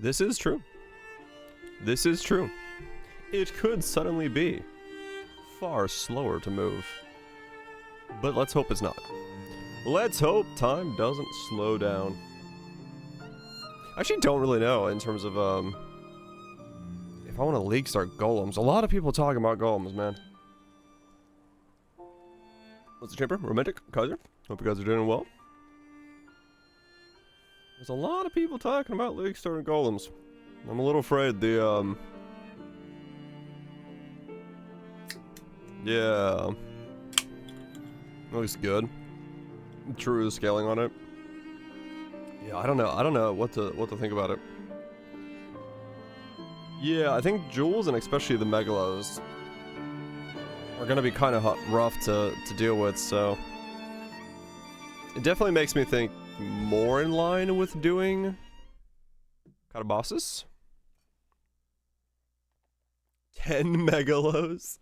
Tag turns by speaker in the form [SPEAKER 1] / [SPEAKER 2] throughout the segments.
[SPEAKER 1] This is true. This is true. It could suddenly be far slower to move. But let's hope it's not. Let's hope time doesn't slow down. I actually don't really know in terms of, if I want to league start golems. A lot of people talking about golems, man. What's the chamber? Romantic? Kaiser? Hope you guys are doing well. There's a lot of people talking about league starting golems. I'm a little afraid the, yeah. Looks good. True scaling on it. Yeah, I don't know what to think about it. Yeah, I think Jewels and especially the Megalos are gonna be kind of rough to deal with, so it definitely makes me think more in line with doing Katabasis. 10 Megalos.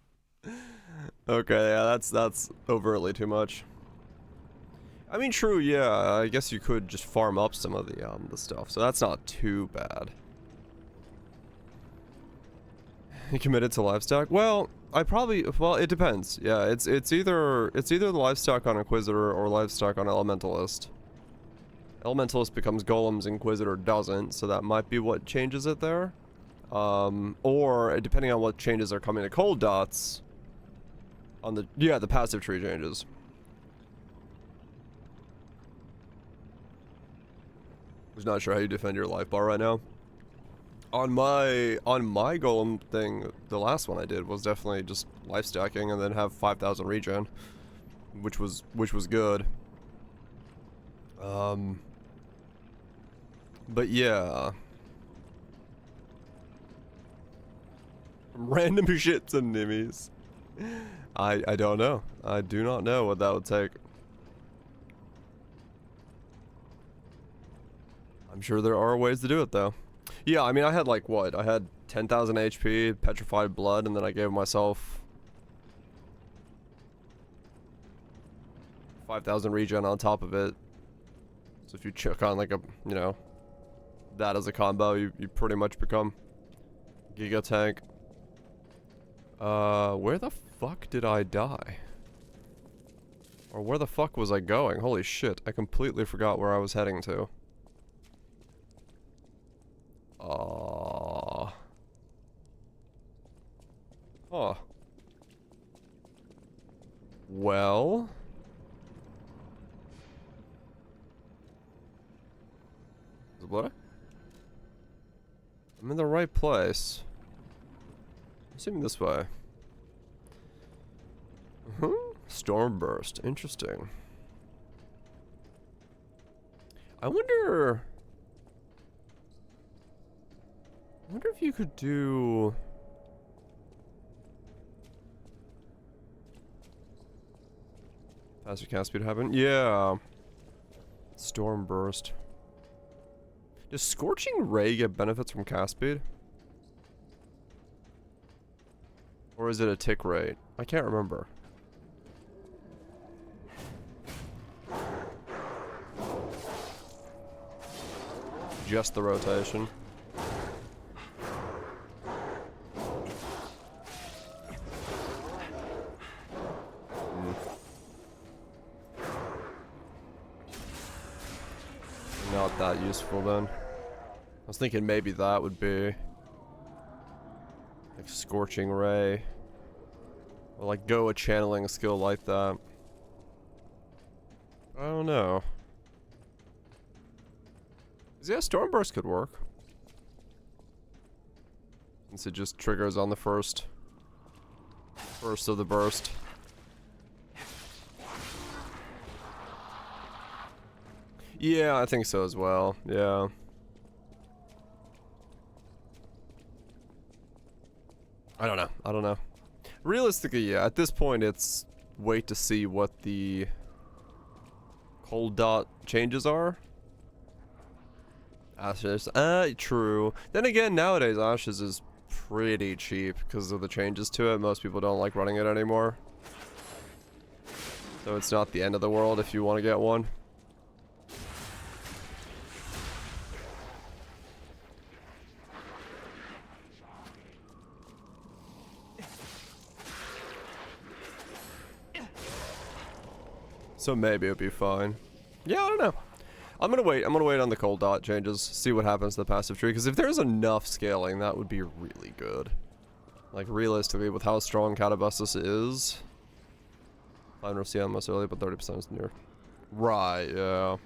[SPEAKER 1] Okay, yeah, that's overtly too much. I mean, true, yeah, I guess you could just farm up some of the stuff, so that's not too bad. You committed to livestock? Well, well, it depends. Yeah, it's either the livestock on Inquisitor or livestock on Elementalist. Elementalist becomes golems, Inquisitor doesn't, so that might be what changes it there. Or depending on what changes are coming to cold dots, on the passive tree changes. Was not sure how you defend your life bar right now. On my golem thing, the last one I did was definitely just life stacking and then have 5,000 regen, which was good. But yeah, random shits and nimmies. I don't know. I do not know what that would take. I'm sure there are ways to do it though. Yeah, I mean, I had like what? I had 10,000 HP, petrified blood, and then I gave myself 5,000 regen on top of it. So if you chuck on like a, you know, that as a combo, you pretty much become Giga Tank. Where the fuck did I die? Or where the fuck was I going? Holy shit, I completely forgot where I was heading to. Huh. Well. Is it bloody? I'm in the right place. Assuming this way. Storm burst. Interesting. I wonder if you could do faster cast speed happen? Yeah. Storm burst. Does Scorching Ray get benefits from cast speed? Or is it a tick rate? I can't remember. Just the rotation. Not that useful then. I was thinking maybe that would be like Scorching Ray. Or like go a channeling skill like that. I don't know. Yeah, Storm Burst could work. Since it just triggers on the first of the burst. Yeah, I think so as well. Yeah. I don't know. Realistically, yeah, at this point it's wait to see what the cold dot changes are. Ashes, true. Then again, nowadays Ashes is pretty cheap because of the changes to it. Most people don't like running it anymore. So it's not the end of the world if you want to get one. So maybe it'll be fine. Yeah, I don't know. I'm gonna wait on the cold dot changes, see what happens to the passive tree, because if there's enough scaling, that would be really good. Like, realistically, with how strong Catabustus is... 500 CM most early, but 30% is near. Right, yeah.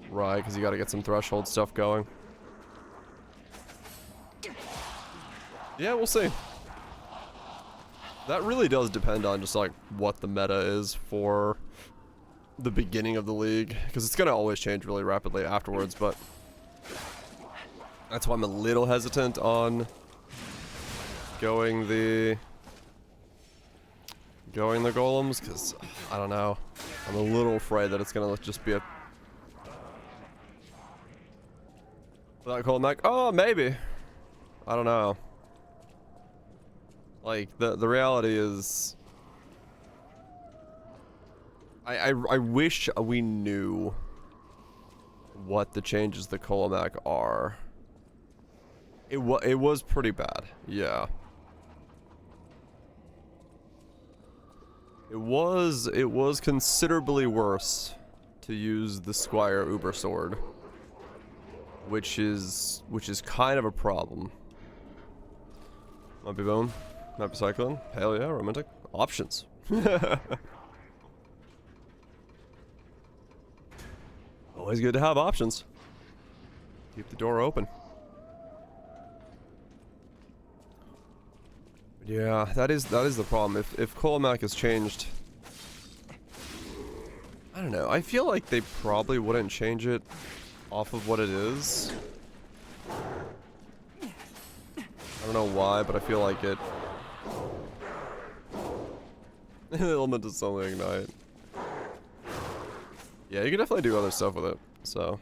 [SPEAKER 1] Right, because you gotta get some threshold stuff going. Yeah, we'll see. That really does depend on just, like, what the meta is for the beginning of the league, because it's gonna always change really rapidly afterwards, but... That's why I'm a little hesitant on going the golems, because I don't know. I'm a little afraid that it's gonna just be a... Without calling back, oh, maybe. I don't know. Like, the reality is... I wish we knew what the changes to Colomac are. It was pretty bad, yeah. It was considerably worse to use the Squire Uber Sword, which is kind of a problem. Might be bone, might be cyclone. Hell yeah, romantic options. Always good to have options. Keep the door open. Yeah, that is the problem. If Colomac has changed, I don't know. I feel like they probably wouldn't change it off of what it is. I don't know why, but I feel like it. Element is only ignite. Yeah, you can definitely do other stuff with it. So,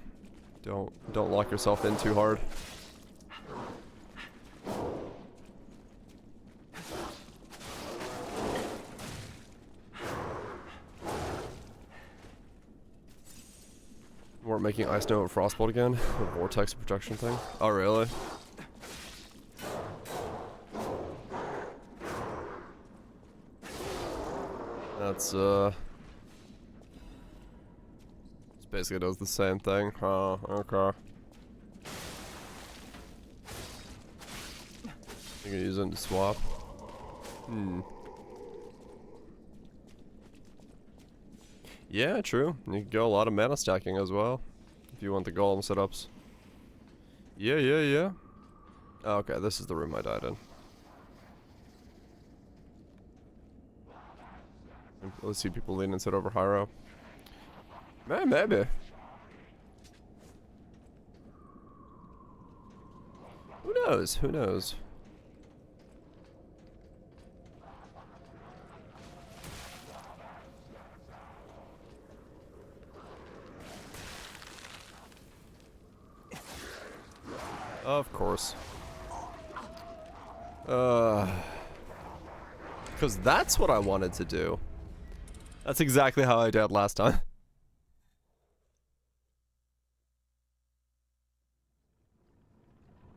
[SPEAKER 1] don't lock yourself in too hard. We're making Ice Snow and Frostbolt again. The vortex protection thing. Oh, really? That's, it basically does the same thing. Oh, okay. You can use it to swap. Yeah, true. You can go a lot of mana stacking as well, if you want the golem setups. Yeah. Oh, okay, this is the room I died in. Let's see people lean into it over Hyro. Maybe. Who knows? Who knows? Of course. Because that's what I wanted to do. That's exactly how I did last time.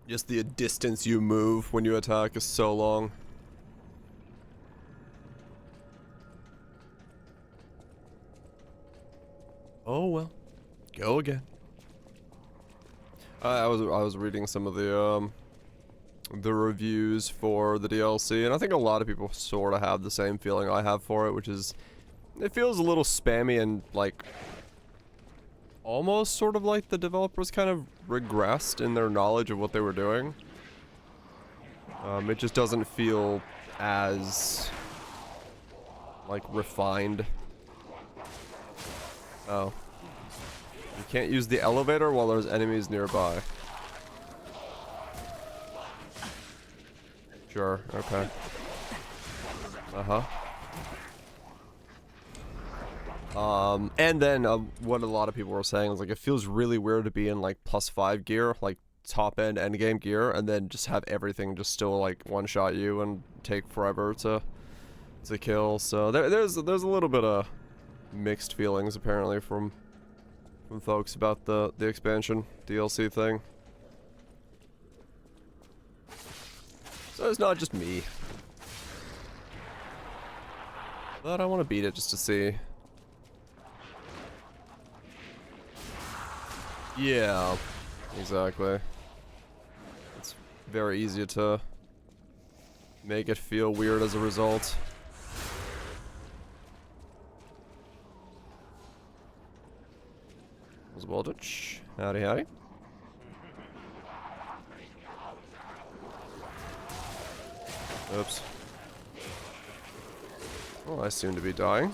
[SPEAKER 1] Just the distance you move when you attack is so long. Oh well. Go again. I was reading some of the reviews for the DLC, and I think a lot of people sort of have the same feeling I have for it, which is it feels a little spammy and like almost sort of like the developers kind of regressed in their knowledge of what they were doing. It just doesn't feel as like refined. Oh. You can't use the elevator while there's enemies nearby. Sure, okay. And then what a lot of people were saying was like it feels really weird to be in like +5 gear, like top end endgame gear, and then just have everything just still like one shot you and take forever to kill. So there's a little bit of mixed feelings apparently from folks about the expansion DLC thing. So it's not just me. But I want to beat it just to see. Yeah, exactly. It's very easy to make it feel weird as a result. Voltage. Howdy, howdy. Oops. Well, I seem to be dying.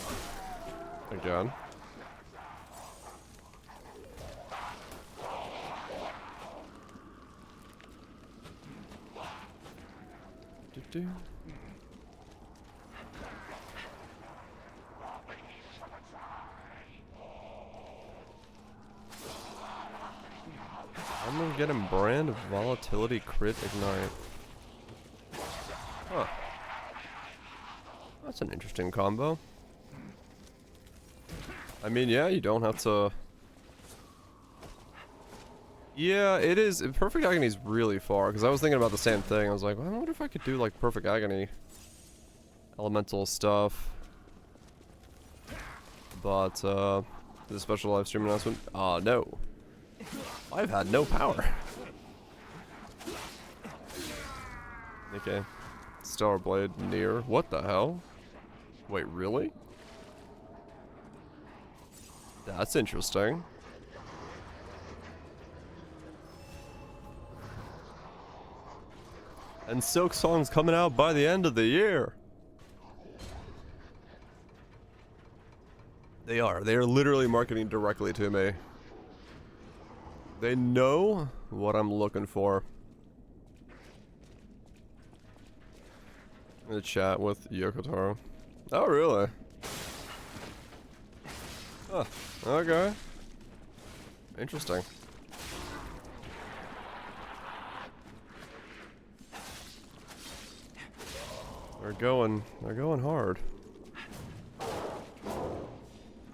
[SPEAKER 1] Again. Do-do. I'm gonna get him brand volatility crit ignite. Huh. That's an interesting combo. I mean, yeah, you don't have to... Yeah, it is. Perfect Agony is really far, because I was thinking about the same thing. I was like, well, I wonder if I could do, like, Perfect Agony. Elemental stuff. But, the special live stream announcement? No. I've had no power. Okay. Stellar Blade near. What the hell? Wait, really? That's interesting. And Silk Song's coming out by the end of the year. They are. They are literally marketing directly to me. They know what I'm looking for. I'm gonna chat with Yokotaro. Oh, really? Huh. Okay. Interesting. They're going hard.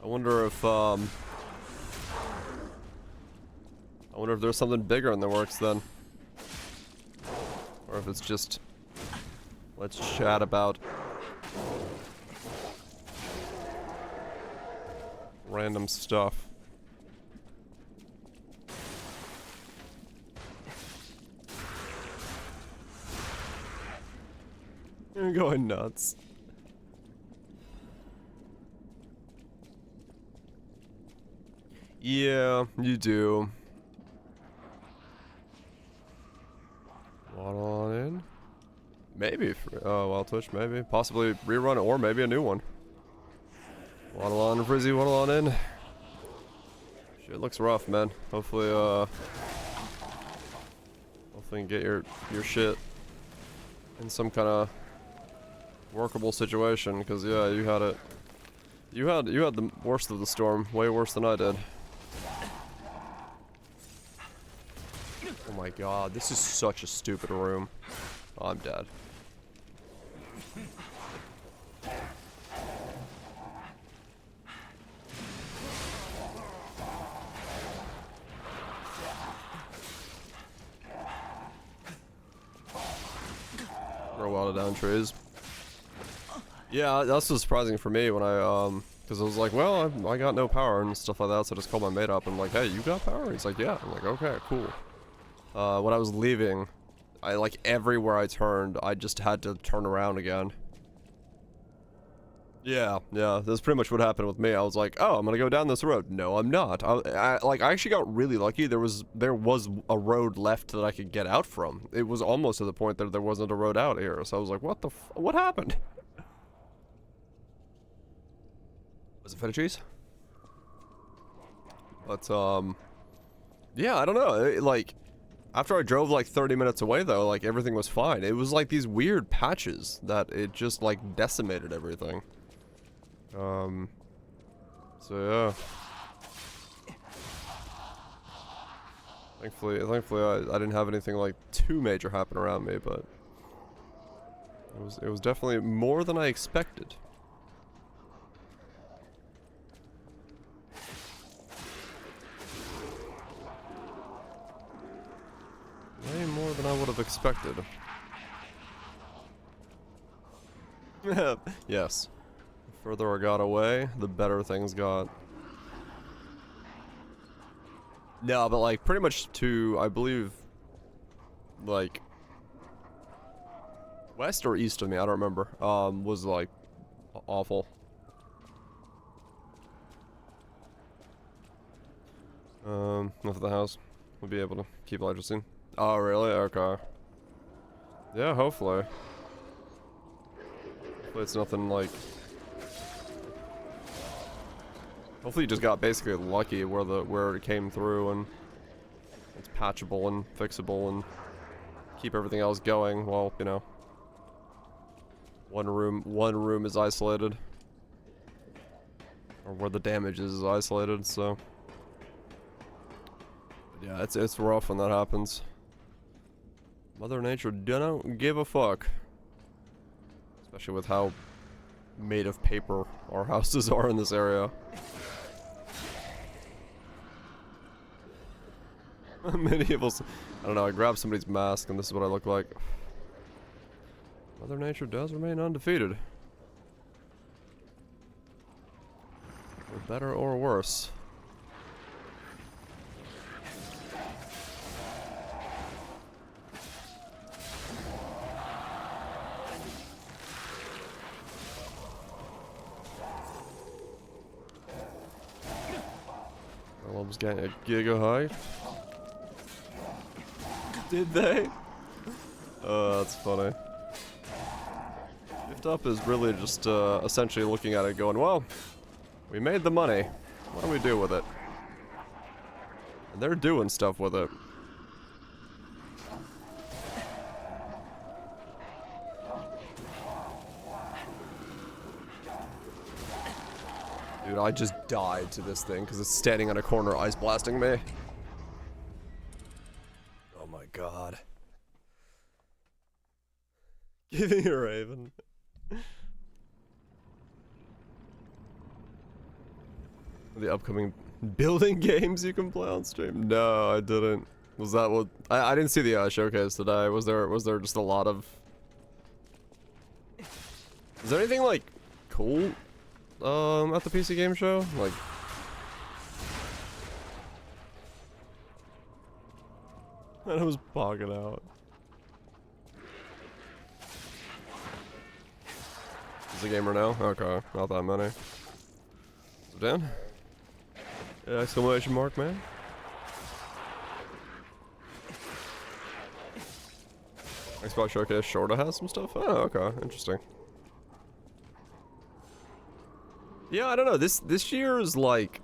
[SPEAKER 1] I wonder if there's something bigger in the works then. Or if it's just, let's chat about random stuff. You're going nuts. Yeah, you do. Waddle on in. Maybe. Well, Twitch, maybe. Possibly rerun or maybe a new one. Waddle on, Frizzy, waddle on in. Shit looks rough, man. Hopefully, hopefully you can get your shit in some kind of workable situation, because yeah, you had it. You had the worst of the storm, way worse than I did. Oh my god, this is such a stupid room. Oh, I'm dead. Roll out of down trees. Yeah, that's was surprising for me when I, because I was like, well, I got no power and stuff like that, so I just called my mate up and I'm like, hey, you got power? He's like, yeah. I'm like, okay, cool. When I was leaving, like, everywhere I turned, I just had to turn around again. Yeah, that's pretty much what happened with me. I was like, oh, I'm gonna go down this road. No, I'm not. I actually got really lucky. There was a road left that I could get out from. It was almost to the point that there wasn't a road out here. So I was like, what happened? Was it feta cheese? But, yeah, I don't know. Like, after I drove like 30 minutes away though, like everything was fine. It was like these weird patches that it just like decimated everything. So yeah. Thankfully I didn't have anything like too major happen around me, but it was definitely more than I expected. Way more than I would have expected. Yes. Further I got away, the better things got. No, but like pretty much to, I believe, like west or east of me, I don't remember, was like awful. Enough of the house. We'll be able to keep electricity. Oh, really? Okay. Yeah, hopefully. Hopefully it's nothing like... Hopefully you just got basically lucky where it came through and it's patchable and fixable and keep everything else going while, you know, one room is isolated. Or where the damage is isolated, so... But yeah, it's rough when that happens. Mother Nature don't give a fuck. Especially with how made of paper our houses are in this area. Medieval. I don't know, I grabbed somebody's mask and this is what I look like. Mother Nature does remain undefeated. For better or worse. I was getting a giga high. Did they? Oh, that's funny. Gift Up is really just essentially looking at it going, well, we made the money. What do we do with it? And they're doing stuff with it. Dude, I just died to this thing because it's standing on a corner ice blasting me. Oh my god. Give me a raven. The upcoming building games you can play on stream? No, I didn't. Was that what... I didn't see the showcase today. Was there just a lot of... Is there anything, like, cool at the PC game show? Like... I was bogging out. Is the gamer now? Okay, not that many. So Dan? Yeah, exclamation mark, man. Xbox Showcase Shorta has some stuff? Oh, okay, interesting. Yeah, I don't know, this year's like...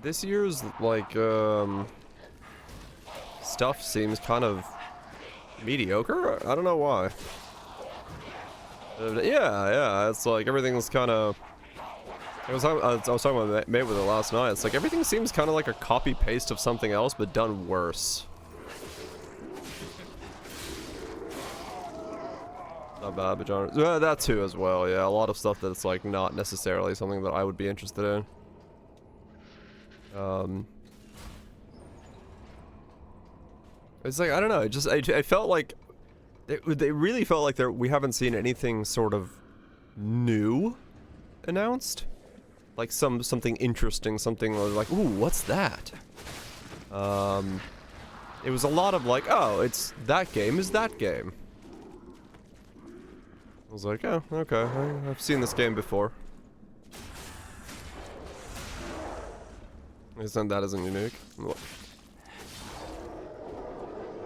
[SPEAKER 1] This year's like, stuff seems kind of mediocre? I don't know why. Yeah, it's like everything's kind of... I was talking about mate with it last night. It's like everything seems kind of like a copy-paste of something else, but done worse. Not bad, but genre. Yeah, that too as well. Yeah, a lot of stuff that's like not necessarily something that I would be interested in. It's like I don't know. It just I felt like they really felt like we haven't seen anything sort of new announced. Like something interesting, something like, ooh, what's that? It was a lot of like, oh, it's that game is that game. I was like, oh, okay, I've seen this game before. Isn't that isn't unique?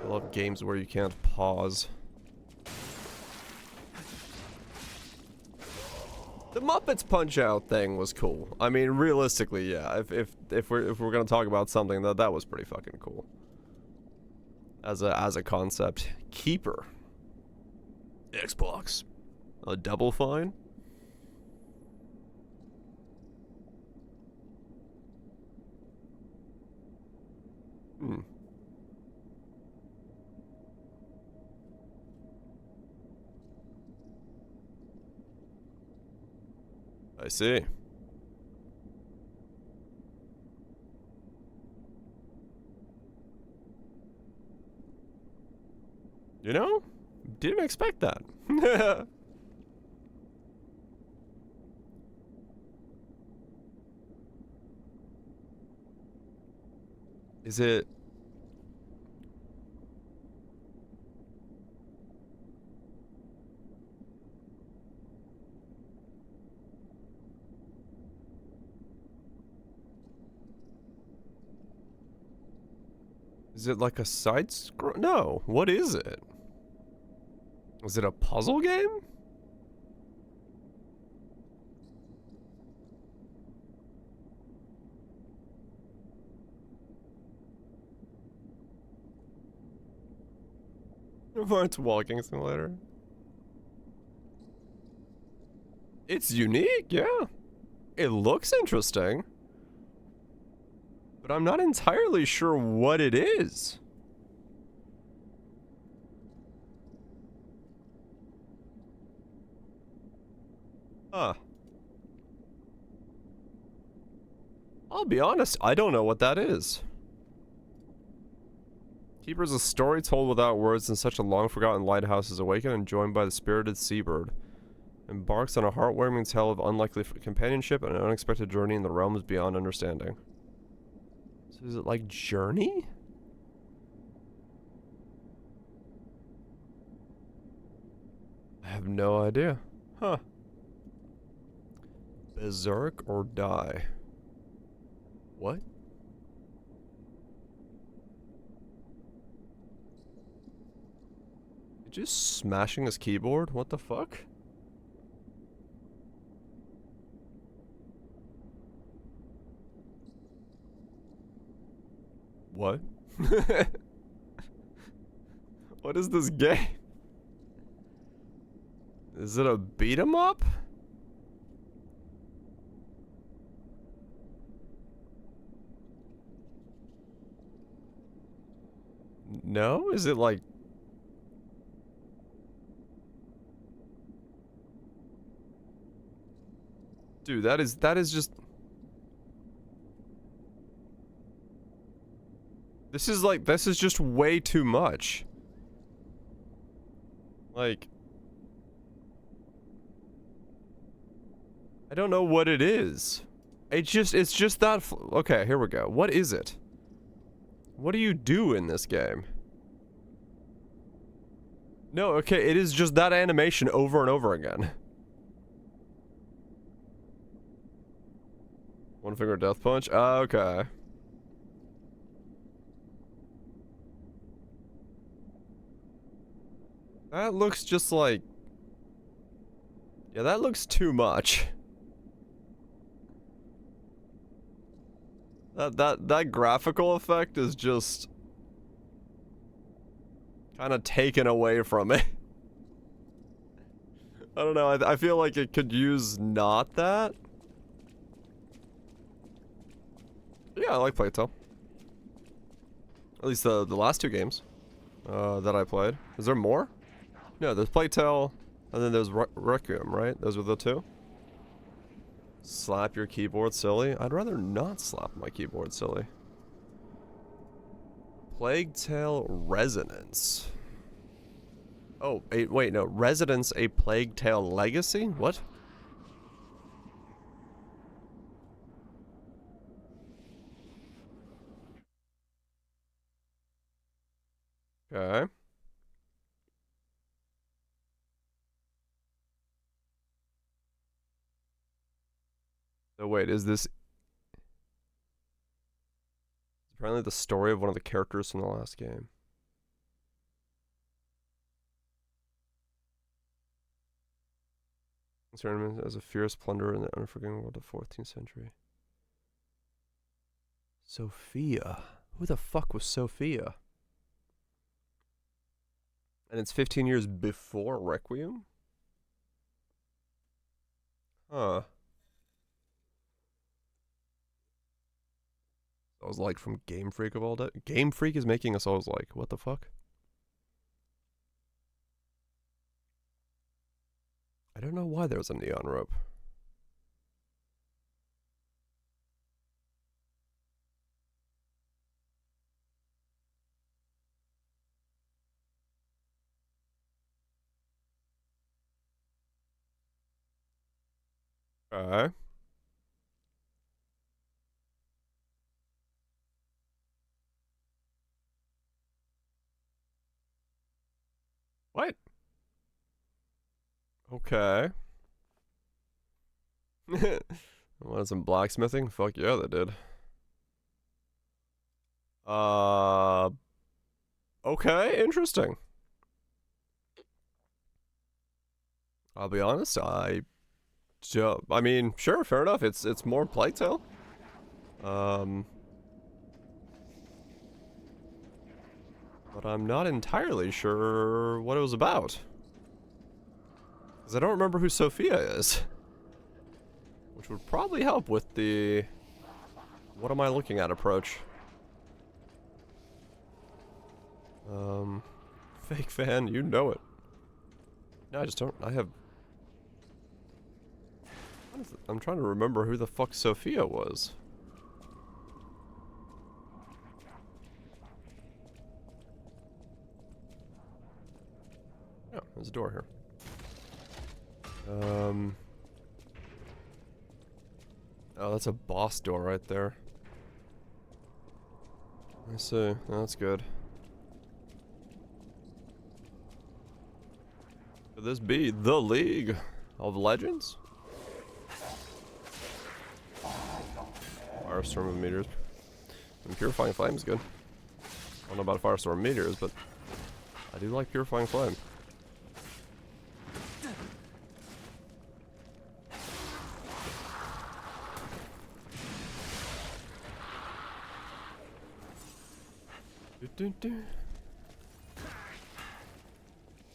[SPEAKER 1] I love games where you can't pause. The Muppets Punch-Out thing was cool. I mean, realistically, yeah. If we're gonna talk about something, that was pretty fucking cool. As a concept. Keeper. Xbox. A Double Fine. I see. You know? Didn't expect that. Is it... Is it like a side scroll? No. What is it? Is it a puzzle game? It's a walking simulator. It's unique, yeah. It looks interesting. But I'm not entirely sure what it is. Huh. I'll be honest, I don't know what that is. Keeper's a story told without words in such a long-forgotten lighthouse is awakened and joined by the spirited seabird. Embarks on a heartwarming tale of unlikely companionship and an unexpected journey in the realms beyond understanding. So is it like Journey? I have no idea. Huh. Berserk or die? What? Just smashing his keyboard? What the fuck? What? What is this game? Is it a beat 'em up? No? Is it like... Dude, that is just... This is just way too much. Like... I don't know what it is. It's just that... Okay, here we go. What is it? What do you do in this game? No, okay, it is just that animation over and over again. One finger death punch? Okay. That looks just like... Yeah, that looks too much. That graphical effect is just... kind of taken away from it. I don't know, I feel like it could use not that. Yeah, I like Plague Tale. At least the last two games that I played. Is there more? No, there's Plague Tale, and then there's Requiem, right? Those are the two? Slap your keyboard silly? I'd rather not slap my keyboard silly. Plague Tale Resonance. Oh, wait, no. Residence, a Plague Tale Legacy? What? Okay. So wait, is this... Apparently the story of one of the characters from the last game. Concerned as a fierce plunderer in the unforgiving world of the 14th century. Sophia. Who the fuck was Sophia? And it's 15 years before Requiem? Huh. I was like from Game Freak of all that. Game Freak is making us always like, what the fuck? I don't know why there's a neon rope. Okay. What? Okay. Want some blacksmithing? Fuck yeah, they did. Okay, interesting. I'll be honest, I mean, sure, fair enough. It's more Plague Tale. But I'm not entirely sure what it was about. Because I don't remember who Sophia is. Which would probably help with the what am I looking at approach. Fake fan, you know it. No, I just don't, I'm trying to remember who the fuck Sophia was. Oh, there's a door here. Oh, that's a boss door right there. I see. That's good. Could this be the League of Legends? Firestorm of Meteors. And Purifying Flame is good. I don't know about Firestorm of Meteors, but I do like Purifying Flame.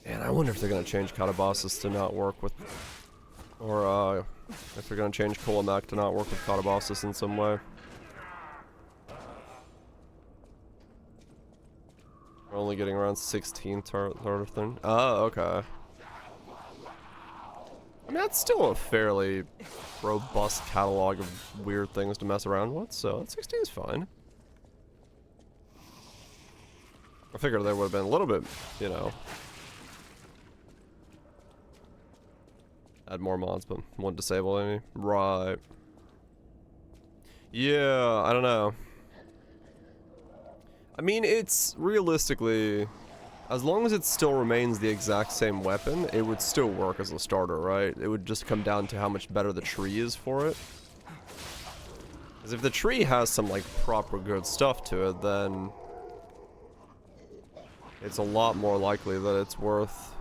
[SPEAKER 1] And I wonder if they're gonna change Katabasis to not work with, or if they're gonna change Kulamak to not work with Katabasis in some way. We're only getting around 16 sort of thing. Oh, okay. I mean, that's still a fairly robust catalog of weird things to mess around with, so 16 is fine. I figured there would have been a little bit, you know, add more mods, but wouldn't disable any. Right. Yeah, I don't know. I mean, it's realistically, as long as it still remains the exact same weapon, it would still work as a starter, right? It would just come down to how much better the tree is for it. Because if the tree has some, like, proper good stuff to it, then it's a lot more likely that it's worth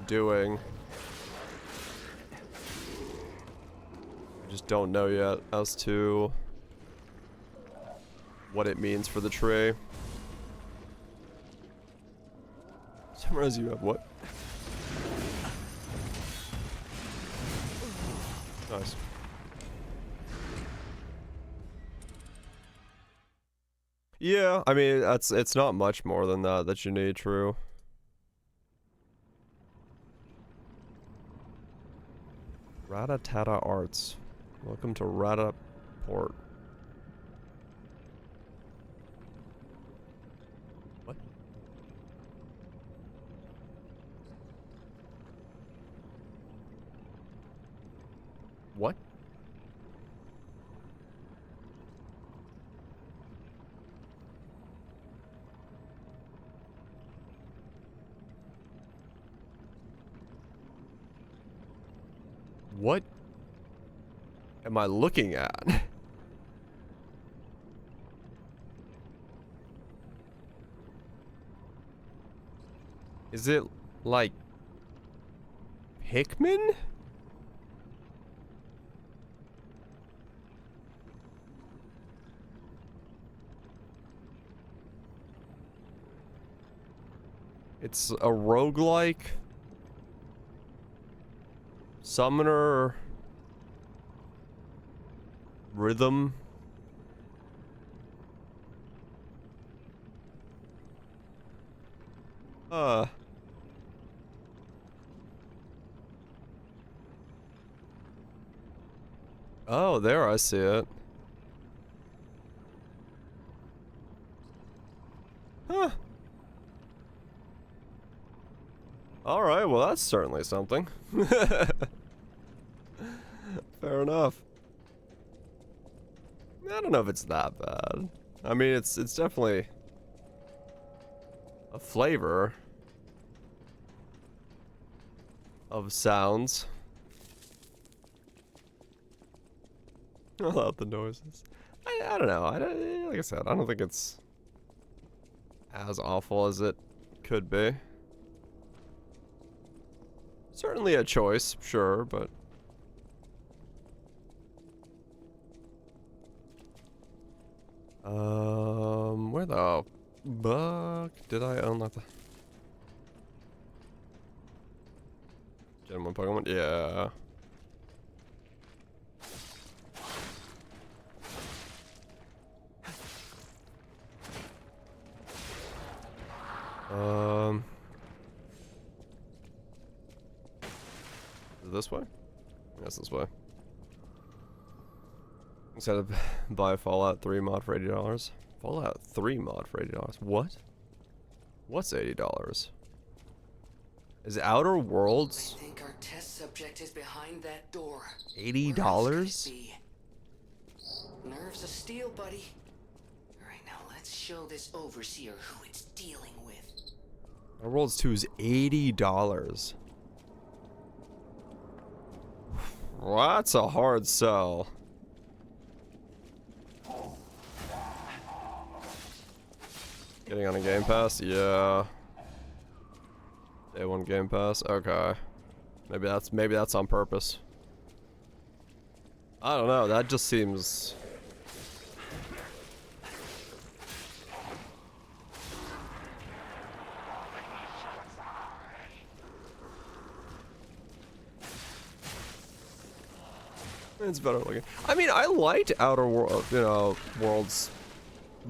[SPEAKER 1] doing. I just don't know yet as to what it means for the tree. Summarize, you have what? Nice. Yeah, I mean, it's not much more than that you need, true. Ratatata Arts. Welcome to Rataport. What? What? What am I looking at? Is it like Pikmin? It's a roguelike summoner rhythm. Oh, there I see it. Huh. Alright, well that's certainly something. Fair enough. I don't know if it's that bad. I mean, it's definitely a flavor. of sounds. Without the noises. I don't know. Like I said, I don't think it's as awful as it could be. Certainly a choice, sure, but... where the buck did I unlock the... Gen 1 Pokemon? Yeah. Is it this way? Yes, this way. Instead of buy Fallout 3 mod for $80. Fallout 3 mod for $80. What? What's $80? Is Outer Worlds?
[SPEAKER 2] I think our test subject is behind that door.
[SPEAKER 1] $80?
[SPEAKER 2] Nerves of steel, buddy. Alright, now let's show this overseer who it's dealing with.
[SPEAKER 1] Outer Worlds 2 is $80. Well, that's a hard sell. Getting on a Game Pass? Yeah. Day 1 Game Pass? Okay. Maybe that's on purpose. I don't know, that just seems... It's better looking. I mean, I liked Outer World, Worlds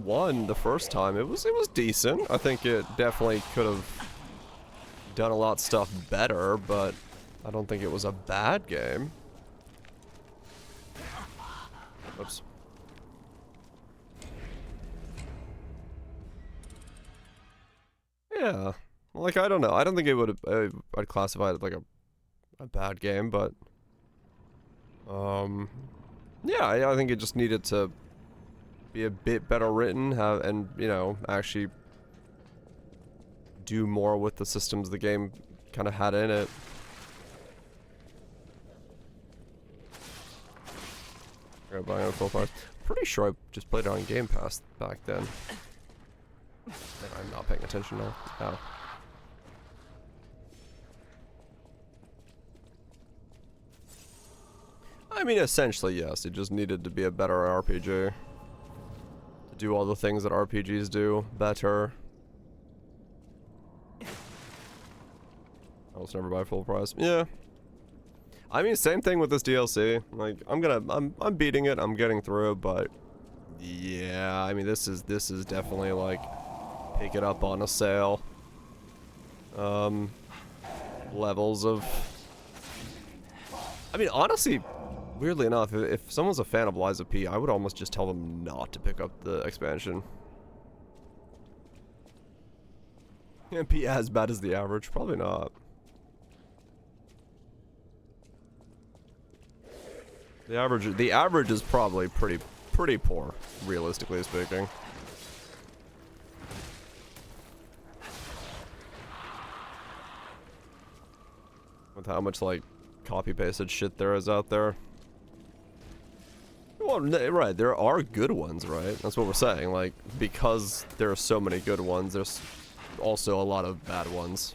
[SPEAKER 1] 1 the first time. It was decent. I think it definitely could have done a lot of stuff better, but I don't think it was a bad game. Oops. Yeah. Like, I don't know. I don't think it would have, I'd classify it as like a bad game, but yeah, I think it just needed to be a bit better written, and actually do more with the systems the game kind of had in it. Buying it at full price. Pretty sure I just played it on Game Pass back then. I'm not paying attention now. Ow. I mean, essentially, yes. It just needed to be a better RPG. To do all the things that RPGs do better. I'll just never buy full price. Yeah. I mean, same thing with this DLC. Like, I'm beating it. I'm getting through it, but yeah, I mean, this is definitely like pick it up on a sale. Levels of. I mean, honestly, weirdly enough, if someone's a fan of Lies of P, I would almost just tell them not to pick up the expansion. Can't be as bad as the average. Probably not. The average is probably pretty poor, realistically speaking. With how much like copy pasted shit there is out there. Well, right, there are good ones, right? That's what we're saying. Like, because there are so many good ones, there's also a lot of bad ones.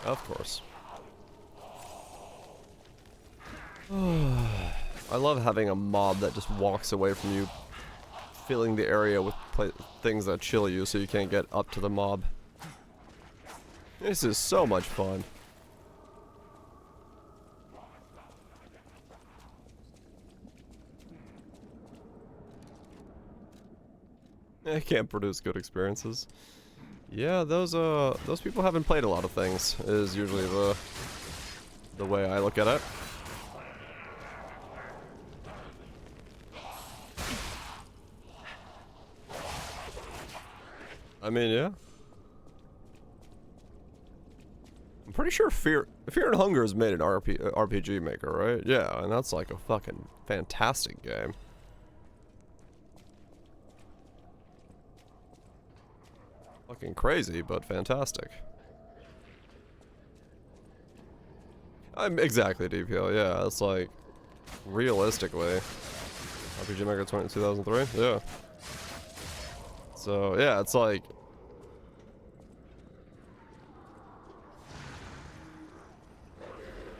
[SPEAKER 1] Of course. I love having a mob that just walks away from you, filling the area with things that chill you so you can't get up to the mob. This is so much fun. It can't produce good experiences. Yeah, those people haven't played a lot of things, is usually the way I look at it. I mean, yeah. pretty sure Fear and Hunger is made an RPG Maker, right? Yeah, and that's like a fucking fantastic game. Fucking crazy, but fantastic. Exactly, DPL, yeah, it's like, realistically, RPG Maker 2003, yeah. So, yeah, it's like,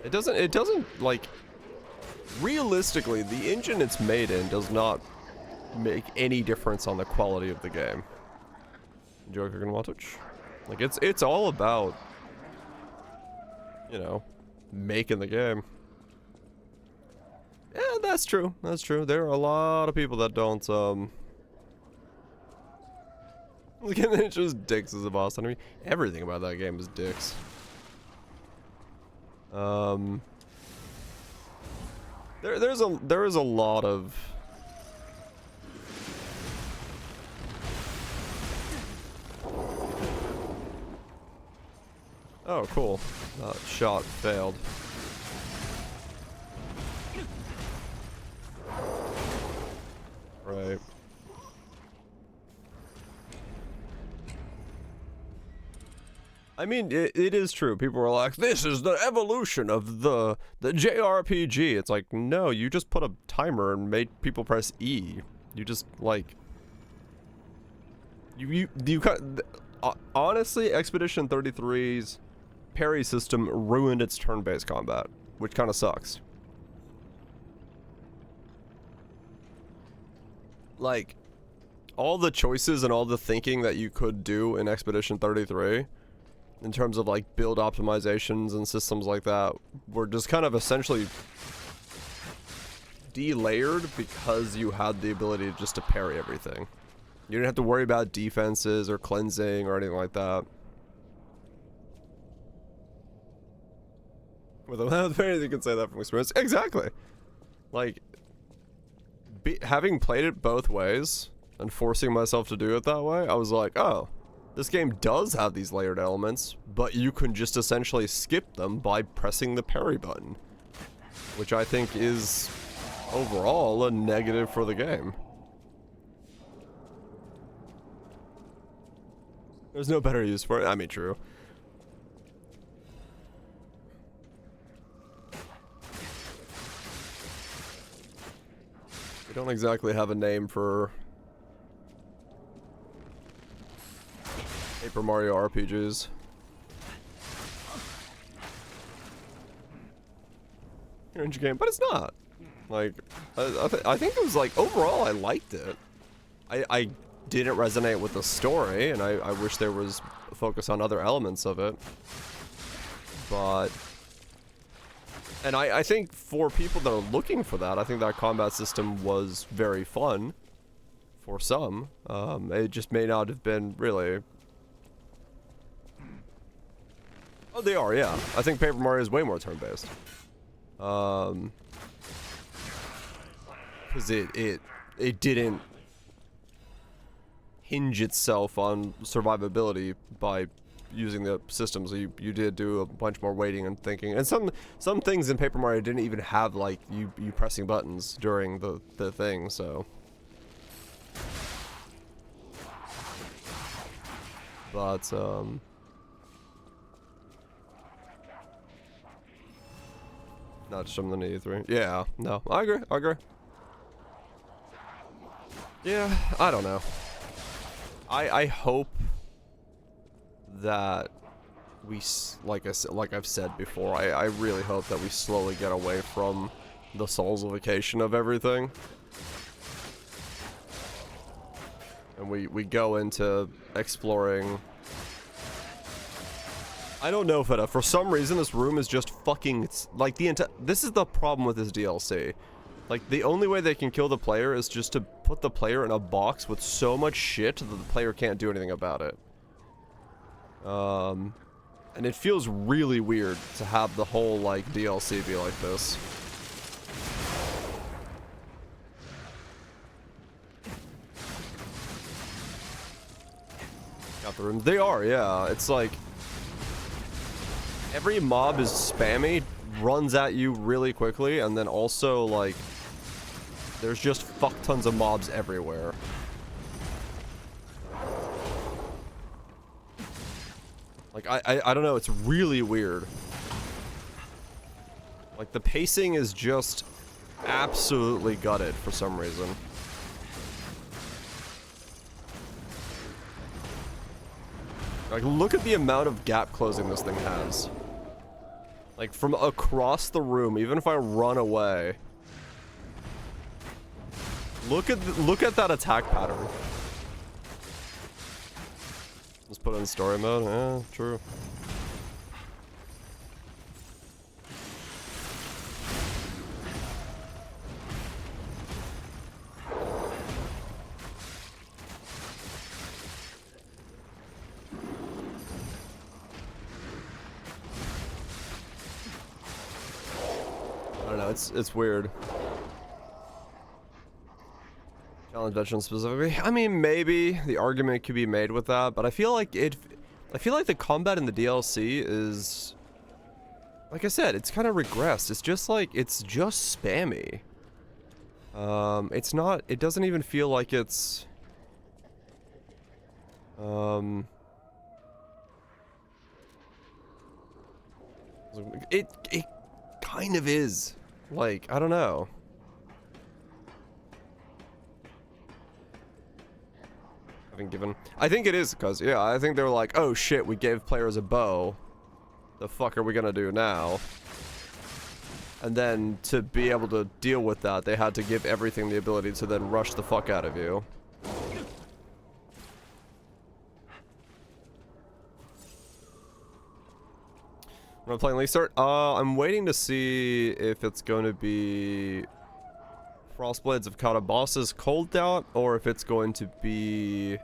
[SPEAKER 1] it doesn't, like, realistically, the engine it's made in does not make any difference on the quality of the game. Enjoy cooking wattage? Like, it's all about, you know, making the game. Yeah, that's true. That's true. There are a lot of people that don't, look at it, just dicks as a boss enemy. Everything about that game is dicks. There is a lot of oh, cool. Shot failed. Right. I mean, it is true. People are like, this is the evolution of the JRPG. It's like, no, you just put a timer and made people press E. You just, like... You honestly, Expedition 33's parry system ruined its turn-based combat, which kind of sucks. Like, all the choices and all the thinking that you could do in Expedition 33... in terms of like build optimizations and systems like that, were just kind of essentially delayered because you had the ability just to parry everything. You didn't have to worry about defenses or cleansing or anything like that. Without anything, you can say that from experience. Exactly. Like, having played it both ways and forcing myself to do it that way, I was like, oh. This game does have these layered elements, but you can just essentially skip them by pressing the parry button. Which I think is, overall, a negative for the game. There's no better use for it. I mean, true. We don't exactly have a name for... Paper Mario RPGs. Cringe game, but it's not. Like, I think it was like, overall I liked it. I didn't resonate with the story, and I wish there was a focus on other elements of it. But... And I think for people that are looking for that, I think that combat system was very fun. For some. It just may not have been really... Oh, they are, yeah. I think Paper Mario is way more turn-based. Because it didn't hinge itself on survivability by using the system, so you did do a bunch more waiting and thinking. And some things in Paper Mario didn't even have, like, you pressing buttons during the thing, so... But, not just from the E3. Yeah, no, I agree. Yeah, I don't know. I hope that we, like I've said before, I really hope that we slowly get away from the Souls-ification of everything. And we go into exploring... I don't know, Feta. For some reason, this room is just fucking... Like, this is the problem with this DLC. Like, the only way they can kill the player is just to put the player in a box with so much shit that the player can't do anything about it. And it feels really weird to have the whole, like, DLC be like this. Got the rooms. They are, yeah. It's like... every mob is spammy, runs at you really quickly, and then also, like, there's just fuck tons of mobs everywhere. Like, I don't know, it's really weird. Like, the pacing is just absolutely gutted for some reason. Like, look at the amount of gap closing this thing has. Like, from across the room, even if I run away. Look at that attack pattern. Let's put it in story mode. Yeah, true. I don't know, it's weird. Challenge veterans specifically. I mean, maybe the argument could be made with that, but I feel like the combat in the DLC is, like I said, it's kind of regressed. It's just like, it's just spammy. It's not, it doesn't even feel like it's, it kind of is. Like, I don't know. I think it is because, yeah, I think they were like, oh shit, we gave players a bow. The fuck are we gonna do now? And then to be able to deal with that, they had to give everything the ability to then rush the fuck out of you. Am I playing Restart? I'm waiting to see if it's going to be Frostblades of Kata bosses cold out, or if it's going to be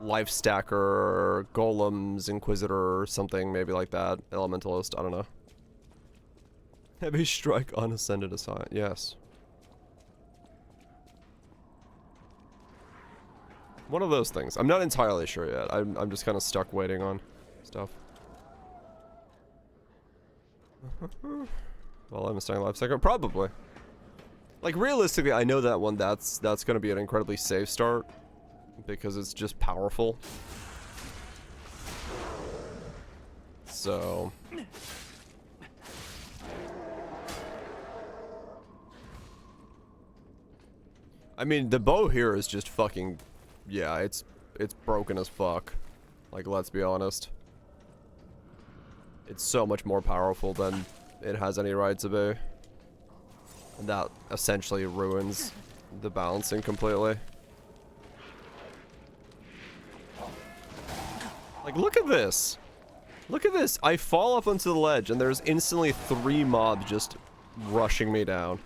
[SPEAKER 1] Life Stacker, Golems, Inquisitor, or something maybe like that. Elementalist, I don't know. Heavy Strike on Ascended Assign, yes. One of those things. I'm not entirely sure yet. I'm just kind of stuck waiting on stuff. Well, I'm staying Life Stacker, probably. Like, realistically, I know that one, that's gonna be an incredibly safe start. Because it's just powerful. So... I mean, the bow here is just fucking... Yeah, it's broken as fuck. Like, let's be honest. It's so much more powerful than it has any right to be. And that essentially ruins the balancing completely. Like, look at this. Look at this. I fall up onto the ledge and there's instantly 3 mobs just rushing me down.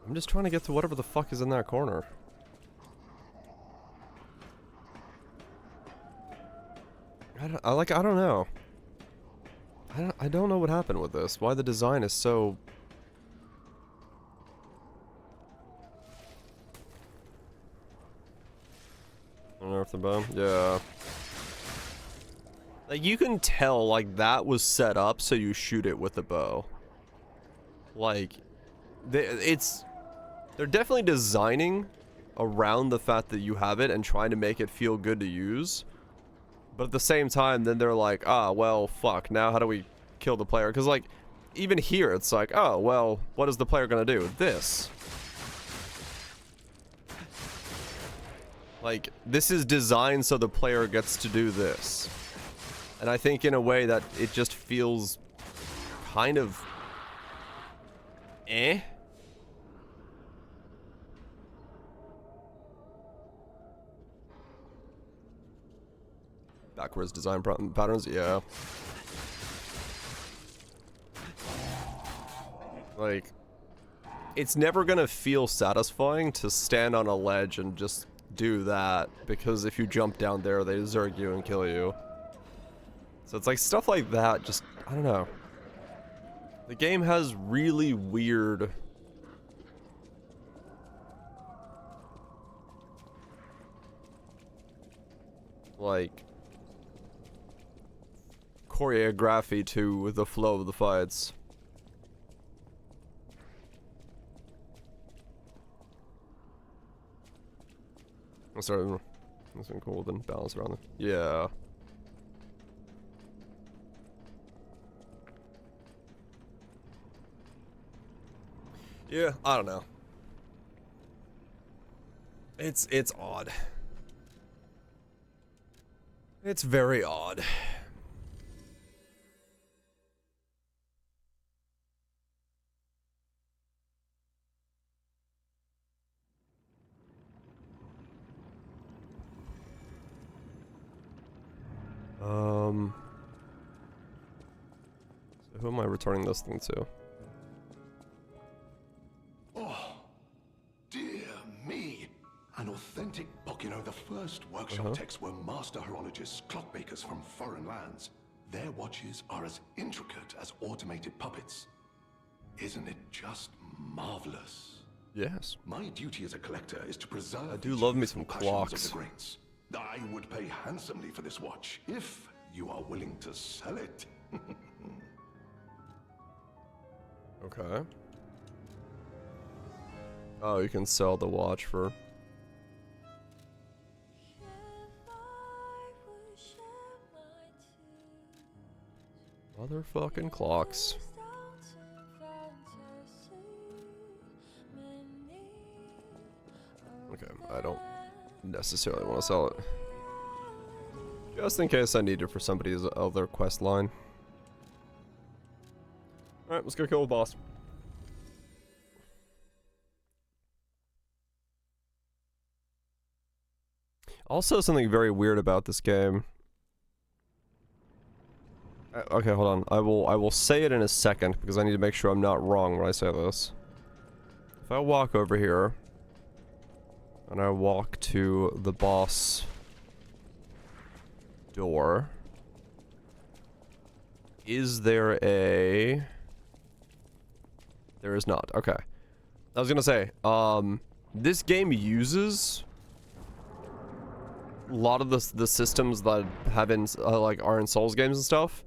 [SPEAKER 1] I'm just trying to get to whatever the fuck is in that corner. I don't know. I don't know what happened with this. Why the design is so... Unearth the bow? Yeah. Like, you can tell, like, that was set up so you shoot it with the bow. Like, they're definitely designing around the fact that you have it and trying to make it feel good to use. But at the same time, then they're like, ah, well, fuck, now how do we kill the player? Because, like, even here, it's like, oh, well, what is the player gonna do? This. Like, this is designed so the player gets to do this. And I think in a way that it just feels kind of... eh? Backwards design patterns, yeah. Like, it's never gonna feel satisfying to stand on a ledge and just do that, because if you jump down there, they zerg you and kill you. So it's like stuff like that, just, I don't know. The game has really weird... like... choreography to the flow of the fights. I'm sorry, that's been cool, then balance around it. Yeah. Yeah, I don't know. It's odd. It's very odd. So who am I returning this thing to?
[SPEAKER 3] Oh, dear me. An authentic book. You know, the first workshop techs were master horologists, clockmakers from foreign lands. Their watches are as intricate as automated puppets. Isn't it just marvelous?
[SPEAKER 1] Yes.
[SPEAKER 3] My duty as a collector is to preserve
[SPEAKER 1] I do love me some
[SPEAKER 3] passions
[SPEAKER 1] clocks.
[SPEAKER 3] of the greats. I would pay handsomely for this watch, if you are willing to sell it.
[SPEAKER 1] Okay. Oh, you can sell the watch for... motherfucking clocks. Okay, I don't necessarily want to sell it. Just in case I need it for somebody's other quest line. Alright, let's go kill the boss. Also, something very weird about this game. Okay, hold on. I will say it in a second because I need to make sure I'm not wrong when I say this. If I walk over here and I walk to the boss door, is there a... There is not. Okay. I was gonna say, this game uses a lot of the systems that have in like are in Souls games and stuff,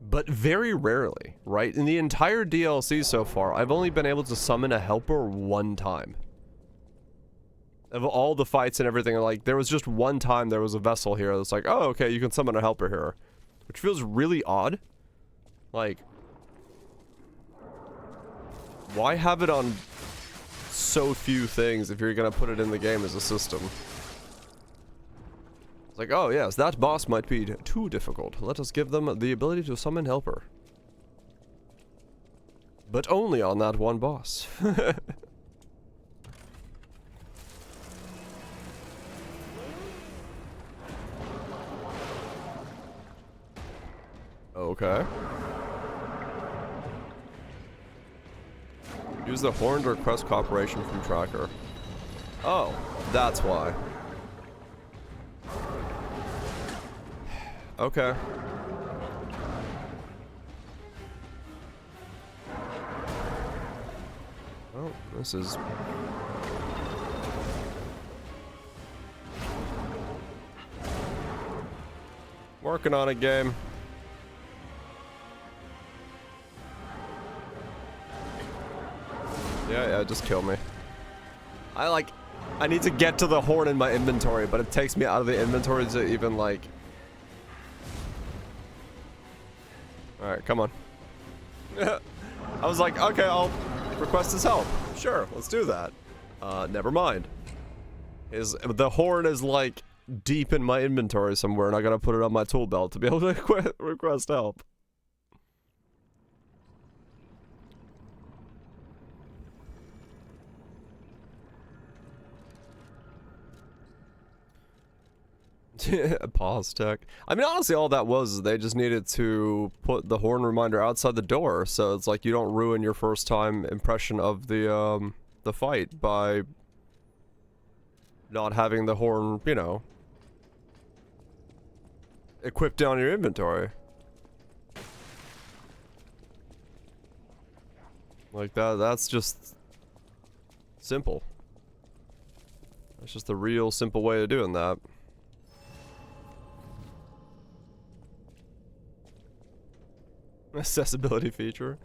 [SPEAKER 1] but very rarely, right? In the entire DLC so far, I've only been able to summon a helper one time. Of all the fights and everything, like, there was just one time there was a vessel here that's like, oh, okay, you can summon a helper here. Which feels really odd. Like, why have it on so few things if you're gonna put it in the game as a system? It's like, oh yes, that boss might be too difficult. Let us give them the ability to summon helper. But only on that one boss. Okay. Use the horn to request cooperation from tracker. Oh, that's why. Okay. Oh, this is... working on it, game. Yeah, just kill me. I need to get to the horn in my inventory, but it takes me out of the inventory to even, like... Alright, come on. I was like, okay, I'll request his help. Sure, let's do that. Never mind. The horn is, like, deep in my inventory somewhere, and I gotta put it on my tool belt to be able to request help. Pause tech. I mean, honestly, all that was is they just needed to put the horn reminder outside the door, so it's like you don't ruin your first time impression of the fight by not having the horn, you know, equipped down your inventory. Like that's just simple. That's just the real simple way of doing that. Accessibility feature.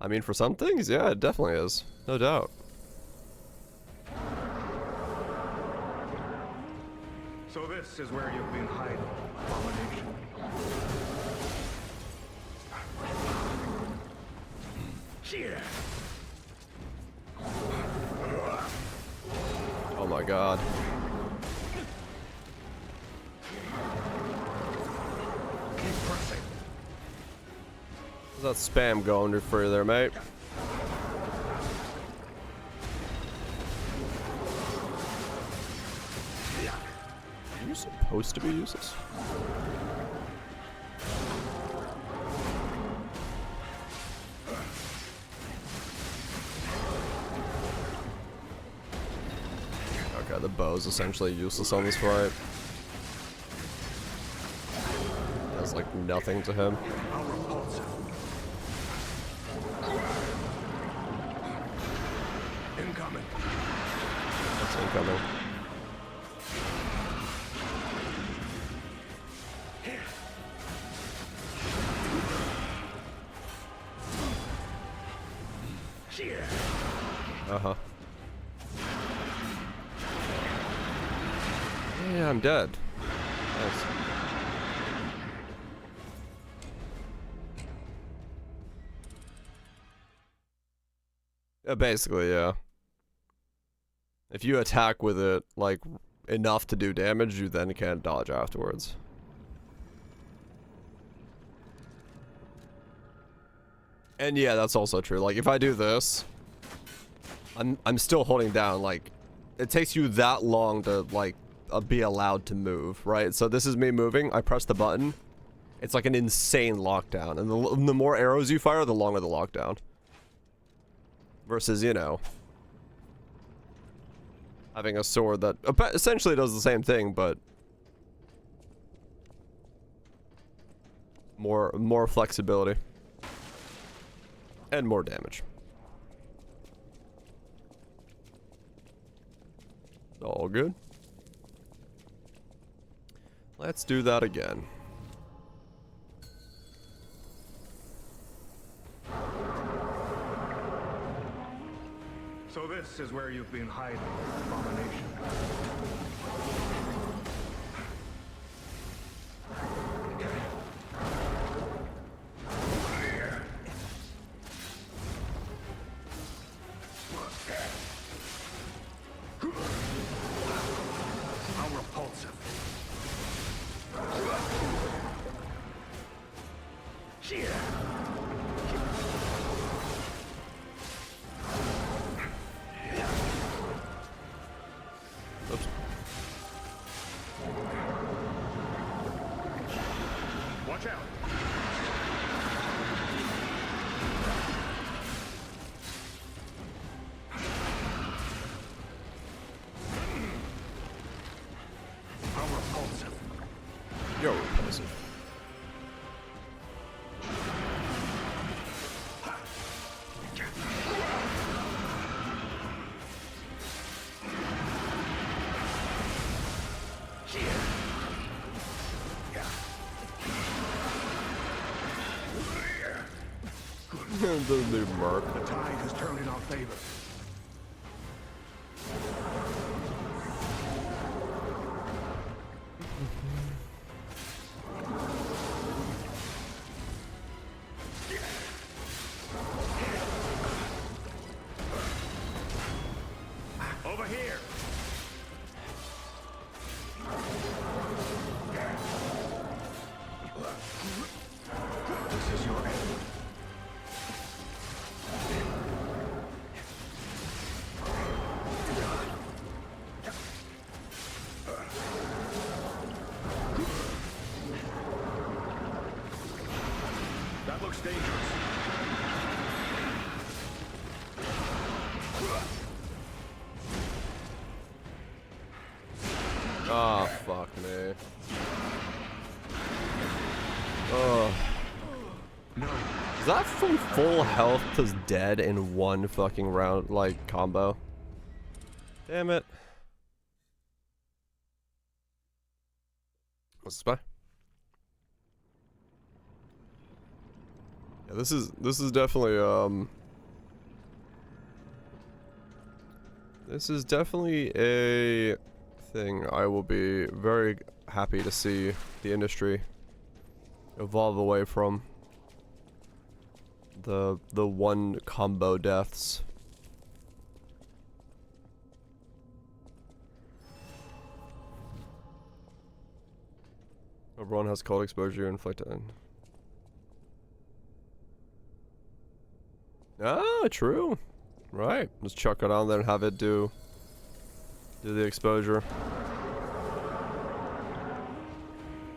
[SPEAKER 1] I mean, for some things, yeah, it definitely is. No doubt.
[SPEAKER 4] So this is where you've been hiding, abomination. Cheer.
[SPEAKER 1] Oh my god.
[SPEAKER 4] Keep pressing.
[SPEAKER 1] How's that spam going for you there, mate? Are you supposed to be useless? Okay, the bow is essentially useless on this fight. Does like nothing to him.
[SPEAKER 4] How repulsive. Incoming.
[SPEAKER 1] That's incoming.
[SPEAKER 4] Cheer.
[SPEAKER 1] Uh-huh. Yeah, I'm dead. Nice. Basically, yeah. If you attack with it, like, enough to do damage, you then can't dodge afterwards. And yeah, that's also true. Like, if I do this, I'm still holding down, like, it takes you that long to, like, be allowed to move, right? So this is me moving, I press the button, it's like an insane lockdown, and the more arrows you fire, the longer the lockdown. Versus, you know, having a sword that essentially does the same thing, but more flexibility. And more damage. All good. Let's do that again.
[SPEAKER 4] So this is where you've been hiding, abomination. How repulsive. Cheer.
[SPEAKER 1] Oops.
[SPEAKER 4] Watch out. How repulsive.
[SPEAKER 1] You're repulsive. The new merc.
[SPEAKER 4] The tide has turned in our favor. Over here. This is your end.
[SPEAKER 1] Oh, fuck me. Oh. Is that from full health to dead in one fucking round, like, combo? Damn it. What's this by? Yeah, this is definitely, this is definitely a thing I will be very happy to see the industry evolve away from. The one combo deaths. Everyone has cold exposure inflicted. Ah, true. Right. Just chuck it on there and have it do the exposure.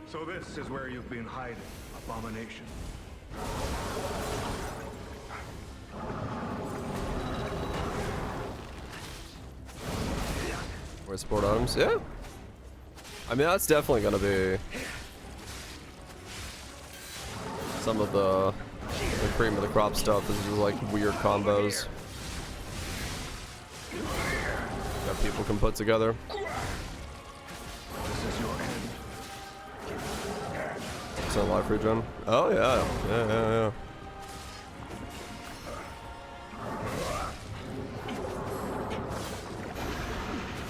[SPEAKER 4] So this is where you've been hiding, abomination.
[SPEAKER 1] Where's sport items? Yeah. I mean, that's definitely gonna be some of the cream of the crop stuff. Is just like weird combos that people can put together.
[SPEAKER 4] This is your end.
[SPEAKER 1] It's on life regen. Oh yeah, yeah.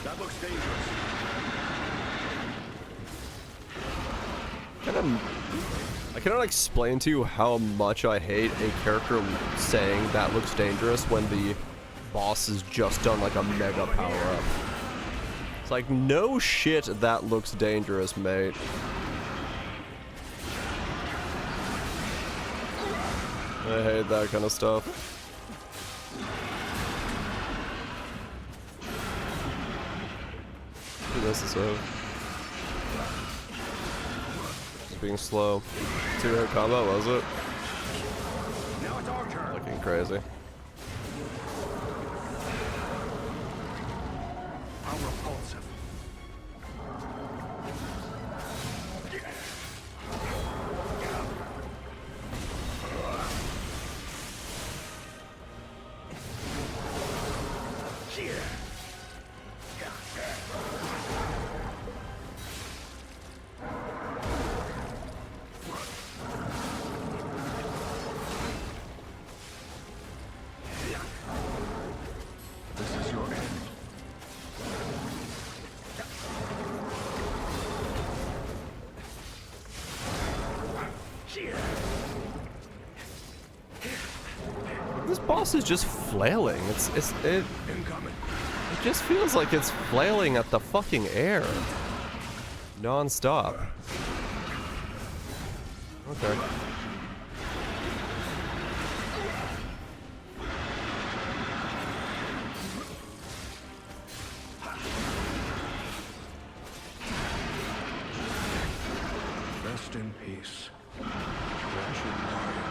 [SPEAKER 4] That looks dangerous.
[SPEAKER 1] I cannot explain to you how much I hate a character saying that looks dangerous when the boss has just done like a mega power up. It's like, no shit, that looks dangerous, mate. I hate that kind of stuff. Unnecessary. Just being slow. 2-hit combo, was it?
[SPEAKER 4] Now it's our turn.
[SPEAKER 1] Looking crazy.
[SPEAKER 4] How repulsive. This is your end.
[SPEAKER 1] This boss is just flailing. It
[SPEAKER 4] Incoming.
[SPEAKER 1] just feels like it's flailing at the fucking air. Non-stop. Okay.
[SPEAKER 4] Rest in peace. Wretched warrior.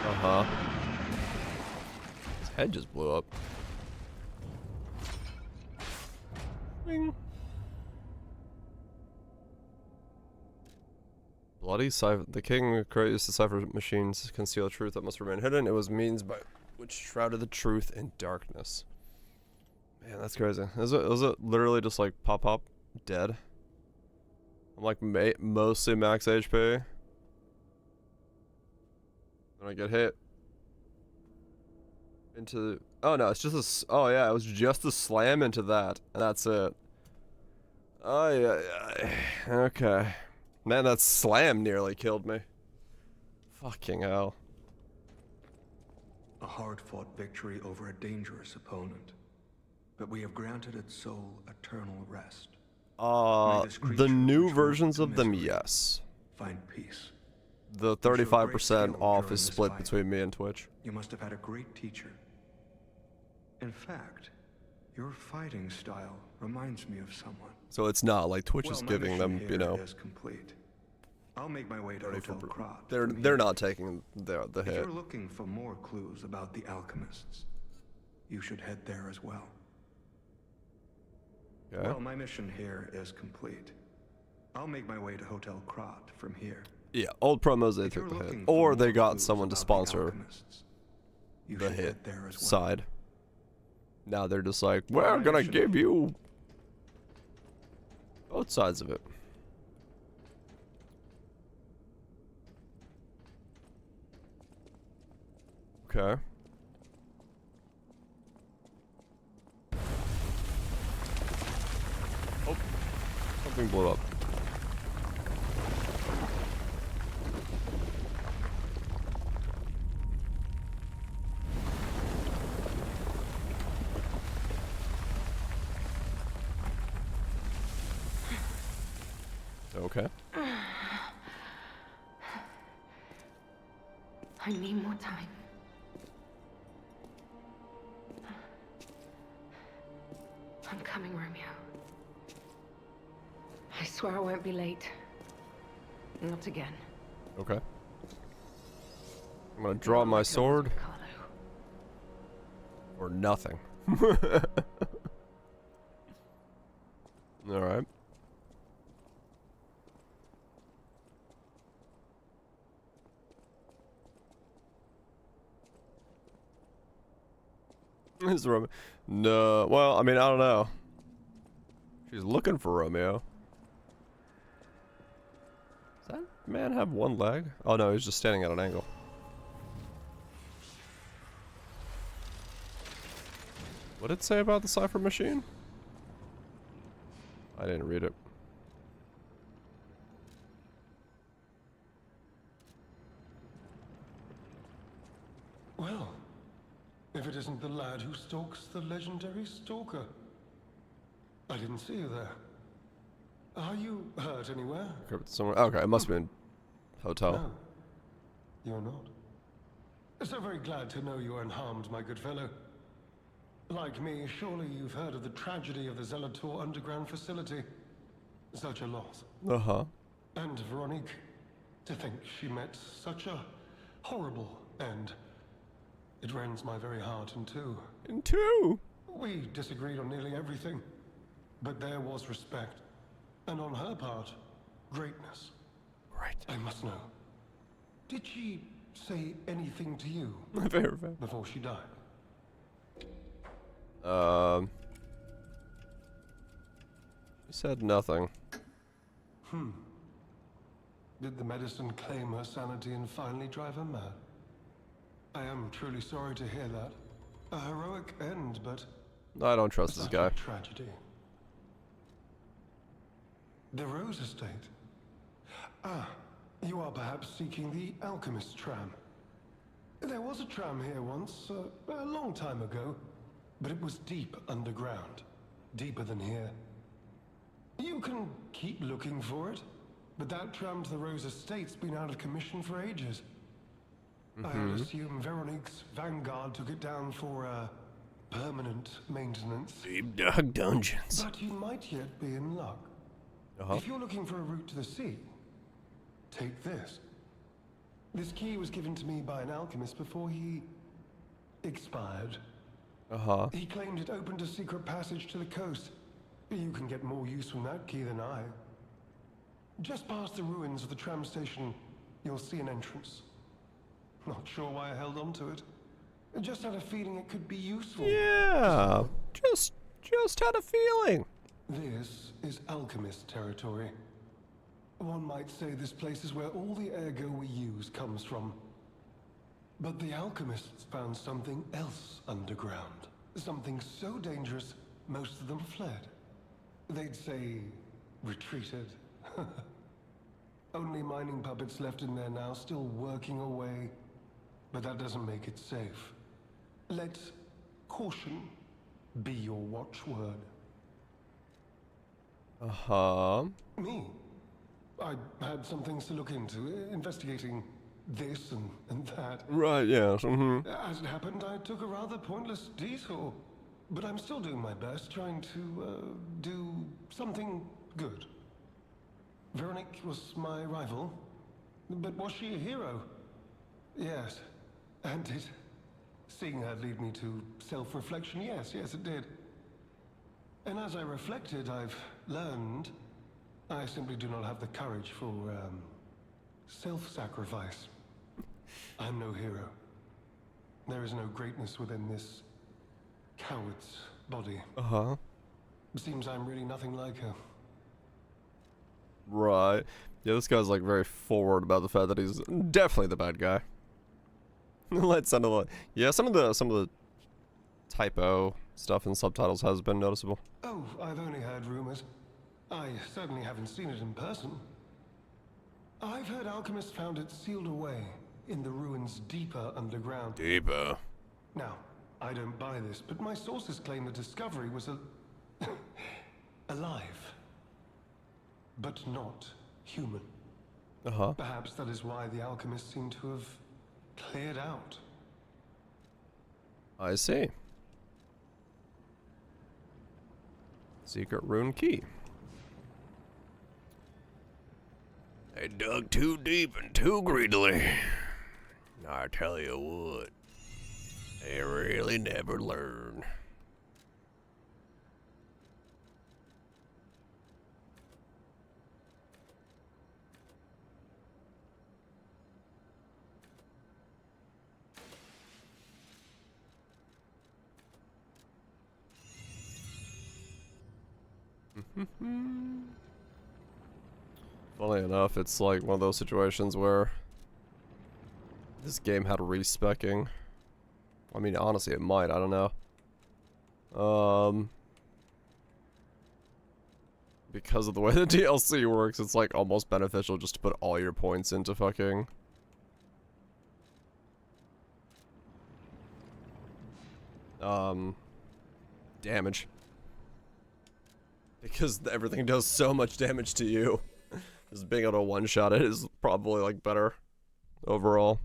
[SPEAKER 1] Uh-huh. His head just blew up. Bing. Bloody cipher. The king creates the cipher machines to conceal truth that must remain hidden. It was means by which shrouded the truth in darkness. Man, that's crazy. Is it literally just like pop dead? I'm like mostly max HP. Then I get hit into. Oh no, it's just a. Oh yeah, it was just a slam into that, and that's it. Oh yeah. Okay. Man, that slam nearly killed me. Fucking hell.
[SPEAKER 4] A hard-fought victory over a dangerous opponent. But we have granted its soul eternal rest.
[SPEAKER 1] The new versions of them, yes.
[SPEAKER 4] Find peace.
[SPEAKER 1] The 35% off is split between me and Twitch.
[SPEAKER 4] You must have had a great teacher. In fact, your fighting style reminds me of someone.
[SPEAKER 1] So it's not like Twitch is
[SPEAKER 4] My
[SPEAKER 1] giving them,
[SPEAKER 4] mission
[SPEAKER 1] you
[SPEAKER 4] here
[SPEAKER 1] know.
[SPEAKER 4] is complete. I'll make my way to Hotel Krat.
[SPEAKER 1] They're not taking the
[SPEAKER 4] If
[SPEAKER 1] hit.
[SPEAKER 4] you're looking for more clues about the alchemists, you should head there as well.
[SPEAKER 1] Okay.
[SPEAKER 4] Well, my mission here is complete. I'll make my way to Hotel Krat from here.
[SPEAKER 1] Yeah, old promos they
[SPEAKER 4] If you're
[SPEAKER 1] took the hit.
[SPEAKER 4] looking for
[SPEAKER 1] Or they
[SPEAKER 4] more
[SPEAKER 1] got
[SPEAKER 4] clues
[SPEAKER 1] someone to
[SPEAKER 4] about the
[SPEAKER 1] sponsor
[SPEAKER 4] alchemists, you
[SPEAKER 1] the
[SPEAKER 4] should
[SPEAKER 1] hit
[SPEAKER 4] head there as well.
[SPEAKER 1] side. Now they're just like,
[SPEAKER 4] Well,
[SPEAKER 1] we're
[SPEAKER 4] my
[SPEAKER 1] gonna
[SPEAKER 4] mission
[SPEAKER 1] give
[SPEAKER 4] here-
[SPEAKER 1] you both sides of it. Okay. Oh, something blew up. Okay.
[SPEAKER 5] I need more time. I'm coming, Romeo. I swear I won't be late. Not again.
[SPEAKER 1] Okay. I'm gonna draw my sword or nothing. Alright. Is Romeo? No. Well, I mean, I don't know. She's looking for Romeo. Does that man have one leg? Oh no, he's just standing at an angle. What did it say about the cipher machine? I didn't read it.
[SPEAKER 3] Well, if it isn't the lad who stalks the legendary stalker. I didn't see you there. Are you hurt anywhere?
[SPEAKER 1] Okay, it must have been hotel.
[SPEAKER 3] No, you're not. So very glad to know you are unharmed, my good fellow. Like me, surely you've heard of the tragedy of the Zelator underground facility. Such a loss.
[SPEAKER 1] Uh-huh.
[SPEAKER 3] And Veronique, to think she met such a horrible end. It rends my very heart in two.
[SPEAKER 1] In two?
[SPEAKER 3] We disagreed on nearly everything, but there was respect. And on her part, greatness.
[SPEAKER 1] Great.
[SPEAKER 3] I must know. Did she say anything to you
[SPEAKER 1] Very fair.
[SPEAKER 3] before she died?
[SPEAKER 1] He said nothing.
[SPEAKER 3] Did the medicine claim her sanity and finally drive her mad? I am truly sorry to hear that. A heroic end, but
[SPEAKER 1] I don't trust this
[SPEAKER 3] such
[SPEAKER 1] guy.
[SPEAKER 3] a tragedy. The Rose Estate. Ah, you are perhaps seeking the Alchemist tram. There was a tram here once, a long time ago, but it was deep underground. Deeper than here. You can keep looking for it, but that tram to the Rose Estate's been out of commission for ages. I would assume Veronique's Vanguard took it down for, permanent maintenance.
[SPEAKER 1] Deep dark dungeons.
[SPEAKER 3] But you might yet be in luck.
[SPEAKER 1] Uh-huh.
[SPEAKER 3] If you're looking for a route to the sea, take this. This key was given to me by an alchemist before he expired.
[SPEAKER 1] Uh-huh.
[SPEAKER 3] He claimed it opened a secret passage to the coast. You can get more use from that key than I. Just past the ruins of the tram station, you'll see an entrance. Not sure why I held on to it. I just had a feeling it could be useful.
[SPEAKER 1] Yeah. Just had a feeling.
[SPEAKER 3] This is alchemist territory. One might say this place is where all the ergo we use comes from. But the alchemists found something else underground. Something so dangerous, most of them fled. They'd say, retreated. Only mining puppets left in there now, still working away. But that doesn't make it safe. Let caution be your watchword.
[SPEAKER 1] Uh-huh.
[SPEAKER 3] Me? I had some things to look into, investigating this and that.
[SPEAKER 1] Right, yes.
[SPEAKER 3] As it happened, I took a rather pointless detour. But I'm still doing my best, trying to, do something good. Veronique was my rival, but was she a hero? Yes, and seeing her lead me to self-reflection, yes, it did.
[SPEAKER 6] And as I reflected, I've learned I simply do not have the courage for, self-sacrifice. I'm no hero. There is no greatness within this coward's body.
[SPEAKER 1] Uh-huh.
[SPEAKER 6] It seems I'm really nothing like her.
[SPEAKER 1] Right. Yeah, this guy's like very forward about the fact that he's definitely the bad guy. Let's sound a lot. Yeah, some of the typo stuff in subtitles has been noticeable.
[SPEAKER 6] Oh, I've only heard rumors. I certainly haven't seen it in person. I've heard alchemists found it sealed away in the ruins deeper underground.
[SPEAKER 1] Deeper.
[SPEAKER 6] Now, I don't buy this, but my sources claim the discovery was alive, but not human.
[SPEAKER 1] Uh-huh.
[SPEAKER 6] Perhaps that is why the alchemists seem to have cleared out.
[SPEAKER 1] I see. Secret rune key. They dug too deep and too greedily. I tell you what, they really never learn. Funny enough, it's like one of those situations where this game had respecking. I mean, honestly, it might. I don't know. Because of the way the DLC works, it's like almost beneficial just to put all your points into fucking damage. Because everything does so much damage to you. Just being able to one-shot it is probably like better overall.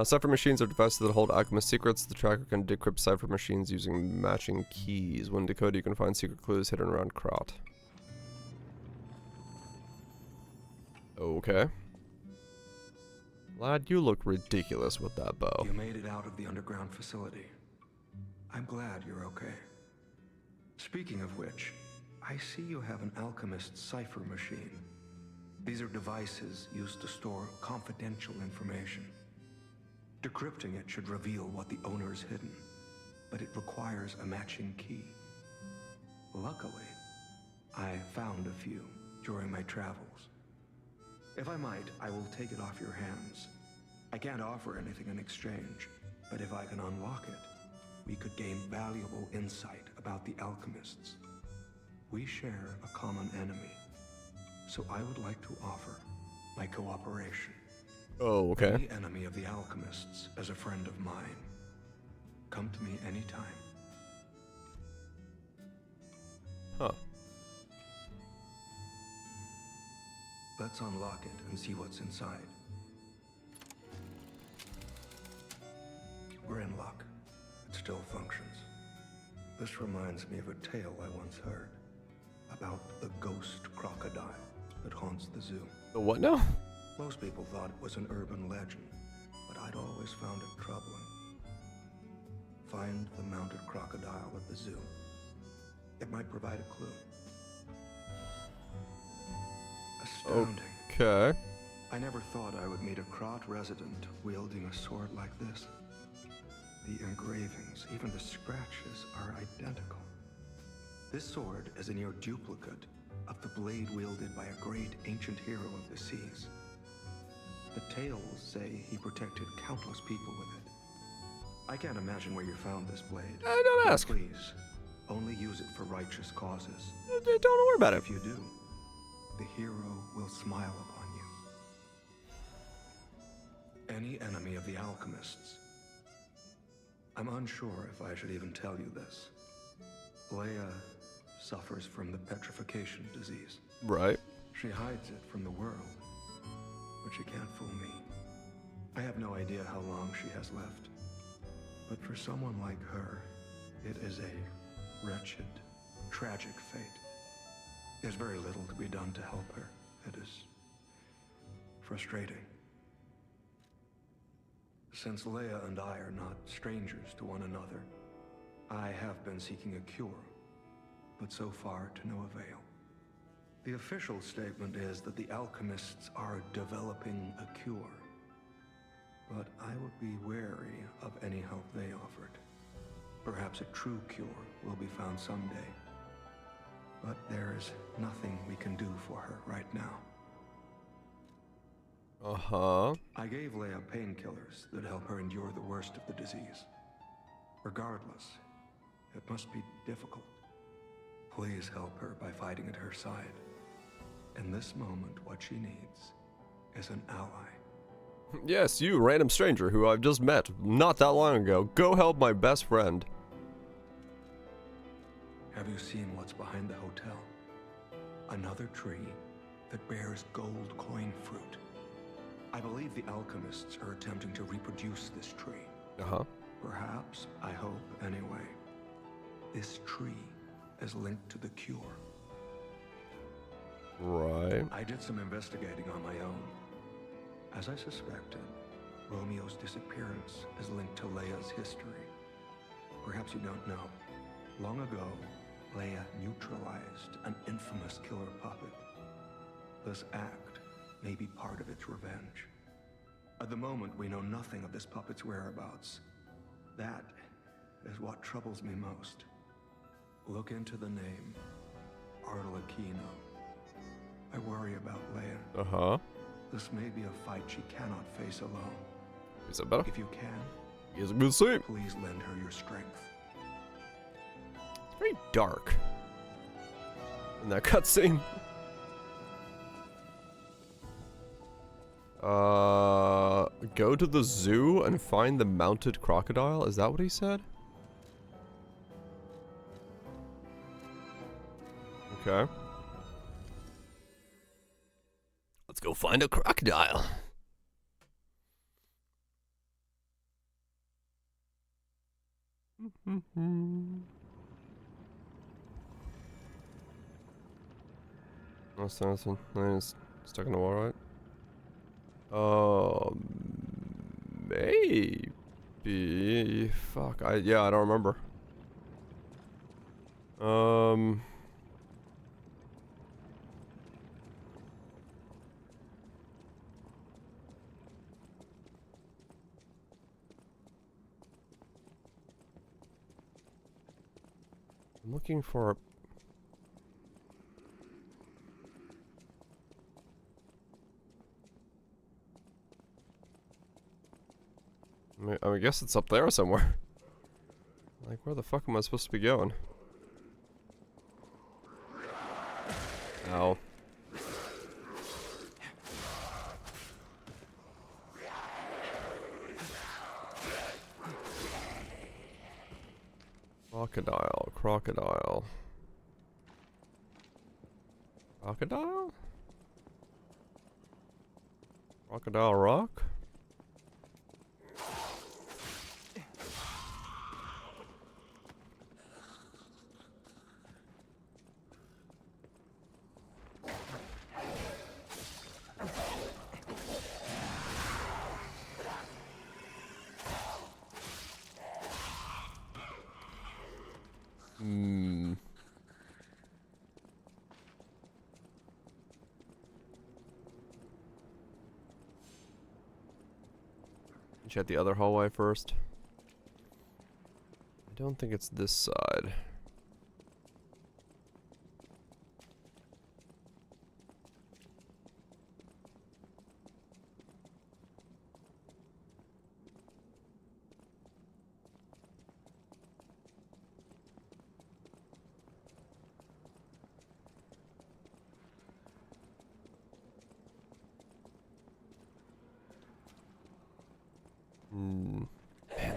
[SPEAKER 1] Cipher machines are devices that hold alchemist secrets. The tracker can decrypt cipher machines using matching keys. When decoded, you can find secret clues hidden around Kraut. Okay. Lad, you look ridiculous with that bow.
[SPEAKER 4] You made it out of the underground facility. I'm glad you're okay. Speaking of which, I see you have an alchemist cipher machine. These are devices used to store confidential information. Decrypting it should reveal what the owner's hidden, but it requires a matching key. Luckily, I found a few during my travels. If I might, I will take it off your hands. I can't offer anything in exchange, but if I can unlock it, we could gain valuable insight about the alchemists. We share a common enemy, so I would like to offer my cooperation.
[SPEAKER 1] Oh, okay.
[SPEAKER 4] The enemy of the alchemists as a friend of mine. Come to me anytime.
[SPEAKER 1] Huh.
[SPEAKER 4] Let's unlock it and see what's inside. We're in luck. It still functions. This reminds me of a tale I once heard about the ghost crocodile that haunts the zoo.
[SPEAKER 1] The what now?
[SPEAKER 4] Most people thought it was an urban legend, but I'd always found it troubling. Find the mounted crocodile at the zoo. It might provide a clue. Astounding.
[SPEAKER 1] Okay.
[SPEAKER 4] I never thought I would meet a Krat resident wielding a sword like this. The engravings, even the scratches, are identical. This sword is a near duplicate of the blade wielded by a great ancient hero of the seas. The tales say he protected countless people with it. I can't imagine where you found this blade.
[SPEAKER 1] Don't
[SPEAKER 4] But
[SPEAKER 1] ask.
[SPEAKER 4] please, only use it for righteous causes.
[SPEAKER 1] Don't worry about it.
[SPEAKER 4] If you do, the hero will smile upon you. Any enemy of the alchemists. I'm unsure if I should even tell you this. Leia suffers from the petrification disease.
[SPEAKER 1] Right.
[SPEAKER 4] She hides it from the world, but she can't fool me. I have no idea how long she has left. But for someone like her, it is a wretched, tragic fate. There's very little to be done to help her. It is frustrating. Since Leia and I are not strangers to one another, I have been seeking a cure, but so far to no avail. The official statement is that the alchemists are developing a cure, but I would be wary of any help they offered. Perhaps a true cure will be found someday, but there is nothing we can do for her right now.
[SPEAKER 1] Uh-huh.
[SPEAKER 4] I gave Leia painkillers that help her endure the worst of the disease. Regardless, it must be difficult. Please help her by fighting at her side. In this moment, what she needs is an ally.
[SPEAKER 1] Yes, you, random stranger who I've just met not that long ago. Go help my best friend.
[SPEAKER 4] Have you seen what's behind the hotel? Another tree that bears gold coin fruit. I believe the alchemists are attempting to reproduce this tree.
[SPEAKER 1] Uh-huh.
[SPEAKER 4] Perhaps, I hope anyway, this tree is linked to the cure.
[SPEAKER 1] Right.
[SPEAKER 4] I did some investigating on my own. As I suspected, Romeo's disappearance is linked to Leia's history. Perhaps you don't know. Long ago, Leia neutralized an infamous killer puppet. This act may be part of its revenge. At the moment, we know nothing of this puppet's whereabouts. That is what troubles me most. Look into the name, Arlecchino. I worry about Leia.
[SPEAKER 1] Uh-huh.
[SPEAKER 4] This may be a fight she cannot face alone.
[SPEAKER 1] Is that better?
[SPEAKER 4] If you can,
[SPEAKER 1] He's a good sleep.
[SPEAKER 4] please lend her your strength.
[SPEAKER 1] It's very dark in that cutscene. Go to the zoo and find the mounted crocodile? Is that what he said? Okay. Let's go find a crocodile. That's nothing. He's stuck in the wall, right? Maybe. Fuck. Yeah, I don't remember. I'm looking for. I guess it's up there somewhere. Like, where the fuck am I supposed to be going? Ow. Crocodile, crocodile. Crocodile? Crocodile Rock? Check the other hallway first. I don't think it's this side. Man,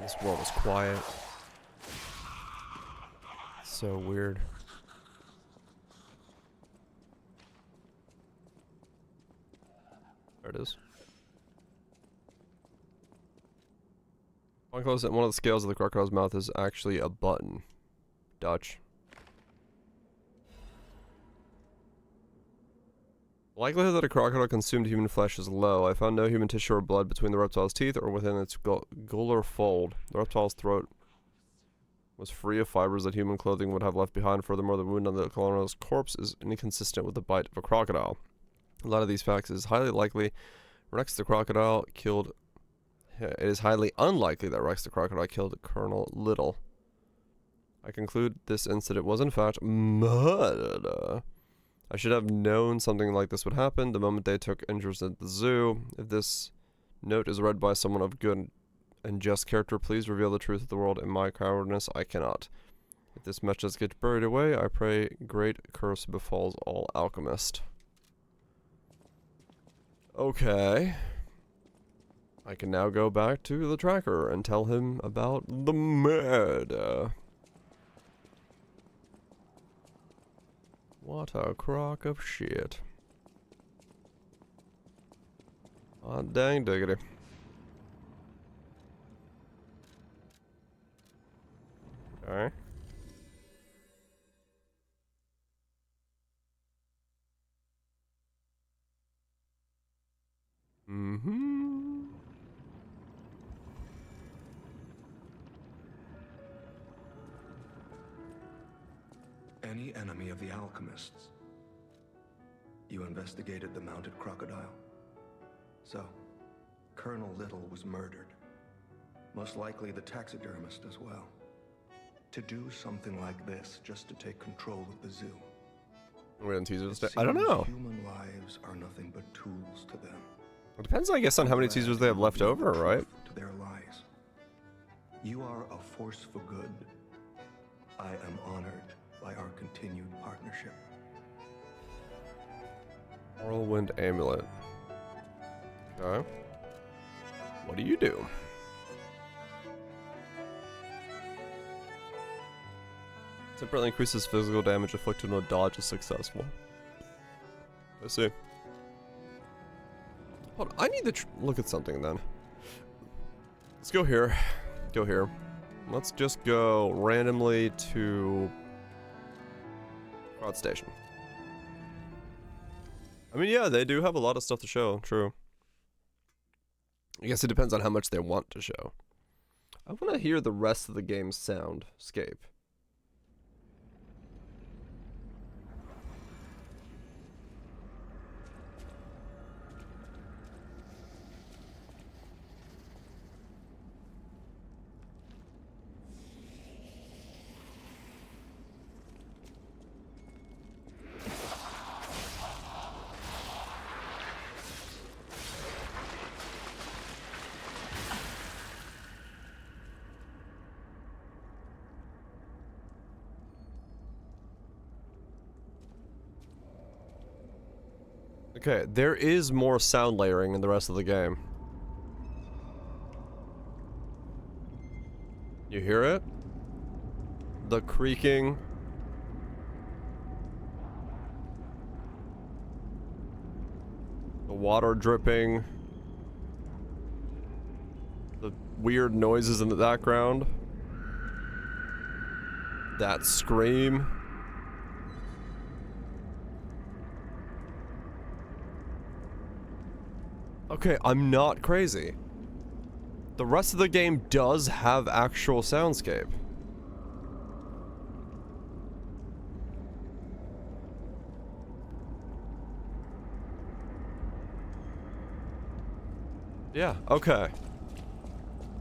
[SPEAKER 1] this world is quiet. So weird. There it is. One close at one of the scales of the crocodile's mouth is actually a button. Dutch. The likelihood that a crocodile consumed human flesh is low. I found no human tissue or blood between the reptile's teeth or within its gular fold. The reptile's throat was free of fibers that human clothing would have left behind. Furthermore, the wound on the colonel's corpse is inconsistent with the bite of a crocodile. A lot of these facts is highly likely Rex the crocodile killed... It is highly unlikely that Rex the crocodile killed Colonel Little. I conclude this incident was in fact murder. I should have known something like this would happen the moment they took interest at the zoo. If this note is read by someone of good and just character, please reveal the truth of the world. In my cowardness, I cannot. If this message gets buried away, I pray great curse befalls all alchemists. Okay. I can now go back to the tracker and tell him about the murder. What a crock of shit. Ah, dang diggity. Okay. Mm-hmm.
[SPEAKER 4] Any enemy of the alchemists? You investigated the mounted crocodile. So, Colonel Little was murdered. Most likely the taxidermist as well. To do something like this just to take control of the zoo.
[SPEAKER 1] We're gonna teaser this.
[SPEAKER 4] It
[SPEAKER 1] I don't
[SPEAKER 4] seems
[SPEAKER 1] know.
[SPEAKER 4] Human lives are nothing but tools to them.
[SPEAKER 1] It depends, I guess, on how many teasers they have left over, right?
[SPEAKER 4] To their lies. You are a force for good. I am honored by our continued partnership.
[SPEAKER 1] Whirlwind Amulet. Okay. What do you do? Temporarily increases physical damage inflicted when a dodge is successful. I see. Hold on, I need to look at something then. Let's go here. Go here. Let's just go randomly to Crowd Station. I mean, yeah, they do have a lot of stuff to show, true. I guess it depends on how much they want to show. I want to hear the rest of the game's soundscape. Okay, there is more sound layering in the rest of the game. You hear it? The creaking. The water dripping. The weird noises in the background. That scream. Okay, I'm not crazy. The rest of the game does have actual soundscape. Yeah, okay.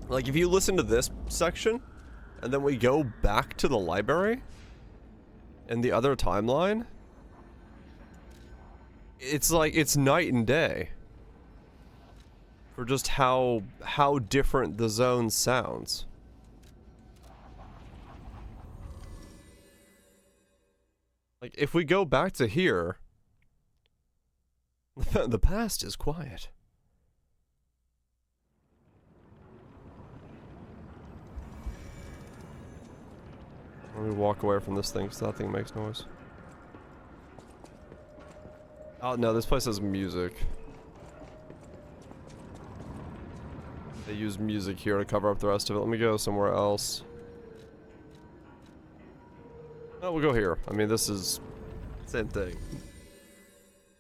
[SPEAKER 1] Like, if you listen to this section, and then we go back to the library, and the other timeline, it's like, it's night and day. For just how different the zone sounds. Like, if we go back to here, the past is quiet. Let me walk away from this thing, because that thing makes noise. Oh, no, this place has music. They use music here to cover up the rest of it. Let me go somewhere else. Oh, we'll go here. I mean, this is... same thing.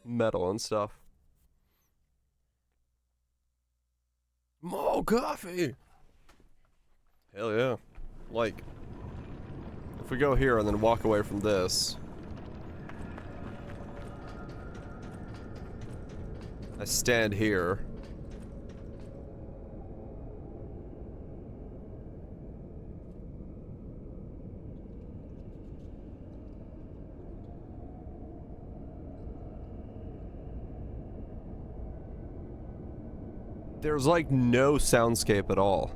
[SPEAKER 1] metal and stuff. More coffee! Hell yeah. Like, if we go here and then walk away from this. I stand here. There's like no soundscape at all.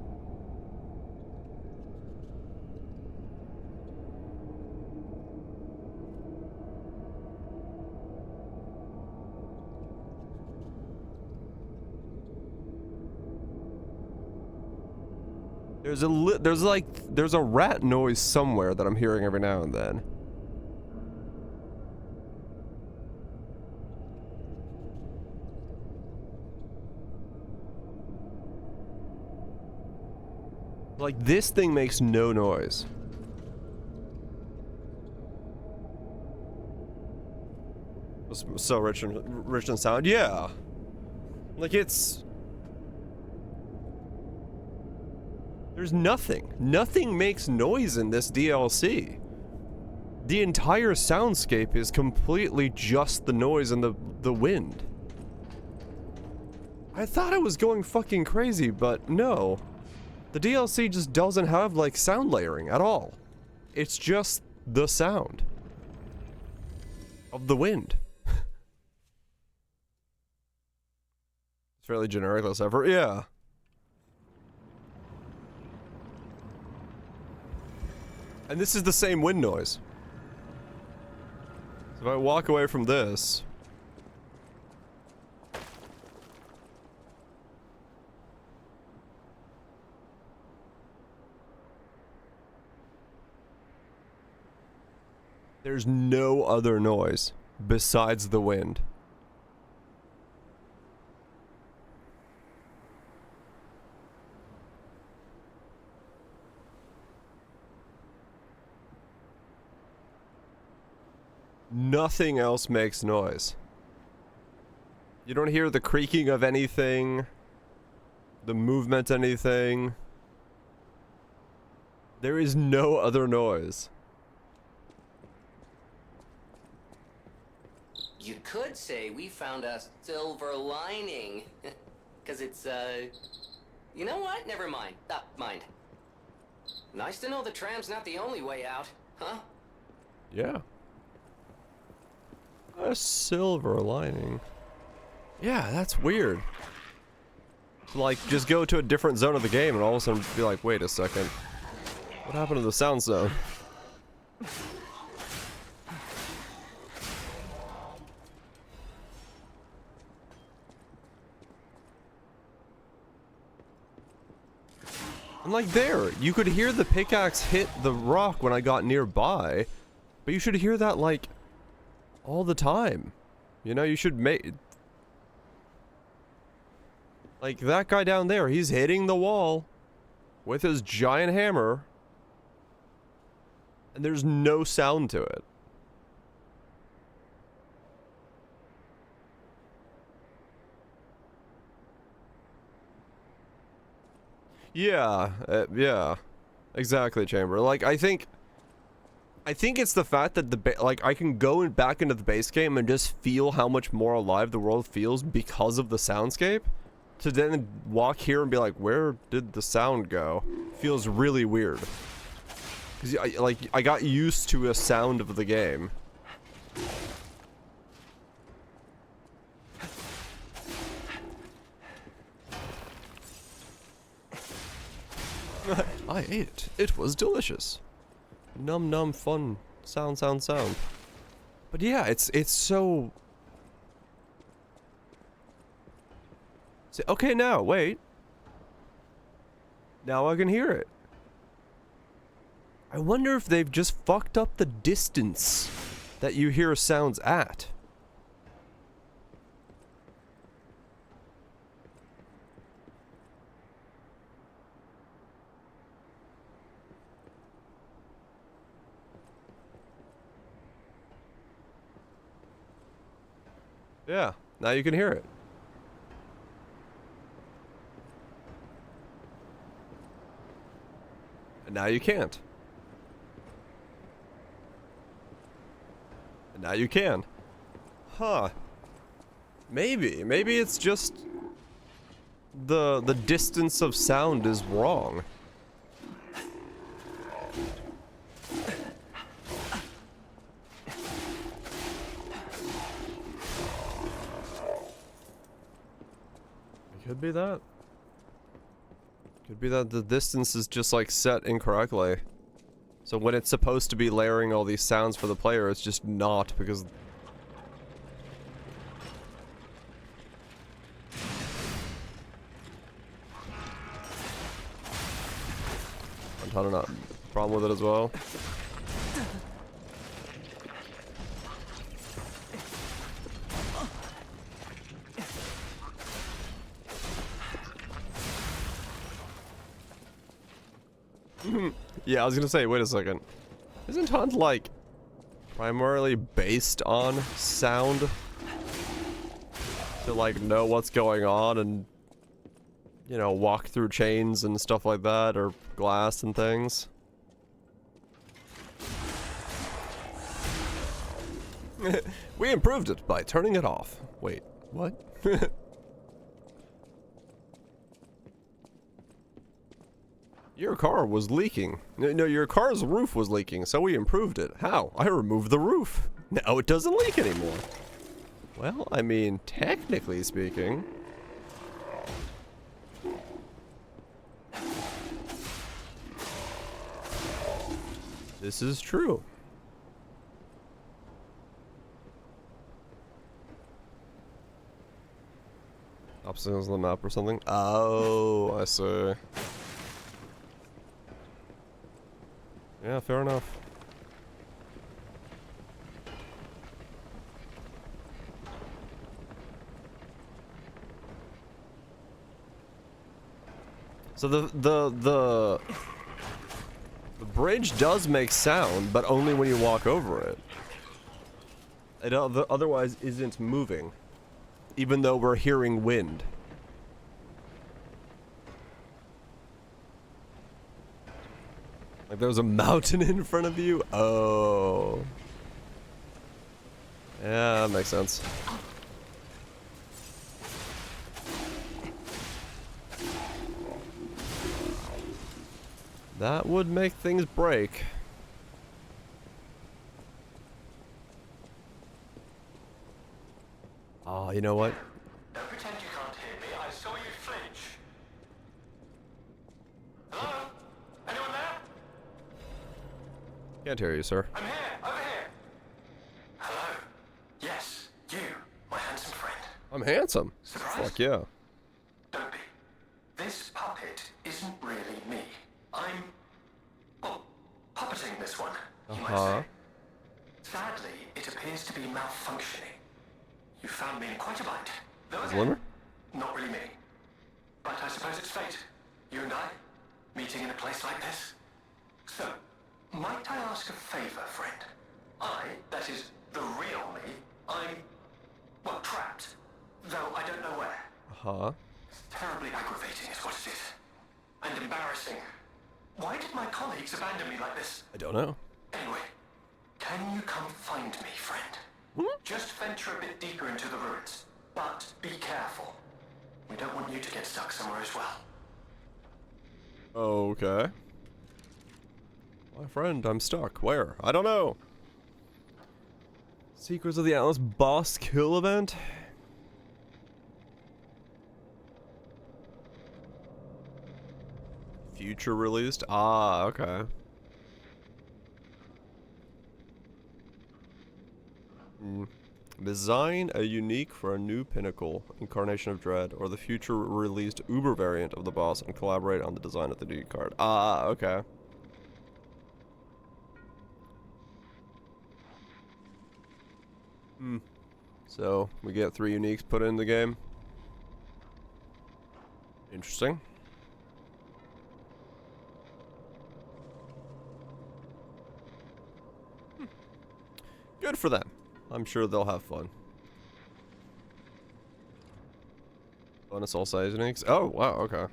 [SPEAKER 1] There's a rat noise somewhere that I'm hearing every now and then. Like, this thing makes no noise. It's so rich in sound. Yeah. Like, it's... There's nothing. Nothing makes noise in this DLC. The entire soundscape is completely just the noise and the wind. I thought I was going fucking crazy, but no. The DLC just doesn't have, like, sound layering at all. It's just the sound of the wind. It's fairly generic, less effort. Yeah. And this is the same wind noise. So if I walk away from this... There's no other noise besides the wind. Nothing else makes noise. You don't hear the creaking of anything, the movement anything. There is no other noise.
[SPEAKER 2] You could say we found a silver lining. Because it's, You know what? Never mind. Mind. Nice to know the tram's not the only way out, huh?
[SPEAKER 1] Yeah. A silver lining. Yeah, that's weird. Like, just go to a different zone of the game and all of a sudden be like, wait a second. What happened to the sound zone? And like there, you could hear the pickaxe hit the rock when I got nearby, but you should hear that like all the time. You know, you should make... Like that guy down there, he's hitting the wall with his giant hammer, and there's no sound to it. Yeah, yeah, exactly, Chamber. Like, I think it's the fact that like I can go back into the base game and just feel how much more alive the world feels because of the soundscape. To then walk here and be like, where did the sound go? Feels really weird. Cause I got used to a sound of the game. I ate it. It was delicious. Num num fun. Sound. But yeah, it's so... Okay, now, wait. Now I can hear it. I wonder if they've just fucked up the distance that you hear sounds at. Yeah, now you can hear it. And now you can't. And now you can. Huh. Maybe it's just the distance of sound is wrong. It could be that. Could be that the distance is just like set incorrectly. So when it's supposed to be layering all these sounds for the player, it's just not because I'm having a problem with it as well. Yeah, I was gonna say, wait a second. Isn't Hunt, like, primarily based on sound? To, like, know what's going on and, you know, walk through chains and stuff like that, or glass and things? We improved it by turning it off. Wait, what? Your car was leaking. No, your car's roof was leaking, so we improved it. How? I removed the roof. Now it doesn't leak anymore. Well, I mean, technically speaking. This is true. Obstacles on the map or something? Oh, I see. Yeah, fair enough. So the bridge does make sound, but only when you walk over it. It otherwise isn't moving, even though we're hearing wind. Like there's a mountain in front of you? Oh. Yeah, that makes sense. That would make things break. Oh, you know what?
[SPEAKER 7] Don't pretend you can't hear me. I saw you flinch. Hello? Anyone there?
[SPEAKER 1] Can't hear you, sir.
[SPEAKER 7] I'm here. Over here. Hello? Yes, you, my handsome friend.
[SPEAKER 1] I'm handsome.
[SPEAKER 7] Surprised?
[SPEAKER 1] Fuck yeah.
[SPEAKER 7] Don't be. This puppet isn't really me. I'm, well, puppeting this one, you might say. Sadly, it appears to be malfunctioning. You found me in quite a bind. Though again,
[SPEAKER 1] Glimmer?
[SPEAKER 7] not really me. But I suppose it's fate. You and I, meeting in a place like this. So, might I ask a favor, friend? That is, the real me, I'm, well, trapped. Though I don't know where. It's terribly aggravating is what it is. And embarrassing. Why did my colleagues abandon me like this?
[SPEAKER 1] I don't know.
[SPEAKER 7] Anyway, can you come find me, friend? Just venture a bit deeper into the ruins. But be careful. We don't want you to get stuck somewhere as well.
[SPEAKER 1] Okay. My friend, I'm stuck. Where? I don't know. Secrets of the Atlas boss kill event? Future released? Ah, okay. Design a unique for a new pinnacle, Incarnation of Dread, or the future released Uber variant of the boss and collaborate on the design of the new card. Ah, okay. So, we get 3 uniques put in the game. Interesting. Good for them. I'm sure they'll have fun. Bonus all seasonings. Oh, wow, okay.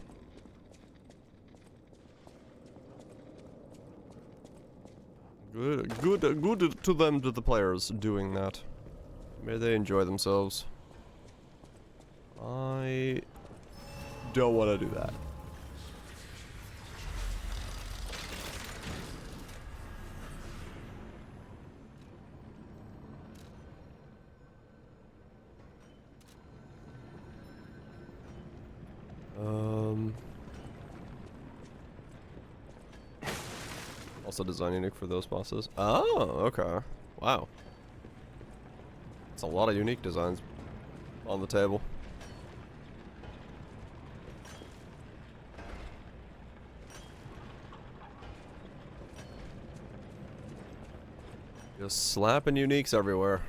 [SPEAKER 1] Good to them, to the players doing that. May they enjoy themselves. I don't want to do that. Also design unique for those bosses. Oh, okay. Wow. It's a lot of unique designs on the table. Just slapping uniques everywhere.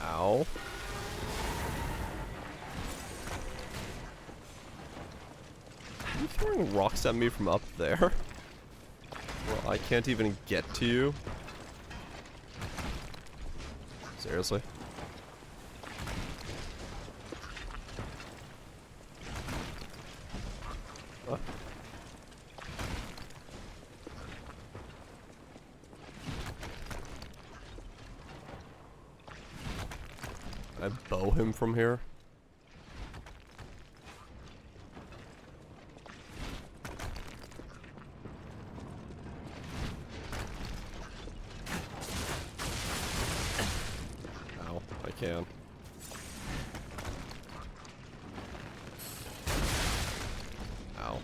[SPEAKER 1] Ow. Are you throwing rocks at me from up there? Well, I can't even get to you. Seriously? What? Can I bow him from here? Ow, I can. Ow.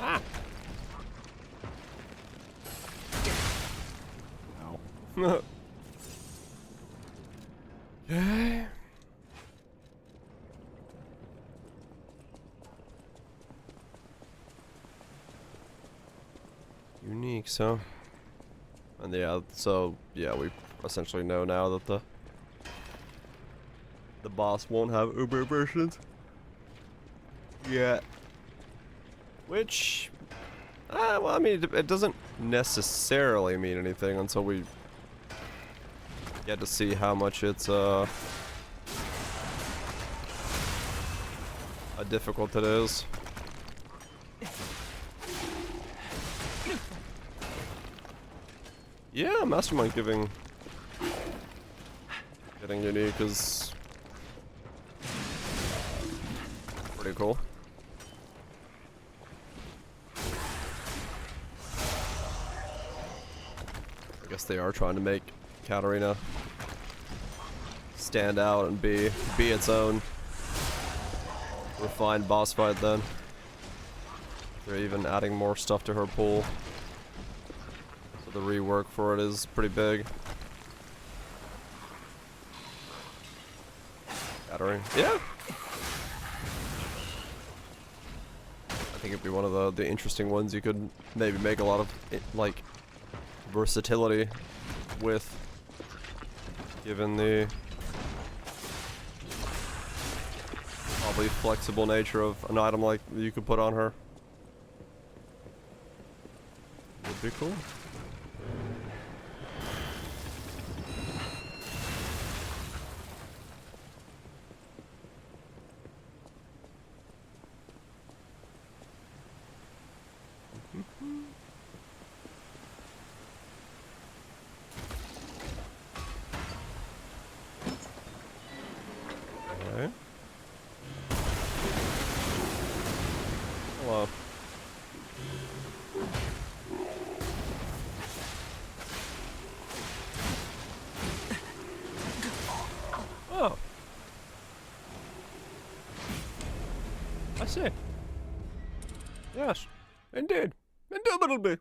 [SPEAKER 1] Ah! Ow. Okay. Unique, so. And yeah, so yeah, we essentially know now that the boss won't have Uber versions yet. Which, well, I mean, it doesn't necessarily mean anything until we get to see how much it's how difficult it is. Yeah, Mastermind getting unique is pretty cool. I guess they are trying to make Katarina stand out and be its own refined boss fight then. They're even adding more stuff to her pool. So the rework for it is pretty big. Katarina. Yeah. I think it'd be one of the interesting ones you could maybe make a lot of like versatility with, given the probably flexible nature of an item like you could put on her. Would be cool. Okay. Hello. Oh. I see. Yes. Indeed. Indubitably.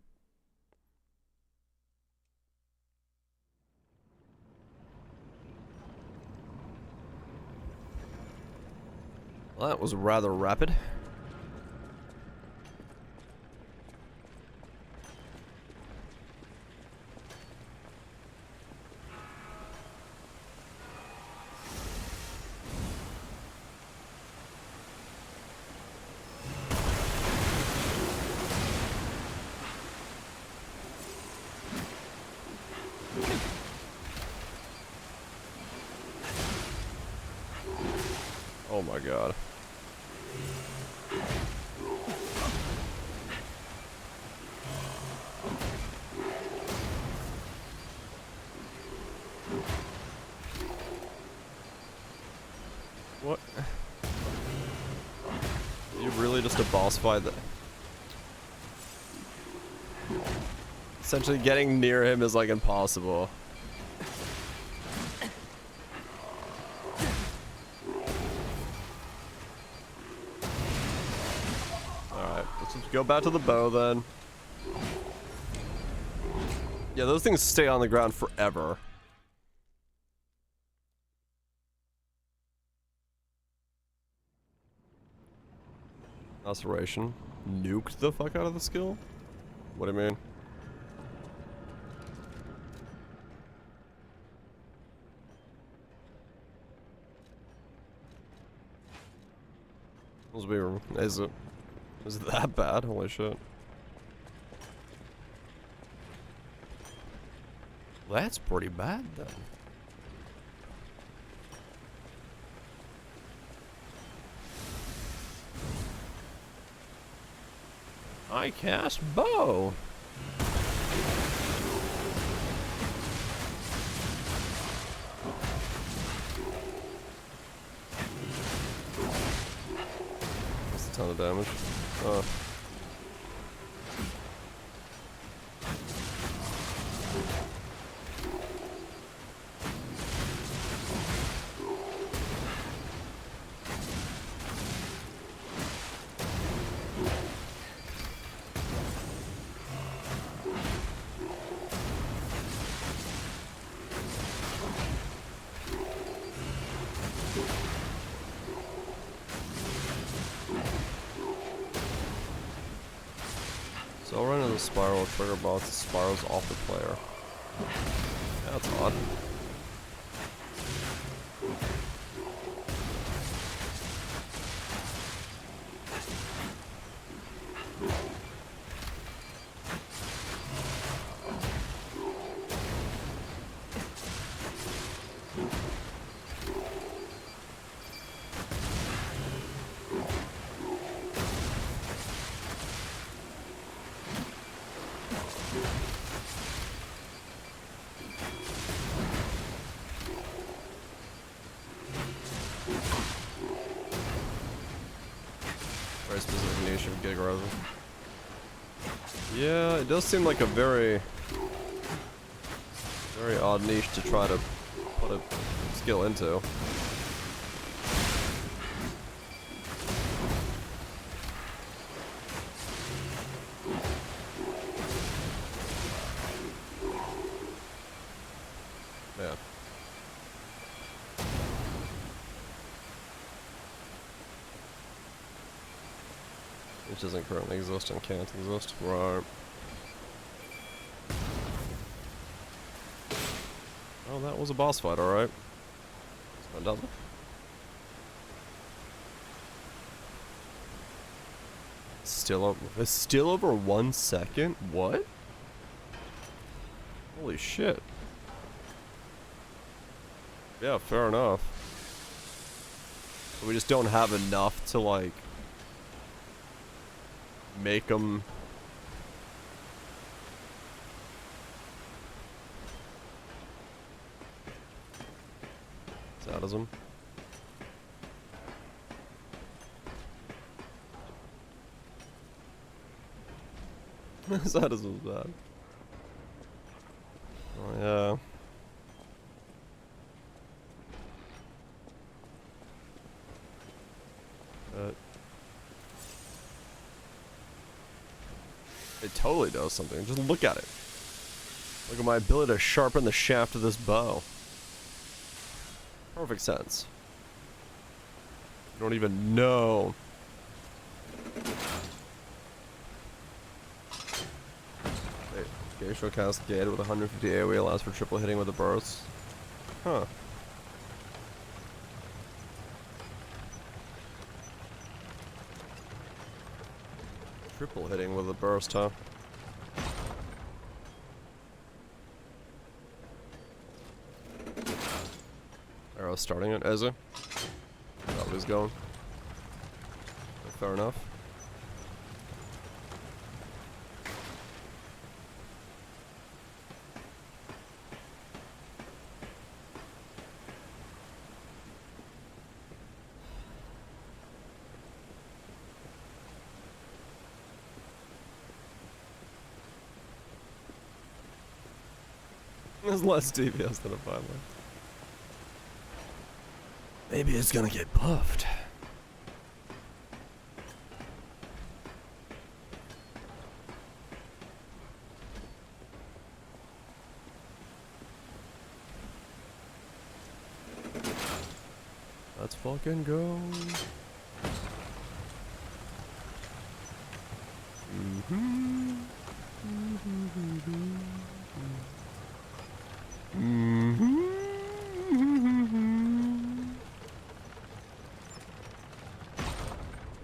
[SPEAKER 1] Well, that was rather rapid. Oh my god. What? You really just a boss fight that... Essentially getting near him is like impossible. Alright, let's just go back to the bow then. Yeah, those things stay on the ground forever. Laceration. Nuked the fuck out of the skill? What do you mean? Is it that bad? Holy shit. That's pretty bad then. I cast bow. That's a ton of damage. Oh. So I'll run into the spiral, trigger bounce, spirals off the player. Yeah, that's odd. Very specific niche of Gig Rosin. Yeah, it does seem like a very odd niche to try to put a skill into. Yeah. Which doesn't currently exist and can't exist. Right. Oh, that was a boss fight, alright. So it doesn't. It's still over 1 second? What? Holy shit. Yeah, fair enough. So we just don't have enough to, like, make them... Sadism. Sadism's bad. Oh, yeah. It totally does something. Just look at it. Look at my ability to sharpen the shaft of this bow. Perfect sense. You don't even know. Glacial Cascade with 150 AoE allows for triple hitting with a burst. Huh. Triple hitting with a burst, huh? Arrow starting it, is it? Probably going. Fair enough. There's less DPS than a 5 line. Maybe it's gonna get buffed. Let's fucking go.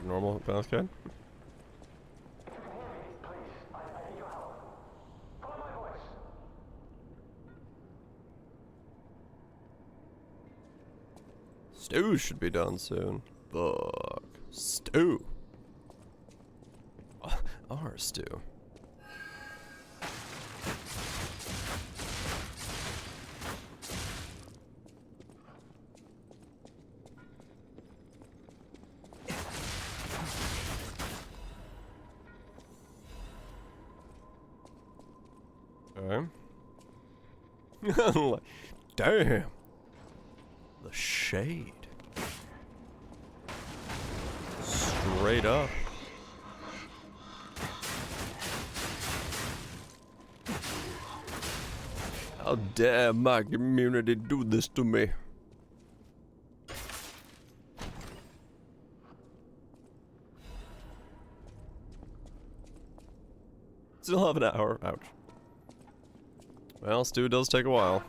[SPEAKER 1] Normal bounce card. Stew should be done soon. Fuck. Stew. Our stew. Okay. Damn. The shade. Straight up. How dare my community do this to me? Still have an hour. Ouch. Well, stew does take a while.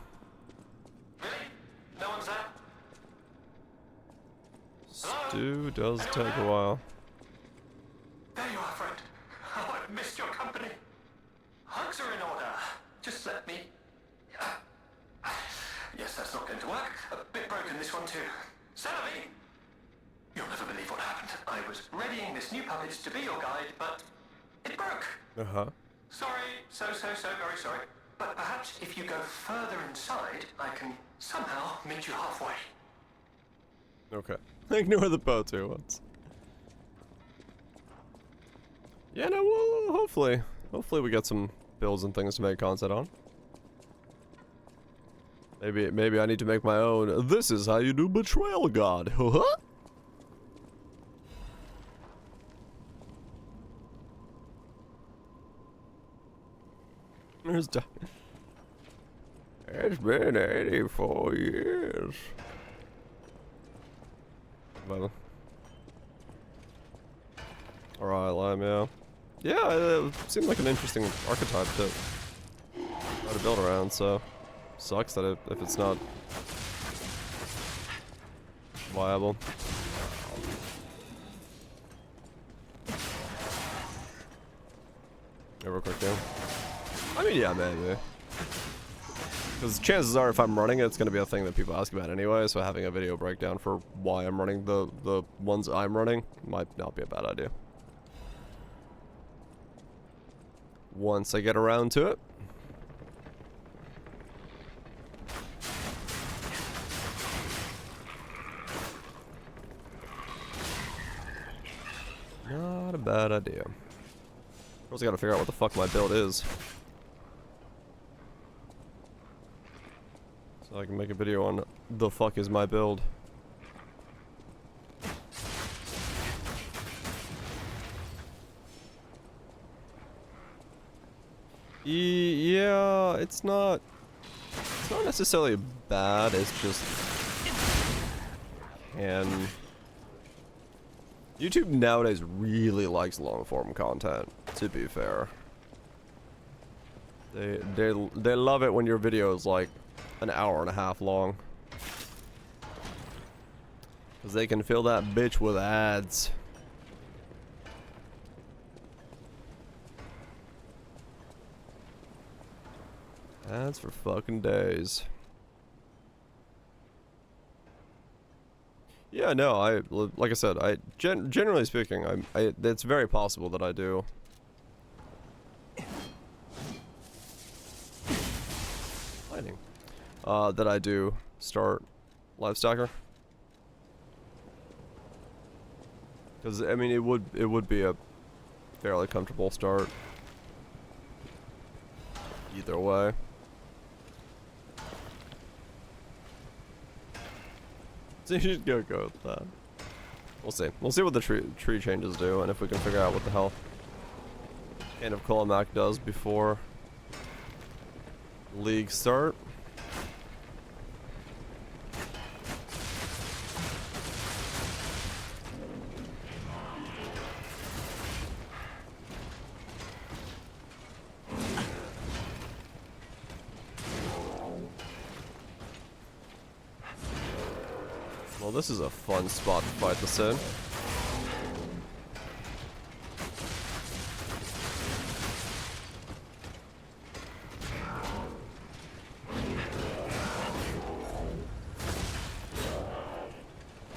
[SPEAKER 7] Really? No one's there?
[SPEAKER 1] Stew does take a while.
[SPEAKER 7] There you are, friend. Oh, I've missed your company. Hugs are in order. Just let me... Yes, that's not going to work. A bit broken, this one too. Savvy! You'll never believe what happened. I was readying this new puppet to be your guide, but it broke.
[SPEAKER 1] Uh-huh.
[SPEAKER 7] Sorry, so very sorry. But perhaps if you go further inside, I can somehow meet you halfway.
[SPEAKER 1] Okay. Ignore the bow too once. Yeah, no, well, hopefully we get some builds and things to make content on. Maybe I need to make my own. This is how you do Betrayal God. Huh? There's It's been 84 years. Alright, Lime, yeah. Yeah, it seemed like an interesting archetype to try to build around, so sucks that if it's not viable. Yeah, real quick, yeah. I mean, yeah, maybe. Because chances are, if I'm running it, it's going to be a thing that people ask about anyway, so having a video breakdown for why I'm running the ones I'm running might not be a bad idea. Once I get around to it. Not a bad idea. Also gotta figure out what the fuck my build is. So I can make a video on the fuck is my build. Yeah, it's not necessarily bad, it's just can YouTube nowadays really likes long form content, to be fair. They love it when your video is like an hour and a half long. Cause they can fill that bitch with ads. Ads for fucking days. Yeah, no, like I said, generally speaking, it's very possible that I do. Lightning. That I do start Livestacker. Because I mean, it would be a fairly comfortable start. Either way. So you should go with that. We'll see. We'll see what the tree changes do, and if we can figure out what the hell End of Colomac does before League start. Well, this is a fun spot to fight this in.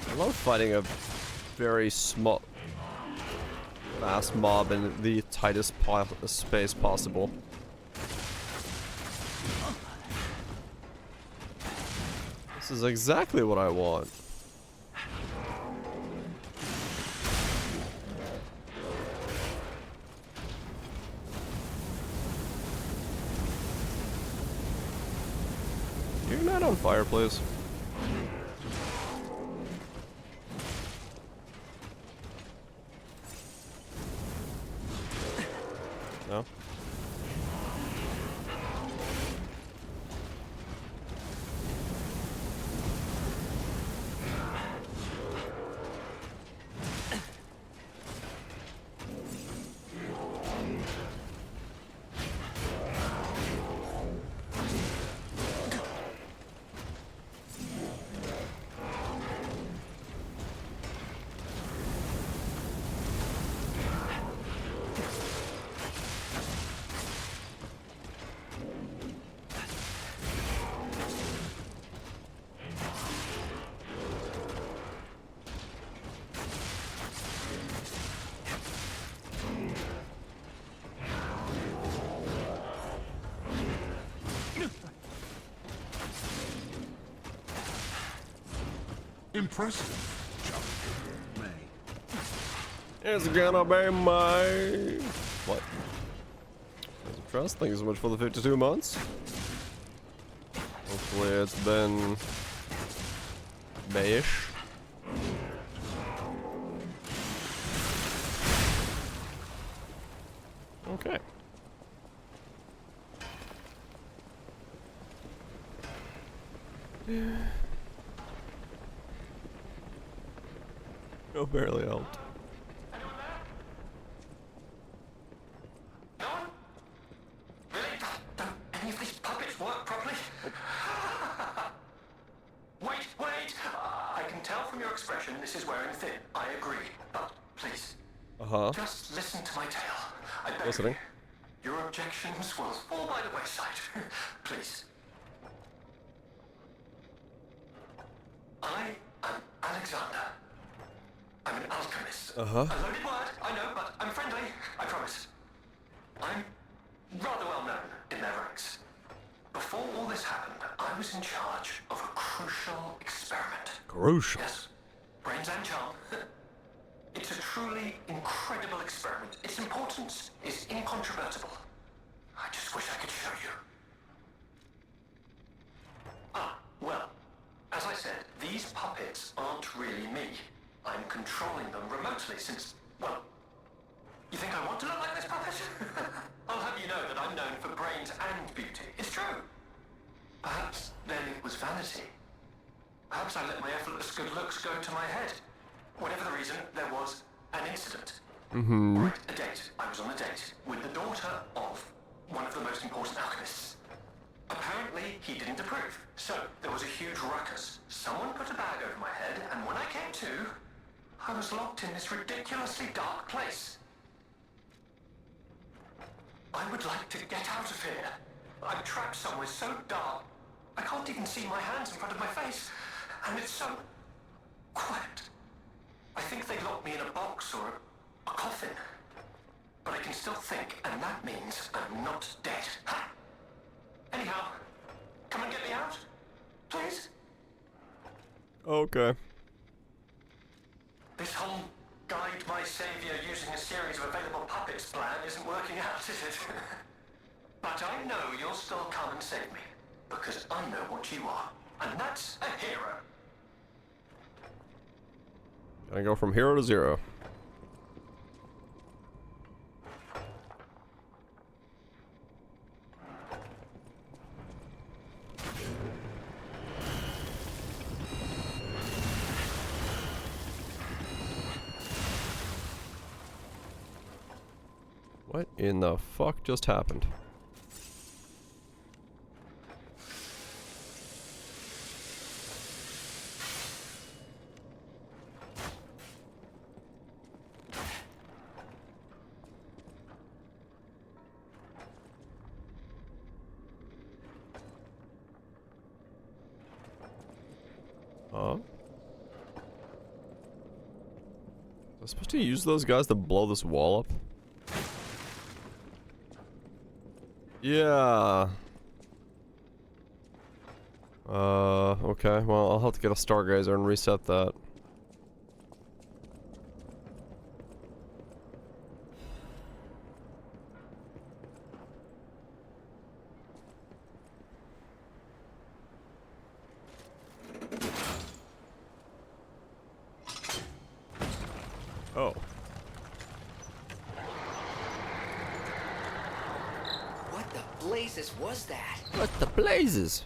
[SPEAKER 1] I love fighting a very small, fast mob in the tightest space possible. This is exactly what I want. You're not on fire, please. No?
[SPEAKER 3] Impressive. May.
[SPEAKER 1] It's gonna be mine. What? Trust. Thank you so much for the 52 months. Hopefully it's been Mayish. Okay. Oh, barely helped.
[SPEAKER 7] No one? Really? Don't any of these puppets work properly? Wait! I can tell from your expression this is wearing thin. I agree. But please, just listen to my tale. I beg
[SPEAKER 1] Listening.
[SPEAKER 7] you. Your objections will fall by the wayside. Please. I am Alexander. I'm an alchemist. A loaded word, I know, but I'm friendly, I promise. I'm rather well known in their ranks. Before all this happened, I was in charge of a crucial experiment.
[SPEAKER 1] Crucial.
[SPEAKER 7] Yes, brains and charm. It's a truly incredible experiment. Its importance is incontrovertible. I just wish I could show you. Ah, well, as I said, these puppets aren't really me. I'm controlling them remotely since, well, you think I want to look like this puppet? I'll have you know that I'm known for brains and beauty. It's true. Perhaps then it was vanity. Perhaps I let my effortless good looks go to my head. Whatever the reason, there was an incident.
[SPEAKER 1] Mm-hmm.
[SPEAKER 7] Right, a date. I was on a date with the daughter of one of the most important alchemists. Apparently, he didn't approve. So, there was a huge ruckus. Someone put a bag over my head, and when I came to, I was locked in this ridiculously dark place. I would like to get out of here. I'm trapped somewhere so dark, I can't even see my hands in front of my face. And it's so quiet. I think they locked me in a box or a coffin. But I can still think, and that means I'm not dead. Ha! Anyhow, come and get me out, please.
[SPEAKER 1] Okay.
[SPEAKER 7] This whole guide my savior using a series of available puppets plan isn't working out, is it? But I know you'll still come and save me, because I know what you are, and that's a hero.
[SPEAKER 1] Gonna go from 0 to 0. What in the fuck just happened? I'm supposed to use those guys to blow this wall up? Yeah. Okay. Well, I'll have to get a stargazer and reset that. Oh.
[SPEAKER 2] What the blazes was that?
[SPEAKER 1] What the blazes?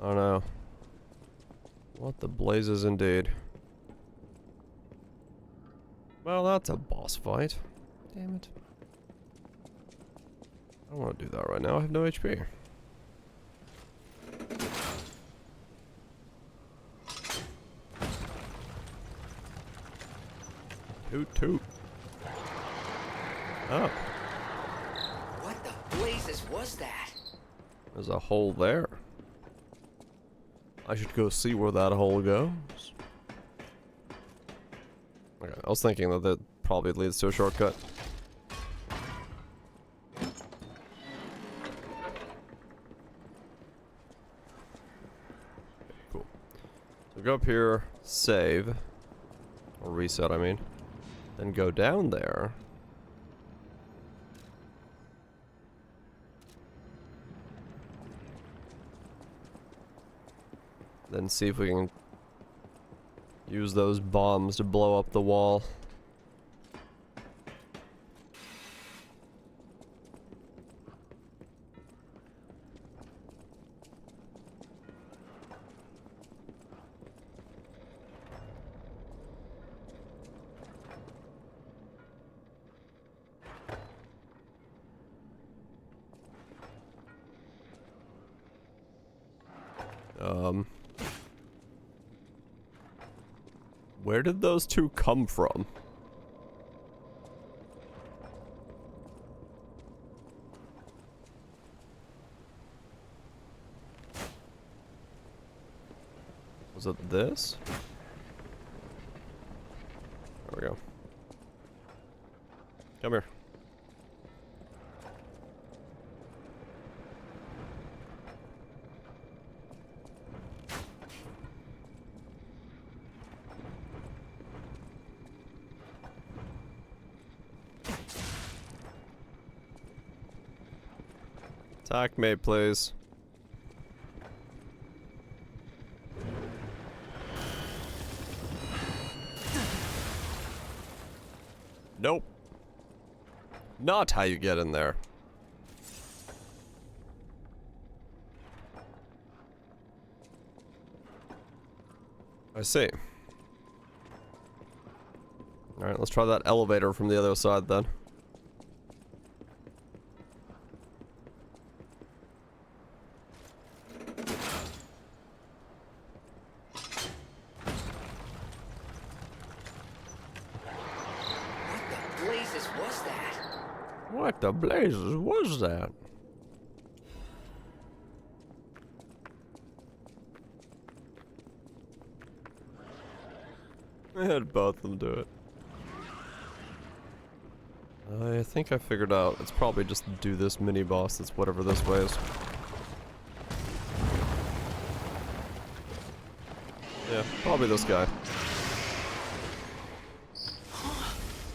[SPEAKER 1] Oh no. What the blazes indeed. Well, that's a boss fight. Damn it. I don't want to do that right now. I have no HP. Toot toot. Oh.
[SPEAKER 2] What the blazes was that?
[SPEAKER 1] There's a hole there. I should go see where that hole goes. Okay, I was thinking that probably leads to a shortcut. Cool. So go up here, save. Or reset, I mean. Then go down there. Then see if we can use those bombs to blow up the wall. Where did those two come from? Was it this? There we go. Come here. Attack me, please. Nope. Not how you get in there. I see. Alright, let's try that elevator from the other side then.
[SPEAKER 2] What the blazes was that?
[SPEAKER 1] What the blazes was that? I had both of them do it. I think I figured out. It's probably just do this mini boss. That's whatever this way is. Yeah, probably this guy.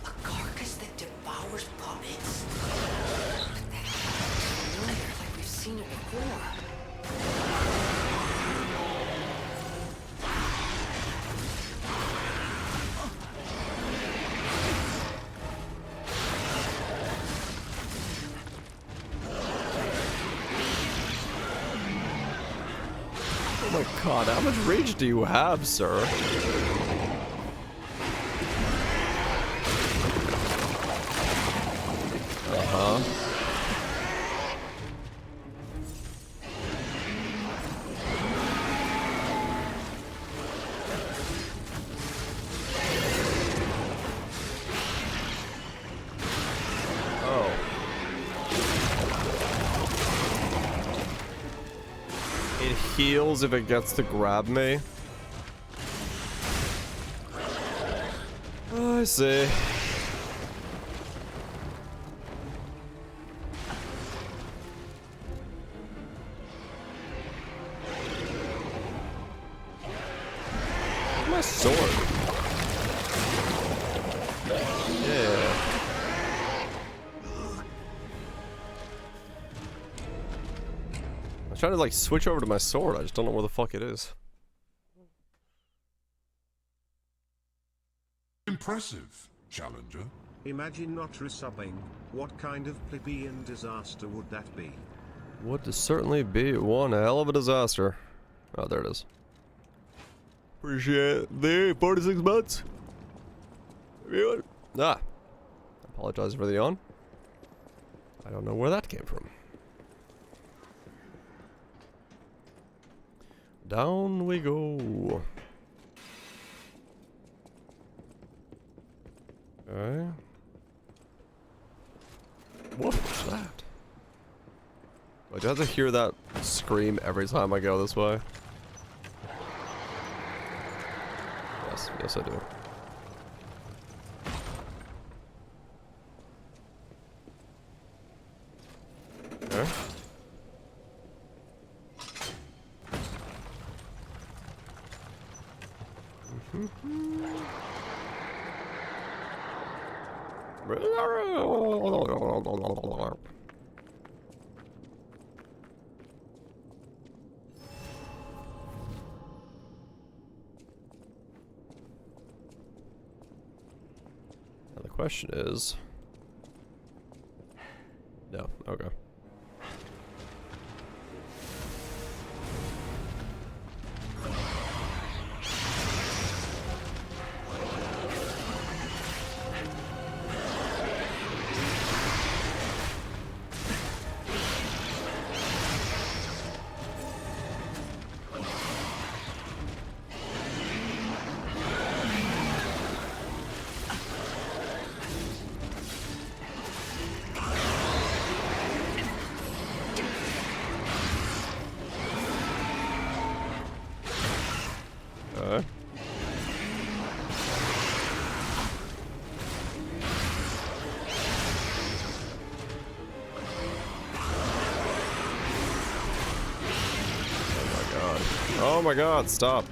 [SPEAKER 2] A carcass that devours puppets? That familiar, like we've seen it before.
[SPEAKER 1] Oh my god, how much rage do you have, sir? Uh-huh. Oh. It heals if it gets to grab me. Oh, I see. My sword. Yeah. I'm trying to like switch over to my sword. I just don't know where the fuck it is.
[SPEAKER 8] Impressive, Challenger.
[SPEAKER 9] Imagine not resubbing. What kind of plebeian disaster would that be?
[SPEAKER 1] Would certainly be one hell of a disaster. Oh, there it is. Appreciate the 46 months. Everyone. Ah. Apologize for the yawn. I don't know where that came from. Down we go. Okay. What was that? Do I have to hear that scream every time I go this way? Yes, yes I do. Okay. Now the question is... No, okay. Okay. Oh my god, stop.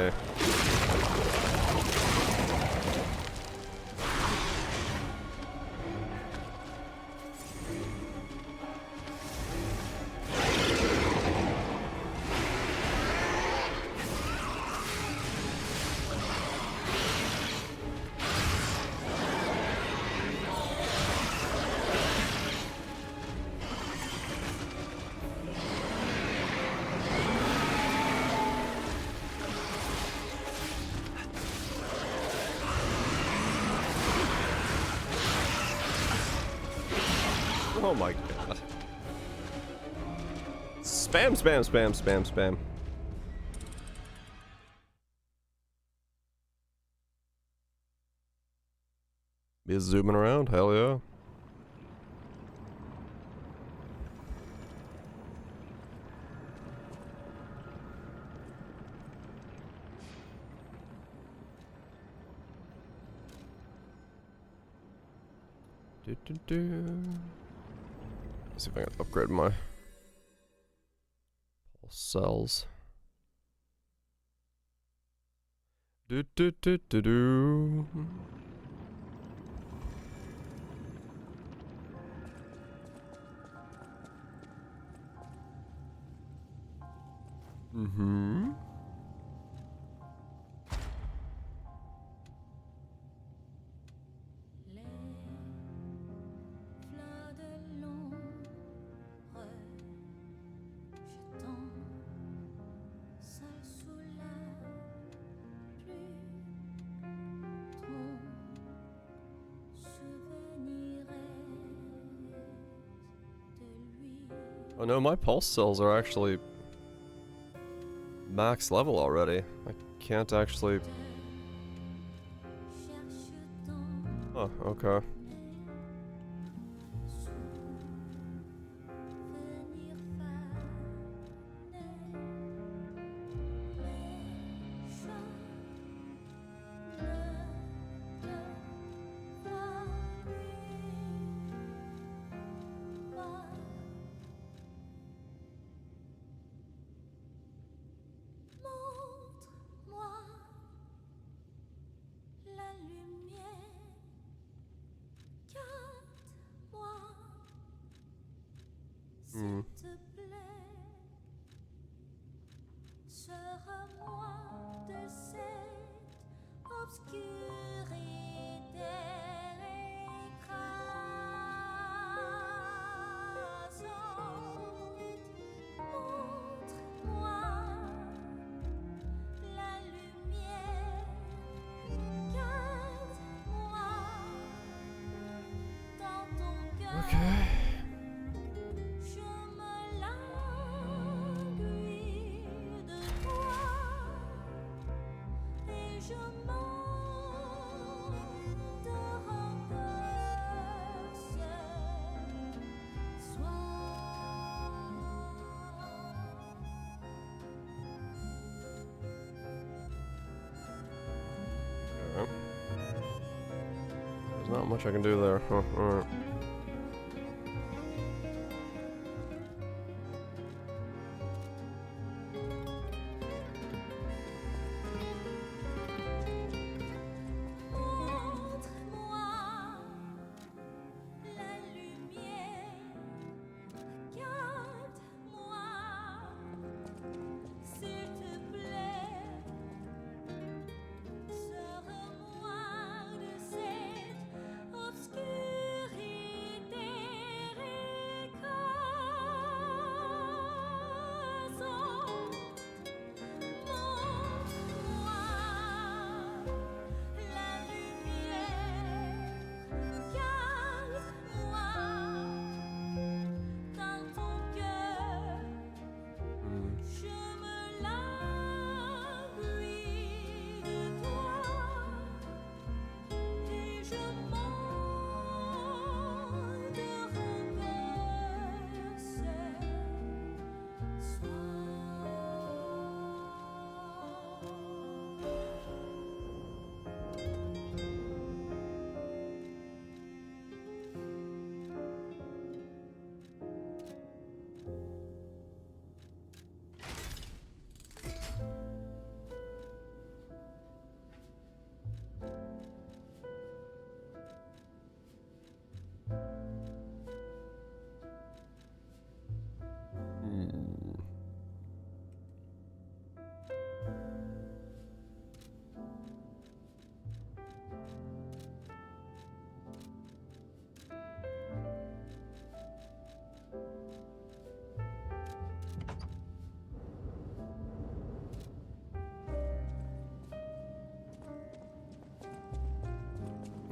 [SPEAKER 1] me. Oh my god. Spam, spam, spam, spam, spam. Be zooming around? Hell yeah. Let's see if I can upgrade my pulse cells. Do do do do do. Mm-hmm. Oh no, my pulse cells are actually max level already. I can't actually... Oh, okay. Hmm. Okay. Okay. There's not much I can do there. Huh, alright.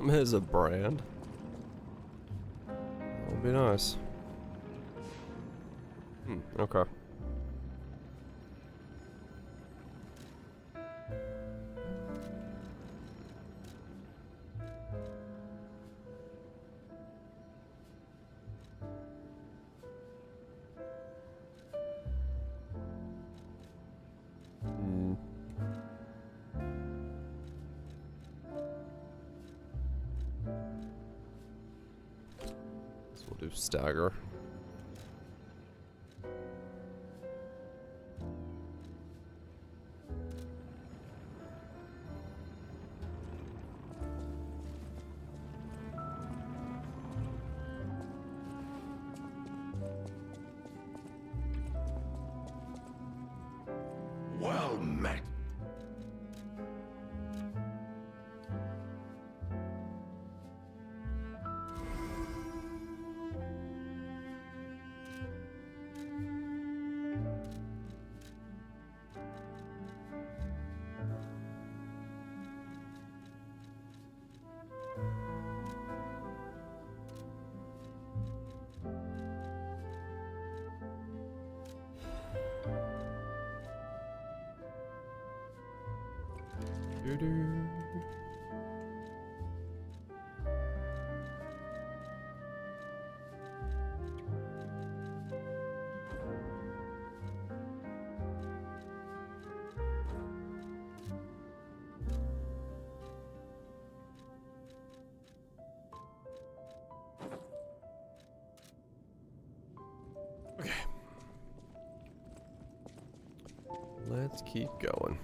[SPEAKER 1] Is a brand. That would be nice. Okay. So we'll do stagger.
[SPEAKER 3] Well met. Okay. Let's keep going.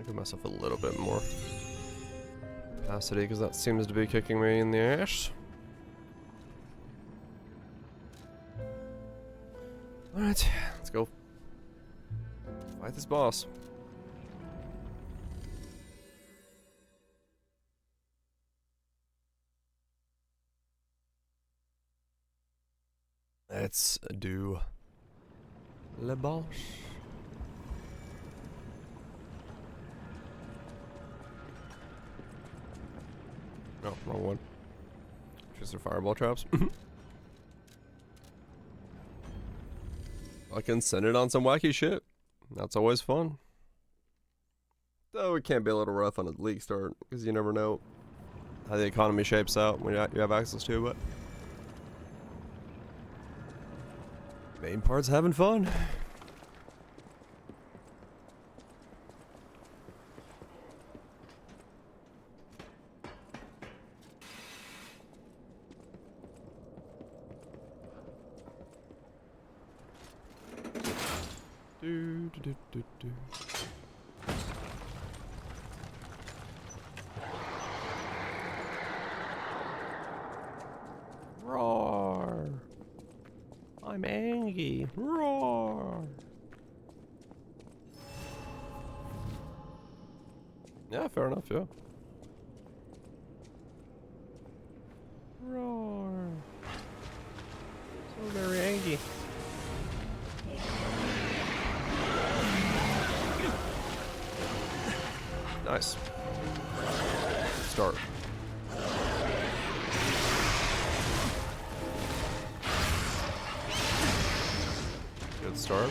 [SPEAKER 3] Give myself a little bit more capacity because that seems to be kicking me in the ass. Alright, let's go fight this boss. Let's do le boss. Oh, wrong one. Just their fireball traps. I can send it on some wacky shit. That's always fun. Though it can be a little rough on a league start, because you never know how the economy shapes out when you have access to it. Main part's having fun. Do. Roar! I'm angry. Roar! Yeah, fair enough, yeah. Roar! So very angry. Nice. Start. Good start.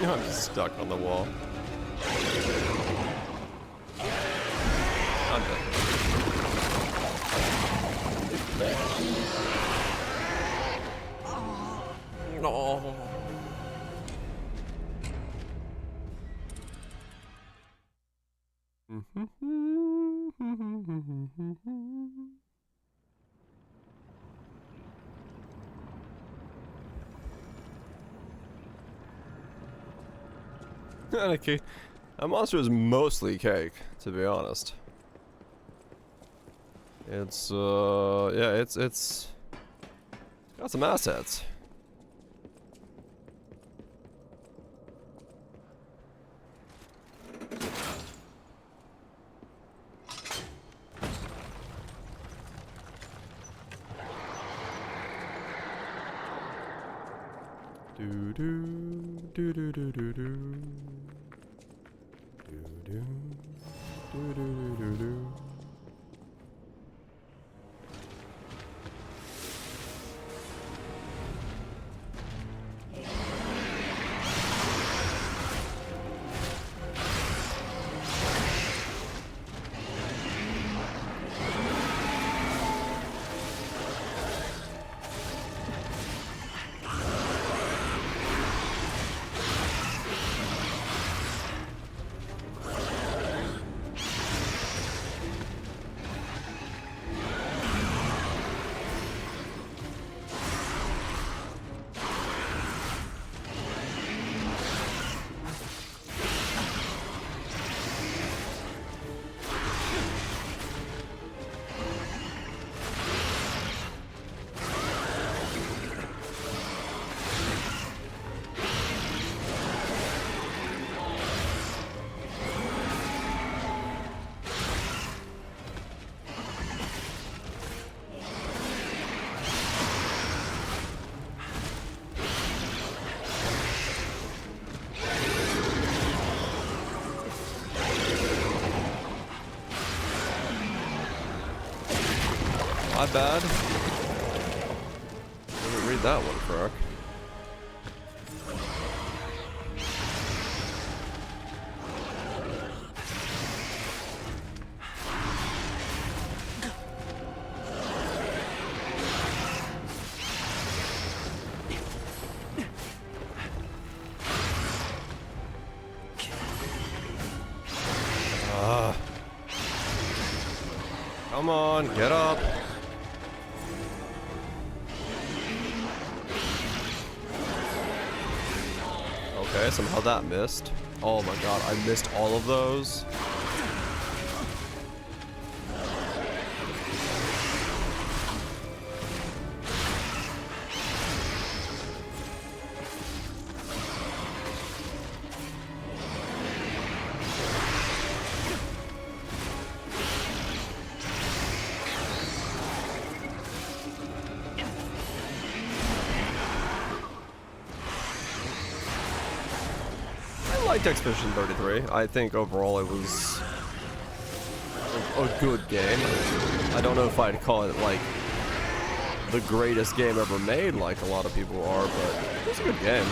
[SPEAKER 1] I'm just stuck on the wall. I'm dead. No. Okay. That monster is mostly cake, to be honest. It's yeah, it's got some assets. Do do do do do do do do do do do do. My bad. Didn't read that one correct. Come on, get up. Okay, somehow that missed. Oh my god, I missed all of those. I liked Expedition 33. I think overall it was a good game. I don't know if I'd call it like the greatest game ever made like a lot of people are, but it was a good game.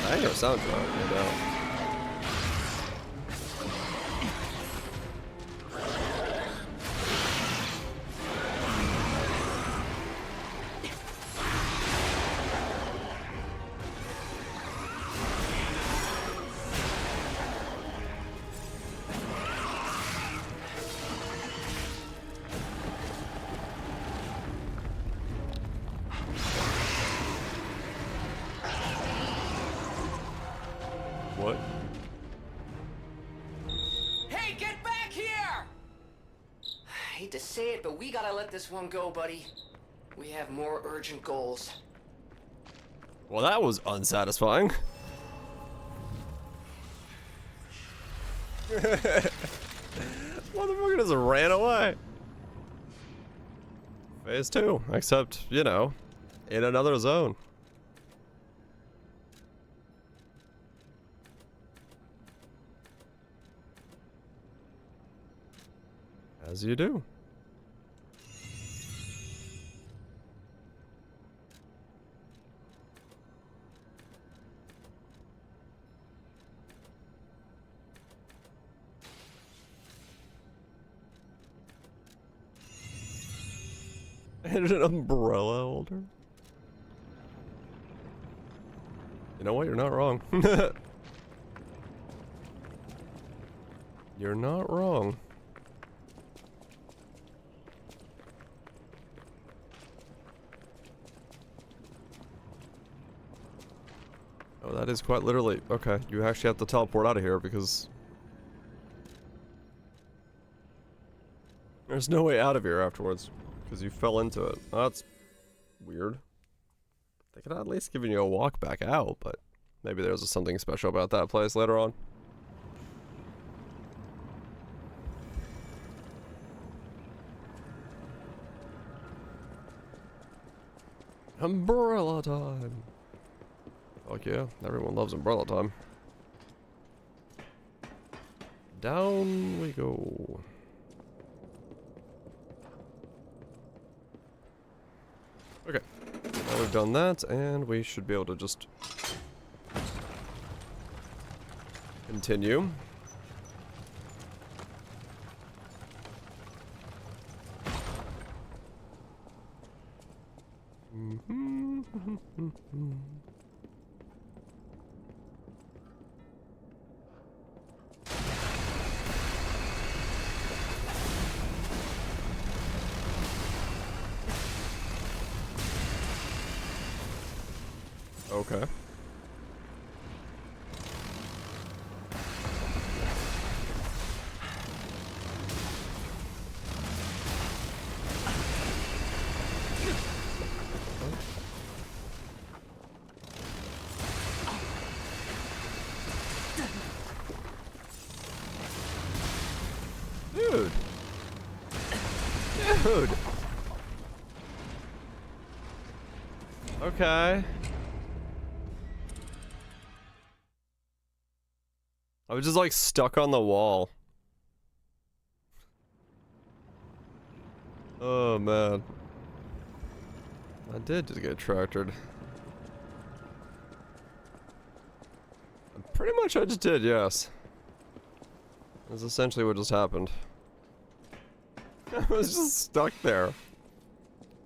[SPEAKER 1] Banger soundtrack, no doubt. What?
[SPEAKER 2] hate to say it, but we gotta let this one go, buddy. We have more urgent goals.
[SPEAKER 1] Well, that was unsatisfying. Motherfucker just ran away. Phase 2, except, you know, in another zone. As you do. And an umbrella holder. You know what? You're not wrong. You're not wrong. Oh, that is quite literally... Okay, you actually have to teleport out of here because... There's no way out of here afterwards. Because you fell into it. Oh, that's weird. They could at least given you a walk back out, but maybe there's something special about that place later on. Umbrella time. Fuck yeah, everyone loves umbrella time. Down we go. Okay, now we've done that, and we should be able to just continue. Okay. Dude. Dude. Okay. I was just like stuck on the wall. Oh man. I did just get tractored. Pretty much I just did, yes. That's essentially what just happened. I was just stuck there.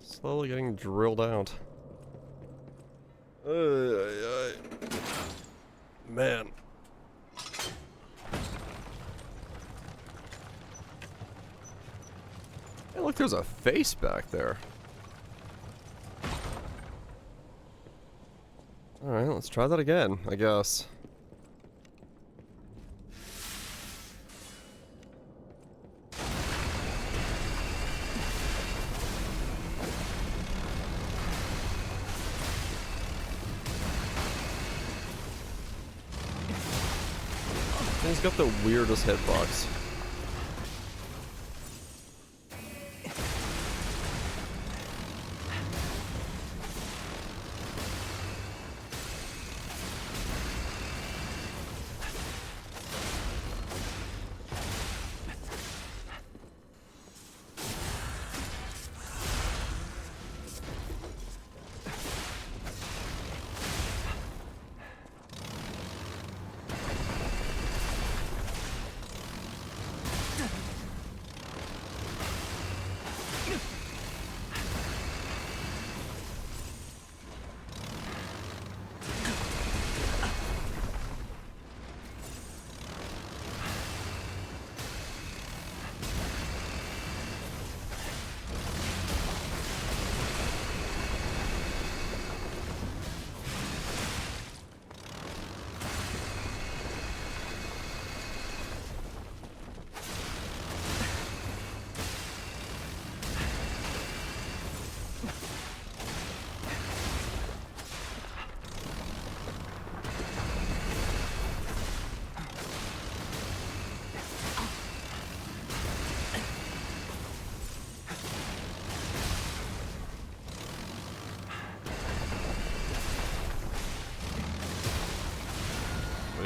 [SPEAKER 1] Slowly getting drilled out. Man. Hey, look, there's a face back there. Alright, let's try that again, I guess. He's got the weirdest hitbox.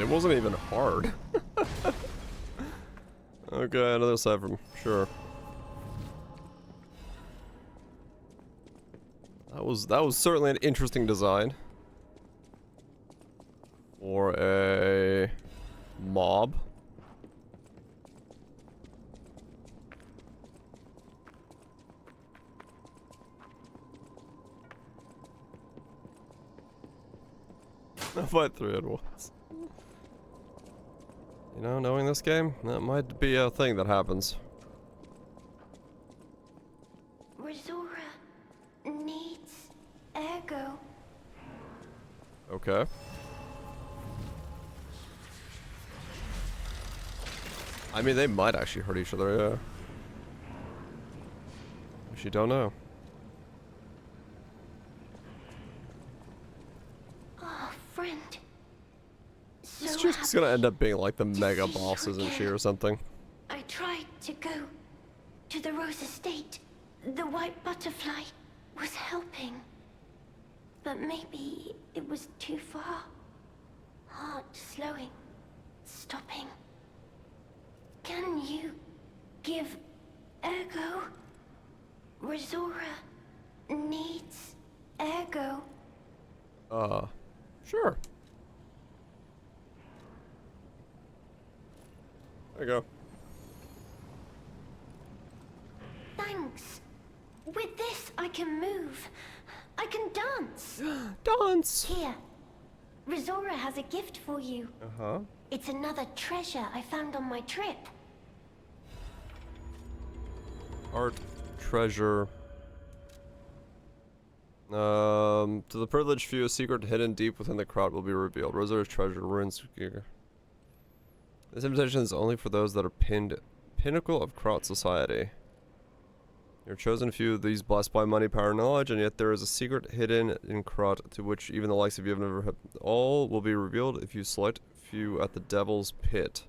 [SPEAKER 1] It wasn't even hard. Okay, another cipher. Sure. That was certainly an interesting design. For a mob. I'll fight 3 at once. You know, knowing this game, that might be a thing that happens.
[SPEAKER 10] Resora needs Ergo.
[SPEAKER 1] Okay. I mean, they might actually hurt each other, yeah. Actually, don't know.
[SPEAKER 10] Oh, friend. So
[SPEAKER 1] It's just gonna end up being like the mega boss, isn't she, or something?
[SPEAKER 10] I tried to go to the Rose Estate. The white butterfly was helping. But maybe it was too far. Heart slowing, stopping. Can you give Ergo? Resora needs Ergo.
[SPEAKER 1] Sure. There you go.
[SPEAKER 10] Thanks. With this, I can move. I can dance.
[SPEAKER 1] Dance!
[SPEAKER 10] Here. Resora has a gift for you.
[SPEAKER 1] Uh-huh.
[SPEAKER 10] It's another treasure I found on my trip.
[SPEAKER 1] Art, treasure. To the privileged few, a secret hidden deep within the crowd will be revealed. Rosa's treasure, ruins. This invitation is only for those that are pinnacle of Kraut society. Your chosen few, these blessed by money, power, and knowledge, and yet there is a secret hidden in Kraut to which even the likes of you have never had. All will be revealed if you select few at the Devil's Pit.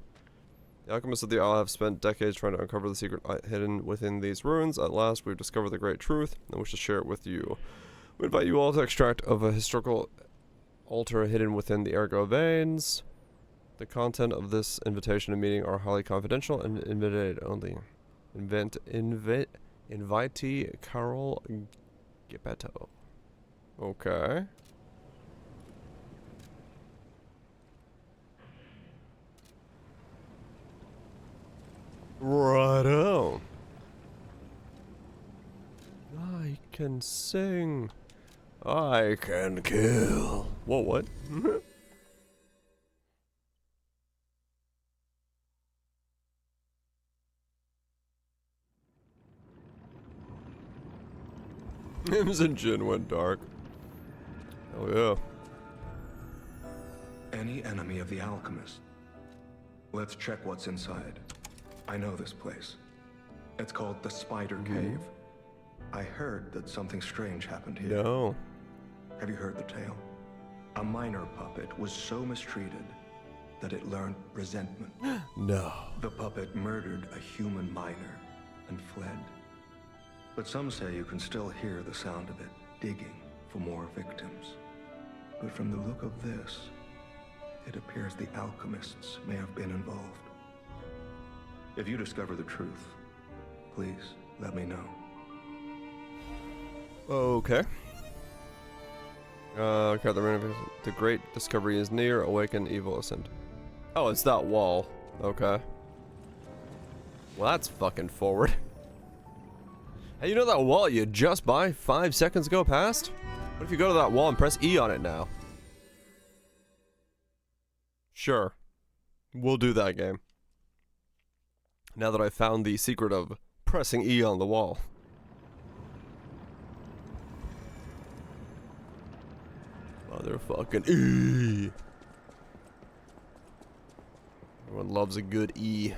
[SPEAKER 1] The alchemists of the Isle have spent decades trying to uncover the secret hidden within these ruins. At last, we've discovered the great truth, and wish to share it with you. We invite you all to extract of a historical altar hidden within the Ergo veins. The content of this invitation and meeting are highly confidential and invited only. Invitee Carol Gepetto. Okay. Righto. I can sing. I can kill. Whoa, what? Hims and Jin went dark. Oh yeah.
[SPEAKER 4] Any enemy of the alchemist. Let's check what's inside. I know this place. It's called the Spider Cave. I heard that something strange happened here.
[SPEAKER 1] No.
[SPEAKER 4] Have you heard the tale? A minor puppet was so mistreated that it learned resentment.
[SPEAKER 1] No.
[SPEAKER 4] The puppet murdered a human miner and fled. But some say you can still hear the sound of it digging for more victims. But from the look of this, it appears the alchemists may have been involved. If you discover the truth, please let me know.
[SPEAKER 1] Okay. Okay, the great discovery is near. Awaken evil ascend. Oh, it's that wall. Okay. Well, that's fucking forward. Hey, you know that wall you just by 5 seconds ago past? What if you go to that wall and press E on it now? Sure. We'll do that game. Now that I found the secret of pressing E on the wall. Motherfucking E. Everyone loves a good E.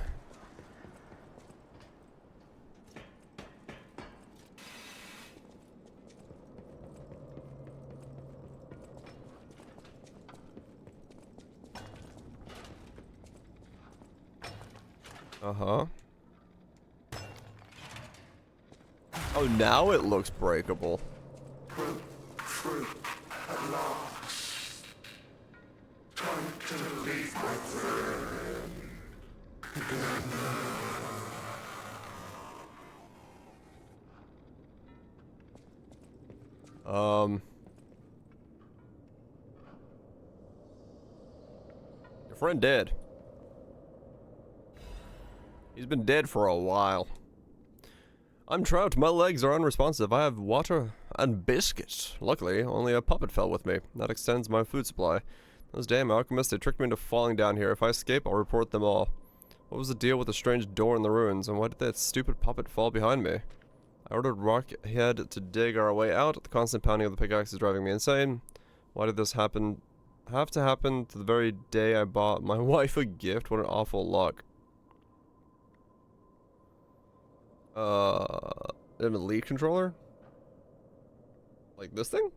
[SPEAKER 1] Uh-huh. Oh, now it looks breakable.
[SPEAKER 3] Fruit at last. Time to leave my
[SPEAKER 1] Your friend dead. He's been dead for a while. I'm trapped. My legs are unresponsive. I have water and biscuits. Luckily, only a puppet fell with me. That extends my food supply. Those damn alchemists, they tricked me into falling down here. If I escape, I'll report them all. What was the deal with the strange door in the ruins, and why did that stupid puppet fall behind me? I ordered Rockhead to dig our way out. The constant pounding of the pickaxe is driving me insane. Why did this have to happen to the very day I bought my wife a gift? What an awful luck. An elite controller? Like this thing?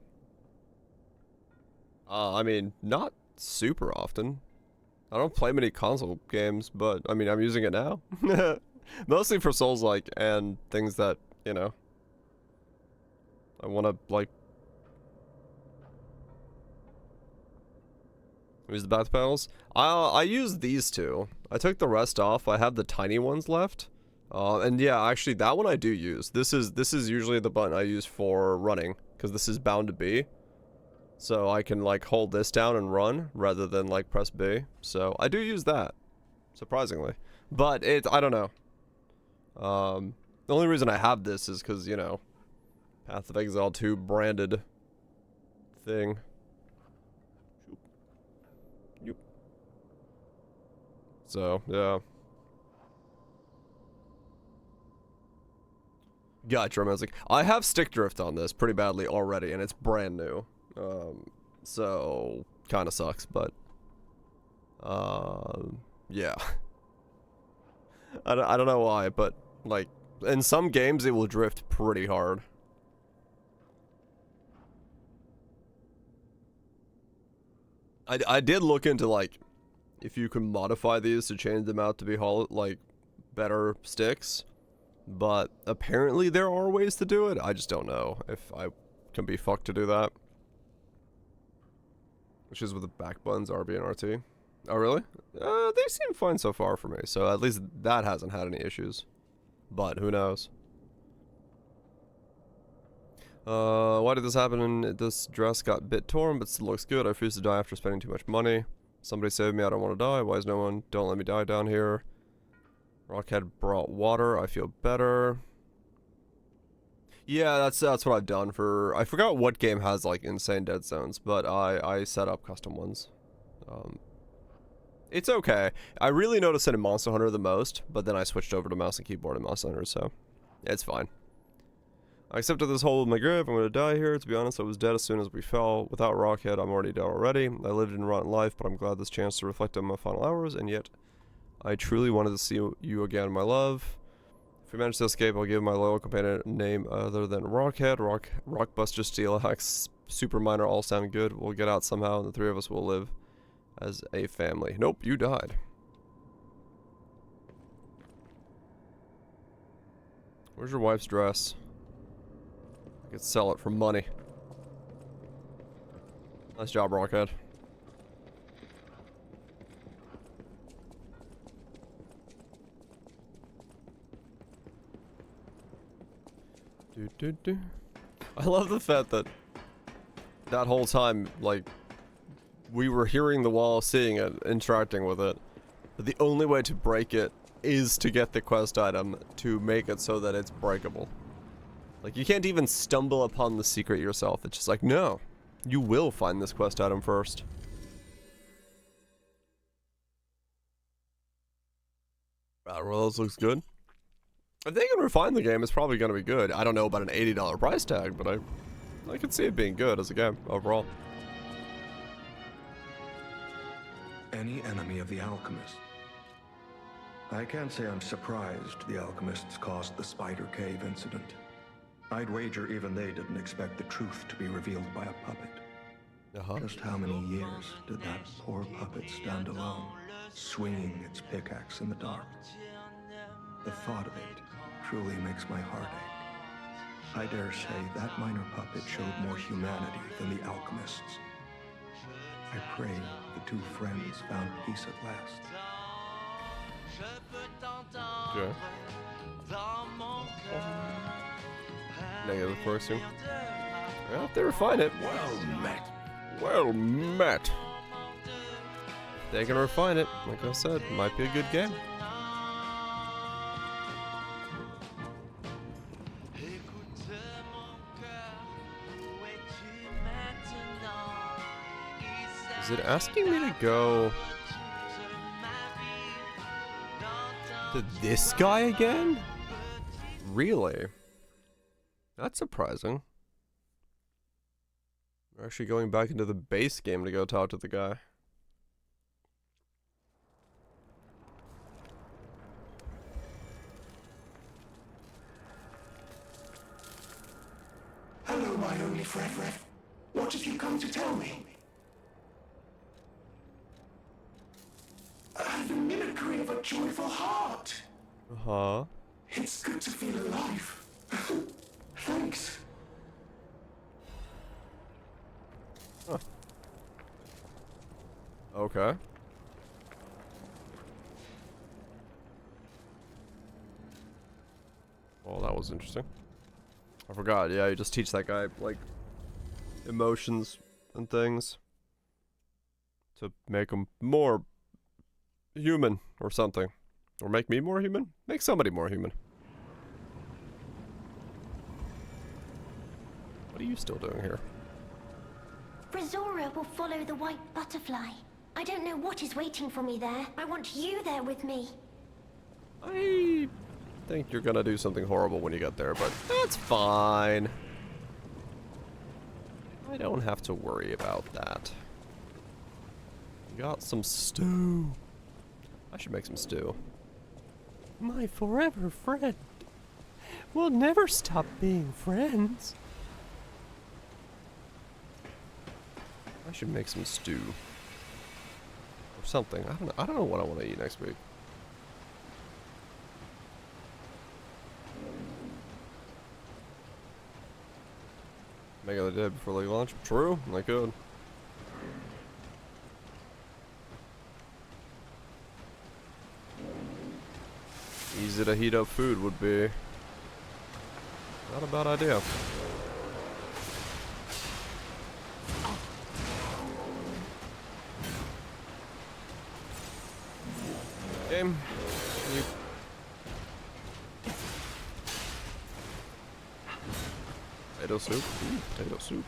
[SPEAKER 1] I mean, not super often. I don't play many console games, but I mean, I'm using it now. Mostly for Souls-like and things that, you know, I want to, like, use the back panels. I use these two. I took the rest off. I have the tiny ones left. And yeah, actually, that one I do use. This is usually the button I use for running, because this is bound to B. So I can, like, hold this down and run, rather than, like, press B. So I do use that, surprisingly. But I don't know. The only reason I have this is because, you know, Path of Exile 2 branded thing. So, yeah. Gotcha, music. I have stick drift on this pretty badly already, and it's brand new. So, kind of sucks, but... yeah. I don't know why, but, like, in some games it will drift pretty hard. I did look into, like, if you can modify these to change them out to be like, better sticks. But apparently there are ways to do it. I just don't know if I can be fucked to do that. Which is with the back buttons, RB and RT. Oh, really? They seem fine so far for me. So at least that hasn't had any issues. But who knows? Why did this happen? This dress got bit torn, but still looks good. I refuse to die after spending too much money. Somebody save me, I don't want to die. Why is no one? Don't let me die down here. Rockhead brought water, I feel better. Yeah, that's what I've done for... I forgot what game has, like, insane dead zones, but I set up custom ones. It's okay. I really noticed it in Monster Hunter the most, but then I switched over to mouse and keyboard in Monster Hunter, so... it's fine. I accepted this hole in my grave. I'm gonna die here. To be honest, I was dead as soon as we fell. Without Rockhead, I'm already dead already. I lived in rotten life, but I'm glad this chance to reflect on my final hours, and yet... I truly wanted to see you again, my love. If we manage to escape, I'll give my loyal companion a name other than Rockhead. Rockbuster, Steel Axe, Super Miner all sound good. We'll get out somehow, and the three of us will live as a family. Nope, you died. Where's your wife's dress? I could sell it for money. Nice job, Rockhead. I love the fact that whole time, like, we were hearing the wall, seeing it, interacting with it, but the only way to break it is to get the quest item to make it so that it's breakable. Like, you can't even stumble upon the secret yourself. It's just like, no, you will find this quest item first. Well, this looks good. If they can refine the game, it's probably going to be good. I don't know about an $80 price tag, but I can see it being good as a game overall.
[SPEAKER 4] Any enemy of the alchemist? I can't say I'm surprised the alchemists caused the Spider Cave incident. I'd wager even they didn't expect the truth to be revealed by a puppet. Just how many years did that poor puppet stand alone, swinging its pickaxe in the dark? The thought of it truly makes my heart ache. I dare say that minor puppet showed more humanity than the alchemists. I pray the two friends found peace at last.
[SPEAKER 1] Okay. Negative forcing. Well, if they refine it.
[SPEAKER 3] Well met.
[SPEAKER 1] Well met. They can refine it. Like I said, might be a good game. Is it asking me to go to this guy again? Really? That's surprising. We're actually going back into the base game to go talk to the guy.
[SPEAKER 3] Hello, my only friend. What have you come to tell me? The mimicry of a joyful heart.
[SPEAKER 1] Uh-huh.
[SPEAKER 3] It's good to feel alive. Thanks.
[SPEAKER 1] Huh. Okay. Well, that was interesting. I forgot. Yeah, you just teach that guy, like, emotions and things to make him more human or something. Or make me more human? Make somebody more human. What are you still doing here?
[SPEAKER 10] Razora will follow the white butterfly. I don't know what is waiting for me there. I want you there with me.
[SPEAKER 1] I think you're gonna do something horrible when you get there, but that's fine. I don't have to worry about that. Got some stew. I should make some stew. My forever friend. We'll never stop being friends. I should make some stew. Or something. I don't know what I want to eat next week. Make it the day before they launch. True, I could. Easy to heat up food would be not a bad idea. Game. You... Potato soup. Ooh, potato soup.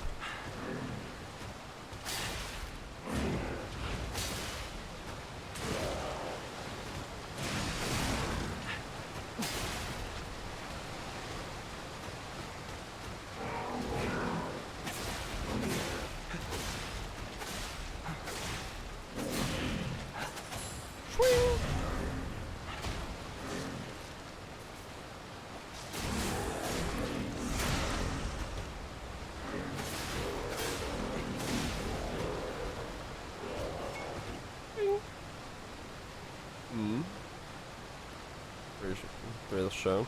[SPEAKER 1] Real show.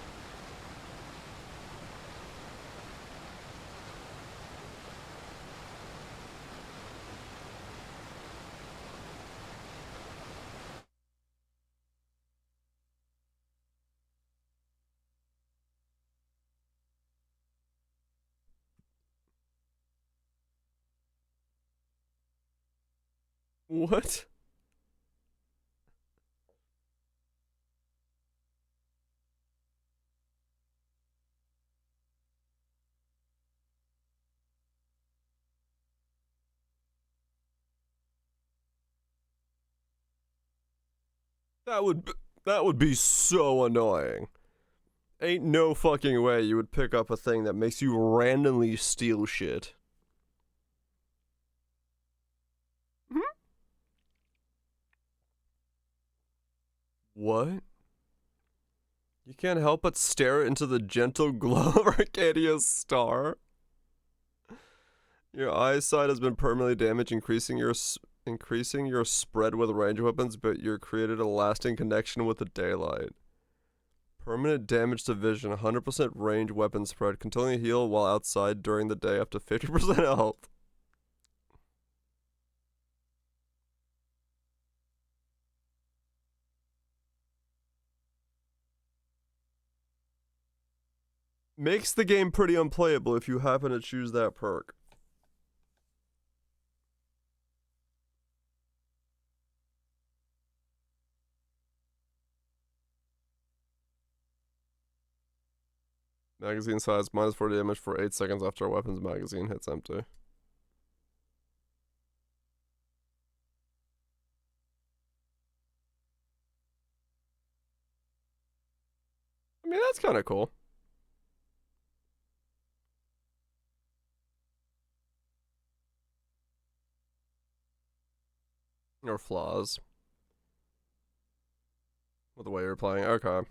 [SPEAKER 1] What? That would be so annoying. Ain't no fucking way you would pick up a thing that makes you randomly steal shit. Hmm? What? You can't help but stare into the gentle glow of Arcadia's star? Your eyesight has been permanently damaged, increasing your spread with range weapons, but you created a lasting connection with the daylight. Permanent damage to vision, 100% range weapon spread, continually heal while outside during the day up to 50% health. Makes the game pretty unplayable if you happen to choose that perk. Magazine size -4 damage for 8 seconds after a weapon's magazine hits empty. I mean, that's kind of cool. Or flaws with the way you're playing. Okay.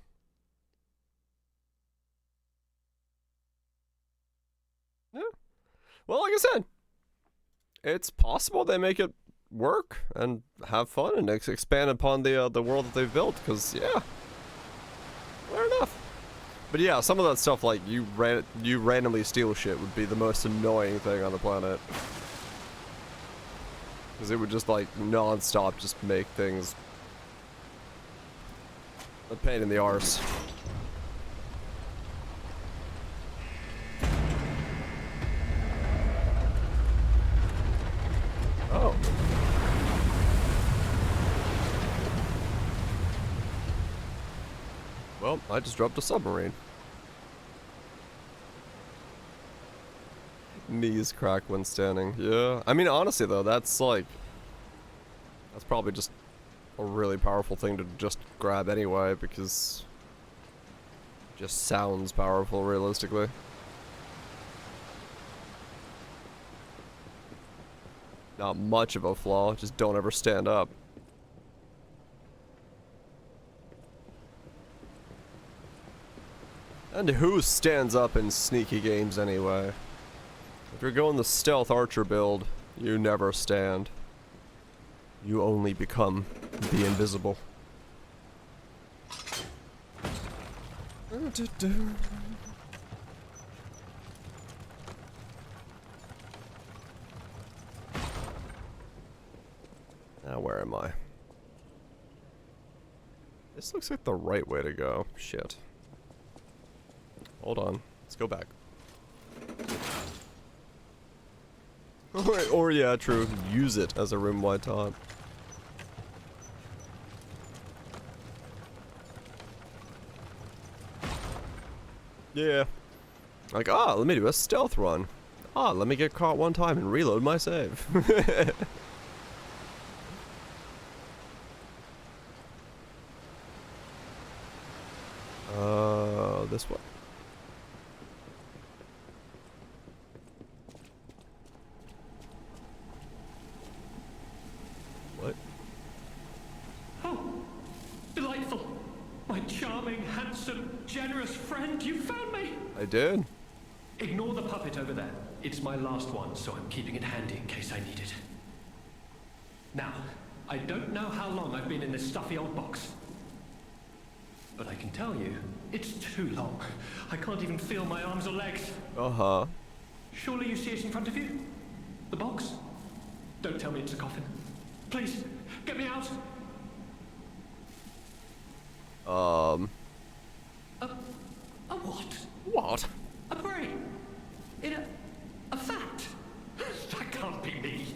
[SPEAKER 1] Yeah. Well, like I said, it's possible they make it work and have fun and expand upon the world that they've built. Because yeah, fair enough. But yeah, some of that stuff like you randomly steal shit would be the most annoying thing on the planet. Because it would just like non-stop just make things a pain in the arse. Oh. Well, I just dropped a submarine. Knees crack when standing. Yeah. I mean, honestly, though, that's probably just a really powerful thing to just grab anyway, because it just sounds powerful, realistically. Not much of a flaw, just don't ever stand up. And who stands up in sneaky games anyway? If you're going the stealth archer build, you never stand. You only become the invisible. Now where am I? This looks like the right way to go. Shit. Hold on. Let's go back. Or yeah, true. Use it as a room-wide taunt. Yeah. Like, let me do a stealth run. Let me get caught one time and reload my save. This way. What?
[SPEAKER 7] Oh, delightful. My charming, handsome, generous friend, you found me.
[SPEAKER 1] I did.
[SPEAKER 7] Ignore the puppet over there. It's my last one, so I'm keeping it handy in case I need it. Now, I don't know how long I've been in this stuffy old box. But I can tell you, it's too long. I can't even feel my arms or legs.
[SPEAKER 1] Uh-huh.
[SPEAKER 7] Surely you see it in front of you? The box? Don't tell me it's a coffin. Please, get me out.
[SPEAKER 1] A
[SPEAKER 7] what?
[SPEAKER 1] What?
[SPEAKER 7] A brain. In a fat. That can't be me.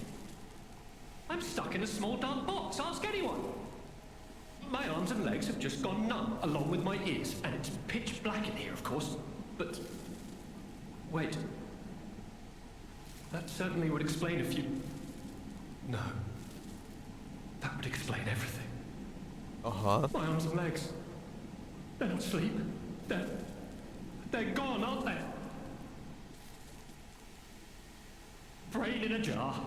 [SPEAKER 7] I'm stuck in a small dark box. Ask anyone. My arms and legs have just gone numb, along with my ears, and it's pitch black in here, of course. But wait. That certainly would explain a few. No. That would explain everything.
[SPEAKER 1] Uh-huh.
[SPEAKER 7] My arms and legs. They're not asleep. They're gone, aren't they? Brain in a jar.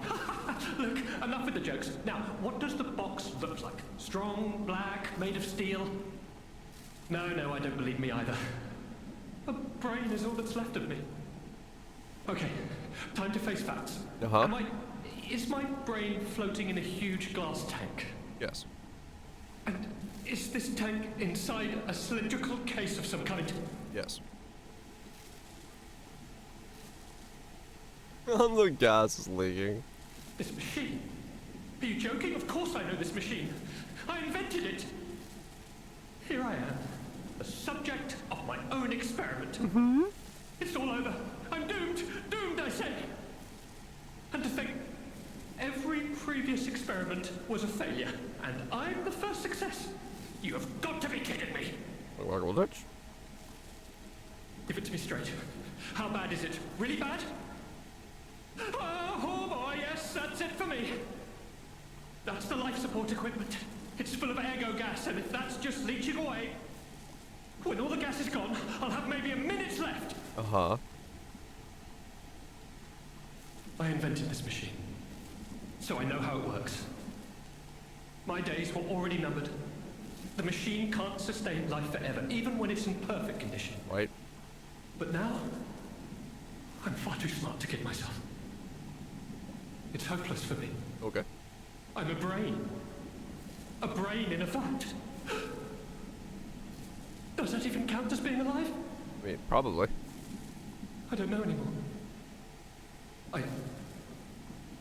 [SPEAKER 7] Look, enough with the jokes. Now, what does the box look like? Strong, black, made of steel? No, I don't believe me either. A brain is all that's left of me. Okay, time to face facts.
[SPEAKER 1] Uh-huh.
[SPEAKER 7] Is my brain floating in a huge glass tank?
[SPEAKER 1] Yes.
[SPEAKER 7] And is this tank inside a cylindrical case of some kind?
[SPEAKER 1] Yes. The gas is leaking.
[SPEAKER 7] This machine? Are you joking? Of course I know this machine. I invented it. Here I am, the subject of my own experiment. experiment was a failure, and I'm the first success. You have got to be kidding me. Give it to me straight. How bad is it? Really bad? Oh boy, yes, that's it for me. That's the life support equipment. It's full of ergo gas, and if that's just leaching away, when all the gas is gone, I'll have maybe a minute's left.
[SPEAKER 1] Uh-huh.
[SPEAKER 7] I invented this machine, so I know how it works. My days were already numbered. The machine can't sustain life forever, even when it's in perfect condition.
[SPEAKER 1] Right.
[SPEAKER 7] But now, I'm far too smart to kid myself. It's hopeless for me.
[SPEAKER 1] Okay.
[SPEAKER 7] I'm a brain. A brain in a vat. Does that even count as being alive?
[SPEAKER 1] I mean, probably.
[SPEAKER 7] I don't know anymore.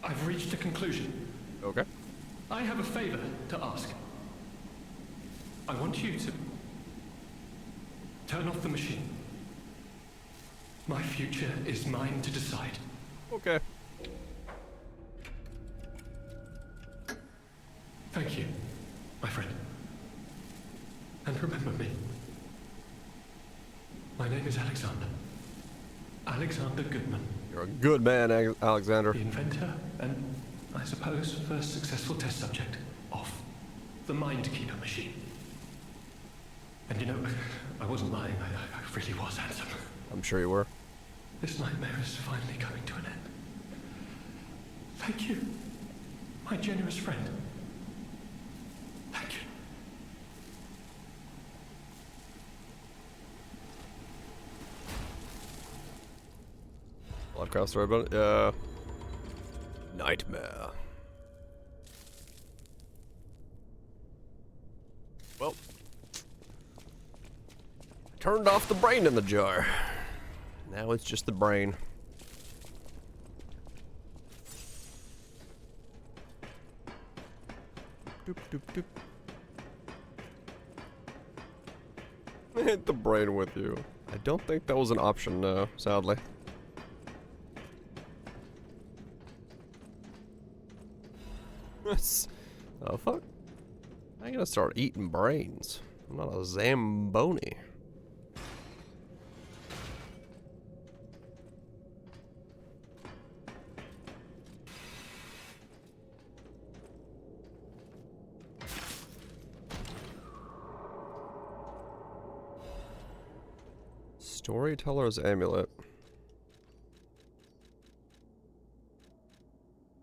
[SPEAKER 7] I've reached a conclusion.
[SPEAKER 1] Okay.
[SPEAKER 7] I have a favor to ask. I want you to turn off the machine. My future is mine to decide.
[SPEAKER 1] Okay.
[SPEAKER 7] Thank you, my friend. And remember me. My name is Alexander. Alexander Goodman.
[SPEAKER 1] You're a good man, Alexander.
[SPEAKER 7] The inventor and, I suppose, first successful test subject of the Mindkeeper machine. And you know, I wasn't lying. I really was handsome.
[SPEAKER 1] I'm sure you were.
[SPEAKER 7] This nightmare is finally coming to an end. Thank you, my generous friend. Thank you.
[SPEAKER 1] Podcast story about it? Yeah. Nightmare. Well. Turned off the brain in the jar. Now it's just the brain. Doop, doop, doop. Hit the brain with you. I don't think that was an option, no, sadly. Oh, fuck. I'm gonna start eating brains. I'm not a Zamboni. Storyteller's Amulet.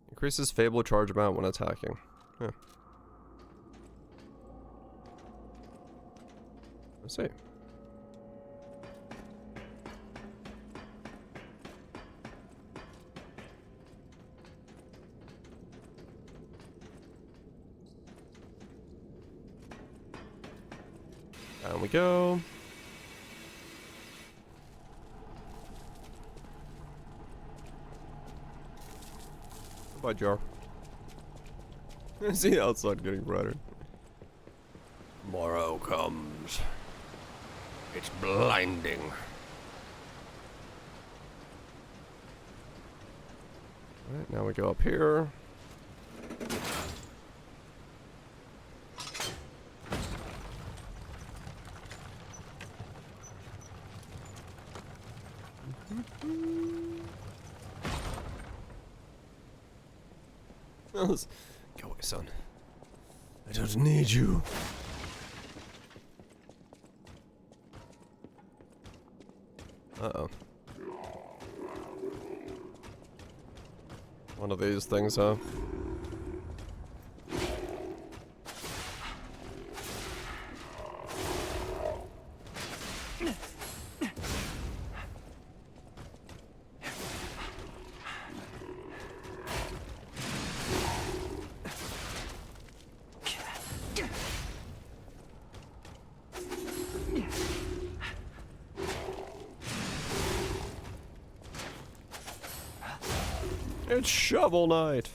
[SPEAKER 1] Increases Fable charge amount when attacking. Huh. Let's see. Down we go. Goodbye, Jar. See the outside getting brighter. Tomorrow comes. It's blinding. Alright, now we go up here. Go away, son. I don't need you. Uh-oh. One of these things, huh? It's Shovel Knight!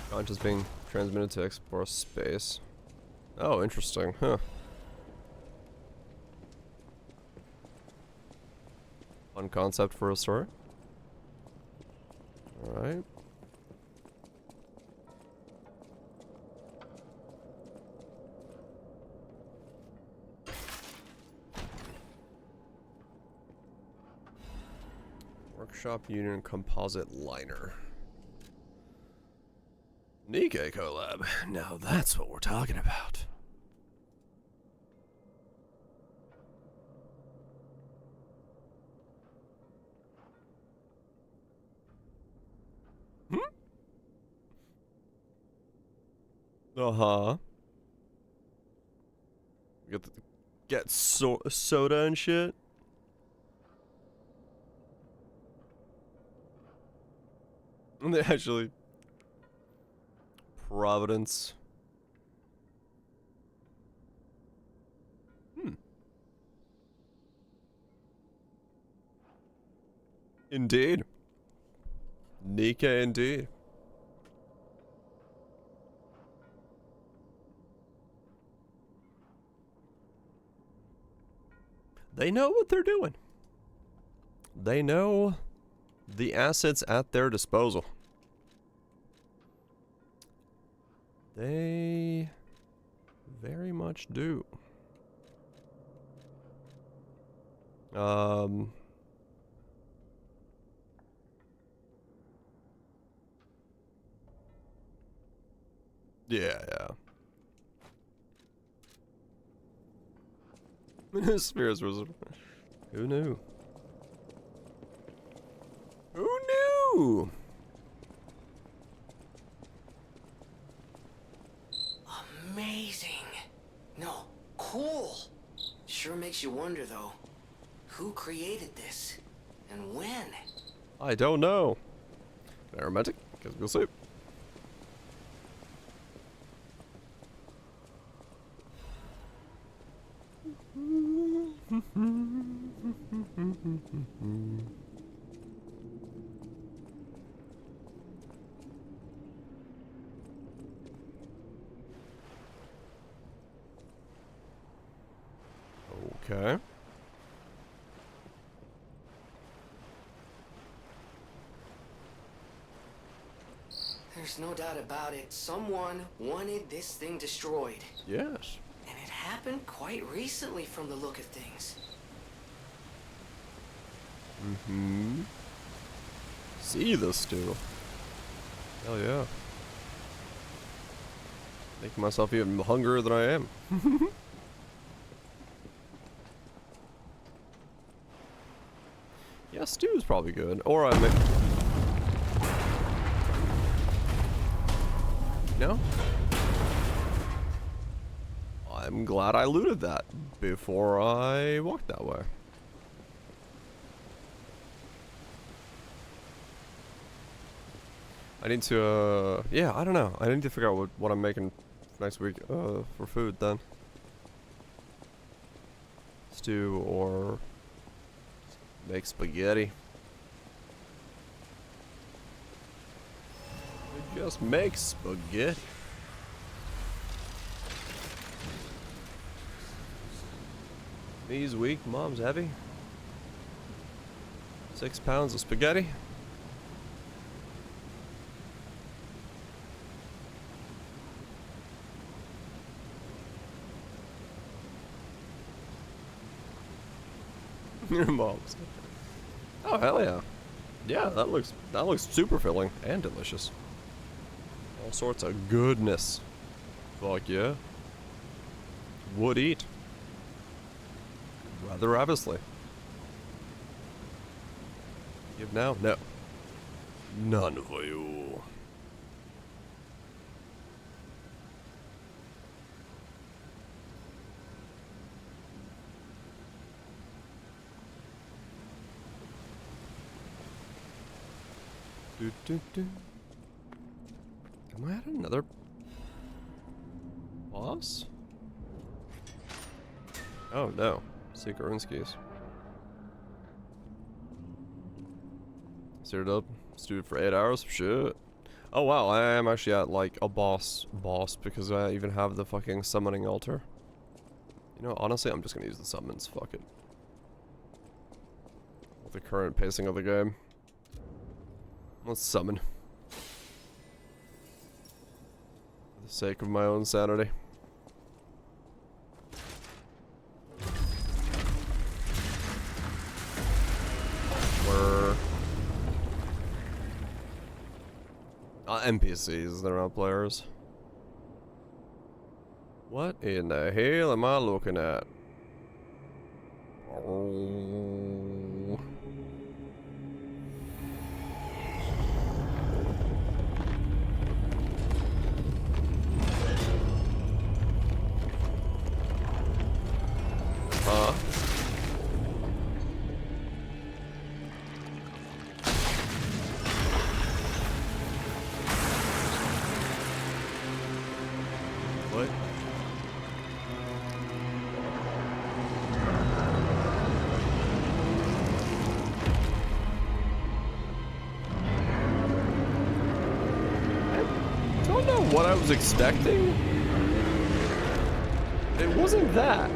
[SPEAKER 1] Conscious being transmitted to explore space. Oh, interesting, huh. Fun concept for a story. Alright. Workshop Union Composite Liner. Nikkei collab. Now that's what we're talking about. Uh-huh. Get soda and shit. And they actually Providence. Indeed. Nikkei indeed. They know what they're doing. They know the assets at their disposal. They very much do. Yeah. Spirits was. Who knew? Who knew?
[SPEAKER 2] Amazing. No, cool. Sure makes you wonder, though. Who created this? And when?
[SPEAKER 1] I don't know. Aromatic? Guess we'll see. Okay.
[SPEAKER 2] There's no doubt about it. Someone wanted this thing destroyed.
[SPEAKER 1] Yes.
[SPEAKER 2] And it happened quite recently from the look of things.
[SPEAKER 1] See this, too. Hell yeah. Making myself even hungrier than I am. Yeah, stew is probably good. Or I make... No? I'm glad I looted that before I walked that way. I need to, yeah, I don't know. I need to figure out what I'm making next week, for food then. Stew or make spaghetti. Just make spaghetti. Me's weak, mom's heavy. 6 pounds of spaghetti. Your mom's. Oh hell yeah. Yeah, that looks super filling and delicious. All sorts of goodness. Fuck yeah. Would eat. Rather obviously. Give now? No. None for you. Am I at another boss? Oh no, Secret Runeskis. Steered up, stewed for 8 hours. Shit. Oh wow, I am actually at like a boss because I even have the fucking summoning altar. You know, honestly, I'm just gonna use the summons. Fuck it. With the current pacing of the game. Let's summon. For the sake of my own sanity. NPCs, they're not players. What in the hell am I looking at? Oh. Huh? What? I don't know what I was expecting. It wasn't that.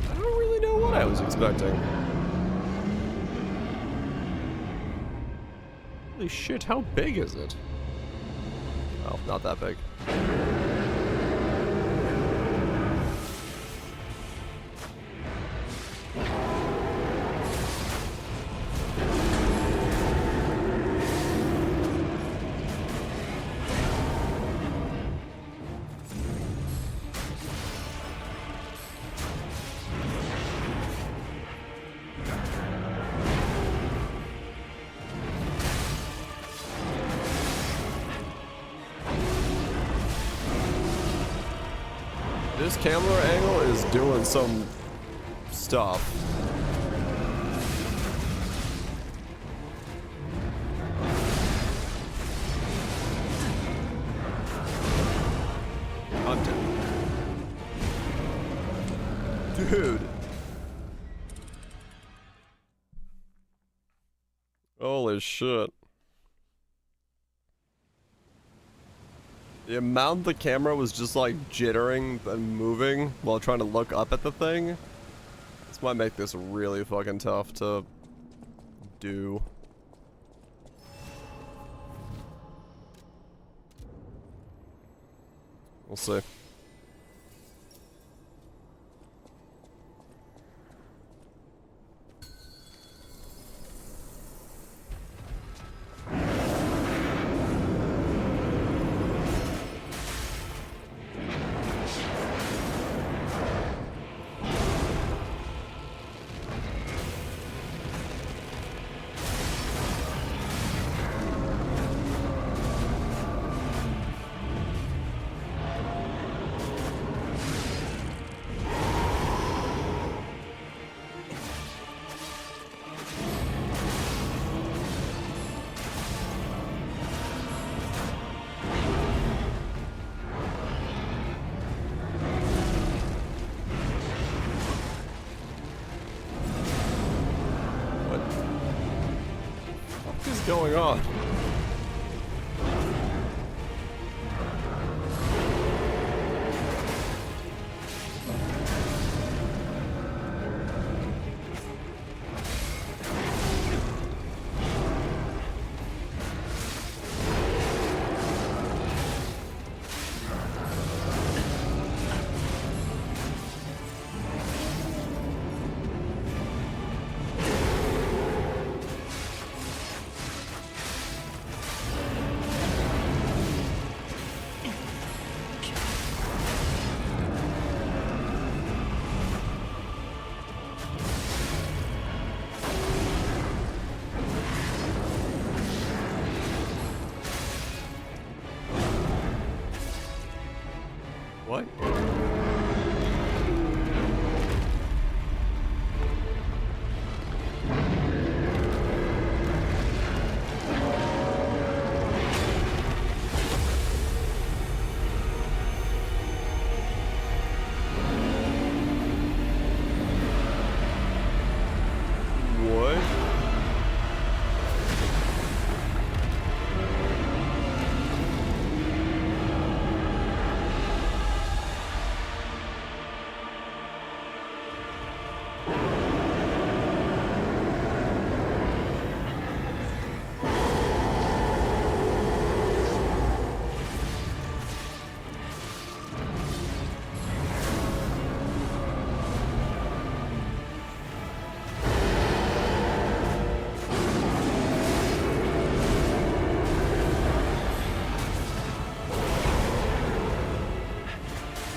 [SPEAKER 1] I don't really know what I was expecting. Holy shit, how big is it? Oh, not that big. This camera angle is doing some stuff. I'm dead. Dude. Holy shit. The amount the camera was just like jittering and moving while trying to look up at the thing. This might make this really fucking tough to do. We'll see. What is going on? What? What?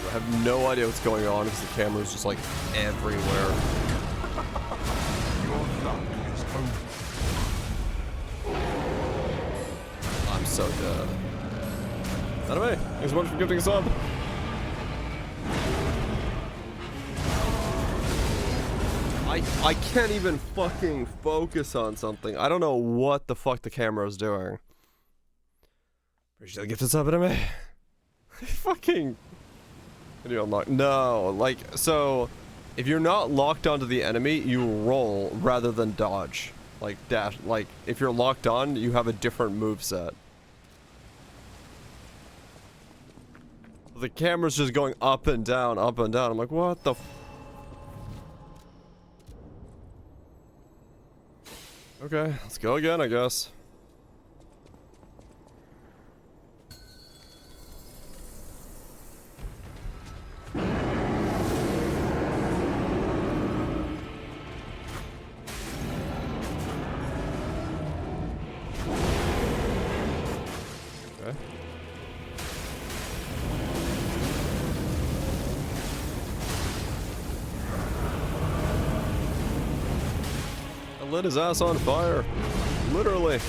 [SPEAKER 1] I have no idea what's going on because the camera's just like everywhere. I'm so dead. Anyway, thanks so much for gifting a sub. I can't even fucking focus on something. I don't know what the fuck the camera is doing. Appreciate the gifted sub, anyway. Fucking video unlocked. No, like, so if you're not locked onto the enemy, you roll rather than dodge. Like dash, like if you're locked on, you have a different move set. The camera's just going up and down, up and down. I'm like, what the f— Okay, let's go again, I guess. Okay. I lit his ass on fire. Literally.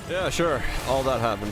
[SPEAKER 1] Yeah, sure. All that happened.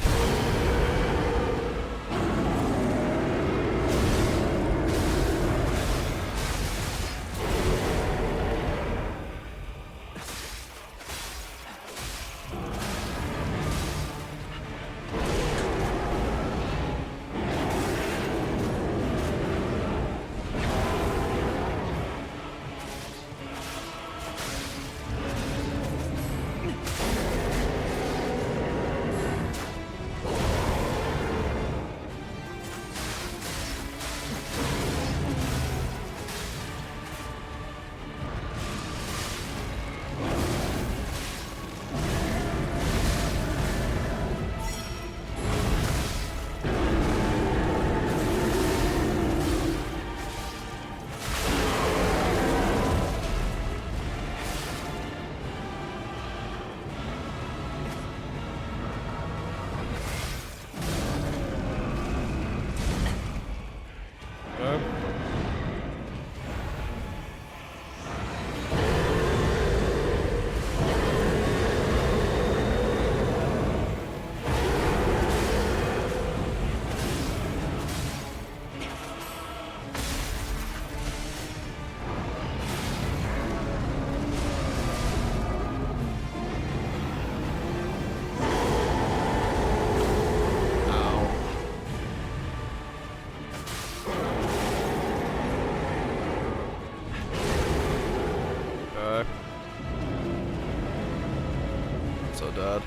[SPEAKER 1] Dead.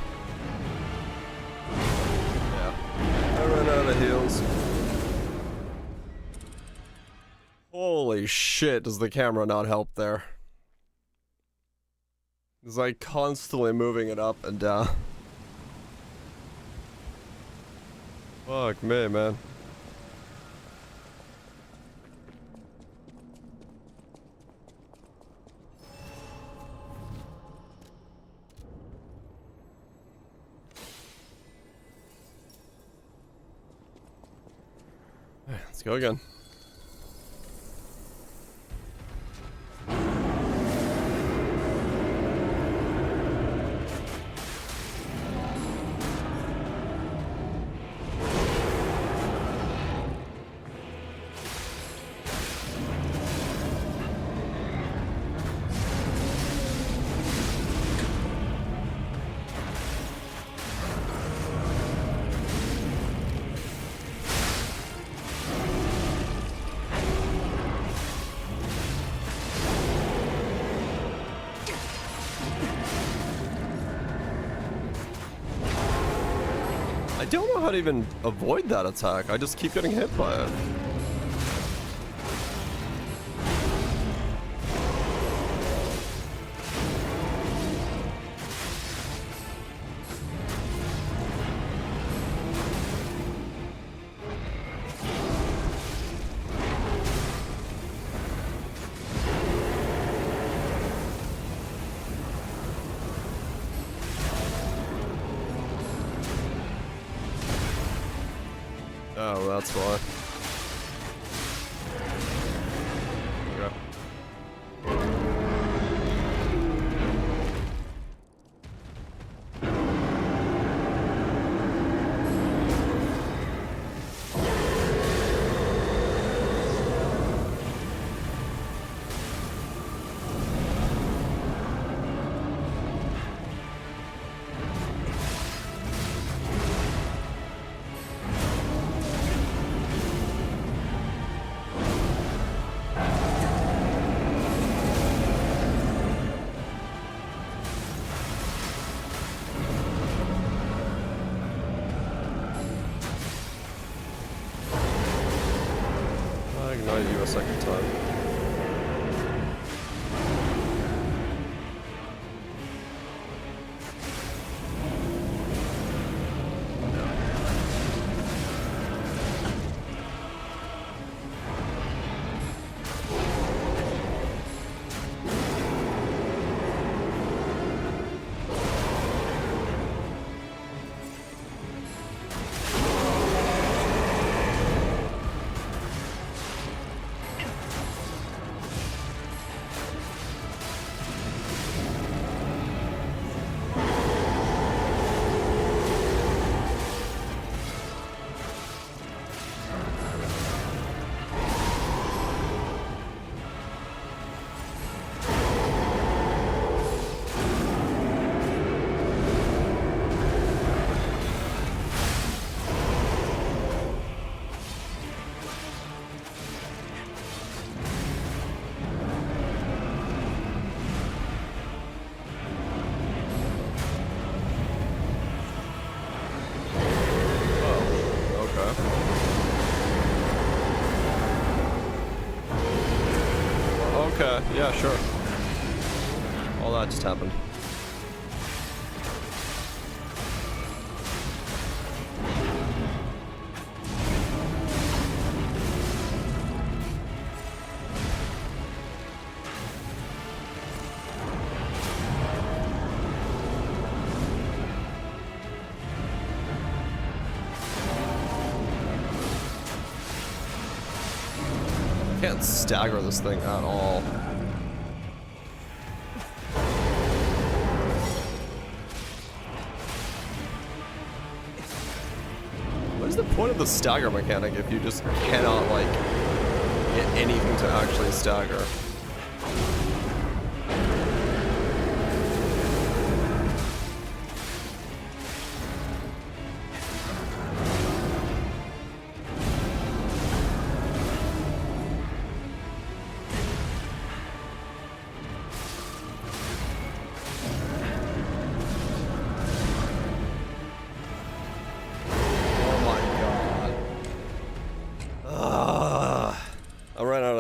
[SPEAKER 1] Yeah. I ran out of heals. Holy shit, does the camera not help there? It's like constantly moving it up and down. Fuck me, man. Let's go again. I don't know how to even avoid that attack. I just keep getting hit by it. Oh, that's why. I ignited you a second time. Okay, yeah, sure. All that just happened. Can't stagger this thing at all. What is the point of the stagger mechanic if you just cannot, like, get anything to actually stagger?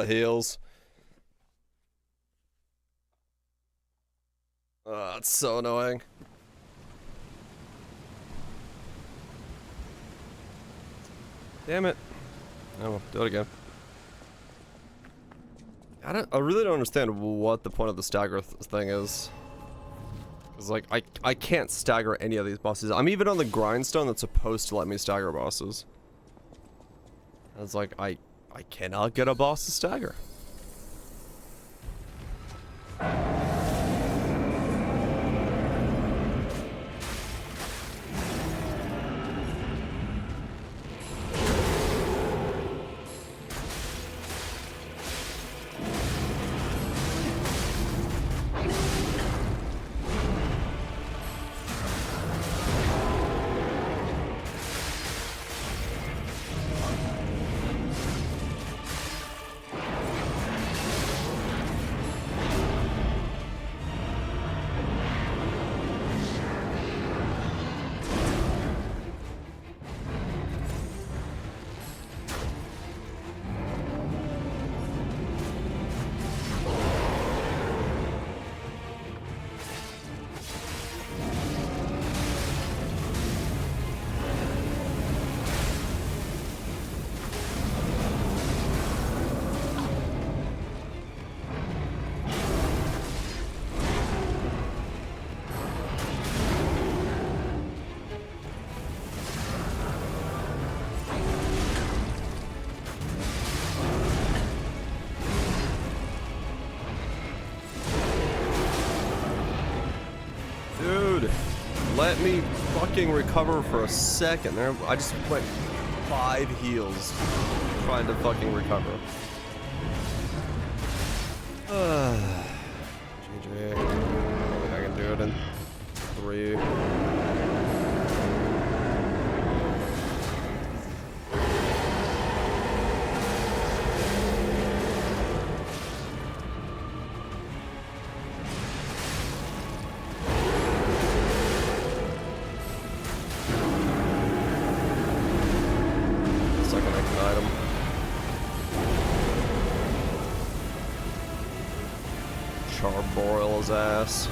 [SPEAKER 1] Heals. That's so annoying. Damn it. Oh, well, do it again. I really don't understand what the point of the stagger thing is. Cause like I can't stagger any of these bosses. I'm even on the grindstone that's supposed to let me stagger bosses. I was like, I cannot get a boss to stagger. Dude, let me fucking recover for a second. There, I just went 5 heals trying to fucking recover. GG. I think I can do it in 3. Charbroil his ass.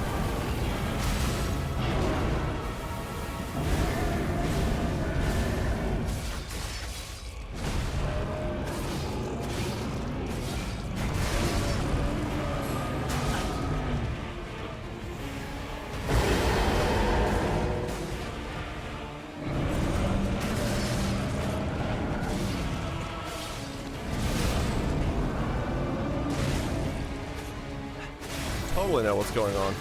[SPEAKER 1] Totally know what's going on.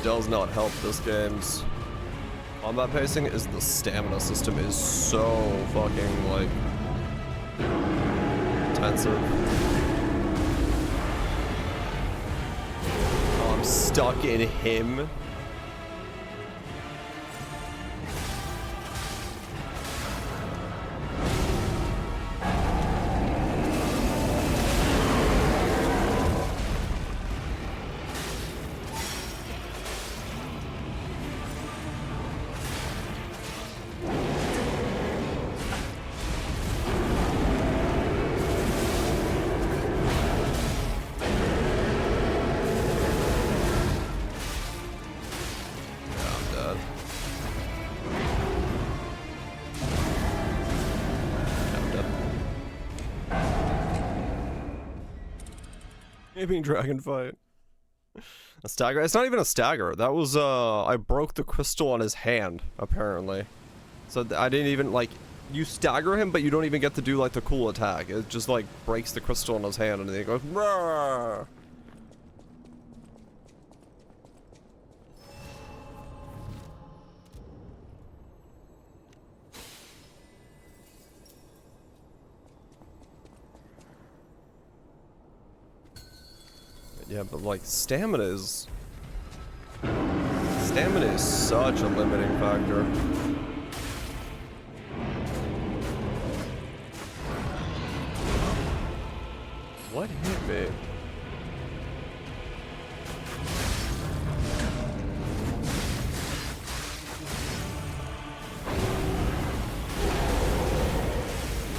[SPEAKER 1] Does not help this game's combat pacing is the stamina system is so fucking like intensive. Oh, I'm stuck in him. Gaming dragon fight. A stagger? It's not even a stagger. That was, I broke the crystal on his hand, apparently. So I didn't even, like, you stagger him, but you don't even get to do, like, the cool attack. It just, like, breaks the crystal on his hand, and then he goes, Rawr! Yeah, but like stamina is such a limiting factor. What hit me?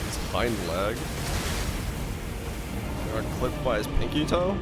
[SPEAKER 1] His hind leg? Got clipped by his pinky toe?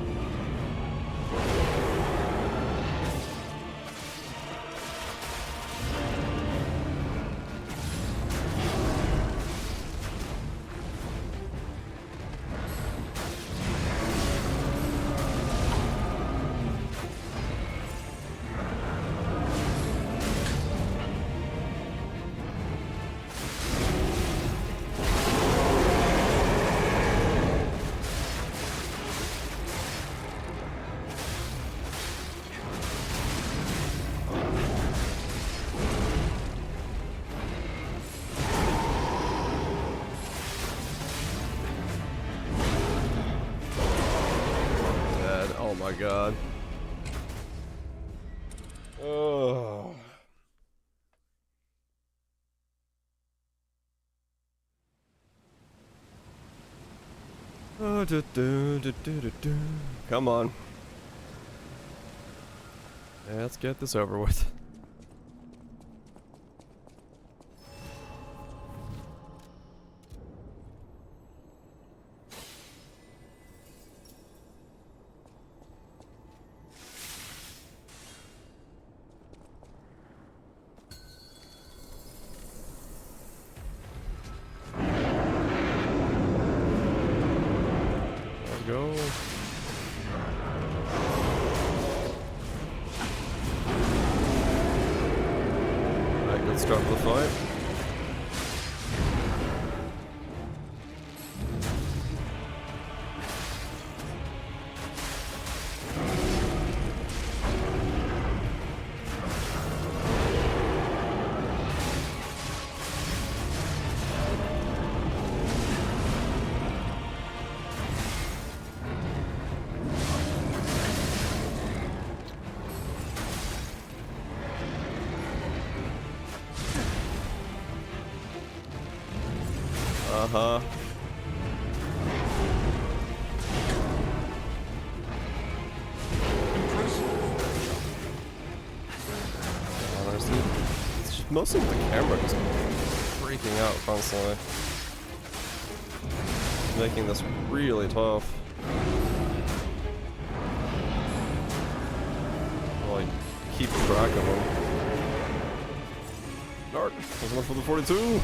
[SPEAKER 1] Oh my god. Oh. Oh, come on. Yeah, let's get this over with. Go. Alright, good start to the fight. Uh-huh. Honestly, it's just mostly the camera just freaking out constantly. It's making this really tough. Like, keep track of them. Dark, there's one for the 42.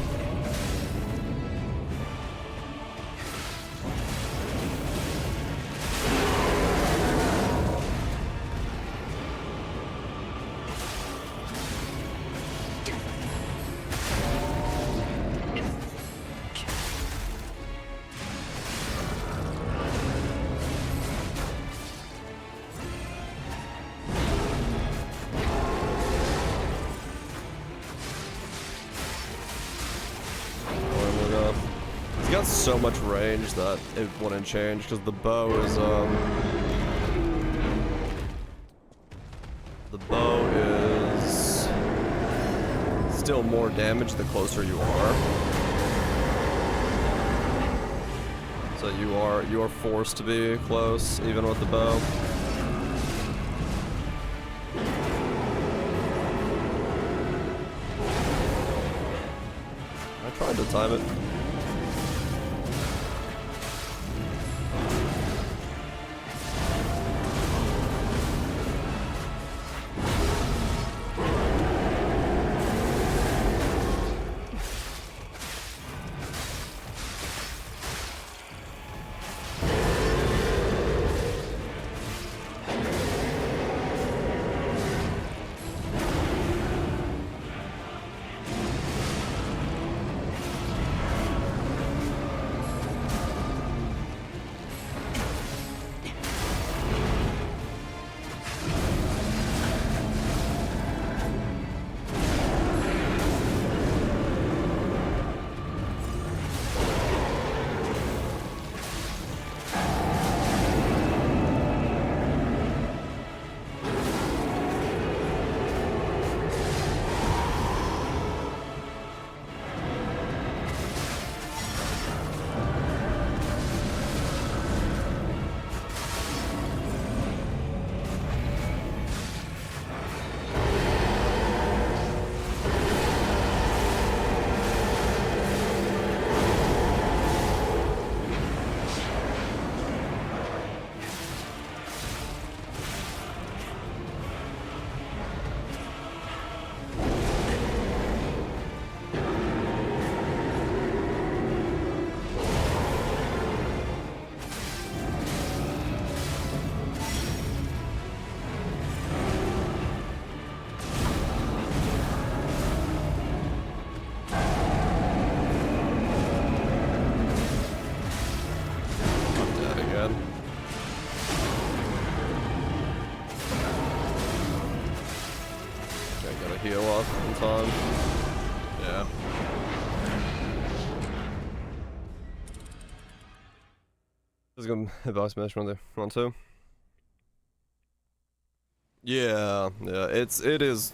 [SPEAKER 1] He's got so much range that it wouldn't change because the bow is still more damage the closer you are. So you are forced to be close even with the bow. I tried to time it. Just gonna advice mesh one there. One, two. Yeah, yeah, it is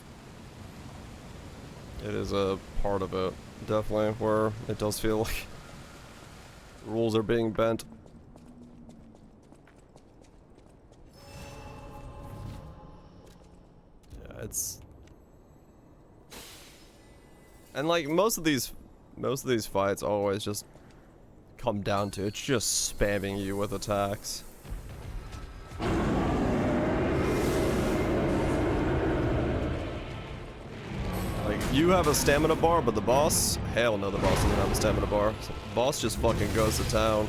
[SPEAKER 1] a part of it, definitely, where it does feel like rules are being bent. Yeah, it's, and like most of these fights always just come down to it's just spamming you with attacks. Like, you have a stamina bar, but the boss? Hell no, the boss doesn't have a stamina bar. So the boss just fucking goes to town.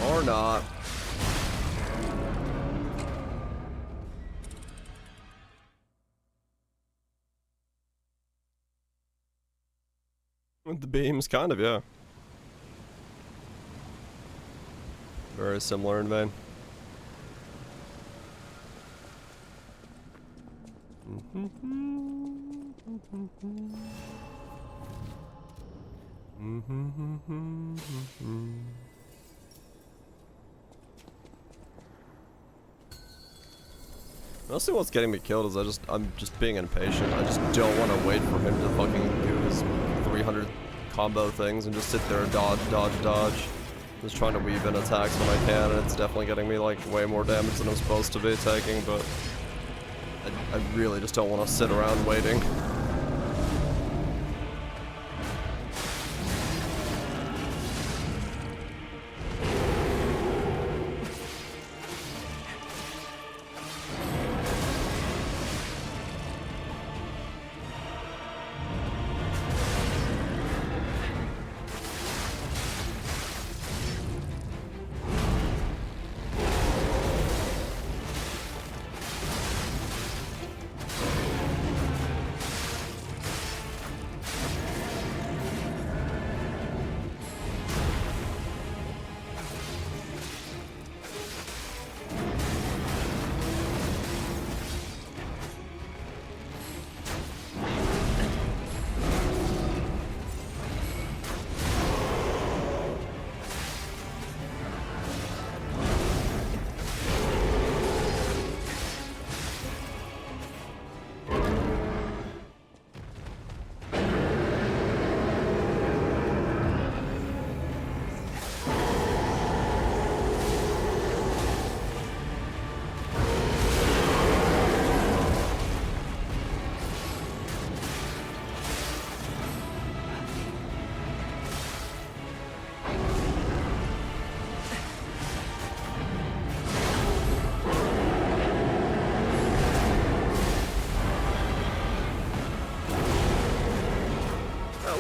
[SPEAKER 1] Or not. With the beams, kind of, yeah. Very similar in vein. Mostly what's getting me killed is I'm just being impatient. I just don't want to wait for him to fucking do his 300 combo things and just sit there and dodge, dodge, dodge. Just trying to weave in attacks when I can, and it's definitely getting me like way more damage than I'm supposed to be taking, but I really just don't want to sit around waiting.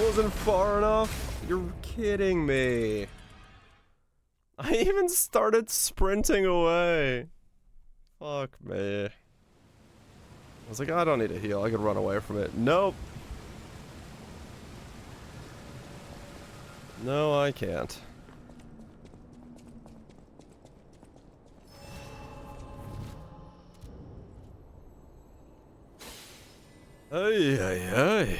[SPEAKER 1] Wasn't far enough? You're kidding me. I even started sprinting away. Fuck me. I was like, I don't need a heal. I could run away from it. Nope. No, I can't. Ay, ay, ay.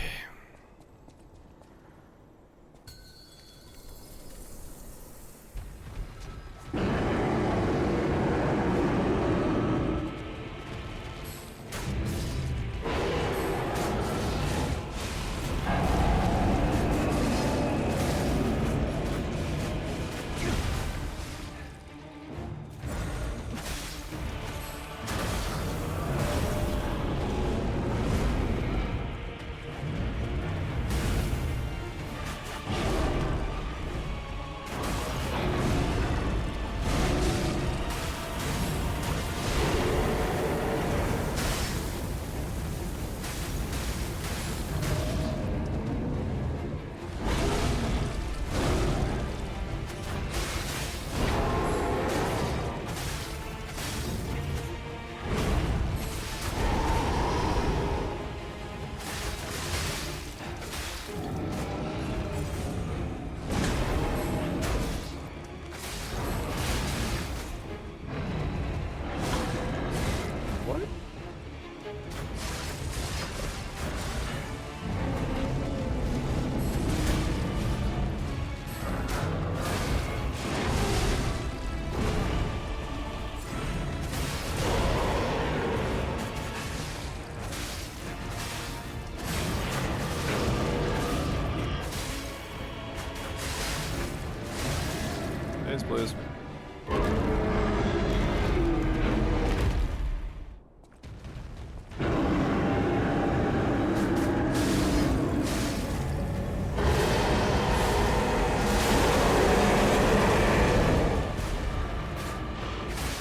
[SPEAKER 1] What? Yes, please.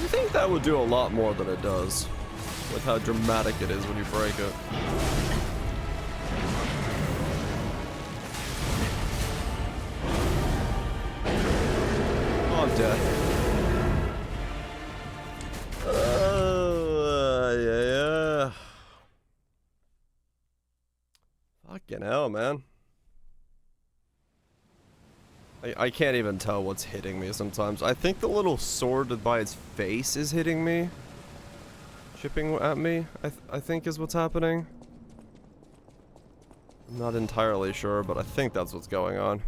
[SPEAKER 1] I think that would do a lot more than it does, with how dramatic it is when you break it. Oh, I'm dead. Yeah. Fucking hell, man. I can't even tell what's hitting me sometimes. I think the little sword by its face is hitting me. Chipping at me, I think is what's happening. I'm not entirely sure, but I think that's what's going on.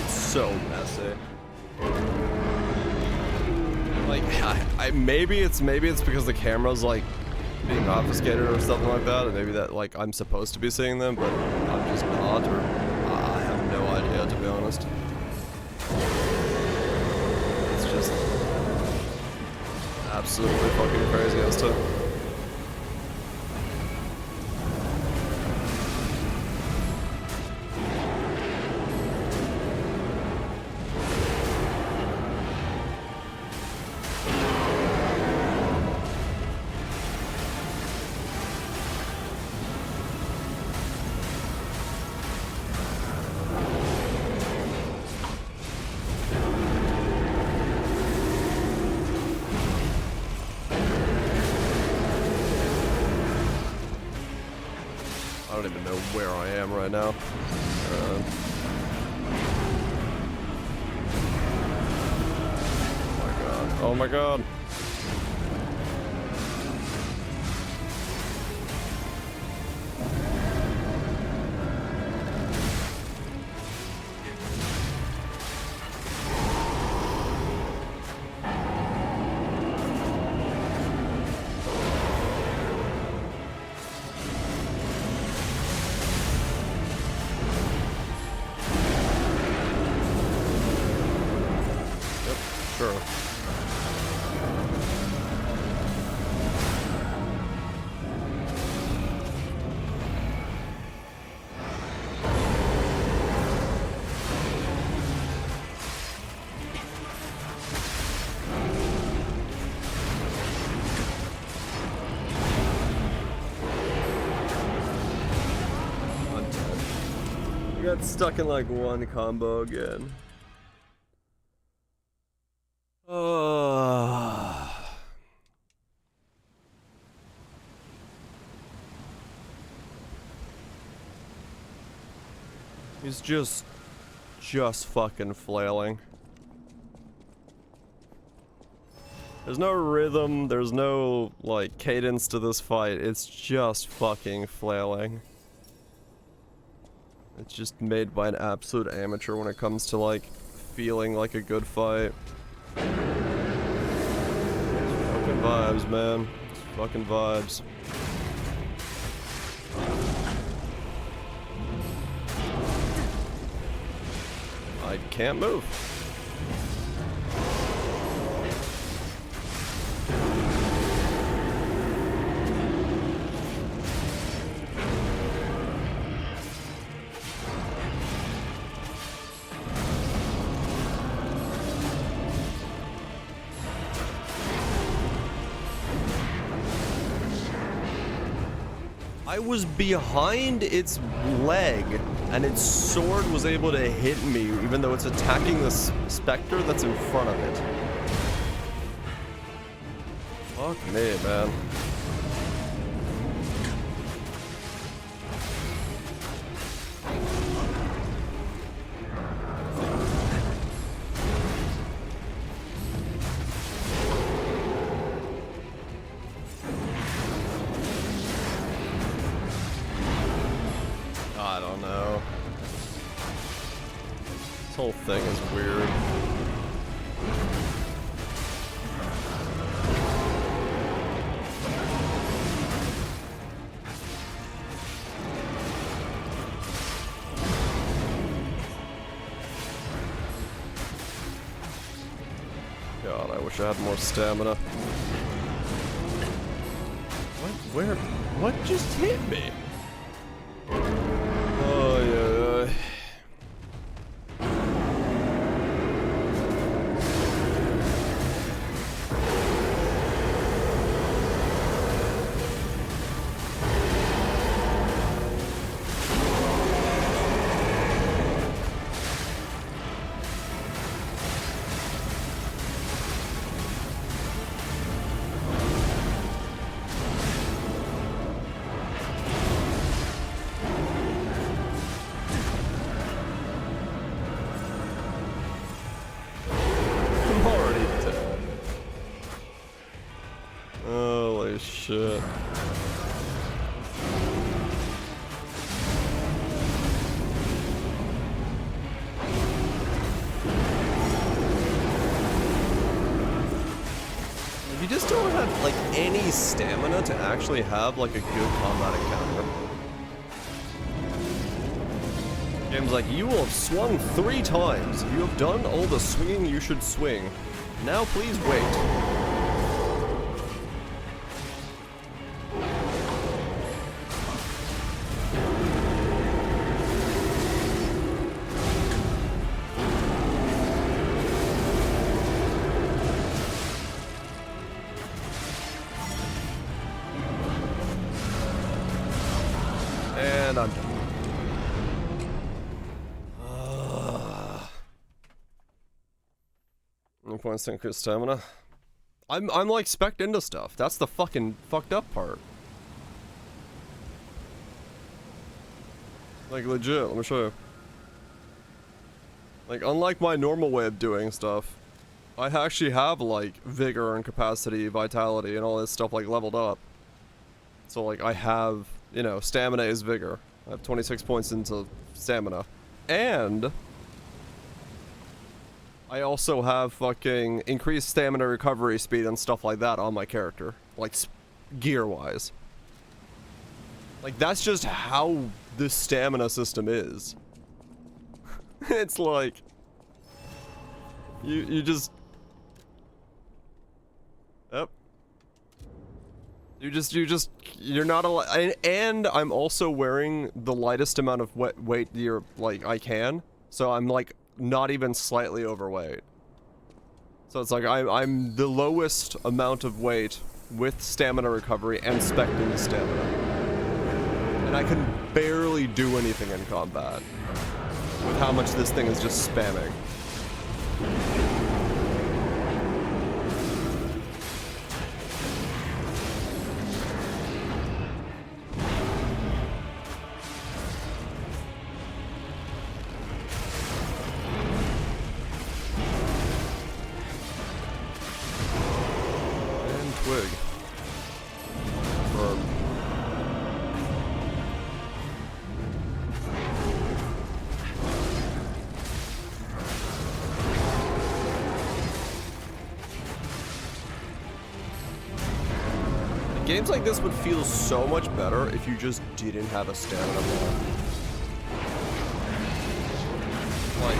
[SPEAKER 1] So messy. Like, maybe it's because the camera's like being obfuscated or something like that, and maybe that like I'm supposed to be seeing them, but I'm just not, or I have no idea, to be honest. It's just absolutely fucking crazy as to. don't even know where I am right now. Oh my god. Oh my god. Sure. I'm dead. I got stuck in like one combo again. He's just fucking flailing. There's no rhythm, there's no, like, cadence to this fight, it's just fucking flailing. It's just made by an absolute amateur when it comes to, like, feeling like a good fight. Fucking vibes, man. It's fucking vibes. I can't move. I was behind its leg, and its sword was able to hit me, even though it's attacking the specter that's in front of it. Fuck me, man. I don't know. This whole thing is weird. God, I wish I had more stamina. What? Where? What just hit me? Oh, yeah. I'm already dead. Holy shit. You just don't have, like, any stamina to actually have, like, a good combat encounter. Game's like, you will have swung 3 times. You have done all the swinging you should swing. Now please wait. And I'm done. No points to increase stamina. I'm like specced into stuff. That's the fucking fucked up part. Like legit, let me show you. Like unlike my normal way of doing stuff, I actually have like vigor and capacity, vitality, and all this stuff like leveled up. So like I have, you know, stamina is vigor. I have 26 points into stamina. And I also have fucking increased stamina recovery speed and stuff like that on my character. Like gear-wise. Like that's just how the stamina system is. It's like you just yep. You're not allowed, and I'm also wearing the lightest amount of weight I can, so I'm like not even slightly overweight. So it's like I'm the lowest amount of weight with stamina recovery and specting the stamina, and I can barely do anything in combat with how much this thing is just spamming. Twig. Verb. Games like this would feel so much better if you just didn't have a stamina bar. Like,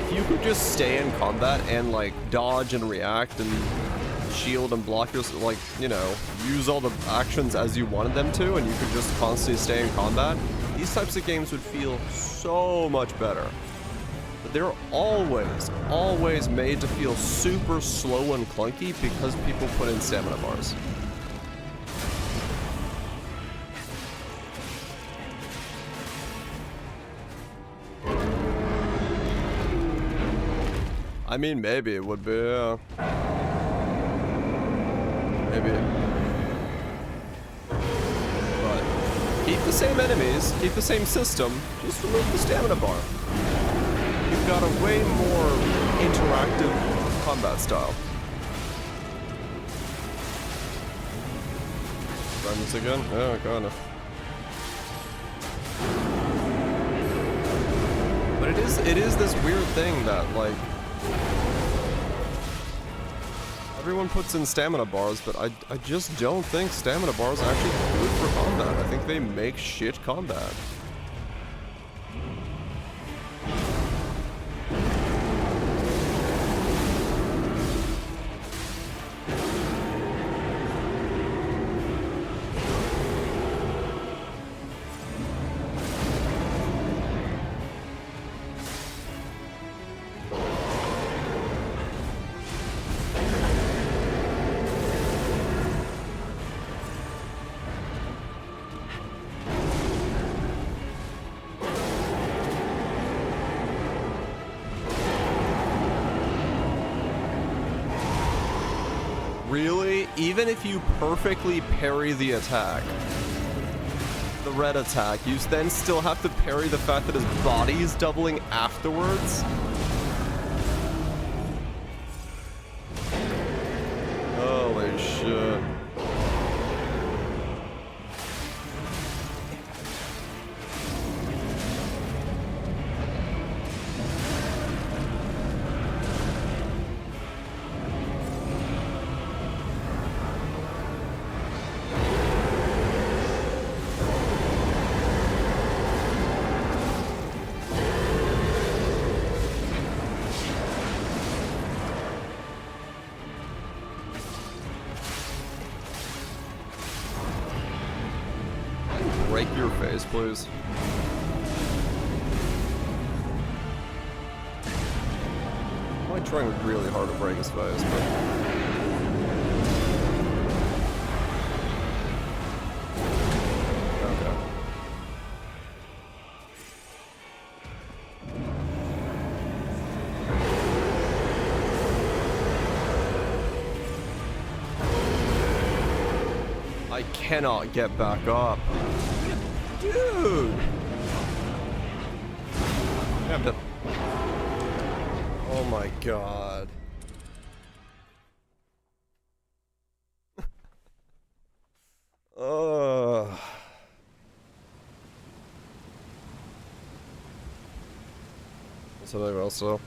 [SPEAKER 1] if you could just stay in combat and like dodge and react and shield and block your, like, you know, use all the actions as you wanted them to, and you could just constantly stay in combat, these types of games would feel so much better. But they're always made to feel super slow and clunky because people put in stamina bars. I mean, maybe it would be, maybe. But keep the same enemies, keep the same system, just remove the stamina bar. You've got a way more interactive combat style. Run this again? Yeah, kinda. But it is this weird thing that, like, everyone puts in stamina bars, but I just don't think stamina bars are actually good for combat. I think they make shit combat. Really? Even if you perfectly parry the attack, the red attack, you then still have to parry the fact that his body's doubling afterwards? Holy shit. Break your face, please. I'm like trying really hard to break his face, but okay. I cannot get back up. Dude! Yeah, I'm done. Oh my god. Ugh. Something else though.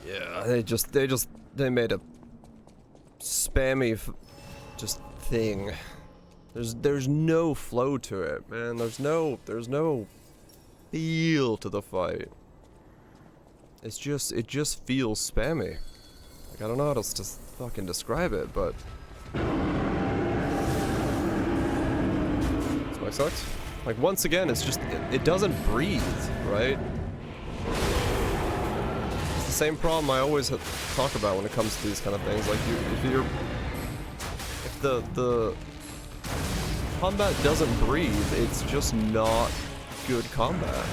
[SPEAKER 1] Yeah, they made a spammy just thing. There's no flow to it, man. There's no feel to the fight. It just feels spammy. Like, I don't know how else to fucking describe it, but this mic sucks. Like, once again, it's just it doesn't breathe, right? It's the same problem I always talk about when it comes to these kind of things. Like, if the combat doesn't breathe, it's just not good combat.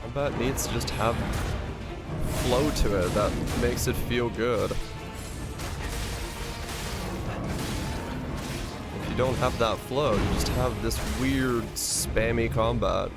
[SPEAKER 1] Combat needs to just have flow to it that makes it feel good. If you don't have that flow, you just have this weird spammy combat.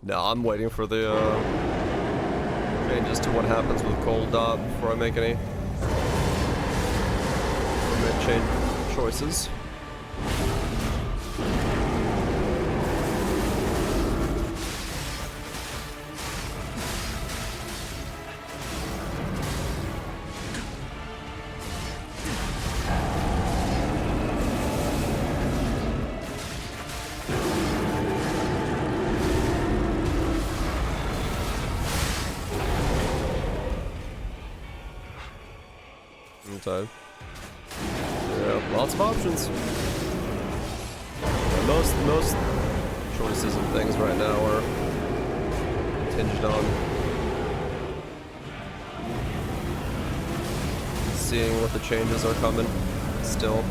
[SPEAKER 1] No, I'm waiting for the changes to what happens with Cold Dot before I make any change choices. Time. Yeah, lots of options. Yeah, most choices and things right now are hinged on seeing what the changes are coming still.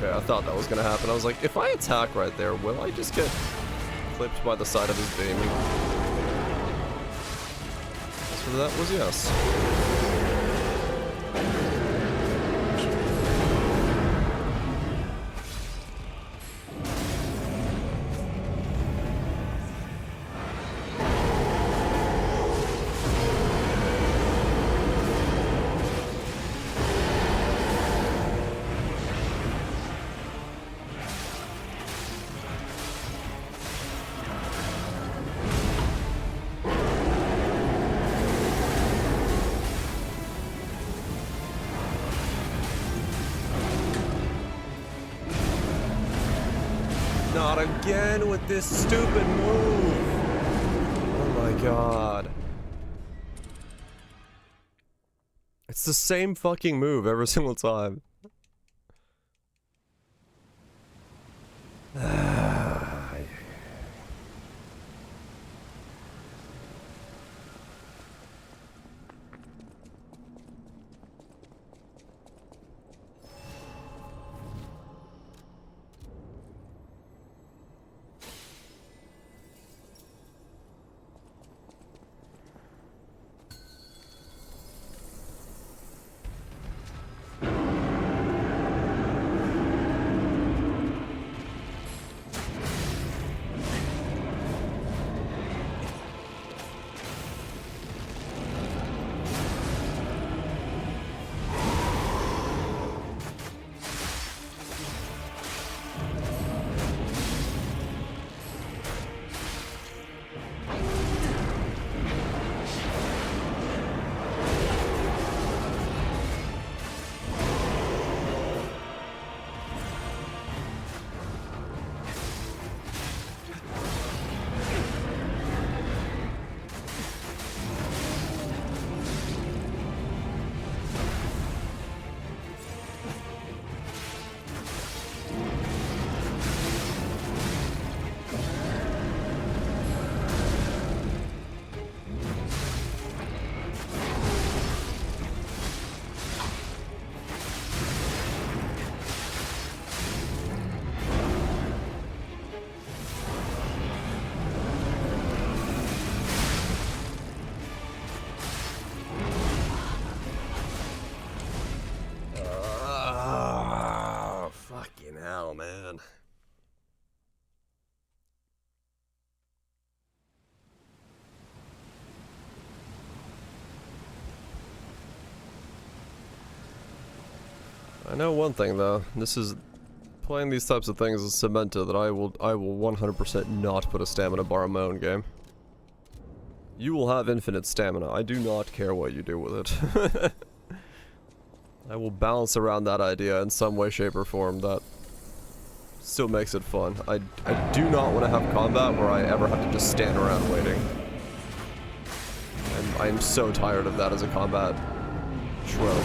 [SPEAKER 1] I thought that was gonna happen. I was like, if I attack right there, will I just get clipped by the side of his beam? So that was yes. Not again with this stupid move. Oh my god. It's the same fucking move every single time. know one thing though. This is playing these types of things is cemented that I will 100% not put a stamina bar in my own game. You will have infinite stamina. I do not care what you do with it. I will balance around that idea in some way, shape, or form that still makes it fun. I do not want to have combat where I ever have to just stand around waiting. And I am so tired of that as a combat trope.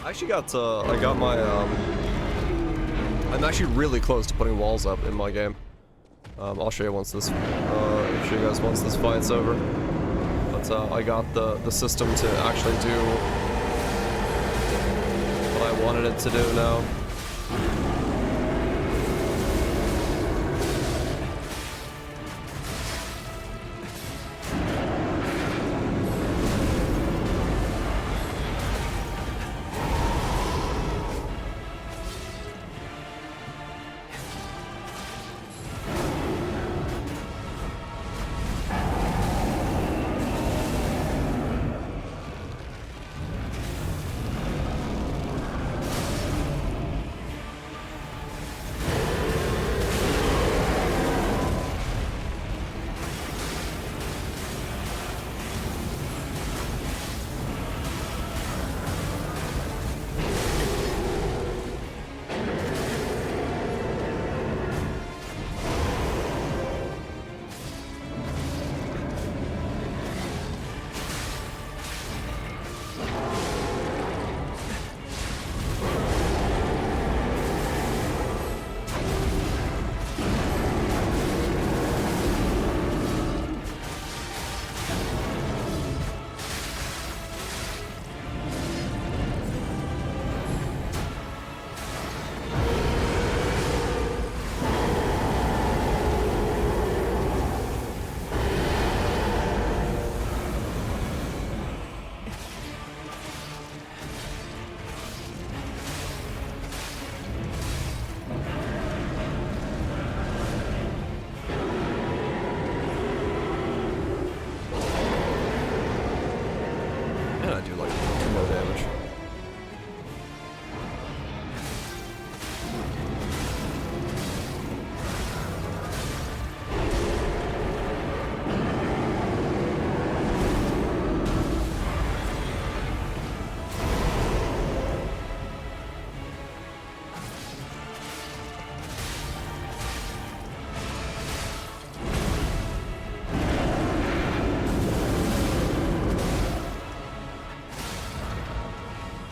[SPEAKER 1] I actually got, I got my, I'm actually really close to putting walls up in my game. I'll show you once this, I'll show you guys once this fight's over. But, I got the system to actually do what I wanted it to do now.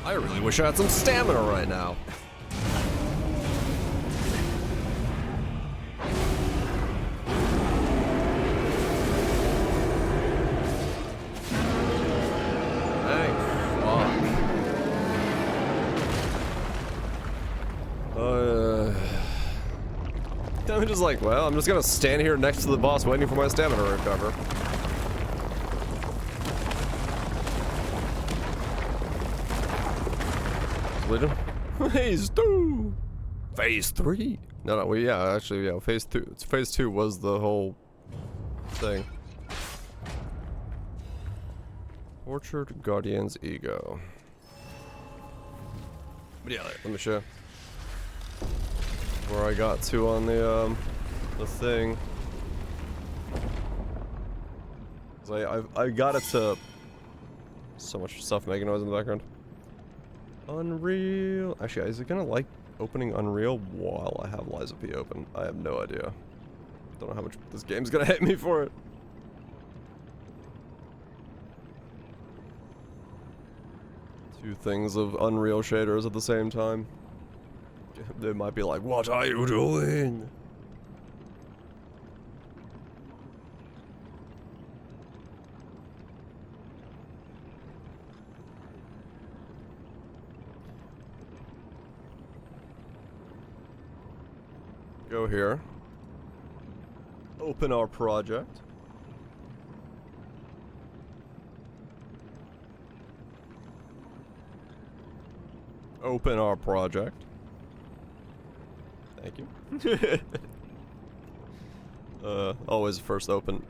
[SPEAKER 1] I really wish I had some stamina right now. Thank fuck. I'm just like, well, I'm just gonna stand here next to the boss waiting for my stamina to recover. Phase 2! Phase 3! No, well, yeah, actually, yeah, phase 2. Phase 2 was the whole thing. Orchard Guardian's Ego. But yeah, let me show you. where I got to on the thing. 'Cause I got it to... So much stuff making noise in the background. Unreal. Actually, is it gonna like opening Unreal while I have Lies of P open? I have no idea. Don't know how much this game's gonna hit me for it. Two things of Unreal shaders at the same time. They might be like, what are you doing? Go here. Open our project. Open our project. Thank you. Always first open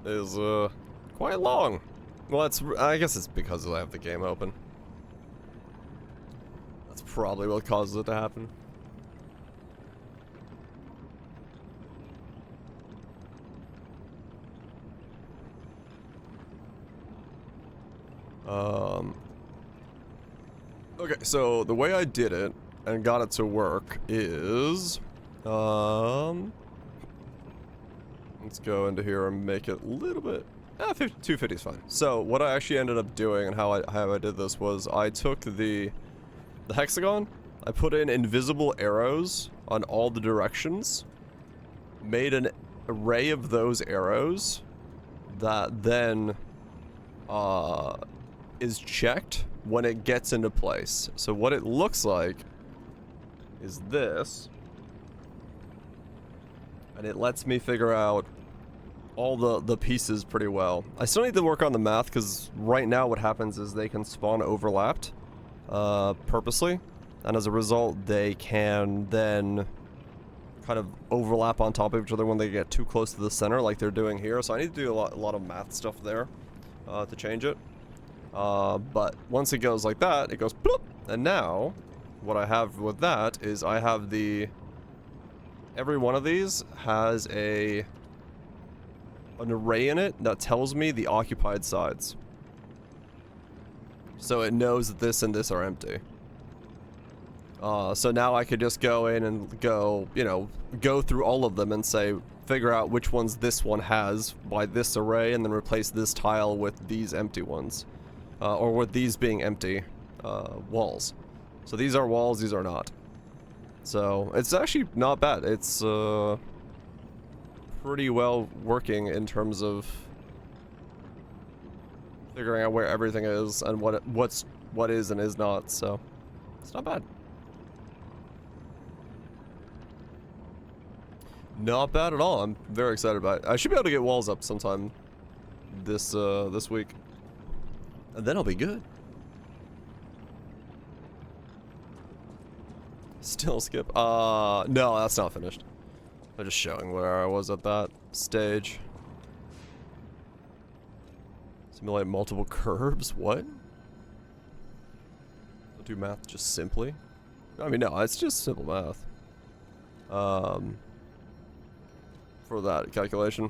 [SPEAKER 1] is quite long. Well, I guess it's because I have the game open. That's probably what causes it to happen. Okay, so the way I did it and got it to work is, let's go into here and make it a little bit, 250 is fine. So what I actually ended up doing and how I did this was I took the hexagon, I put in invisible arrows on all the directions, made an array of those arrows that then, is checked when it gets into place. So what it looks like is this, and it lets me figure out all the pieces pretty well. I still need to work on the math because right now what happens is they can spawn overlapped purposely, and as a result they can then kind of overlap on top of each other when they get too close to the center like they're doing here. So I need to do a lot of math stuff there to change it. But once it goes like that, it goes bloop, and now what I have with that is I have every one of these has an array in it that tells me the occupied sides. So it knows that this and this are empty. So now I could just go in and go through all of them and say, figure out which ones this one has by this array and then replace this tile with these empty ones. Or with these being empty walls. So these are walls, these are not. So it's actually not bad. It's pretty well working in terms of figuring out where everything is and what is and is not. So it's not bad. Not bad at all. I'm very excited about it. I should be able to get walls up sometime this week. And then I'll be good. Still skip. No, that's not finished. I'm just showing where I was at that stage. Simulate multiple curbs? What? I'll do math just simply? I mean, no, it's just simple math. For that calculation.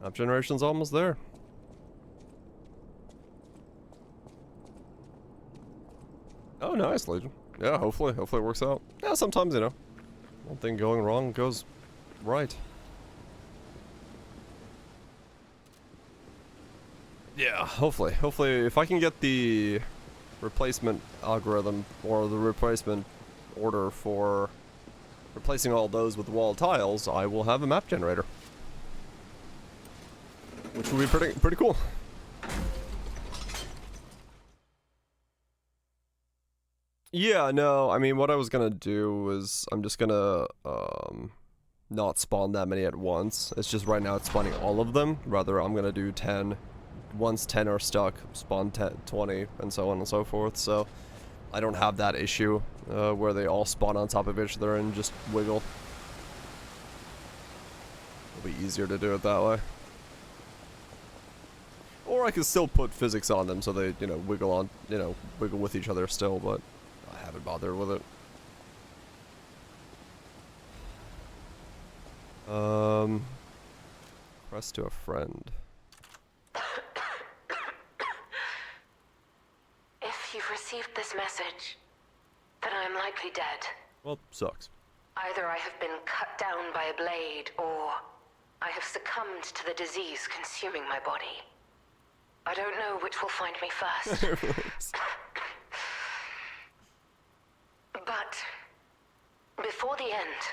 [SPEAKER 1] Map generation's almost there. Oh, nice, Legion. Yeah, hopefully it works out. Yeah, sometimes, one thing going wrong goes right. Yeah, hopefully if I can get the replacement algorithm or the replacement order for replacing all those with wall tiles, I will have a map generator. Which will be pretty cool. Yeah, no, I mean, what I was gonna do was I'm just gonna not spawn that many at once. It's just right now it's spawning all of them. Rather, I'm gonna do 10. Once 10 are stuck, spawn 10, 20, and so on and so forth. So I don't have that issue where they all spawn on top of each other and just wiggle. It'll be easier to do it that way. Or Or I can still put physics on them so they, you know, wiggle with each other still, but I haven't bothered with it. Press to a friend.
[SPEAKER 5] If you've received this message, then I'm likely dead.
[SPEAKER 1] Well, sucks.
[SPEAKER 5] Either I have been cut down by a blade, or I have succumbed to the disease consuming my body. I don't know which will find me first. But before the end,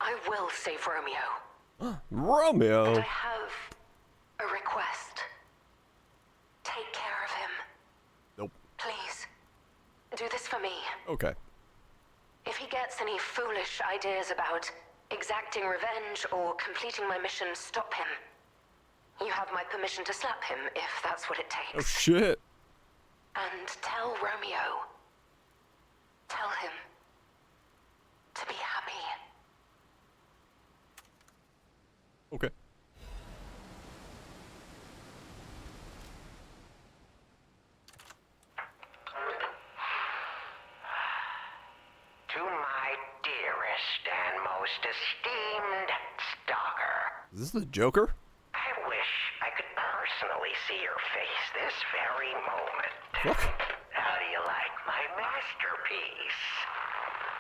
[SPEAKER 5] I will save Romeo.
[SPEAKER 1] Romeo!
[SPEAKER 5] And I have a request. Take care of him.
[SPEAKER 1] Nope.
[SPEAKER 5] Please, do this for me.
[SPEAKER 1] Okay.
[SPEAKER 5] If he gets any foolish ideas about exacting revenge or completing my mission, stop him. You have my permission to slap him if that's what it takes.
[SPEAKER 1] Oh shit.
[SPEAKER 5] And tell Romeo. Tell him to be happy.
[SPEAKER 1] Okay.
[SPEAKER 11] To my dearest and most esteemed stalker.
[SPEAKER 1] Is this the Joker?
[SPEAKER 11] I wish I could personally see your face this very moment.
[SPEAKER 1] What?
[SPEAKER 11] How do you like my masterpiece?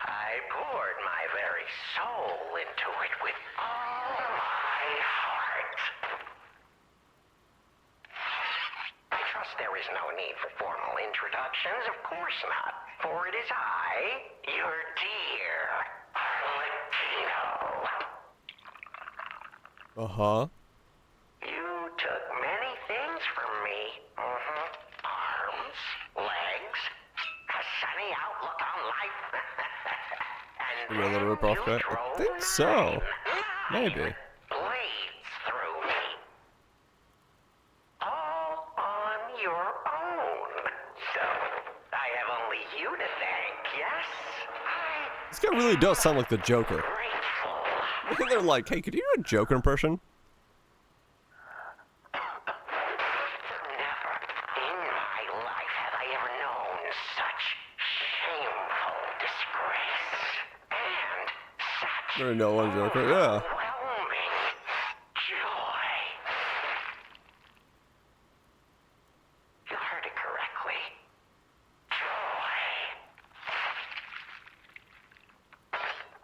[SPEAKER 11] I poured my very soul into it with all my heart. I trust there is no need for formal introductions, of course not. For it is I, your dear Latino.
[SPEAKER 1] Uh-huh.
[SPEAKER 11] You took many things from me. Arms, legs, a sunny outlook on life. And
[SPEAKER 1] You a little rip off that? I think so. Maybe.
[SPEAKER 11] Blades through me. All on your own. So, I have only you to thank, yes?
[SPEAKER 1] This guy really does sound like the Joker.
[SPEAKER 11] Grateful.
[SPEAKER 1] They're like, hey, could you do a Joker impression?
[SPEAKER 11] Never in my life have I ever known such shameful disgrace. And such
[SPEAKER 1] There no one Joker, yeah.
[SPEAKER 11] overwhelming joy. You heard it correctly. Joy.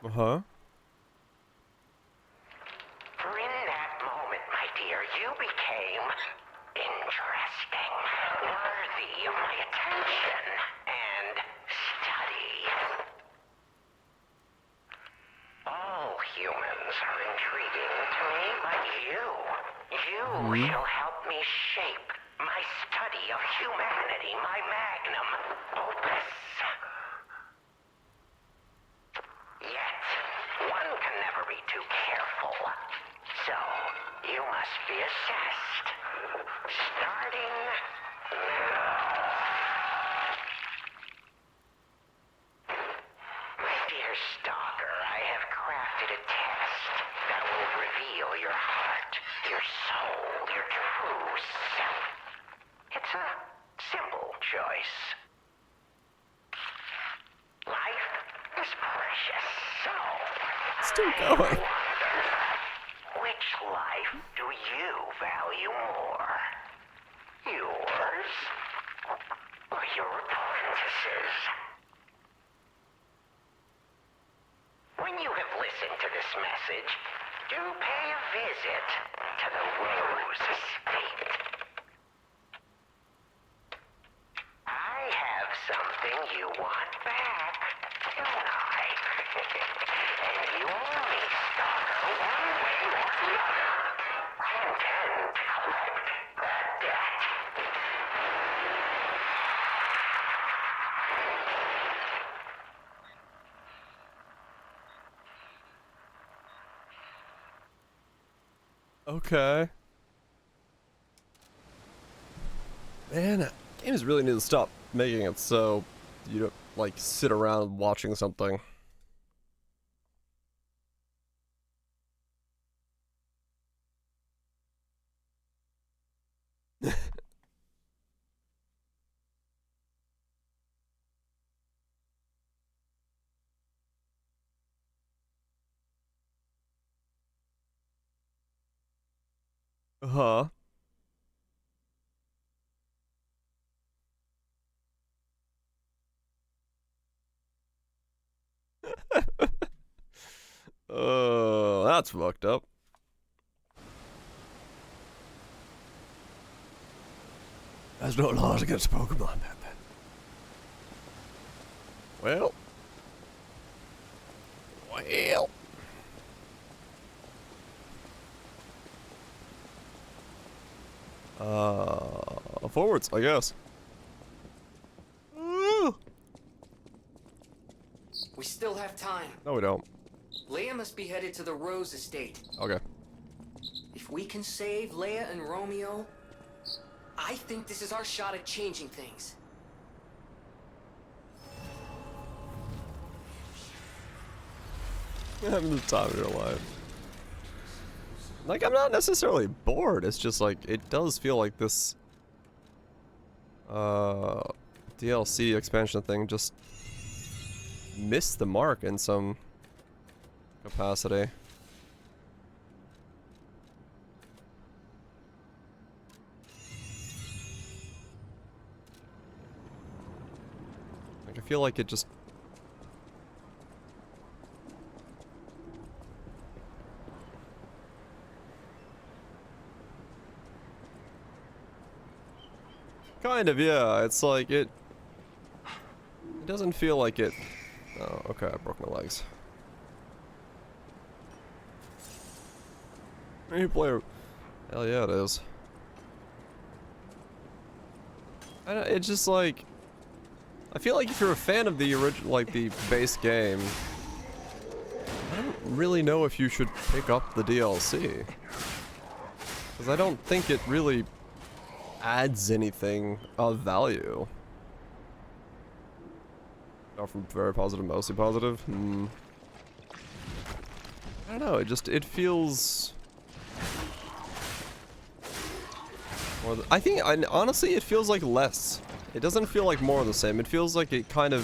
[SPEAKER 1] Uh-huh.
[SPEAKER 11] For in that moment, my dear, you became interesting, worthy of my attention and study. All humans are intriguing to me, but you shall help me shape my study of humanity, my magnum opus. Yet, one can never be too careful. So, you must be assessed. Starting now. My dear stalker, I have crafted a test that will reveal your heart, your soul, your true self. It's a simple choice. Life is precious, so
[SPEAKER 1] Still
[SPEAKER 11] I
[SPEAKER 1] going.
[SPEAKER 11] wonder, which life do you value more? Yours or your apprentice's? When you have listened to this message, do pay a visit to the Rose Estate. I have something you want back, don't I? And you owe me, stalker, one way or another. I intend to collect that debt.
[SPEAKER 1] Okay. Man, games really need to stop making it so you don't, like, sit around watching something. Huh? That's fucked up. There's no laws against Pokemon, Batman. Well. Forwards, I guess.
[SPEAKER 2] We still have time.
[SPEAKER 1] No, we don't.
[SPEAKER 2] Leia must be headed to the Rose Estate.
[SPEAKER 1] Okay.
[SPEAKER 2] If we can save Leia and Romeo, I think this is our shot at changing things.
[SPEAKER 1] Having the time of your life. Like, I'm not necessarily bored. It's just like, it does feel like this DLC expansion thing just missed the mark in some capacity. Like, I feel like it just... Kind of, yeah. It's like it doesn't feel like it. Oh, okay, I broke my legs. Any player. Hell yeah, it is. It's just like, I feel like if you're a fan of the original, like the base game, I don't really know if you should pick up the DLC. Because I don't think it really adds anything of value. Oh, from very positive, mostly positive. I don't know. It feels. More I think, honestly, it feels like less. It doesn't feel like more of the same. It feels like it kind of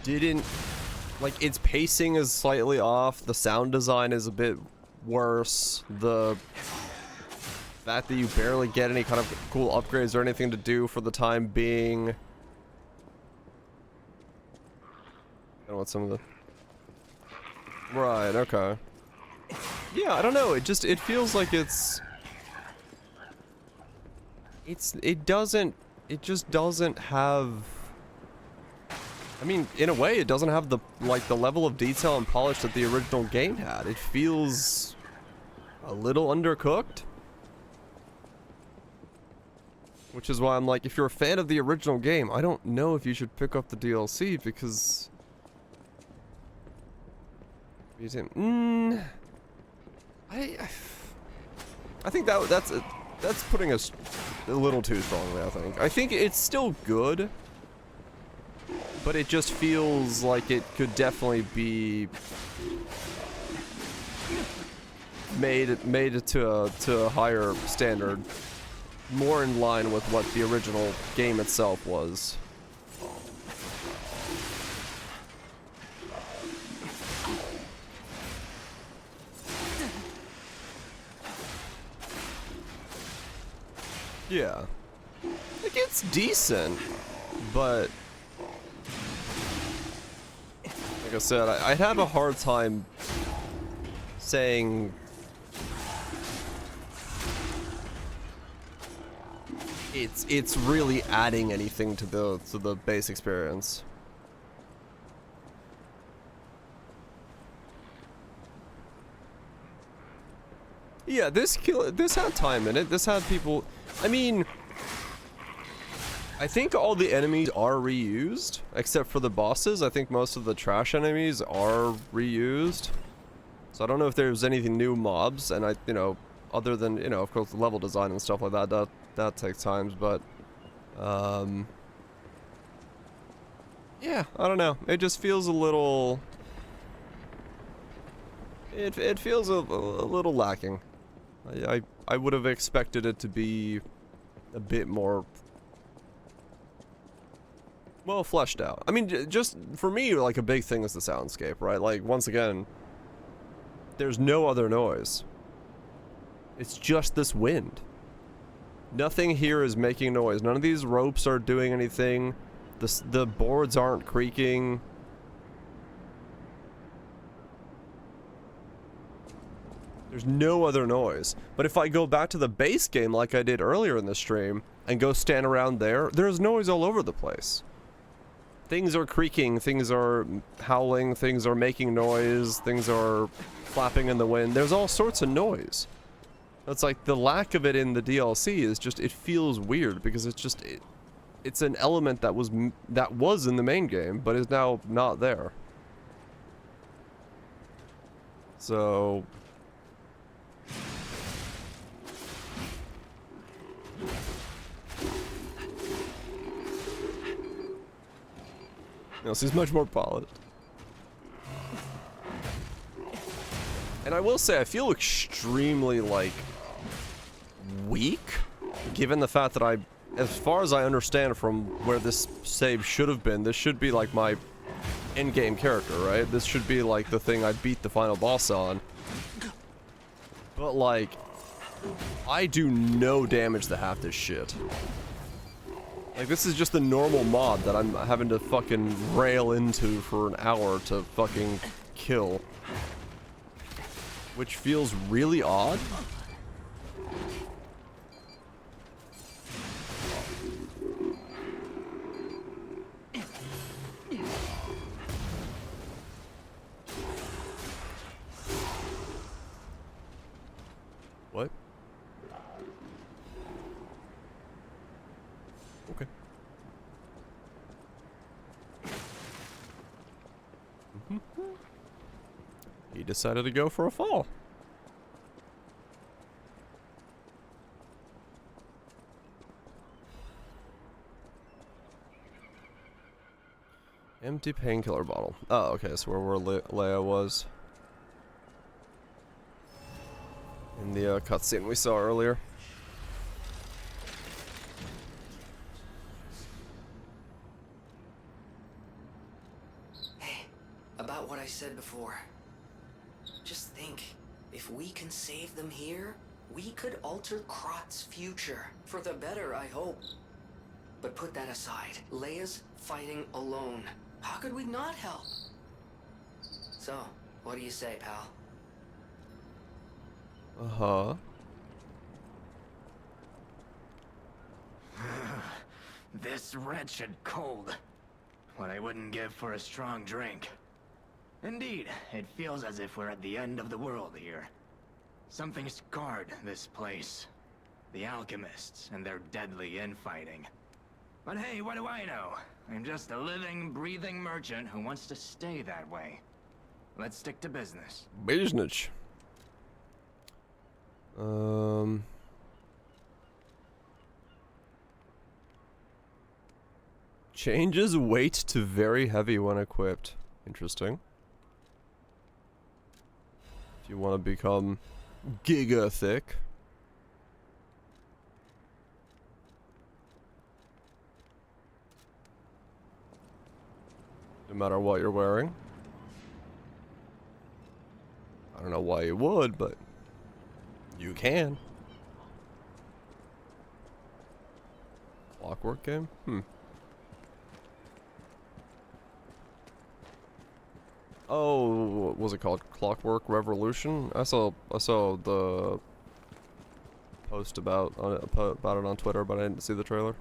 [SPEAKER 1] didn't. Like, its pacing is slightly off. The sound design is a bit worse. The fact that you barely get any kind of cool upgrades or anything to do for the time being. I don't know what some of the... Right, okay. Yeah, I don't know, it feels like it just doesn't have... I mean, in a way, it doesn't have the level of detail and polish that the original game had. It feels a little undercooked. Which is why I'm like, if you're a fan of the original game, I don't know if you should pick up the DLC because... I think that's putting us a little too strongly, I think it's still good, but it just feels like it could definitely be made to a higher standard, more in line with what the original game itself was. Yeah. Like, it's decent, but like I said, I'd have a hard time saying it's really adding anything to the base experience. Yeah, this had time in it. This had people. I mean, I think all the enemies are reused, except for the bosses. I think most of the trash enemies are reused. So I don't know if there's anything new mobs, and other than, of course, the level design and stuff like that, that takes time, but, yeah, I don't know. It just feels a little, it feels a little lacking. I would have expected it to be a bit more, well, fleshed out. I mean, just for me, like, a big thing is the soundscape, right? Like, once again, There's no other noise. It's just this wind. Nothing here is making noise. None of these ropes are doing anything. The boards aren't creaking. There's no other noise. But if I go back to the base game like I did earlier in the stream and go stand around there, there's noise all over the place. Things are creaking, things are howling, things are making noise, things are flapping in the wind. There's all sorts of noise. It's like the lack of it in the DLC is just, it feels weird because it's just, it's an element that was in the main game, but is now not there. So... No, she's much more polished. And I will say, I feel extremely, like, weak, given the fact that as far as I understand from where this save should have been, this should be, like, my in-game character, right? This should be, like, the thing I beat the final boss on. But, like, I do no damage to half this shit. Like, this is just the normal mod that I'm having to fucking rail into for an hour to fucking kill. Which feels really odd. What? Okay. He decided to go for a fall. Empty painkiller bottle. Oh, okay, so where Leia was. In the cutscene we saw earlier.
[SPEAKER 2] Hey, about what I said before. Just think, if we can save them here, we could alter Krot's future. For the better, I hope. But put that aside, Leia's fighting alone. How could we not help? So, what do you say, pal?
[SPEAKER 1] Uh-huh.
[SPEAKER 12] This wretched cold. What I wouldn't give for a strong drink. Indeed, it feels as if we're at the end of the world here. Something scarred this place. The alchemists and their deadly infighting. But hey, what do I know? I'm just a living, breathing merchant who wants to stay that way. Let's stick to business.
[SPEAKER 1] Business. Changes weight to very heavy when equipped. Interesting. If you want to become giga thick. No matter what you're wearing. I don't know why you would, but you can. Clockwork game? Oh, what was it called? Clockwork Revolution? I saw the post about it on Twitter, but I didn't see the trailer.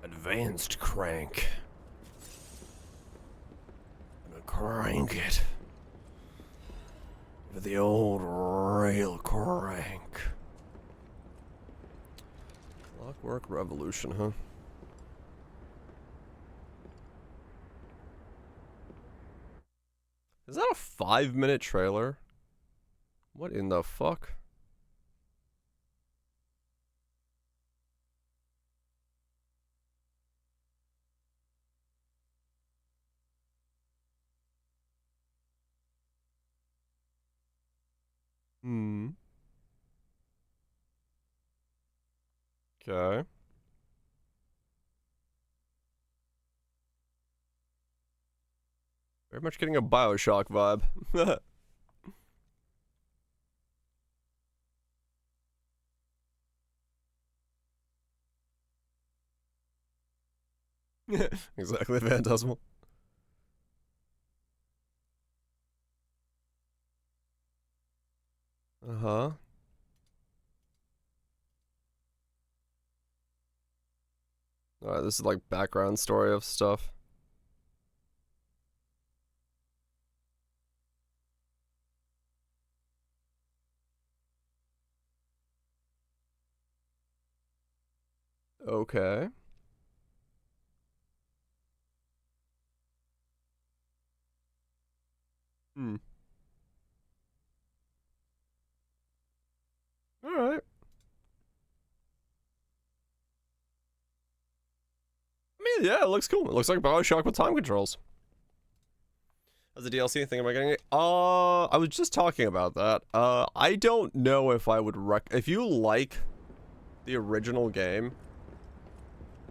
[SPEAKER 1] Advanced crank. Gonna crank it. With the old rail crank. Clockwork Revolution, huh? Is that a 5-minute trailer? What in the fuck? Hmm. Okay. Very much getting a BioShock vibe. Exactly, Phantasmal. Uh-huh. Alright, this is like background story of stuff. Okay. Hmm. Alright. I mean, yeah, it looks cool. It looks like BioShock with time controls. As a DLC, think about getting it? I was just talking about that. I don't know if I would if you like the original game,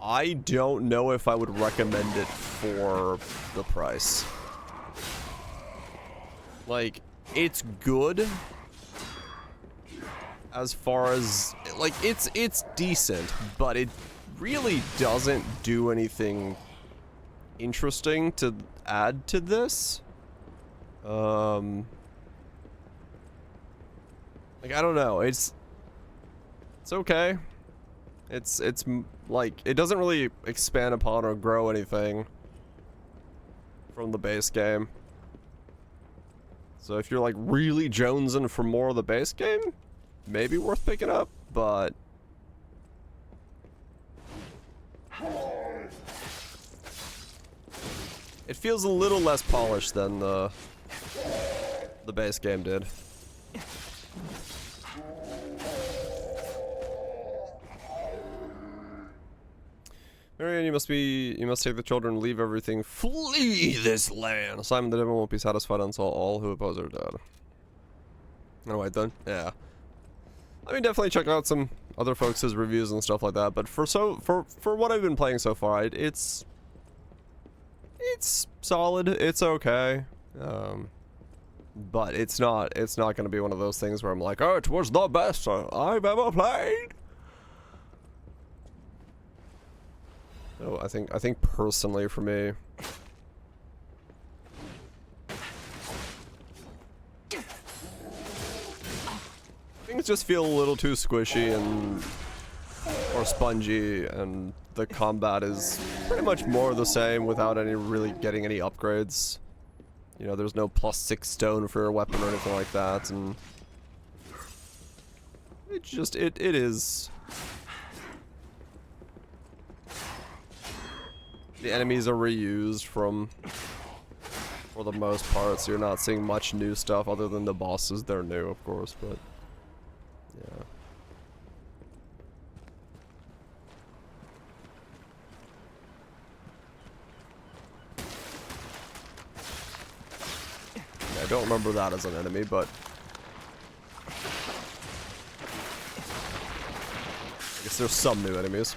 [SPEAKER 1] I don't know if I would recommend it for the price. Like, it's good as far as, like, it's decent, but it really doesn't do anything interesting to add to this. Like, I don't know, it's okay. It's like, it doesn't really expand upon or grow anything from the base game. So if you're like really jonesing for more of the base game, maybe worth picking up, but it feels a little less polished than the base game did. Marianne, you must take the children, leave everything, flee this land. Simon the Devil won't be satisfied until all who oppose are dead. Alright then, yeah. I mean, definitely check out some other folks' reviews and stuff like that, but for what I've been playing so far, it's solid, it's okay. But it's not gonna be one of those things where I'm like, oh, it was the best I've ever played. Oh, I think personally for me, things just feel a little too squishy or spongy, and the combat is pretty much more the same without really getting any upgrades. You know, there's no +6 stone for a weapon or anything like that, and it just it is. The enemies are reused for the most part, so you're not seeing much new stuff other than the bosses. They're new, of course, but yeah. I don't remember that as an enemy, but I guess there's some new enemies.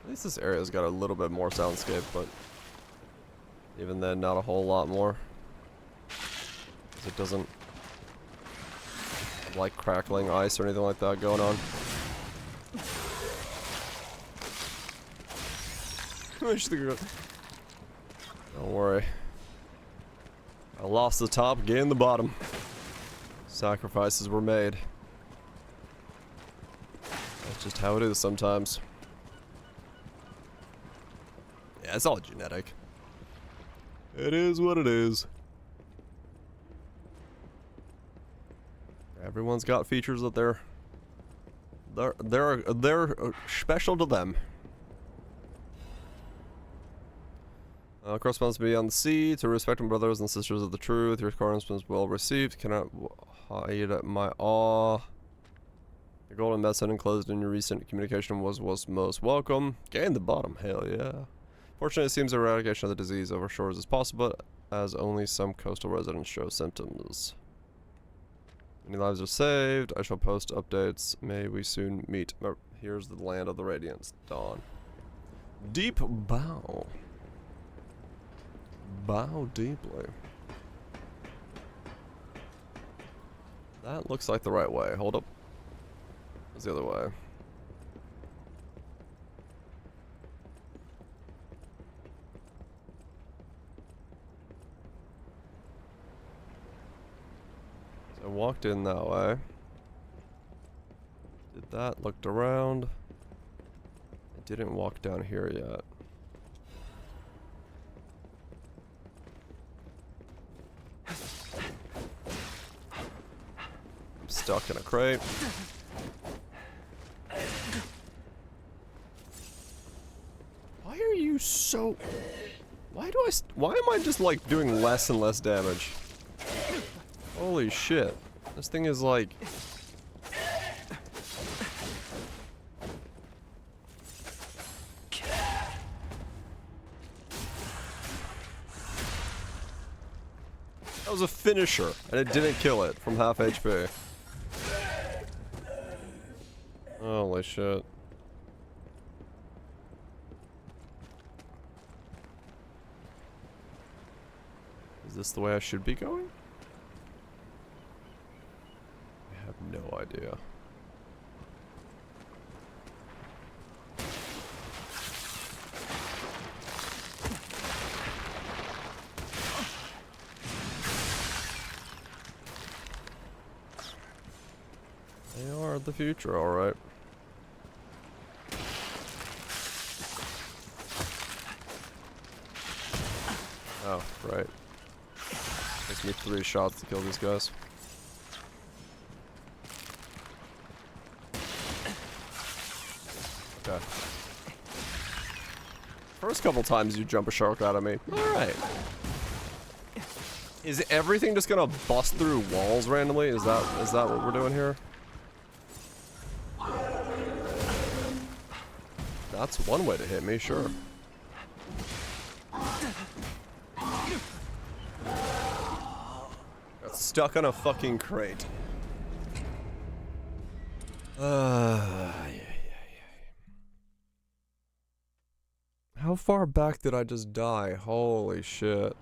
[SPEAKER 1] At least this area's got a little bit more soundscape, but even then, not a whole lot more. Because it doesn't have, like, crackling ice or anything like that going on. Don't worry. I lost the top, gained the bottom. Sacrifices were made. That's just how it is sometimes. Yeah, it's all genetic. It is what it is. Everyone's got features that they're special to them. Corresponds to be on the sea, to respecting brothers and sisters of the truth. Your correspondence well received. Cannot hide my awe. The golden message enclosed in your recent communication was most welcome. Gain the bottom, hell yeah. Fortunately, it seems the eradication of the disease over shores is possible, as only some coastal residents show symptoms. Many lives are saved. I shall post updates. May we soon meet. Here's the land of the Radiance. Dawn. Deep bow. Bow deeply. That looks like the right way. Hold up. It's the other way. So I walked in that way. Did that, looked around. I didn't walk down here yet. I'm stuck in a crate. Why are you so... Why am I just like doing less and less damage? Holy shit. This thing is like... That was a finisher, and it didn't kill it from half HP. Holy shit. Is this the way I should be going? I have no idea. They are the future, alright. Oh, right. Takes me 3 shots to kill these guys. Okay. First couple times you jump a shark out of me. Alright. Is everything just gonna bust through walls randomly? Is that what we're doing here? That's one way to hit me, sure. Got stuck on a fucking crate. How far back did I just die? Holy shit.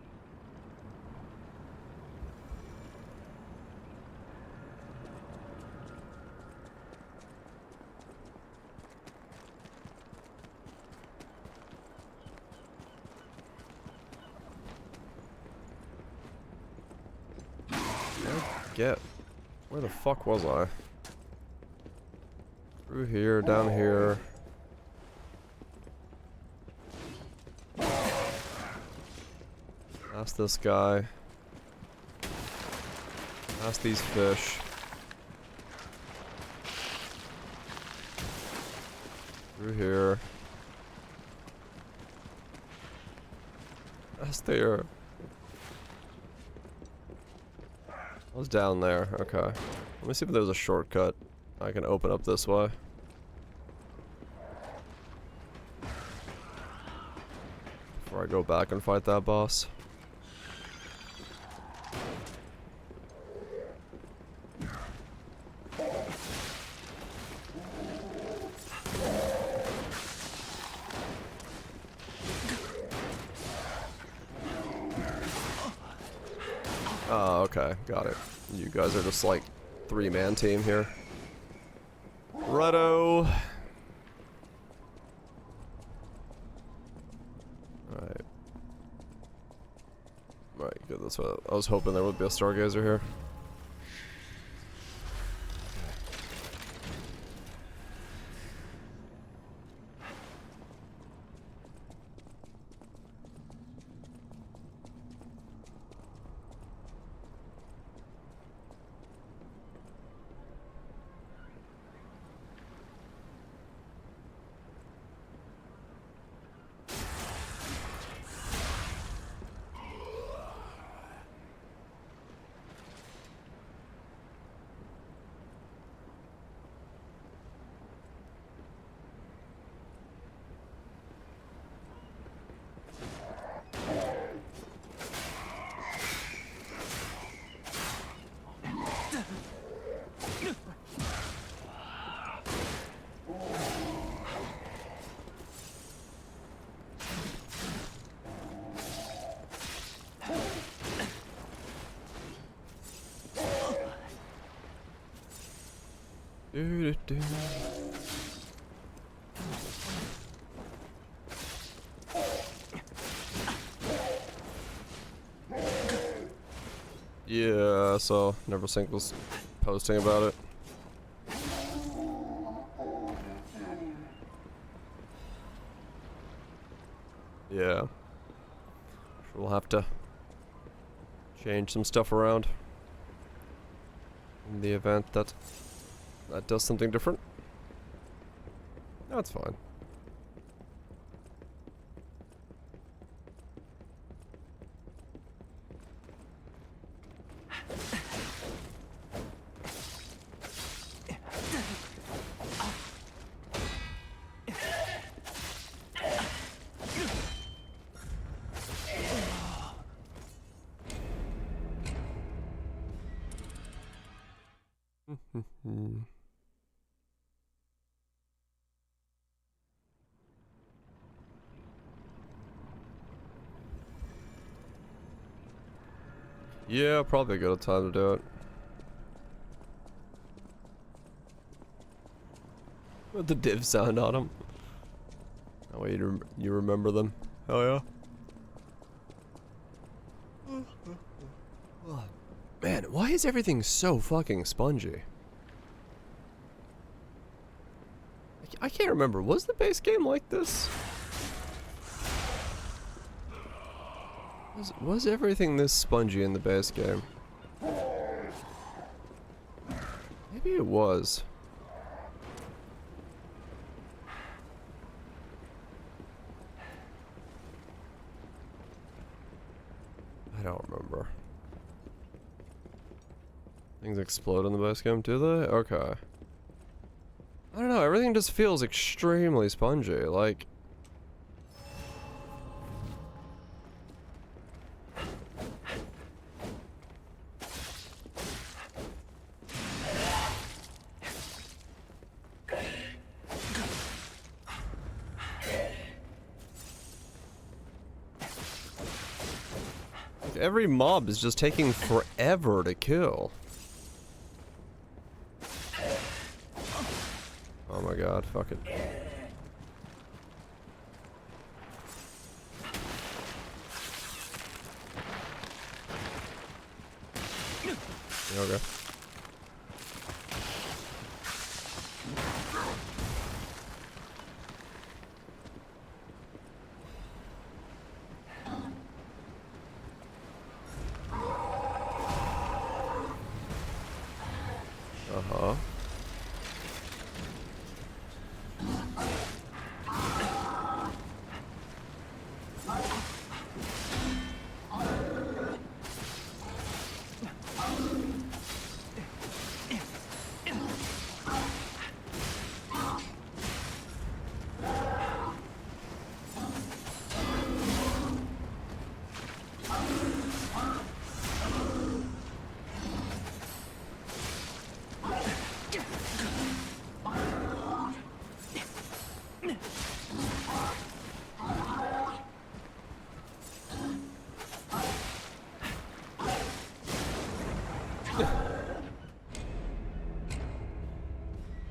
[SPEAKER 1] Where the fuck was I? Through here, down here. Past this guy. Past these fish. Through here. Past there. I was down there, okay. Let me see if there's a shortcut I can open up this way. Before I go back and fight that boss. Oh, okay, got it. You guys are just like 3-man team here. Righto. Alright. Alright, good. That's what I was hoping there would be a stargazer here. Do-do-do. Yeah, so Neversink was posting about it. Yeah. We'll have to change some stuff around in the event that does something different. That's fine. Yeah, probably a good time to do it. With the div sound on them. That way you remember them. Hell yeah. Man, why is everything so fucking spongy? I can't remember. Was the base game like this? Was everything this spongy in the base game? Maybe it was. I don't remember. Things explode in the base game, do they? Okay. I don't know, everything just feels extremely spongy, like... Every mob is just taking forever to kill. Oh my god, fuck it. Okay. Uh-huh.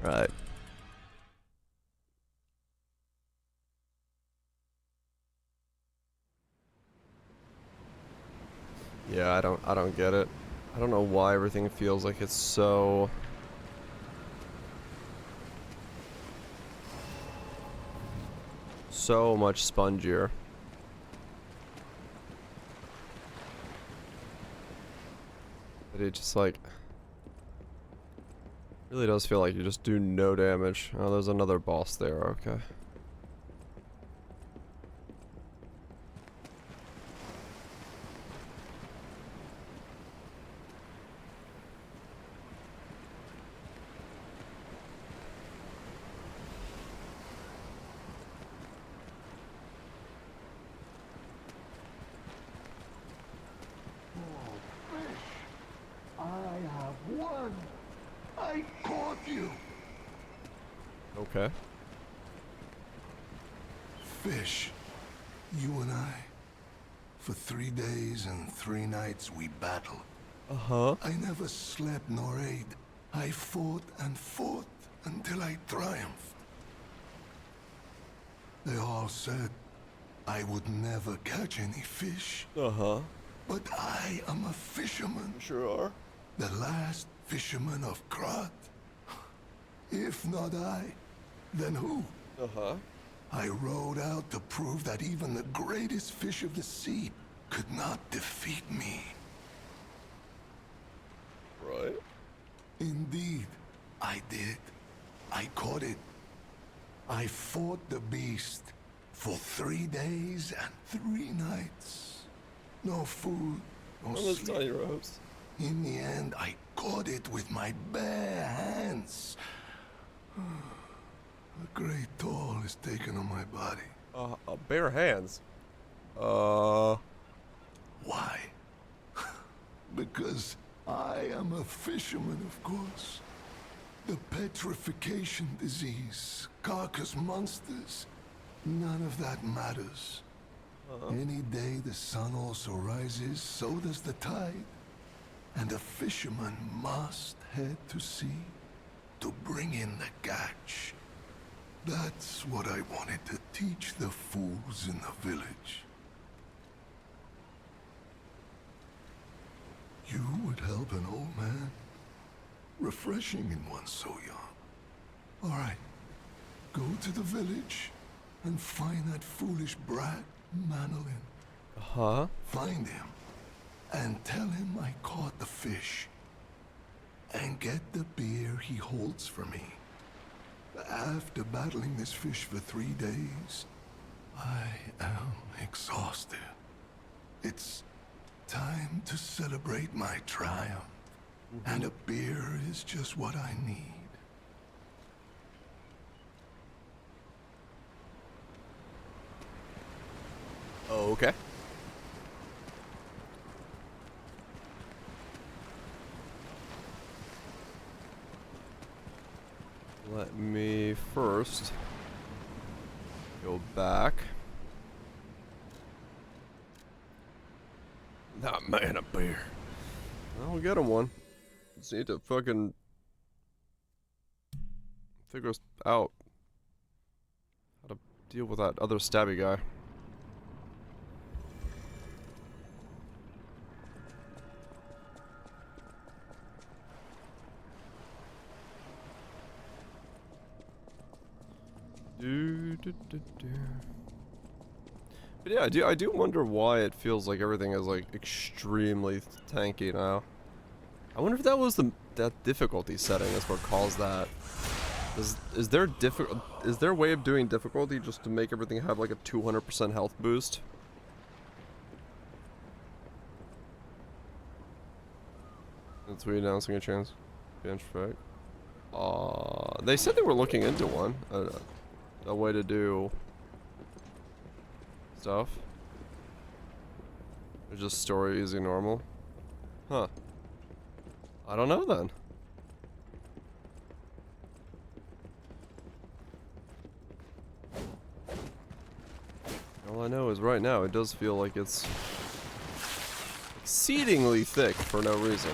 [SPEAKER 1] Right. Yeah, I don't get it. I don't know why everything feels like it's so much spongier. But it just like really does feel like you just do no damage. Oh, there's another boss there, okay.
[SPEAKER 3] I caught you!
[SPEAKER 1] Okay.
[SPEAKER 3] Fish, you and I. For 3 days and 3 nights we battled.
[SPEAKER 1] Uh-huh.
[SPEAKER 3] I never slept nor ate. I fought and fought until I triumphed. They all said I would never catch any fish.
[SPEAKER 1] Uh-huh.
[SPEAKER 3] But I am a fisherman.
[SPEAKER 1] Sure are.
[SPEAKER 3] The last fisherman of Krat. If not I, then who?
[SPEAKER 1] Uh-huh.
[SPEAKER 3] I rowed out to prove that even the greatest fish of the sea could not defeat me.
[SPEAKER 1] Right.
[SPEAKER 3] Indeed, I did. I caught it. I fought the beast for 3 days and 3 nights. No food, no
[SPEAKER 1] Those tiny
[SPEAKER 3] sleep.
[SPEAKER 1] ropes.
[SPEAKER 3] In the end, I caught it with my bare hands. A great toll is taken on my body.
[SPEAKER 1] Bare hands.
[SPEAKER 3] Why? Because I am a fisherman, of course. The petrification disease, carcass monsters, none of that matters. Any day the sun also rises, so does the tide. And a fisherman must head to sea to bring in the catch. That's what I wanted to teach the fools in the village. You would help an old man. Refreshing in one so young. All right, go to the village and find that foolish brat, Manolin.
[SPEAKER 1] Huh?
[SPEAKER 3] Find him and tell him I caught the fish. And get the beer he holds for me. After battling this fish for 3 days, I am exhausted. It's time to celebrate my triumph. And a beer is just what I need.
[SPEAKER 1] Okay. Let me first go back. Nah, man, a beer. I'll get him one. Just need to fucking figure out how to deal with that other stabby guy. But yeah, I do wonder why it feels like everything is like extremely tanky now. I wonder if that was that difficulty setting is what caused that. Is there a way of doing difficulty just to make everything have like a 200% health boost? That's we announcing a chance. Bench fact. They said they were looking into one. A way to do stuff. Or just story using normal. Huh. I don't know then. All I know is right now it does feel like it's exceedingly thick for no reason.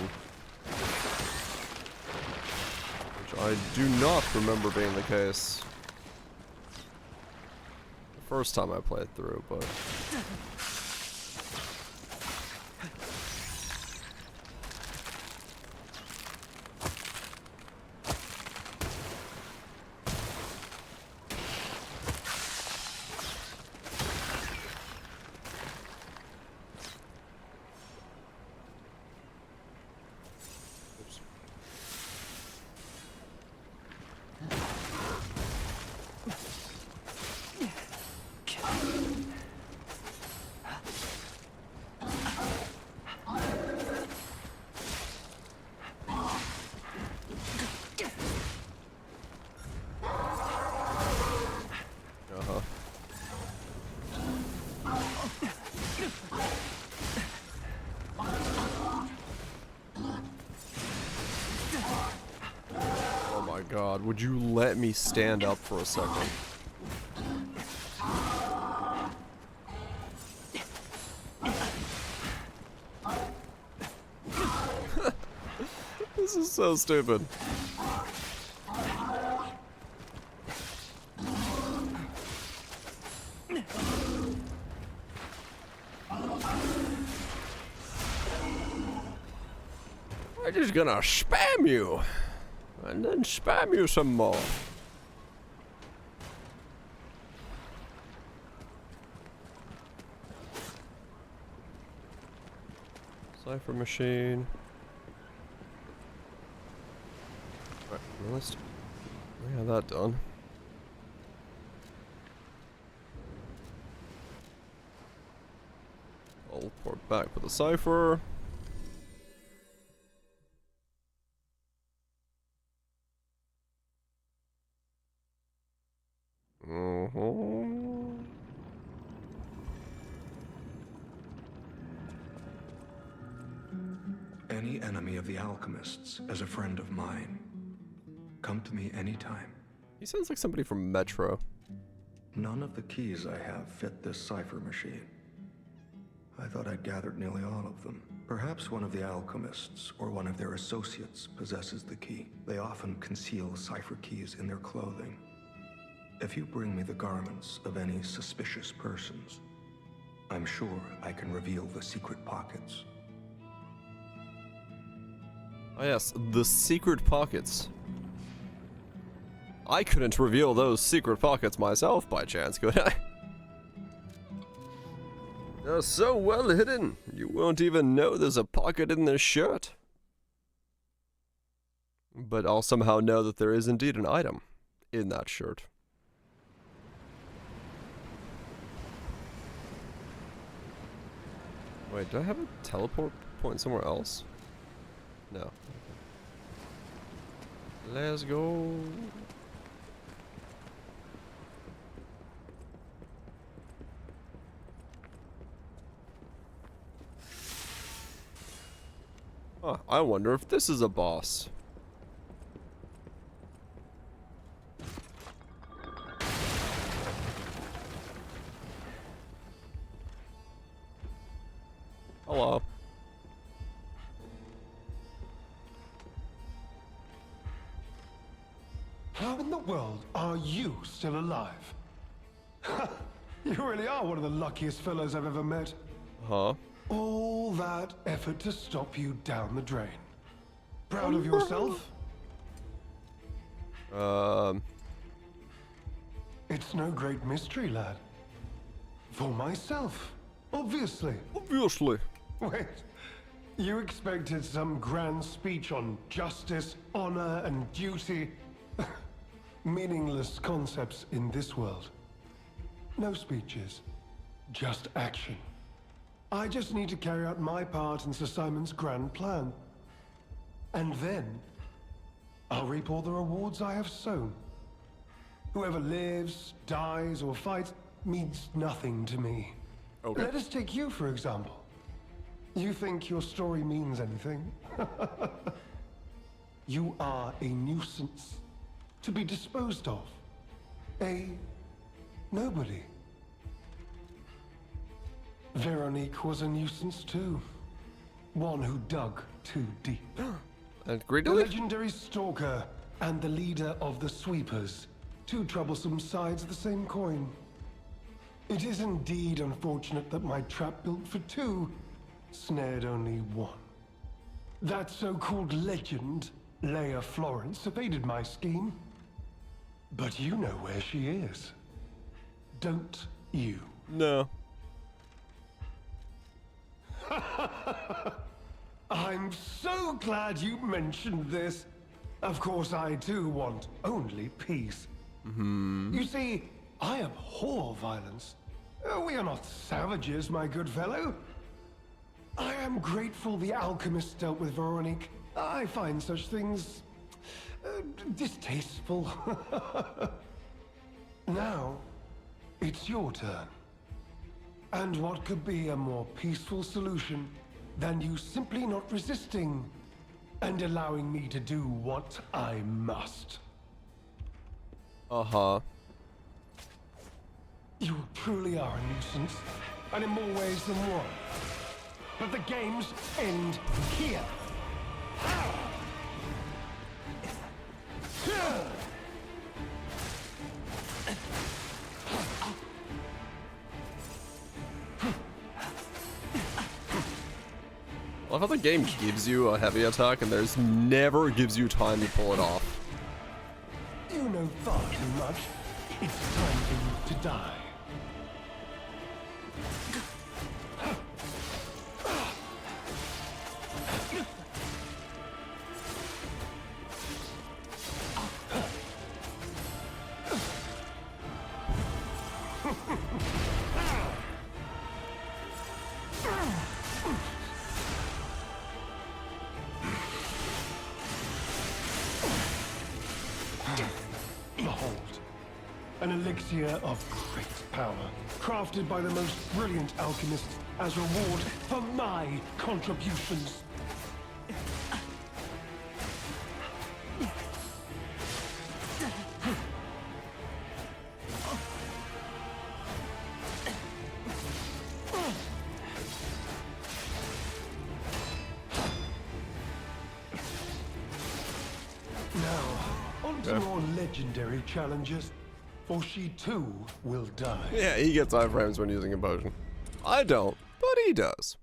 [SPEAKER 1] Which I do not remember being the case the first time I played through, but... God, would you let me stand up for a second? This is so stupid. I'm just gonna spam you. And then spam you some more. Cipher machine. Alright, let's have that done. I'll port back for the cipher.
[SPEAKER 4] Any enemy of the alchemists is a friend of mine. Come to me anytime.
[SPEAKER 1] He sounds like somebody from Metro.
[SPEAKER 4] None of the keys I have fit this cipher machine. I thought I'd gathered nearly all of them. Perhaps one of the alchemists or one of their associates possesses the key. They often conceal cipher keys in their clothing. If you bring me the garments of any suspicious persons, I'm sure I can reveal the secret pockets.
[SPEAKER 1] Oh yes, the secret pockets. I couldn't reveal those secret pockets myself by chance, could I? They're so well hidden, you won't even know there's a pocket in this shirt. But I'll somehow know that there is indeed an item in that shirt. Wait, do I have a teleport point somewhere else? No. Let's go. Oh, I wonder if this is a boss. Hello.
[SPEAKER 6] How in the world are you still alive? You really are one of the luckiest fellows I've ever met.
[SPEAKER 1] Huh?
[SPEAKER 6] All that effort to stop you down the drain. Proud of yourself? It's no great mystery, lad. For myself, obviously.
[SPEAKER 1] Obviously.
[SPEAKER 6] Wait, you expected some grand speech on justice, honor, and duty? Meaningless concepts in this world. No speeches, just action. I just need to carry out my part in Sir Simon's grand plan. And then, I'll reap all the rewards I have sown. Whoever lives, dies, or fights means nothing to me.
[SPEAKER 1] Okay.
[SPEAKER 6] Let us take you, for example. You think your story means anything? You are a nuisance to be disposed of. A nobody. Veronique was a nuisance too. One who dug too deep.
[SPEAKER 1] And
[SPEAKER 6] The
[SPEAKER 1] greedily?
[SPEAKER 6] legendary stalker and the leader of the sweepers. Two troublesome sides of the same coin. It is indeed unfortunate that my trap built for two snared only one. That so-called legend, Leia Florence, evaded my scheme. But you know where she is. Don't you?
[SPEAKER 1] No.
[SPEAKER 6] I'm so glad you mentioned this. Of course, I too want only peace. You see, I abhor violence. We are not savages, my good fellow. I am grateful the alchemist dealt with Veronique. I find such things distasteful. Now, it's your turn. And what could be a more peaceful solution than you simply not resisting and allowing me to do what I must?
[SPEAKER 1] Uh-huh.
[SPEAKER 6] You truly are a nuisance, and in more ways than one. But the games end here.
[SPEAKER 1] love how the game gives you a heavy attack and there's never gives you time to pull it off.
[SPEAKER 6] You know far too much. It's time for you to die. Behold, an elixir of great power, crafted by the most brilliant alchemists as reward for my contributions. More legendary challenges, for she too will die.
[SPEAKER 1] Yeah, he gets iframes when using a potion. I don't, but he does.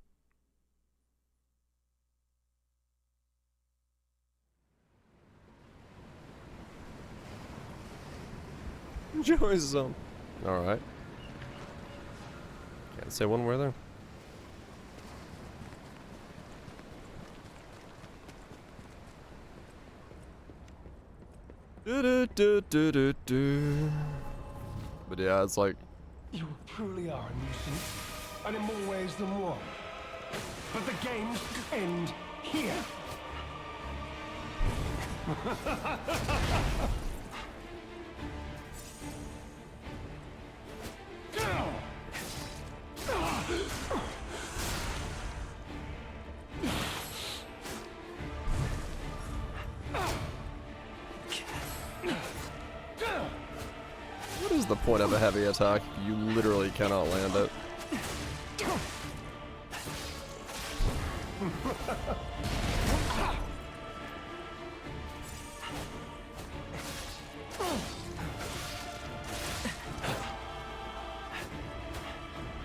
[SPEAKER 1] Enjoy some. Alright. Can't say one word there. But yeah, it's like
[SPEAKER 6] you truly are a nuisance, and in more ways than one. But the games end here.
[SPEAKER 1] what is the point of a heavy attack? You literally cannot land it.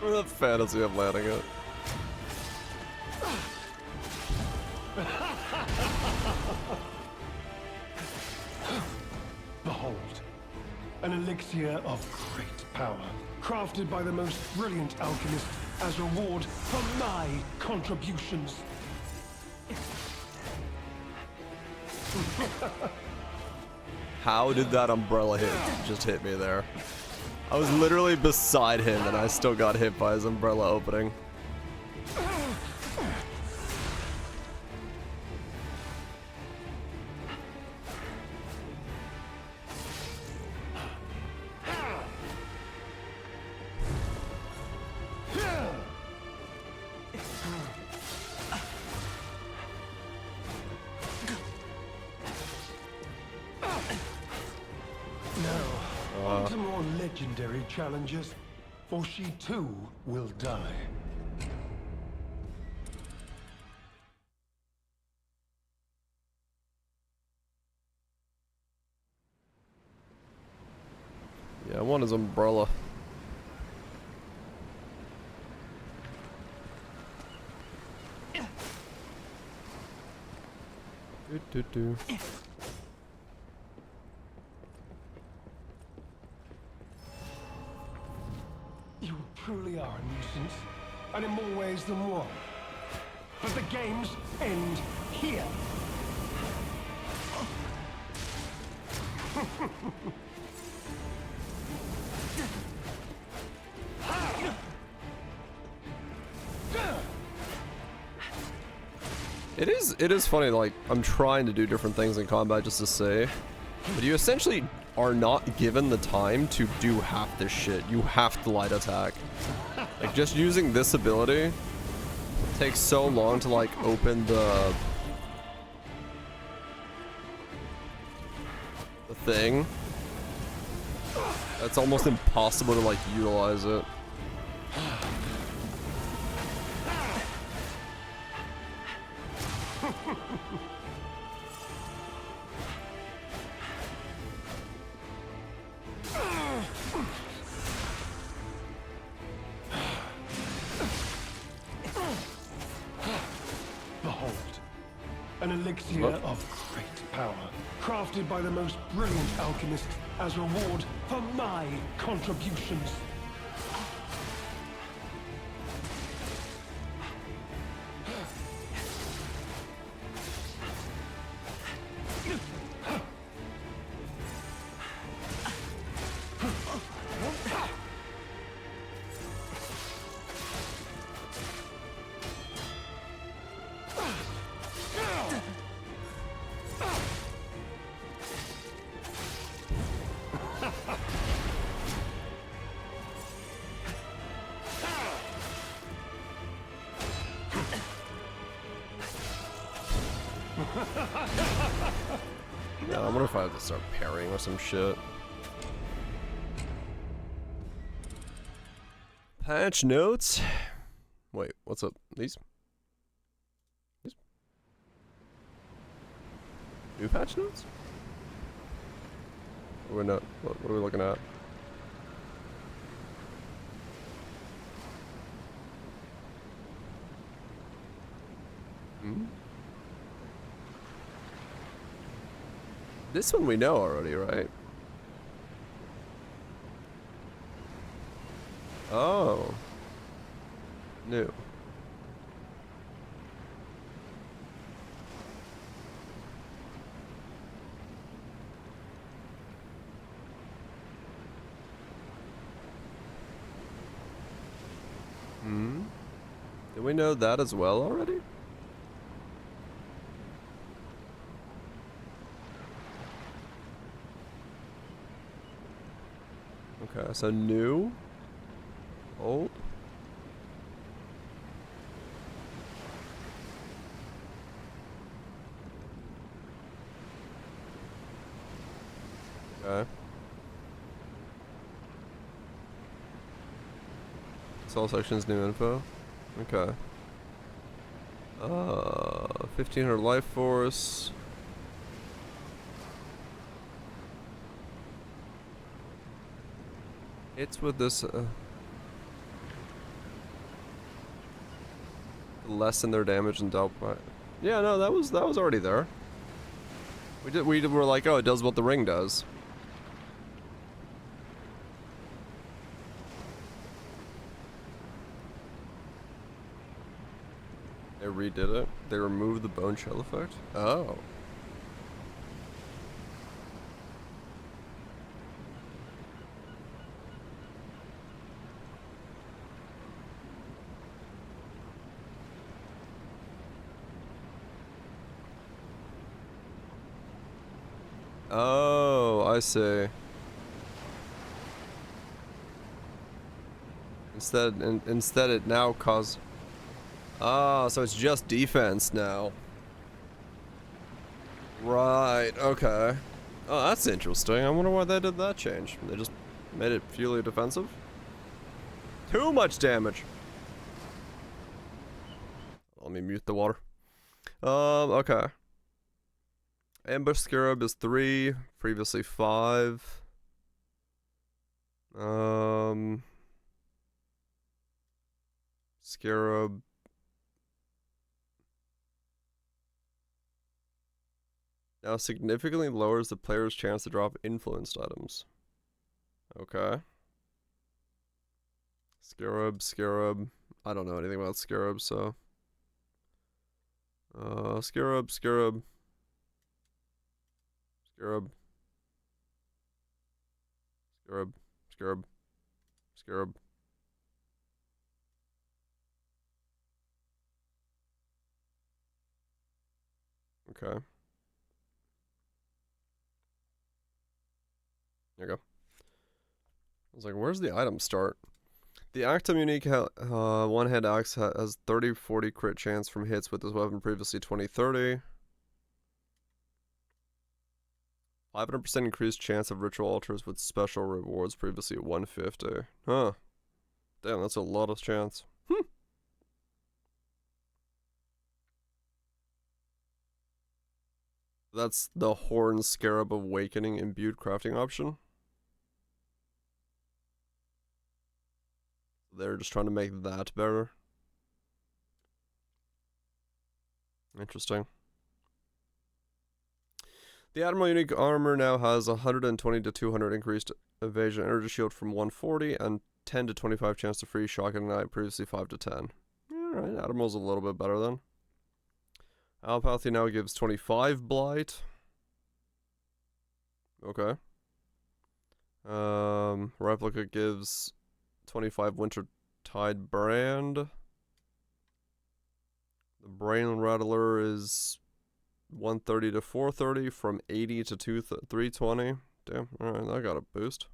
[SPEAKER 1] The fantasy of landing it.
[SPEAKER 6] Behold, an elixir of great power, crafted by the most brilliant alchemists as reward for my contributions.
[SPEAKER 1] How did that umbrella hit just hit me there? I was literally beside him and I still got hit by his umbrella opening.
[SPEAKER 6] On to more legendary challenges, for she too will die.
[SPEAKER 1] Yeah, I want his umbrella. Do.
[SPEAKER 6] You truly are a nuisance, and in more ways than one. But the games end here.
[SPEAKER 1] It is funny, like, I'm trying to do different things in combat just to say, but you essentially are not given the time to do half this shit. You have to light attack. Like, just using this ability takes so long to, like, open the thing. It's almost impossible to, like, utilize it.
[SPEAKER 6] An elixir of great power, crafted by the most brilliant alchemists as reward for my contributions.
[SPEAKER 1] Yeah, I wonder if I have to start parrying or some shit. Patch notes. Wait, what's up? These? New patch notes? We're not. What are we looking at? Hmm? This one we know already, right? Oh. New. Hmm? Did we know that as well already? Okay, so new, old. Okay. All sections, new info. Okay. 1500 life force. It's with this lessen their damage and dealt by. Yeah, no, that was already there. We were like, oh, it does what the ring does. They redid it. They removed the bone shell effect. Oh. Oh, I see. Instead it now causes. Ah, so it's just defense now. Right, okay. Oh, that's interesting. I wonder why they did that change. They just made it purely defensive? Too much damage. Let me mute the water. Okay. Ambush Scarab is 3, previously 5. Scarab. Now significantly lowers the player's chance to drop influenced items. Okay. Scarab. I don't know anything about Scarab, so. Scarab. Scarab. Okay. There you go. I was like, where's the item start? The Actum unique one-hand axe has 30-40 crit chance from hits with this weapon, previously 20-30. 500% increased chance of ritual altars with special rewards, previously 150. Huh. Damn, that's a lot of chance. That's the Horn Scarab Awakening imbued crafting option. They're just trying to make that better. Interesting. The Admiral unique armor now has 120 to 200 increased evasion energy shield from 140 and 10 to 25 chance to freeze shock and ignite, previously 5 to 10. Alright, Admiral's a little bit better then. Alpathy now gives 25 blight. Okay. Replica gives 25 winter tide brand. The brain rattler is 130 to 430 from 80 to 320. Damn, alright, that got a boost.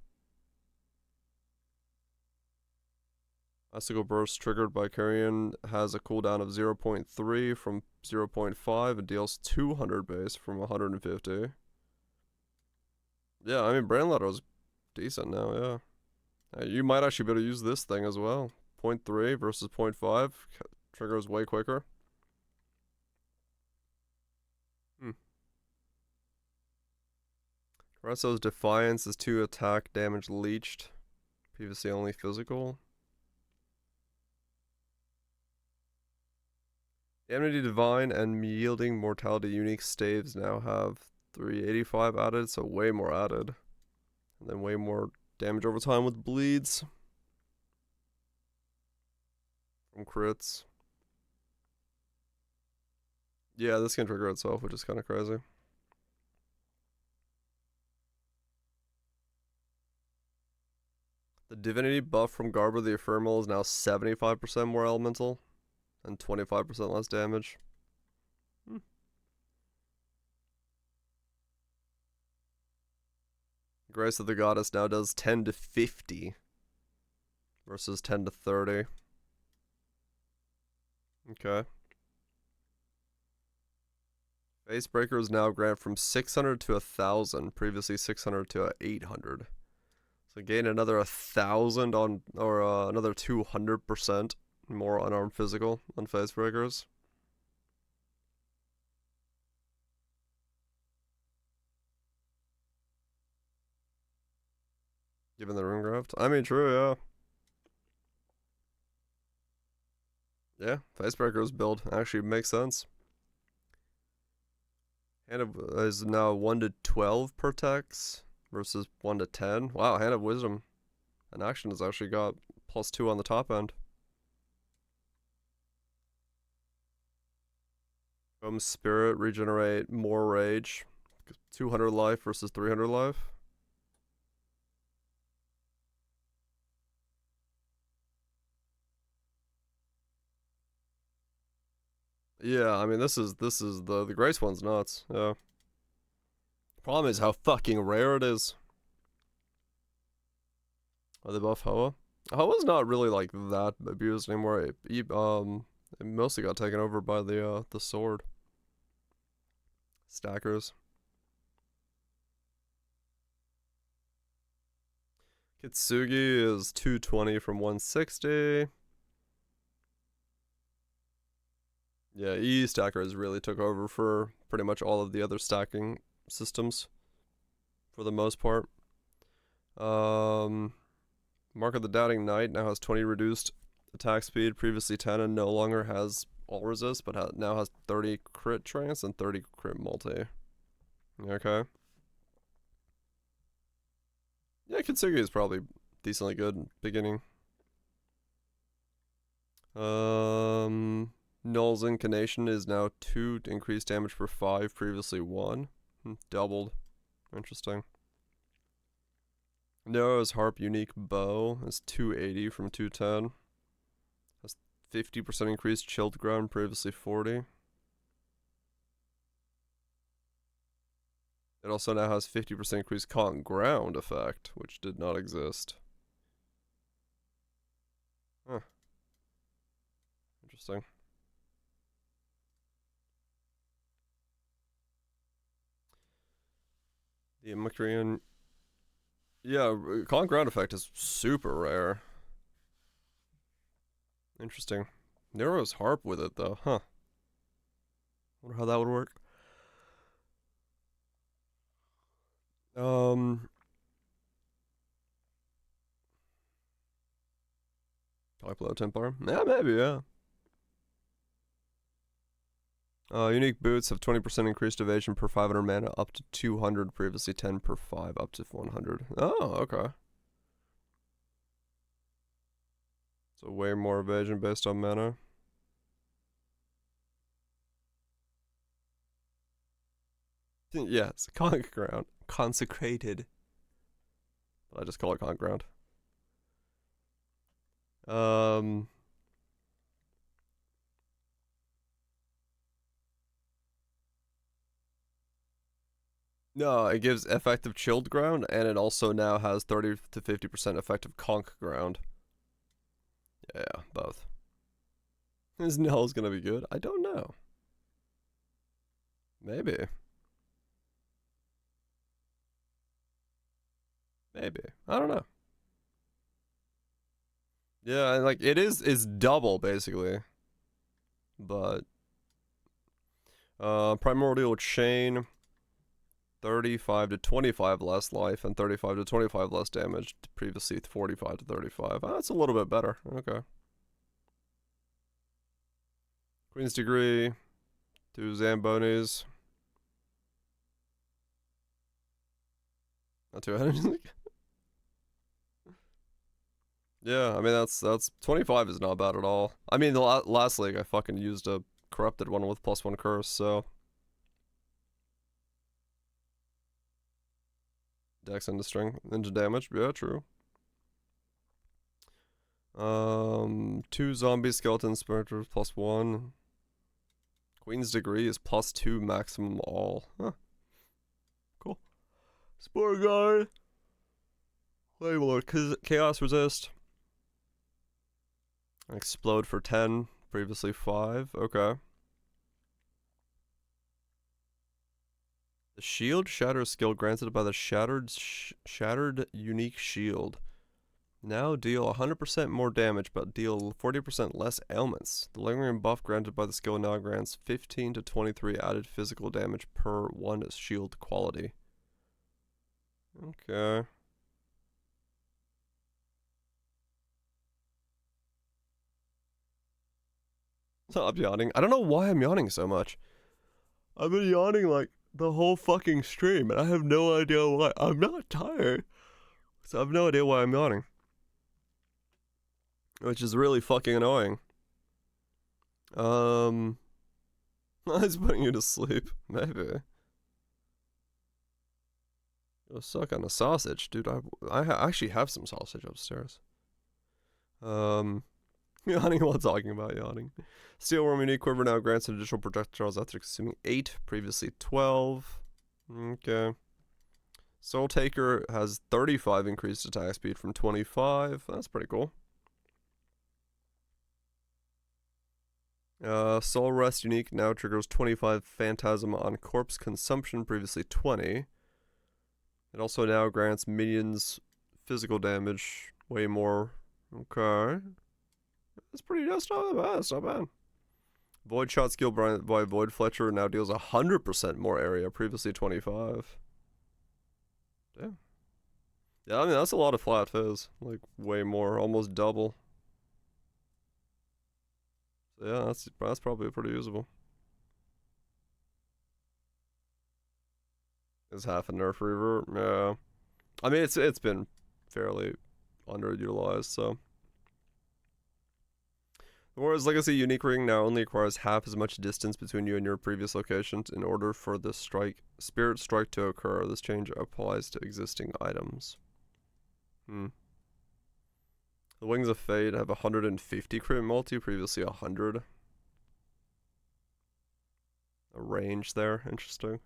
[SPEAKER 1] Icicle Burst triggered by Carrion has a cooldown of 0.3 from 0.5 and deals 200 base from 150. Yeah, I mean, Brain Ladder's decent now, yeah. You might actually be able to use this thing as well. 0.3 versus 0.5. Triggers way quicker. Caresso's Defiance is 2 attack damage leached. Previously only physical. Amity Divine and Yielding Mortality unique staves now have 385 added, so way more added. And then way more damage over time with bleeds. From crits. Yeah, this can trigger itself, which is kind of crazy. The Divinity buff from Garber the Ephemeral is now 75% more elemental. And 25% less damage. Grace of the Goddess now does 10 to 50 versus 10 to 30. Okay. Facebreakers now grant from 600 to 1,000, previously 600 to 800. So gain another 1,000 on, or another 200% more unarmed physical on Facebreakers. Given the Runegraft. I mean, true, yeah. Yeah, Facebreakers build actually makes sense. Hand of is now 1 to 12 protects versus 1 to 10. Wow, Hand of Wisdom. An action has actually got +2 on the top end. Spirit, regenerate more rage. 200 life versus 300 life. Yeah, I mean this is the Grace one's nuts. Yeah. Problem is how fucking rare it is. Are they buff Hoa? Hoa's not really like that abused anymore. It mostly got taken over by the sword. Stackers. Kitsugi is 220 from 160. Yeah, stackers really took over for pretty much all of the other stacking systems for the most part. Mark of the Doubting Knight now has 20 reduced attack speed, previously 10, and no longer has all resist, but now has 30 crit trance and 30 crit multi. Okay. Yeah, Kitsugi is probably decently good beginning. Null's Incarnation is now 2 to increase damage for 5, previously 1. Doubled. Interesting. Nero's Harp unique bow is 280 from 210. Has 50% increased chilled ground, previously 40. It also now has 50% increased caught ground effect, which did not exist. Huh. Interesting. The Macrian. Yeah, caught ground effect is super rare. Interesting. Nero's Harp with it though, huh? Wonder how that would work. Type low Templar? Yeah, maybe, yeah. Unique boots have 20% increased evasion per 500 mana, up to 200, previously 10 per 5, up to 100. Oh, okay. So way more evasion based on mana. Yes, conk ground. Consecrated. But I just call it conk ground. No, it gives effective chilled ground, and it also now has 30 to 50% effective conk ground. Yeah, both. Is Null's gonna be good? I don't know. Maybe. Maybe. I don't know. Yeah, like it is double basically. But Primordial Chain, 35 to 25 less life and 35 to 25 less damage. Previously 45 to 35. Oh, that's a little bit better. Okay. Queen's Degree, 2 Zambonis. Not too energy. Yeah, I mean that's 25 is not bad at all. I mean the last league I fucking used a corrupted one with +1 curse, so Dex into string into damage. Yeah, true. 2 zombie skeleton specters +1. Queen's Degree is +2 maximum all. Huh. Cool. Spore Guard. Way more chaos resist. Explode for 10. Previously 5. Okay. The shield shatter skill granted by the shattered unique shield. Now deal 100% more damage, but deal 40% less ailments. The lingering buff granted by the skill now grants 15 to 23 added physical damage per 1 shield quality. Okay. Stop yawning. I don't know why I'm yawning so much. I've been yawning like the whole fucking stream, and I have no idea why. I'm not tired, so I have no idea why I'm yawning. Which is really fucking annoying. I was putting you to sleep, maybe. Go suck on a sausage, dude. I actually have some sausage upstairs. Yawning while talking about yawning. Steelworm unique quiver now grants additional projectiles after consuming 8, previously 12. Okay. Soul Taker has 35 increased attack speed from 25. That's pretty cool. Soul Rest unique now triggers 25 Phantasm on corpse consumption, previously 20. It also now grants minions physical damage, way more. Okay. That's not bad, that's not bad. Void Shot skill by Void Fletcher now deals 100% more area, previously 25. Damn. Yeah, I mean, that's a lot of flat fizz. Like, way more, almost double. So yeah, that's probably pretty usable. Is half a nerf revert? Yeah. I mean, it's been fairly underutilized, so. The Warrior's Legacy unique ring now only requires half as much distance between you and your previous locations in order for the spirit strike to occur. This change applies to existing items. The Wings of Fate have 150 crit multi, previously 100. A range there, interesting.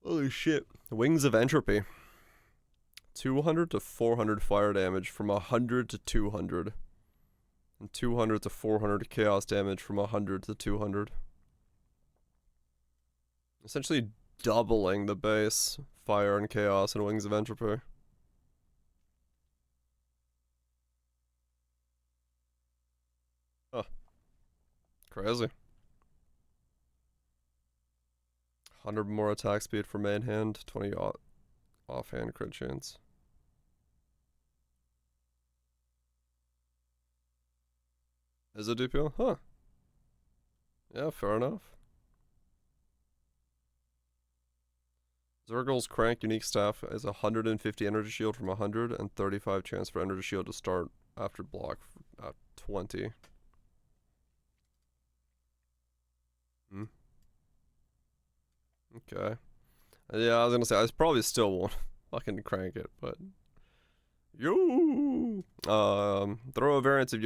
[SPEAKER 1] Holy shit. Wings of Entropy. 200 to 400 fire damage from 100 to 200. And 200 to 400 chaos damage from 100 to 200. Essentially doubling the base fire and chaos and Wings of Entropy. Huh. Crazy. 100 more attack speed for main hand, 20 offhand crit chance. Is it DPO? Huh. Yeah, fair enough. Zergul's Crank unique staff is 150 energy shield from 100 and 35 chance for energy shield to start after block 20. Hmm. Okay. Yeah, I was gonna say I probably still won't fucking crank it, but yo. Throw a variance of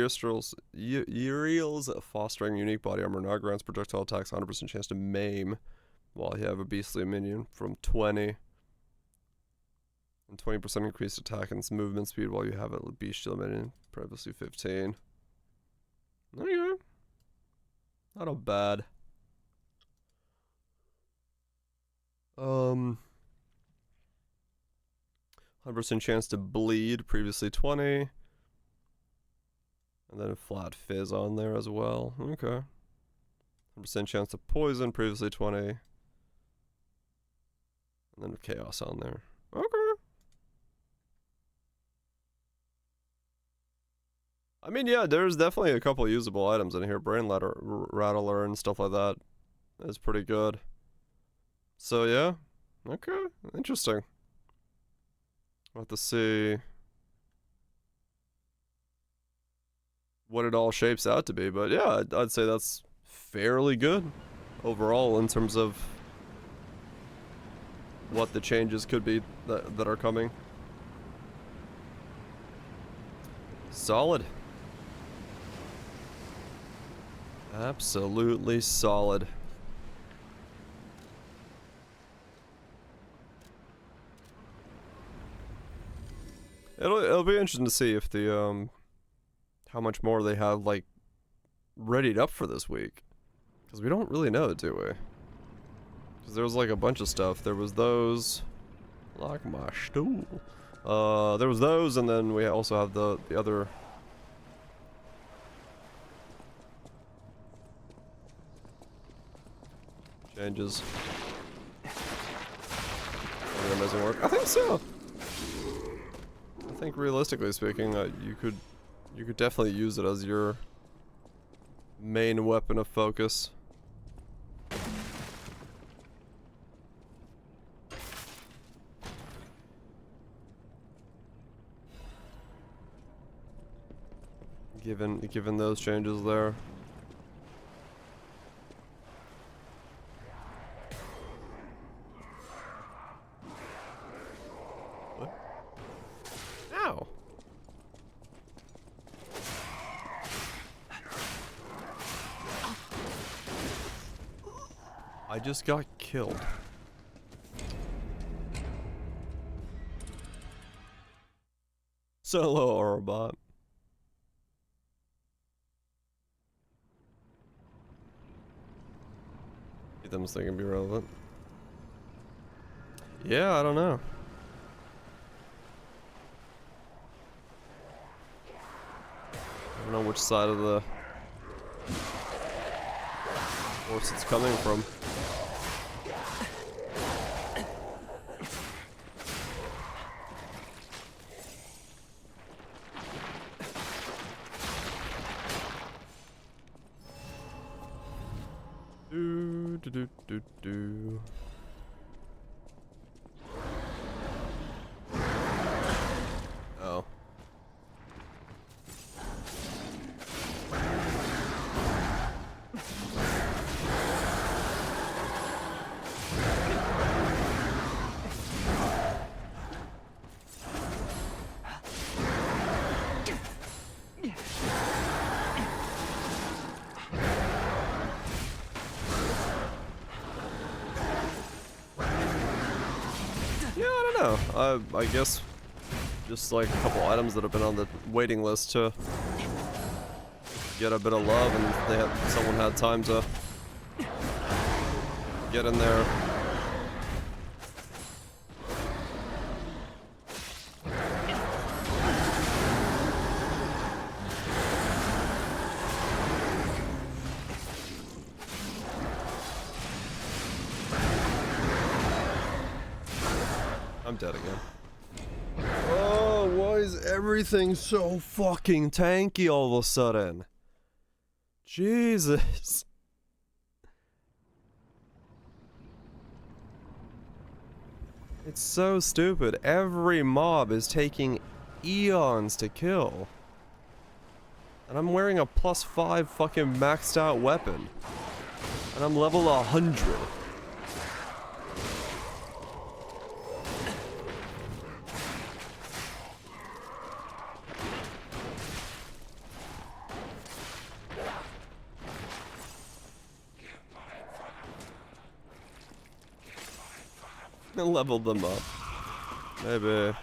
[SPEAKER 1] Uriel's fostering unique body armor now grants projectile attacks 100% chance to maim while you have a beastly minion from 20. And 20% increased attack and movement speed while you have a bestial minion, previously 15. Okay. Not a bad. 100% chance to bleed, previously 20. And then a flat fizz on there as well. Okay. 100% chance to poison, previously 20. And then chaos on there. Okay. I mean, yeah, there's definitely a couple usable items in here. Brain Rattler and stuff like that is pretty good. So, yeah. Okay. Interesting. We'll have to see what it all shapes out to be. But, yeah, I'd say that's fairly good overall in terms of what the changes could be that are coming. Solid. Absolutely solid. It'll be interesting to see if the how much more they have like readied up for this week, because we don't really know, do we? Because there was like a bunch of stuff. There was those, like my stool. There was those, and then we also have the other. Changes. Amazing work. I think so. I think realistically speaking, you could definitely use it as your main weapon of focus. Given those changes there. I just got killed. Solo or a bot. Get them so they can be relevant. Yeah, I don't know. I don't know which side of the force it's coming from. Do. Oh. I guess just like a couple items that have been on the waiting list to get a bit of love, and someone had time to get in there. I'm dead again. Oh, why is everything so fucking tanky all of a sudden? Jesus. It's so stupid. Every mob is taking eons to kill. And I'm wearing a +5 fucking maxed out weapon. And I'm level 100. I leveled them up. Maybe.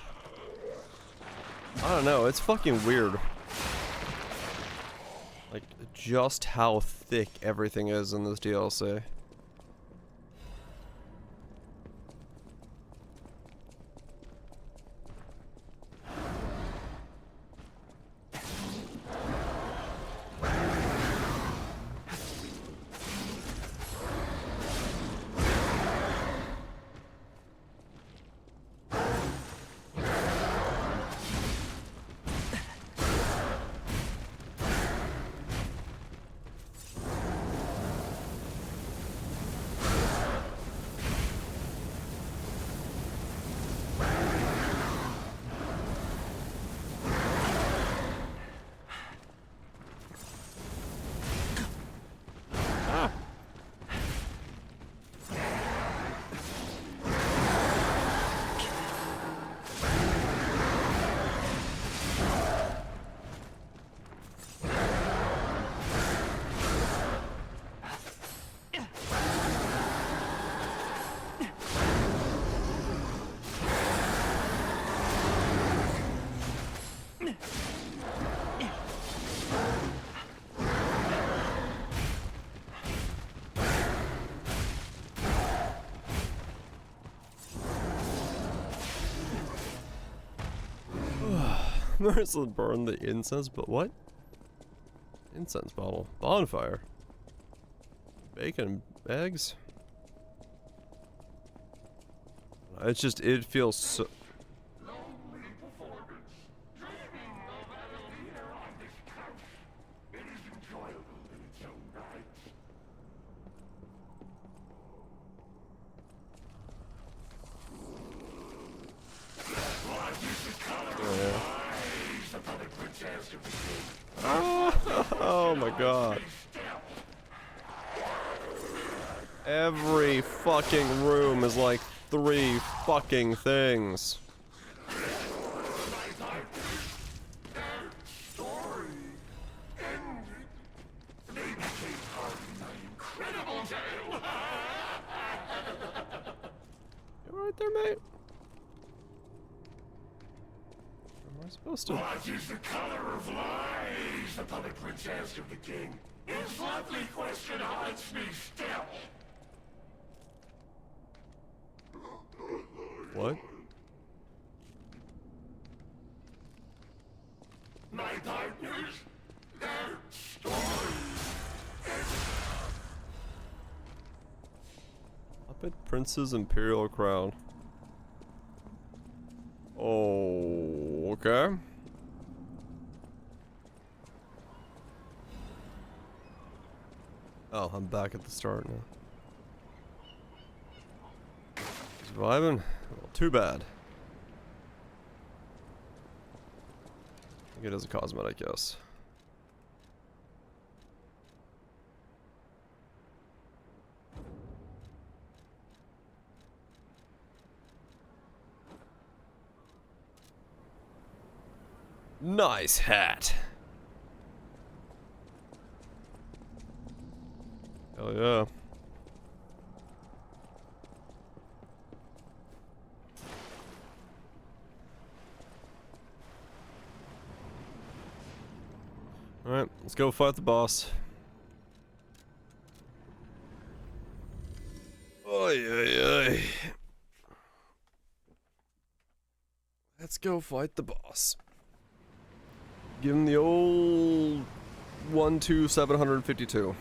[SPEAKER 1] I don't know, it's fucking weird. Like, just how thick everything is in this DLC. Merciless burn the incense, but what? Incense bottle. Bonfire. Bacon. Eggs. It's just, it feels so... Oh my god. Every fucking room is like 3 fucking things. You alright there, mate? Am I supposed to?
[SPEAKER 3] What is the color of lies? The puppet prince asked of the king. His lovely question haunts me still.
[SPEAKER 1] What?
[SPEAKER 3] My partners, their story.
[SPEAKER 1] Puppet Prince's Imperial Crown. Oh, okay. Oh, I'm back at the start now. Surviving? Well, too bad. I think it is a cosmetic, yes. Nice hat. Hell yeah. Alright, let's go fight the boss. Oy, oy, oy. Let's go fight the boss. Give him the old 1-2-752.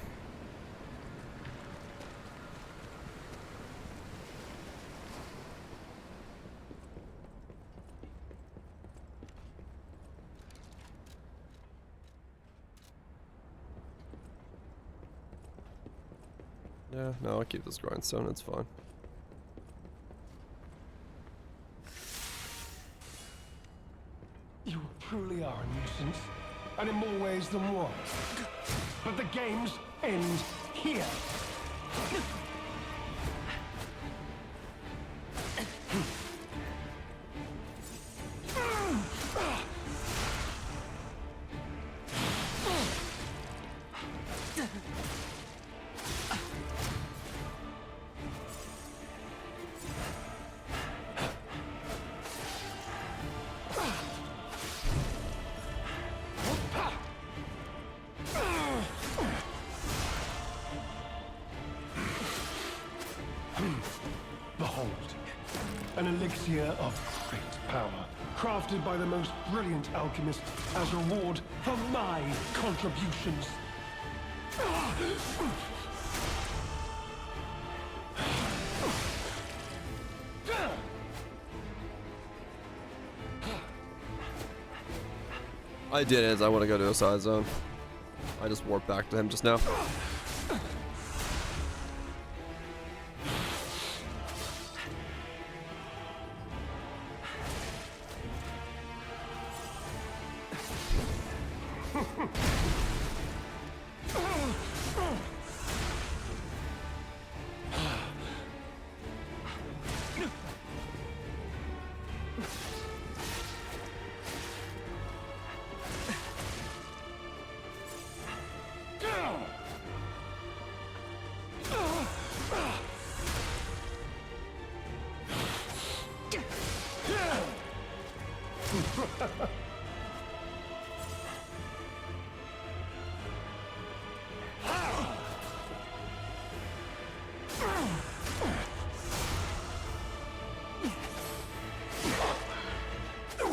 [SPEAKER 1] Yeah, no, I'll keep this grindstone, it's fine.
[SPEAKER 6] nuisance, and in more ways than one. But the games end here. Behold, an elixir of great power, crafted by the most brilliant alchemist as reward for my contributions.
[SPEAKER 1] I did it. I want to go to a side zone. I just warped back to him just now.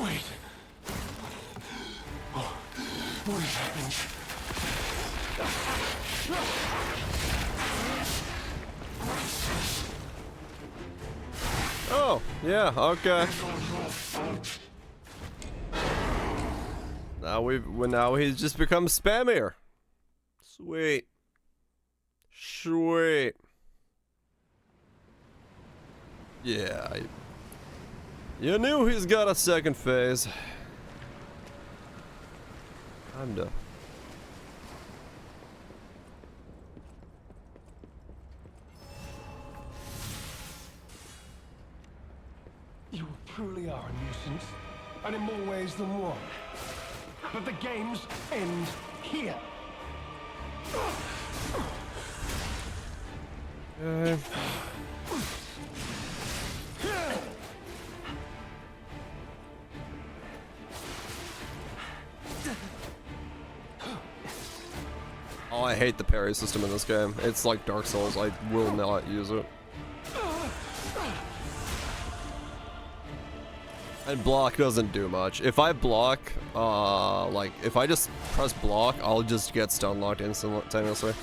[SPEAKER 6] Wait. What is happening?
[SPEAKER 1] Oh, yeah, okay. Now he's just become spammier. Sweet. Sweet. Yeah. You knew he's got a second phase. Kinda.
[SPEAKER 6] You truly are a nuisance, and in more ways than one. But the games end here.
[SPEAKER 1] Oh, I hate the parry system in this game. It's like Dark Souls. I will not use it. And block doesn't do much. If I block, like, if I just press block, I'll just get stun locked instantaneously.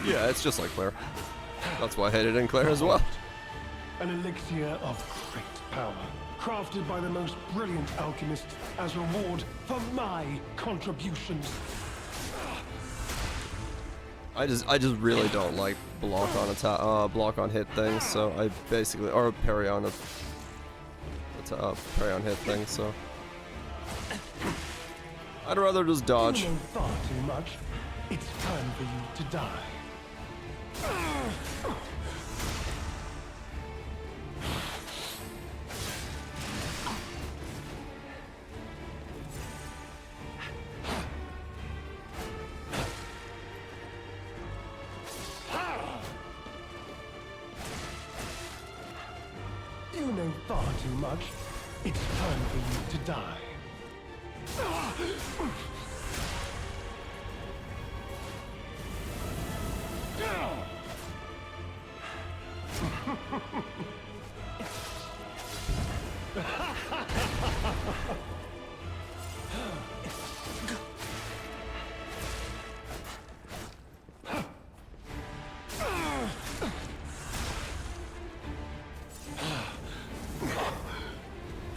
[SPEAKER 1] Yeah, it's just like Claire. That's why I hate it in Claire as well.
[SPEAKER 6] An elixir of great power, crafted by the most brilliant alchemist as reward for my contributions.
[SPEAKER 1] I just really don't like block on attack, block on hit things. So I basically, or parry on parry on hit things. So I'd rather just dodge.
[SPEAKER 6] You know far too much. It's time for you to die. You know far too much. It's time for you to die.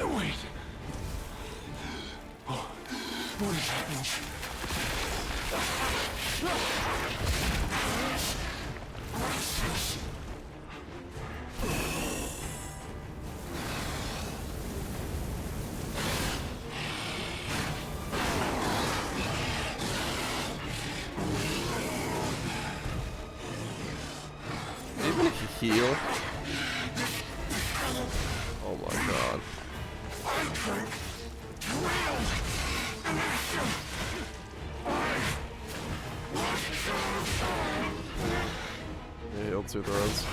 [SPEAKER 6] Wait. What is happening?
[SPEAKER 1] heal. Oh my god. He healed 2 throws.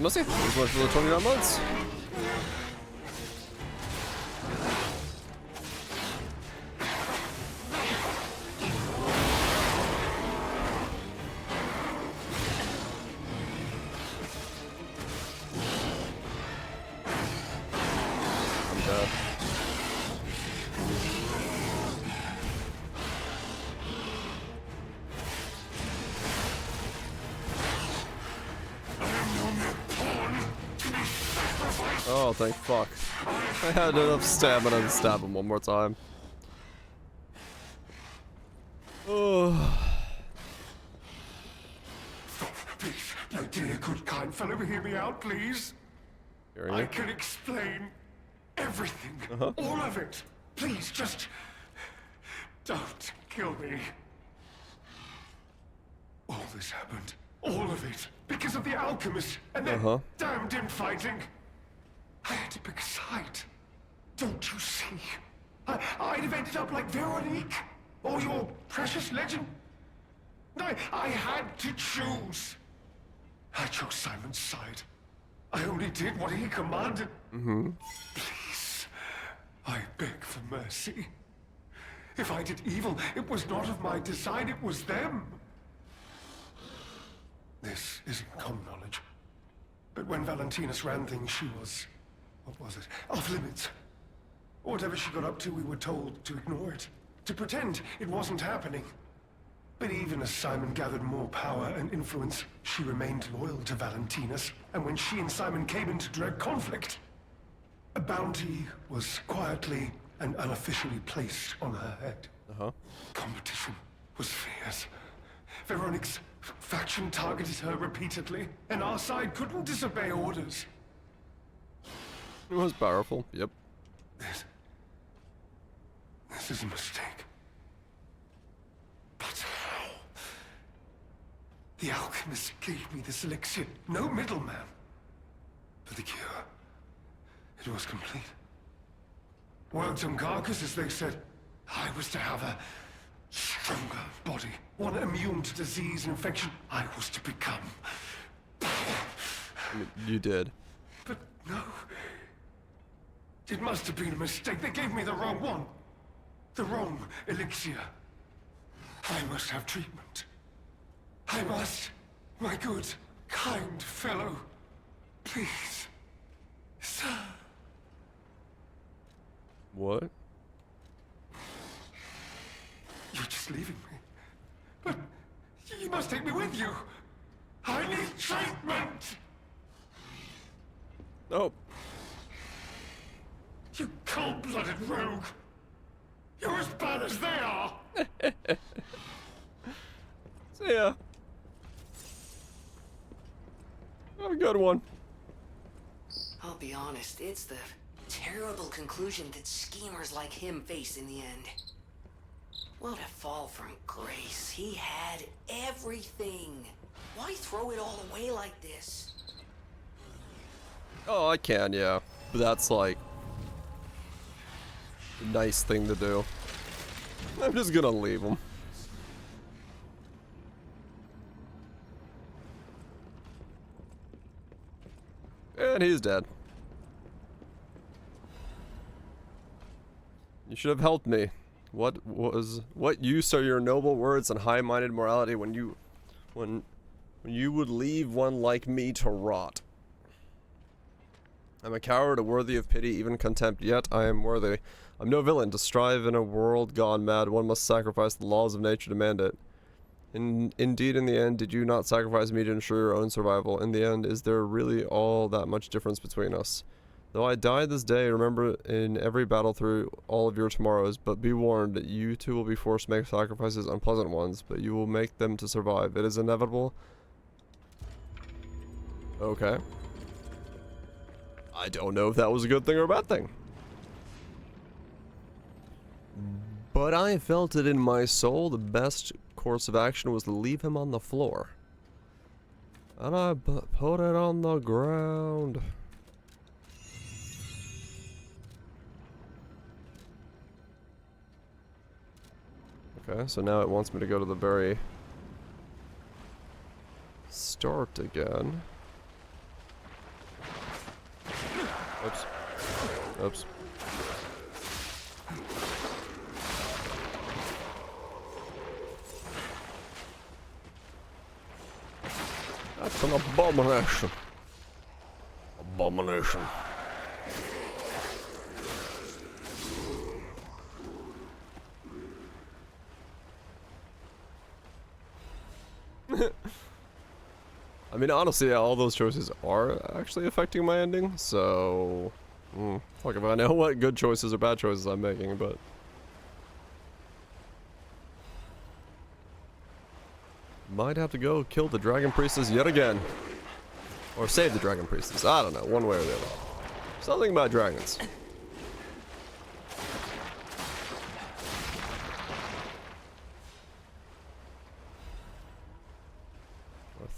[SPEAKER 1] Must see. This much for the 29 months. I'm dead. Oh, thank fuck. I had enough stamina to stab him one more time. Oh.
[SPEAKER 6] Please, my dear, good, kind fellow, hear me out, please.
[SPEAKER 1] Hearing
[SPEAKER 6] I
[SPEAKER 1] you?
[SPEAKER 6] can explain everything.
[SPEAKER 1] Uh-huh.
[SPEAKER 6] All of it. Please, just don't kill me. All this happened. All of it. Because of the alchemist and their damned infighting. I had to pick a side. Don't you see? I'd have ended up like Veronique. Or your precious legend. I had to choose. I chose Simon's side. I only did what he commanded. Please, I beg for mercy. If I did evil, it was not of my design, it was them. This isn't common knowledge. But when Valentinus ran things, she was, what was it, off limits. Whatever she got up to, we were told to ignore it. To pretend it wasn't happening. But even as Simon gathered more power and influence, she remained loyal to Valentinus. And when she and Simon came into direct conflict, a bounty was quietly and unofficially placed on her head. Competition was fierce. Veronique's faction targeted her repeatedly, and our side couldn't disobey orders.
[SPEAKER 1] It was powerful, yep.
[SPEAKER 6] This is a mistake. But how? The alchemist gave me this elixir, no middleman. For the cure, it was complete. Worked on carcasses, they said. I was to have a stronger body, one immune to disease and infection. I was to become.
[SPEAKER 1] I mean, you did.
[SPEAKER 6] But no. It must have been a mistake. They gave me the wrong one. The wrong elixir. I must have treatment. I must, my good, kind fellow. Please, sir.
[SPEAKER 1] What?
[SPEAKER 6] You're just leaving me. But you must take me with you. I need treatment.
[SPEAKER 1] Oh.
[SPEAKER 6] You cold-blooded rogue. You're as bad as they are.
[SPEAKER 1] See ya. Have a good one.
[SPEAKER 2] I'll be honest, it's the terrible conclusion that schemers like him face in the end. What a fall from grace. He had everything. Why throw it all away like this?
[SPEAKER 1] Oh, I can, yeah. But that's like a nice thing to do. I'm just gonna leave him. And he's dead. You should have helped me. What use are your noble words and high-minded morality when you would leave one like me to rot? I'm a coward, worthy of pity, even contempt, yet I am worthy. I'm no villain. To strive in a world gone mad, one must sacrifice the laws of nature to demand it. Indeed, in the end, did you not sacrifice me to ensure your own survival? In the end, is there really all that much difference between us? Though I died this day, remember in every battle through all of your tomorrows, but be warned that you too will be forced to make sacrifices, unpleasant ones, but you will make them to survive. It is inevitable. Okay. I don't know if that was a good thing or a bad thing. But I felt it in my soul the best course of action was to leave him on the floor. And I put it on the ground. Okay, so now it wants me to go to the very start again. Oops. Oops. That's an abomination. Abomination. I mean, honestly, yeah, all those choices are actually affecting my ending, so... fuck if I know what good choices or bad choices I'm making, but... Might have to go kill the Dragon Priestess yet again. Or save the Dragon Priestess, I don't know, one way or the other. Something about dragons.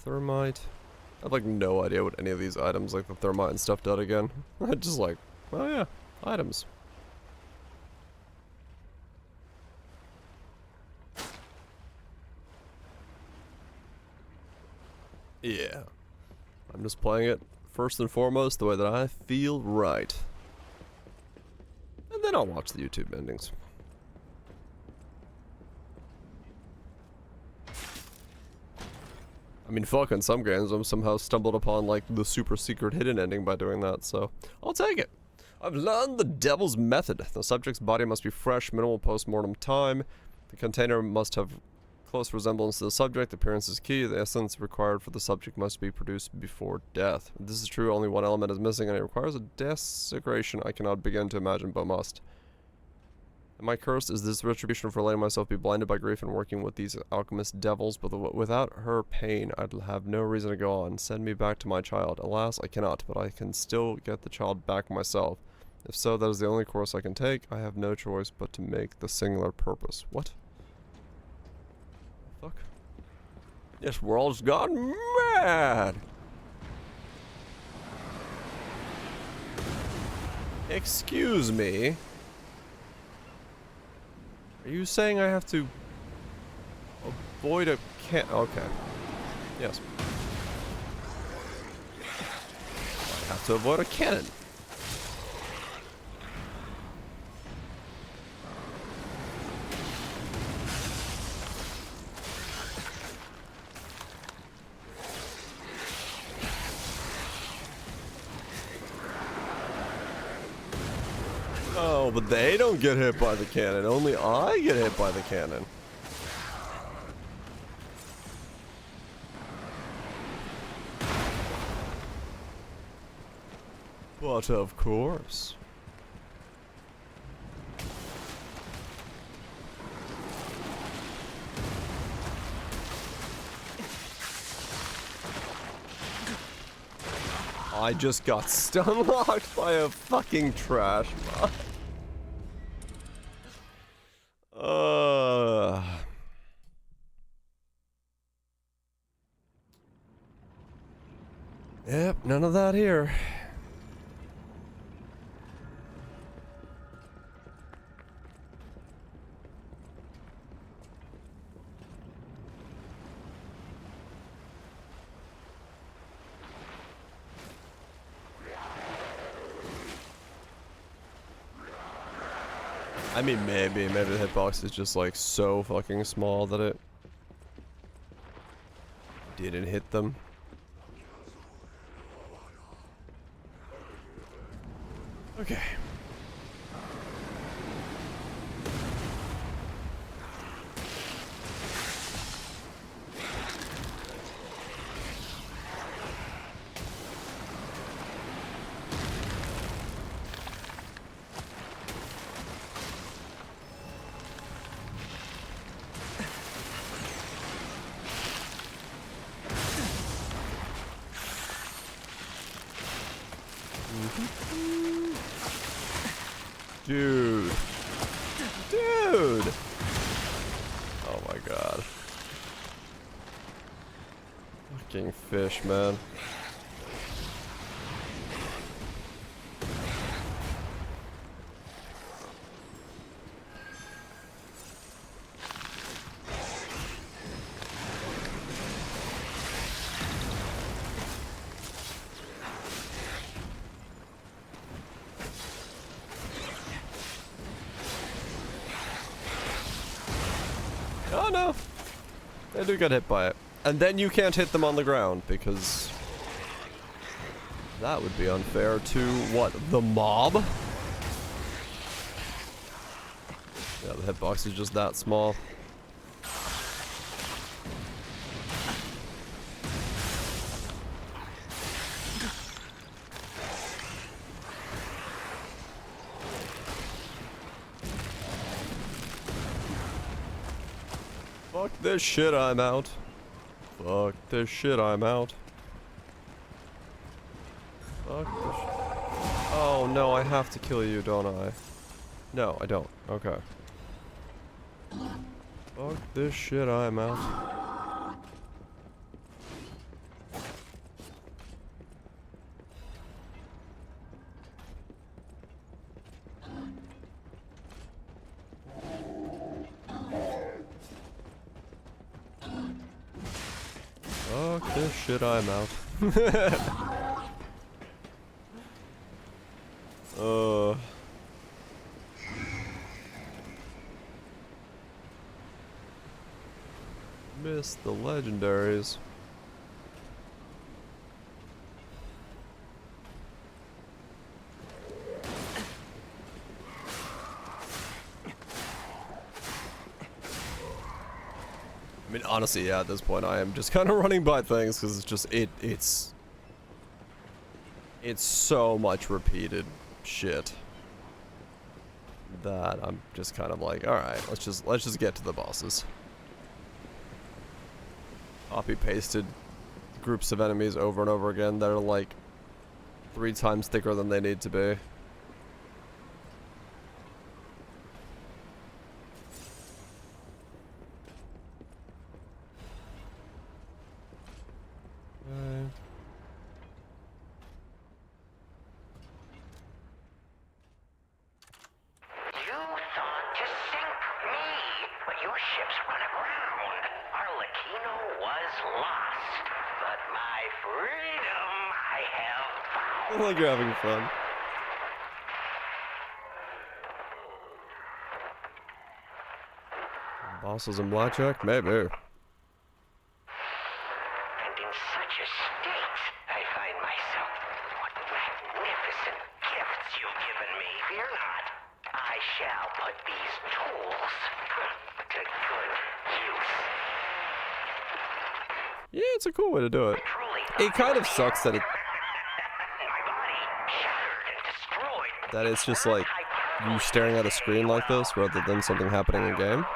[SPEAKER 1] Thermite. I have like no idea what any of these items, like the thermite and stuff, did again. I just like, oh yeah, items. Yeah. I'm just playing it first and foremost the way that I feel right. And then I'll watch the YouTube endings. I mean, fuck, in some games, I'm somehow stumbled upon, like, the super secret hidden ending by doing that, so I'll take it. I've learned the devil's method. The subject's body must be fresh, minimal post-mortem time. The container must have close resemblance to the subject. Appearance is key. The essence required for the subject must be produced before death. If this is true, only one element is missing, and it requires a desecration I cannot begin to imagine, but must. Am I cursed? Is this retribution for letting myself be blinded by grief and working with these alchemist devils? But without her pain, I'd have no reason to go on. Send me back to my child. Alas, I cannot, but I can still get the child back myself. If so, that is the only course I can take. I have no choice but to make the singular purpose. What? Fuck. This world's gone mad! Excuse me? Are you saying I have to avoid a okay. Yes. I have to avoid a cannon. Oh, but they don't get hit by the cannon. Only I get hit by the cannon. But of course. I just got stun locked by a fucking trash bot. Yep, none of that here. I mean, maybe the hitbox is just like so fucking small that it didn't hit them. Okay. Dude. Dude! Oh my god. Fucking fish, man. Oh no! They do get hit by it. And then you can't hit them on the ground, because that would be unfair to, what, the mob? Yeah, the hitbox is just that small. Fuck this shit, I'm out. Fuck this shit, I'm out. Fuck this shit. Oh no, I have to kill you, don't I? No, I don't. Okay. Fuck this shit, I'm out. Fuck this shit, I'm out. Miss the legendaries. I mean, honestly, yeah, at this point, I am just kind of running by things because it's just it's so much repeated shit that I'm just kind of like, all right, let's just get to the bosses. Copy pasted groups of enemies over and over again that are like 3 times thicker than they need to be. I feel like you're having fun. Bosses in blackjack? Maybe.
[SPEAKER 11] And in such a state, I find myself. What magnificent gifts you've given me. Fear not. I shall put these tools to good use.
[SPEAKER 1] Yeah, it's a cool way to do it. It kind of sucks that it's just like you staring at a screen like this rather than something happening in game.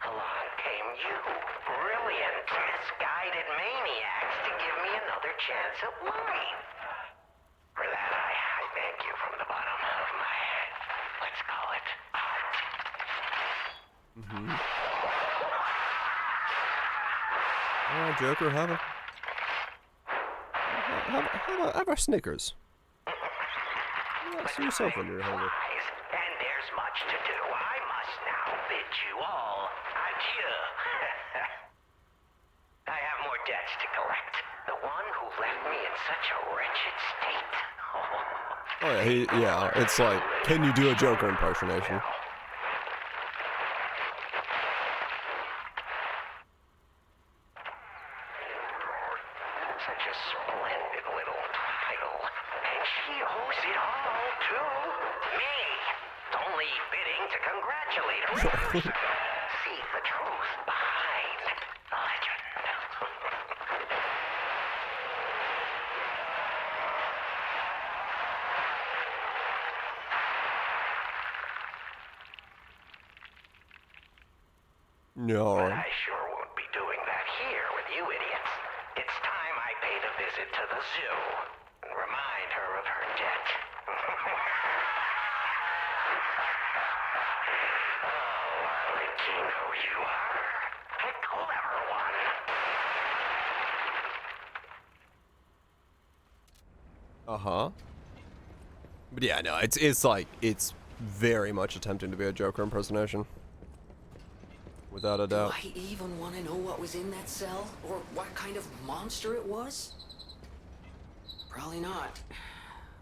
[SPEAKER 11] Along came you, brilliant, misguided maniacs, to give me another chance at life. For that, I thank you from the bottom of my, let's call it, heart.
[SPEAKER 1] Joker, have a Snickers. See yourself when you're hungry.
[SPEAKER 11] And there's much to do. I must now bid you all adieu. I have more debts to collect. The one who left me in such a wretched state.
[SPEAKER 1] Oh yeah, it's like, can you do a Joker impersonation?
[SPEAKER 11] such a splendid little title. And she owes it all to me. It's only fitting to congratulate her first. See the truth behind the legend.
[SPEAKER 1] No.
[SPEAKER 11] But I sure won't be doing that here with you idiots. It's time I paid a visit to the zoo and remind her of her debt. Oh, I'll let you know you are a clever one.
[SPEAKER 1] Uh-huh. But yeah, no, it's like, it's very much attempting to be a Joker impersonation. Without a doubt.
[SPEAKER 2] Do I even want to know what was in that cell? Or what kind of monster it was? Probably not.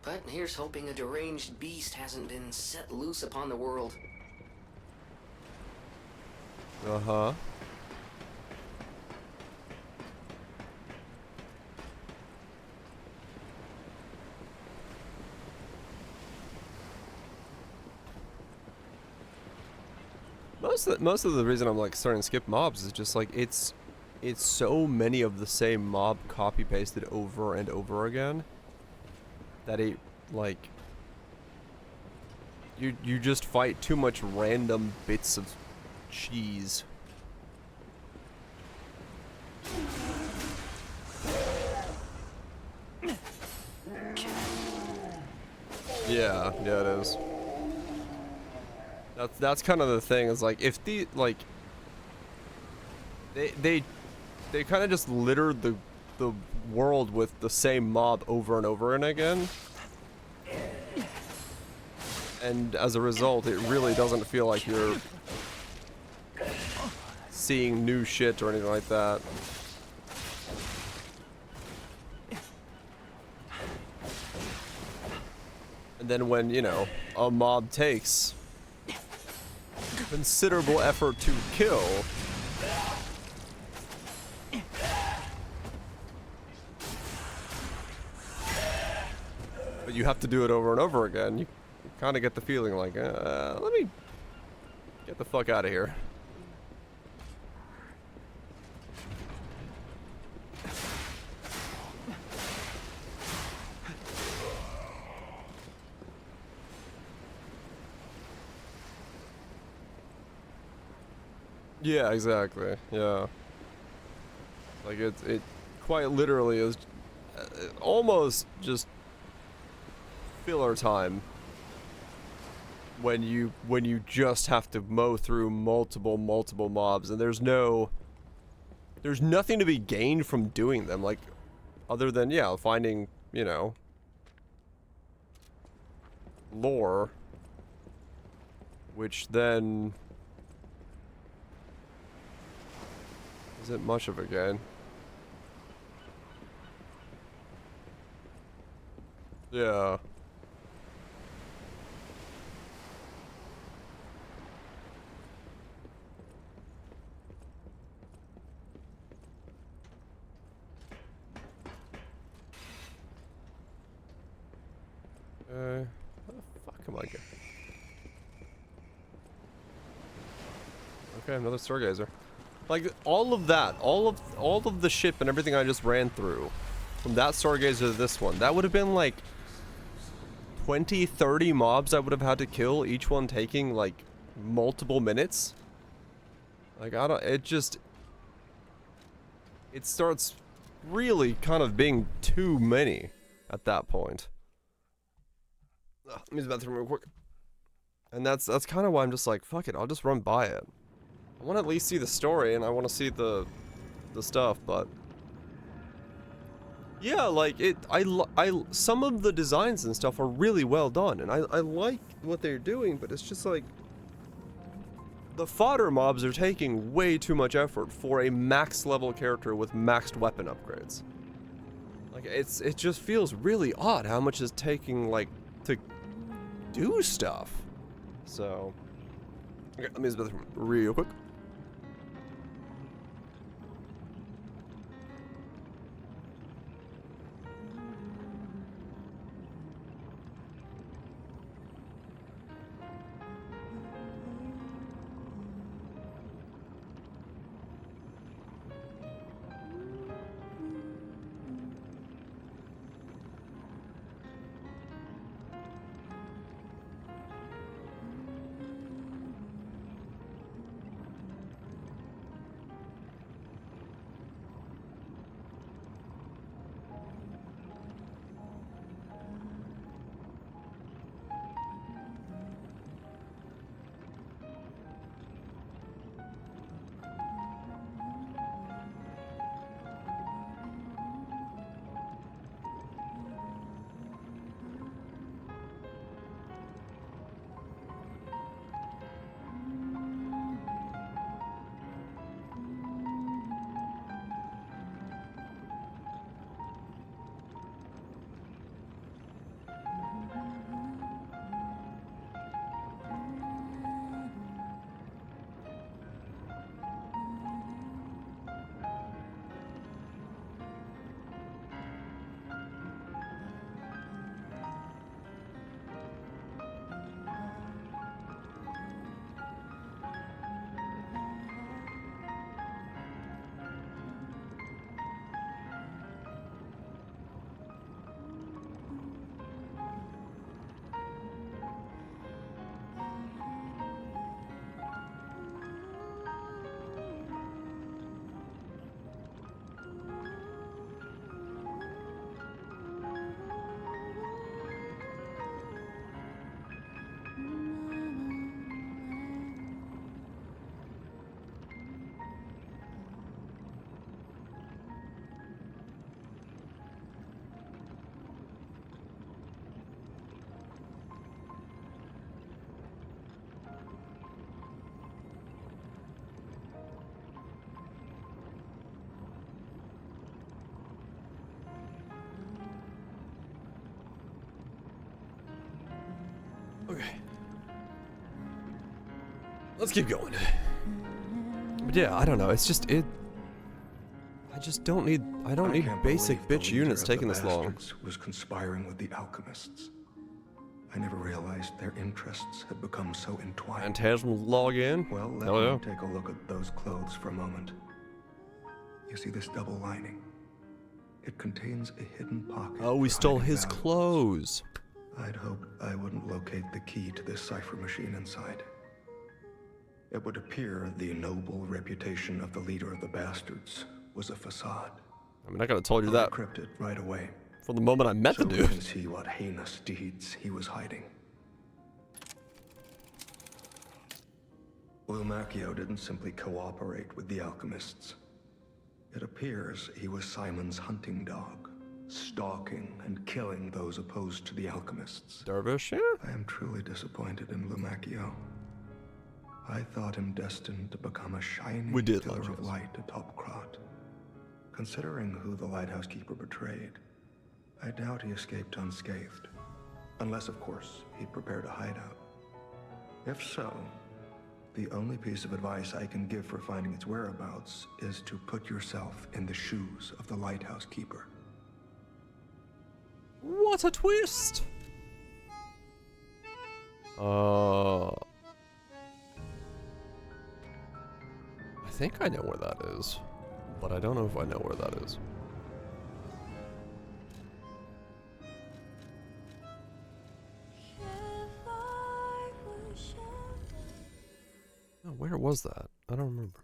[SPEAKER 2] But here's hoping a deranged beast hasn't been set loose upon the world.
[SPEAKER 1] Uh-huh. Most of the reason I'm like starting to skip mobs is just like it's so many of the same mob copy pasted over and over again that it like you just fight too much random bits of cheese. Yeah, it is. That's kind of the thing, is like if the like they kind of just littered the world with the same mob over and over and again, and as a result it really doesn't feel like you're seeing new shit or anything like that. And then when, you know, a mob takes considerable effort to kill, but you have to do it over and over again, you kind of get the feeling like, let me get the fuck out of here. Yeah, exactly. Yeah. Like it quite literally is almost just filler time when you just have to mow through multiple mobs, and there's nothing to be gained from doing them, like other than, yeah, finding, you know, lore, which then isn't much of a gain. Yeah. How the fuck am I getting? Okay, another stargazer. Like all of that, all of the ship and everything I just ran through, from that stargazer to this one, that would have been like 20, 30 mobs I would have had to kill, each one taking like multiple minutes. Like I don't, it starts really kind of being too many at that point. Ugh, let me use the bathroom real quick. And that's kind of why I'm just like, fuck it, I'll just run by it. I want to at least see the story, and I want to see the stuff, but yeah, like some of the designs and stuff are really well done, and I like what they're doing, but it's just like the fodder mobs are taking way too much effort for a max level character with maxed weapon upgrades. Like it just feels really odd how much is taking like to do stuff. So okay, let me use the bathroom real quick. Okay. Let's keep going. But yeah, I don't know. It's just I just don't need. I don't need basic bitch units taking this long.
[SPEAKER 4] Was conspiring with the alchemists. I never realized their interests had become so entwined.
[SPEAKER 1] Phantasm log in.
[SPEAKER 4] Well, let me take a look at those clothes for a moment. You see this double lining? It contains a hidden pocket.
[SPEAKER 1] Oh, we stole his clothes.
[SPEAKER 4] I'd hoped I wouldn't locate the key to this cipher machine inside. It would appear the noble reputation of the leader of the bastards was a facade.
[SPEAKER 1] I mean, I could have told you that.
[SPEAKER 4] Encrypted right away.
[SPEAKER 1] From the moment I met the dude.
[SPEAKER 4] We can see what heinous deeds he was hiding. Lumacchio didn't simply cooperate with the alchemists. It appears he was Simon's hunting dog, stalking and killing those opposed to the alchemists.
[SPEAKER 1] Dervish, yeah?
[SPEAKER 4] I am truly disappointed in Lumacchio. I thought him destined to become a shining pillar of light atop Krat. Considering who the lighthouse keeper betrayed, I doubt he escaped unscathed. Unless, of course, he'd prepared a hideout. If so, the only piece of advice I can give for finding its whereabouts is to put yourself in the shoes of the lighthouse keeper.
[SPEAKER 1] What a twist! I think I know where that is, but I don't know if I know where that is. Oh, where was that? I don't remember.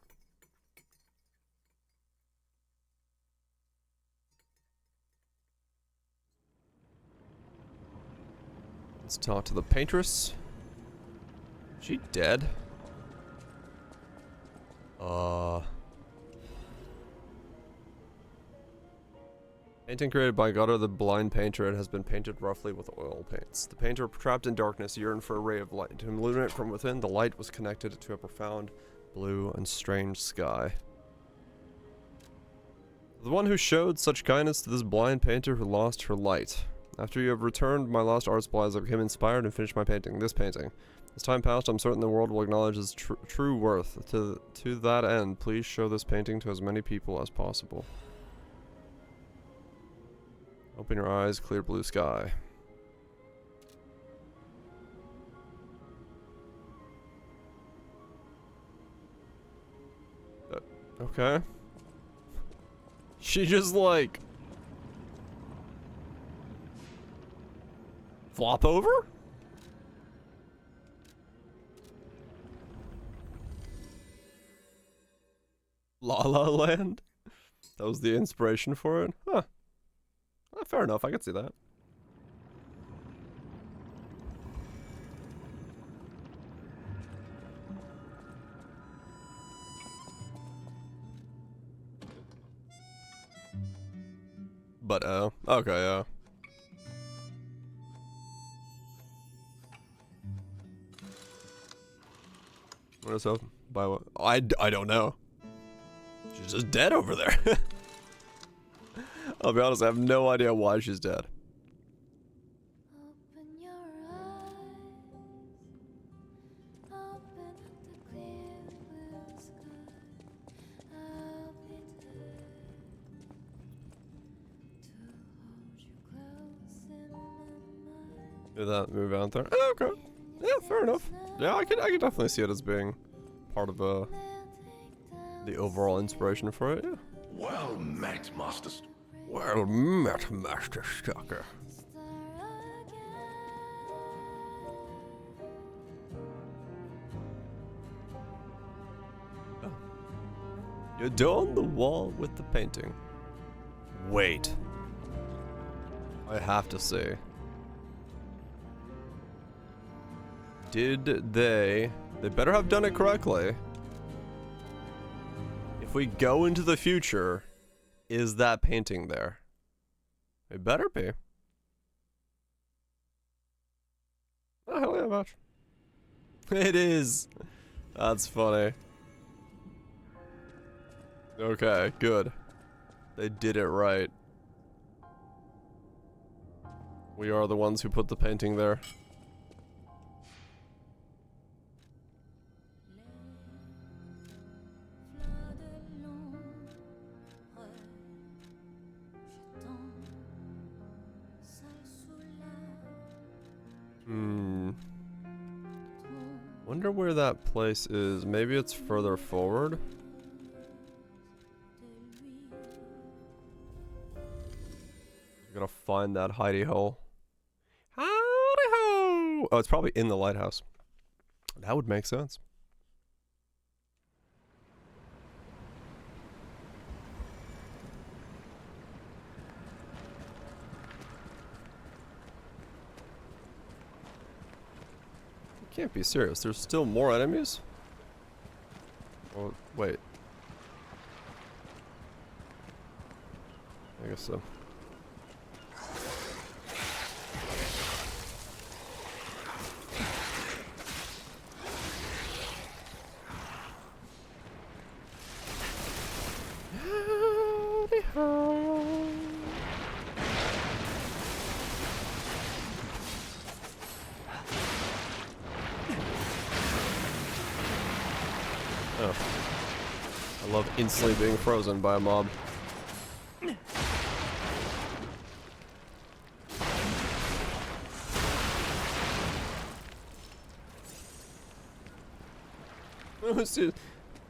[SPEAKER 1] Let's talk to the paintress. She dead? Painting created by Gutter the blind painter, it has been painted roughly with oil paints. The painter, trapped in darkness, yearned for a ray of light. To illuminate from within, the light was connected to a profound blue and strange sky. The one who showed such kindness to this blind painter who lost her light. After you have returned my lost art supplies, I became inspired and finished my painting. This painting. As time passed, I'm certain the world will acknowledge its true worth. To that end, please show this painting to as many people as possible. Open your eyes, clear blue sky. Okay. She just like flop over? La La Land? That was the inspiration for it? Huh. Fair enough, I could see that. But, okay, yeah. What is up? By what? I don't know. She's just dead over there. I'll be honest, I have no idea why she's dead. Do that move out there? Oh, okay. Yeah, fair enough. Yeah, I could definitely see it as being part of the overall inspiration for it. Yeah.
[SPEAKER 3] Well met, Master.
[SPEAKER 1] Well met, Master Stalker. Oh. You adorn the wall with the painting. Wait. I have to say. Did they better have done it correctly. If we go into the future, is that painting there? It better be. Oh, hell yeah, much. It is. That's funny. Okay, good. They did it right. We are the ones who put the painting there. Wonder where that place is. Maybe it's further forward. Gotta find that hidey hole. Howdy ho! Oh, it's probably in the lighthouse. That would make sense. You can't be serious. There's still more enemies? Oh, wait. I guess so. Oh. I love instantly being frozen by a mob.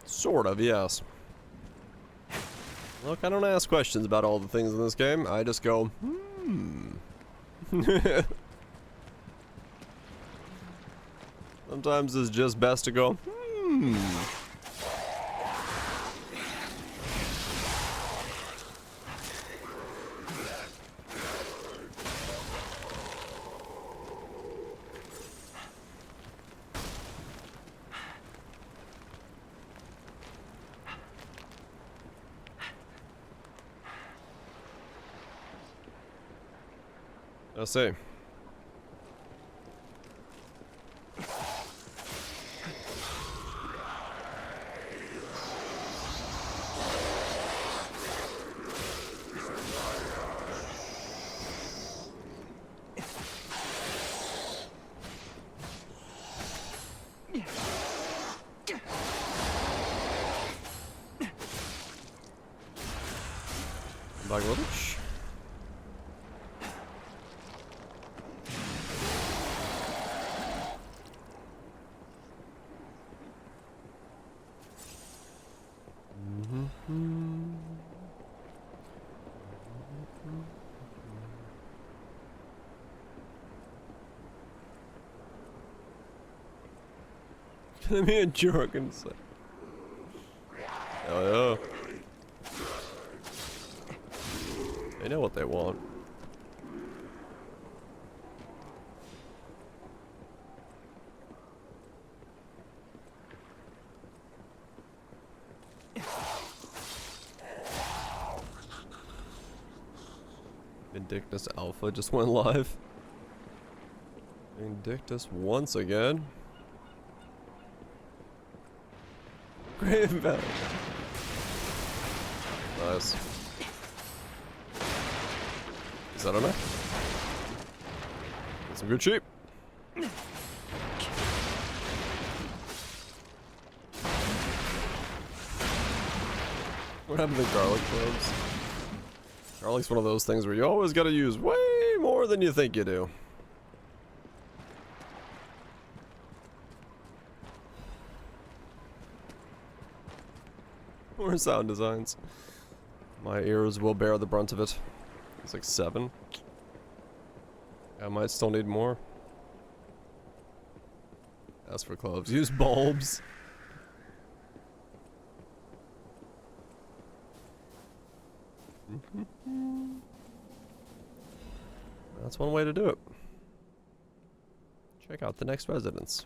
[SPEAKER 1] Sort of, yes. Look, I don't ask questions about all the things in this game. I just go, Sometimes it's just best to go, I see. Bangladesh. Gonna be a jerk and say, oh yeah. They know what they want. Vindictus Alpha just went live. Vindictus once again. Great value. Nice. Is that enough? Get some good sheep. What happened to garlic cloves? Garlic's one of those things where you always gotta use way more than you think you do. More sound designs. My ears will bear the brunt of it. It's like 7. I might still need more. As for cloves, use bulbs. That's one way to do it. Check out the next residence.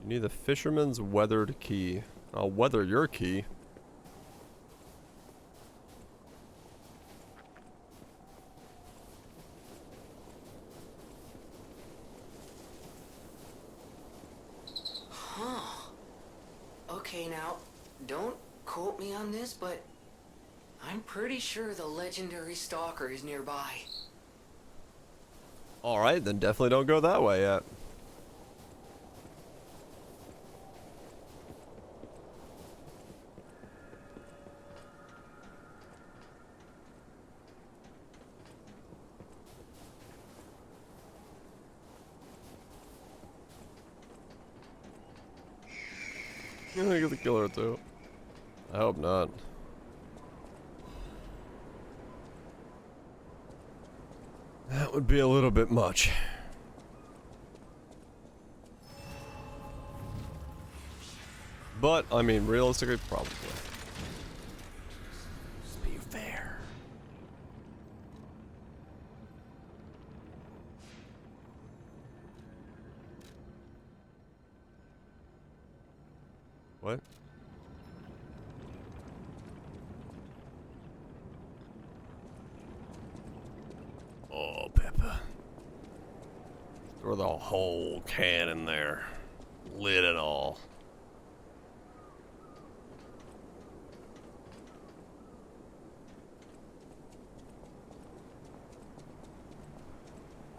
[SPEAKER 1] You need the fisherman's weathered key. I'll weather your key.
[SPEAKER 2] Huh. Okay, now, don't quote me on this, but I'm pretty sure the legendary stalker is nearby.
[SPEAKER 1] Alright, then definitely don't go that way yet. You think it's a killer too? I hope not. That would be a little bit much. But, I mean, realistically, probably. Just be fair. What? Oh, Peppa. Throw the whole can in there. Lid and all.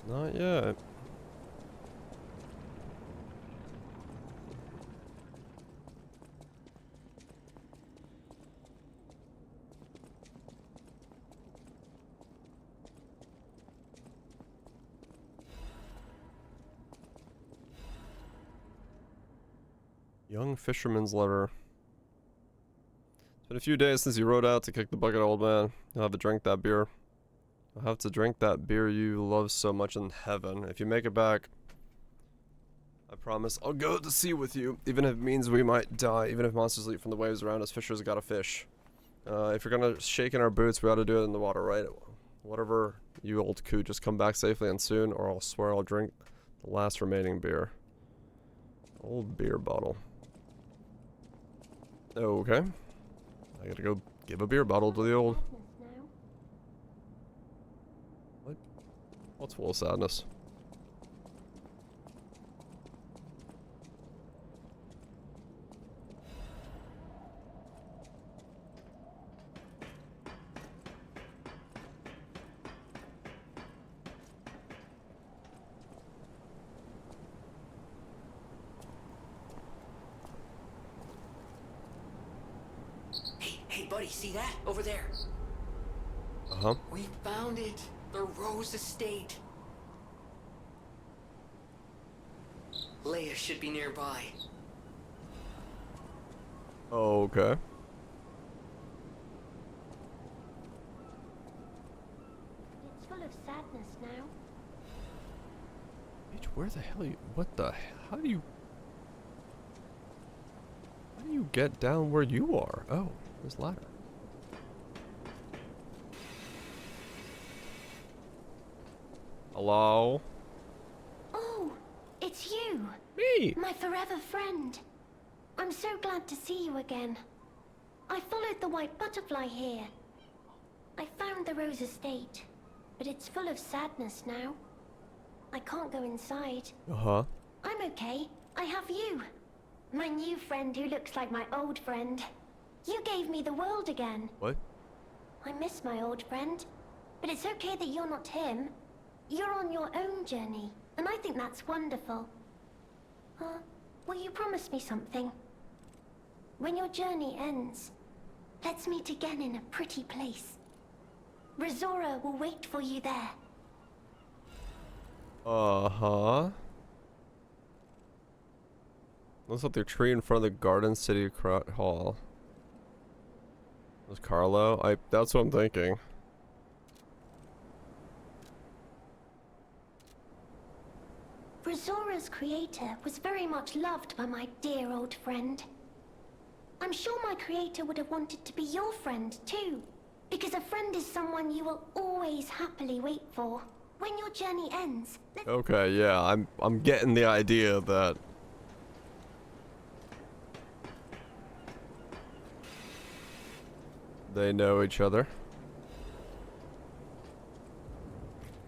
[SPEAKER 1] Not yet. Young fisherman's letter. It's been a few days since you rode out to kick the bucket, old man. You'll have to drink that beer. You'll have to drink that beer you love so much in heaven. If you make it back, I promise I'll go to sea with you, even if it means we might die, even if monsters leap from the waves around us, fishers gotta fish. If you're gonna shake in our boots, we ought to do it in the water, right? Whatever, you old coot, just come back safely and soon, or I'll swear I'll drink the last remaining beer. Old beer bottle. Okay. I gotta go give a beer bottle to the old... What? What's full of sadness?
[SPEAKER 2] Hey, buddy, see that? Over there.
[SPEAKER 1] Uh-huh.
[SPEAKER 2] We found it. The Rose Estate. Leia should be nearby.
[SPEAKER 1] Okay.
[SPEAKER 10] It's full of sadness now.
[SPEAKER 1] Bitch, where the hell are you? What the? How do you get down where you are? Oh, this ladder. Hello?
[SPEAKER 10] Oh, it's you.
[SPEAKER 1] Me?
[SPEAKER 10] My forever friend. I'm so glad to see you again. I followed the white butterfly here. I found the Rose Estate, but it's full of sadness now. I can't go inside.
[SPEAKER 1] Uh-huh.
[SPEAKER 10] I'm okay. I have you. My new friend who looks like my old friend. You gave me the world again.
[SPEAKER 1] What?
[SPEAKER 10] I miss my old friend, but it's okay that you're not him. You're on your own journey, and I think that's wonderful. Will you promise me something? When your journey ends, let's meet again in a pretty place. Rizora will wait for you there.
[SPEAKER 1] Uh-huh. Looks like the tree in front of the Garden City Hall. Was Carlo? That's what I'm thinking.
[SPEAKER 10] Rizora's creator was very much loved by my dear old friend. I'm sure my creator would have wanted to be your friend too, because a friend is someone you will always happily wait for. When your journey ends,
[SPEAKER 1] Okay, yeah, I'm getting the idea that they know each other.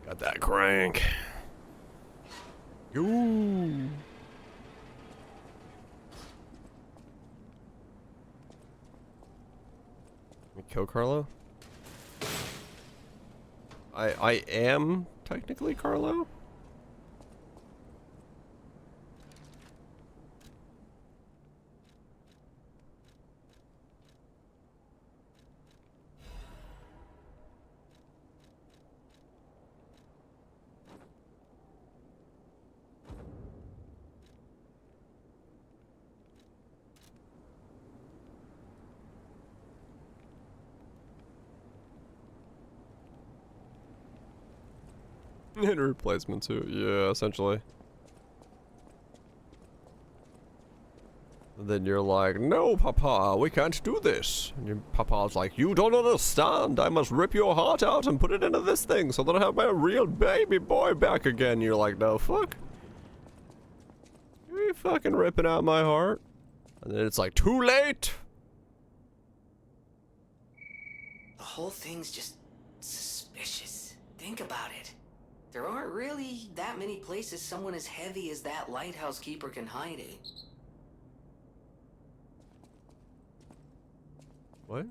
[SPEAKER 1] Got that crank. Ooh. We kill Carlo? I am technically Carlo? And a replacement too. Yeah, essentially. Then you're like, no, Papa, we can't do this. And your Papa's like, you don't understand. I must rip your heart out and put it into this thing so that I have my real baby boy back again. You're like, no, fuck. You ain't fucking ripping out my heart. And then it's like, too late.
[SPEAKER 2] The whole thing's just suspicious. Think about it. There aren't really that many places someone as heavy as that lighthouse keeper can hide in.
[SPEAKER 1] What?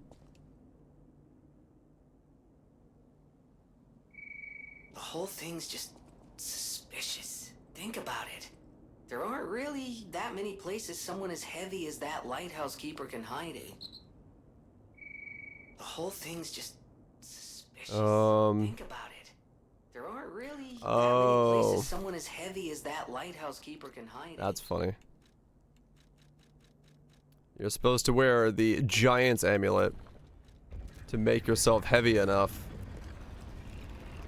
[SPEAKER 2] The whole thing's just suspicious. Think about it. There aren't really that many places someone as heavy as that lighthouse keeper can hide in. The whole thing's just suspicious. Think about it. There aren't really that many places someone as heavy as that lighthouse keeper can hide in.
[SPEAKER 1] That's funny. You're supposed to wear the Giant's amulet to make yourself heavy enough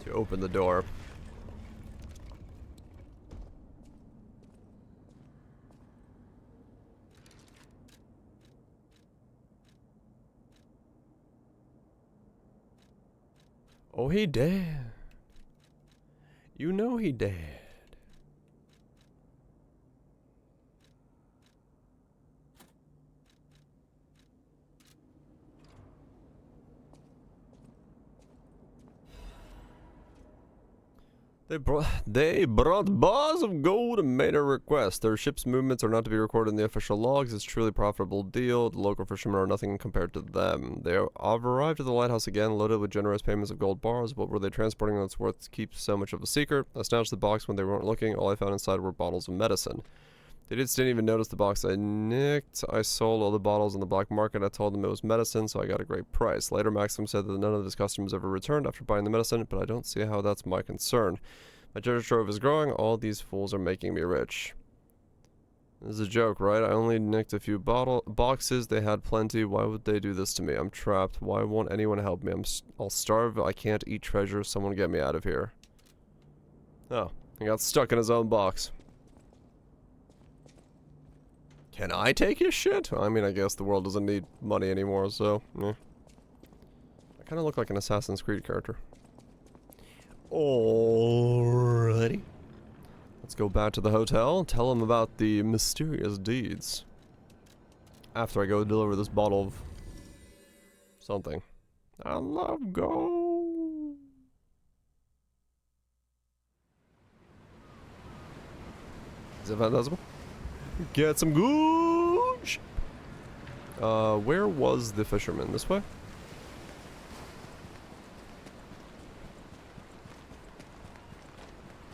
[SPEAKER 1] to open the door. Oh, he did. You know he did. They brought bars of gold and made a request. Their ship's movements are not to be recorded in the official logs. It's a truly profitable deal. The local fishermen are nothing compared to them. They have arrived at the lighthouse again, loaded with generous payments of gold bars. What were they transporting that's worth to keep so much of a secret? I snatched the box when they weren't looking. All I found inside were bottles of medicine. They didn't even notice the box I nicked. I sold all the bottles on the black market. I told them it was medicine, so I got a great price. Later, Maxim said that none of his customers ever returned after buying the medicine, but I don't see how that's my concern. My treasure trove is growing. All these fools are making me rich. This is a joke, right? I only nicked a few boxes. They had plenty. Why would they do this to me? I'm trapped. Why won't anyone help me? I'll starve. I can't eat treasure. Someone get me out of here. Oh, he got stuck in his own box. Can I take his shit? I mean, I guess the world doesn't need money anymore, so, yeah. I kind of look like an Assassin's Creed character. Alrighty. Let's go back to the hotel, tell them about the mysterious deeds. After I go deliver this bottle of something. I love gold. Is that fantastic? Get some gooch. Where was the fisherman? This way?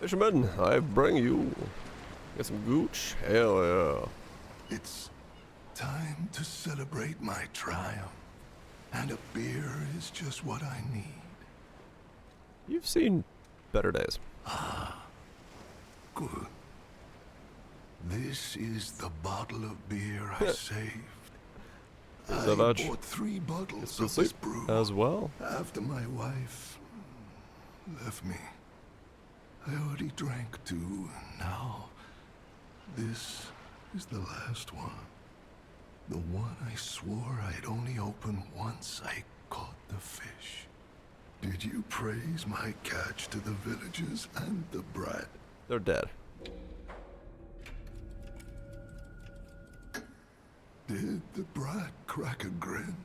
[SPEAKER 1] Fisherman, I bring you. Get some gooch. Hell yeah.
[SPEAKER 3] It's time to celebrate my triumph. And a beer is just what I need.
[SPEAKER 1] You've seen better days.
[SPEAKER 3] Ah, good. This is the bottle of beer I saved. I bought 3 bottles of this brew
[SPEAKER 1] as well
[SPEAKER 3] after my wife left me. I already drank 2, and now this is the last one. The one I swore I'd only open once I caught the fish. Did you praise my catch to the villagers and the brat?
[SPEAKER 1] They're dead.
[SPEAKER 3] Did the brat crack a grin?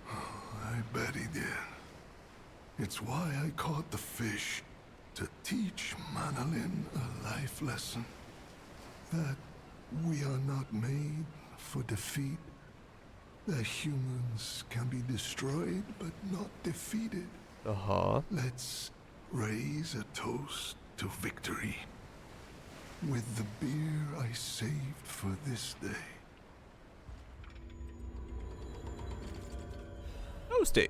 [SPEAKER 3] Oh, I bet he did. It's why I caught the fish, to teach Manolin a life lesson. That we are not made for defeat. That humans can be destroyed but not defeated. Let's raise a toast to victory. With the beer I saved for this day.
[SPEAKER 1] Toasty.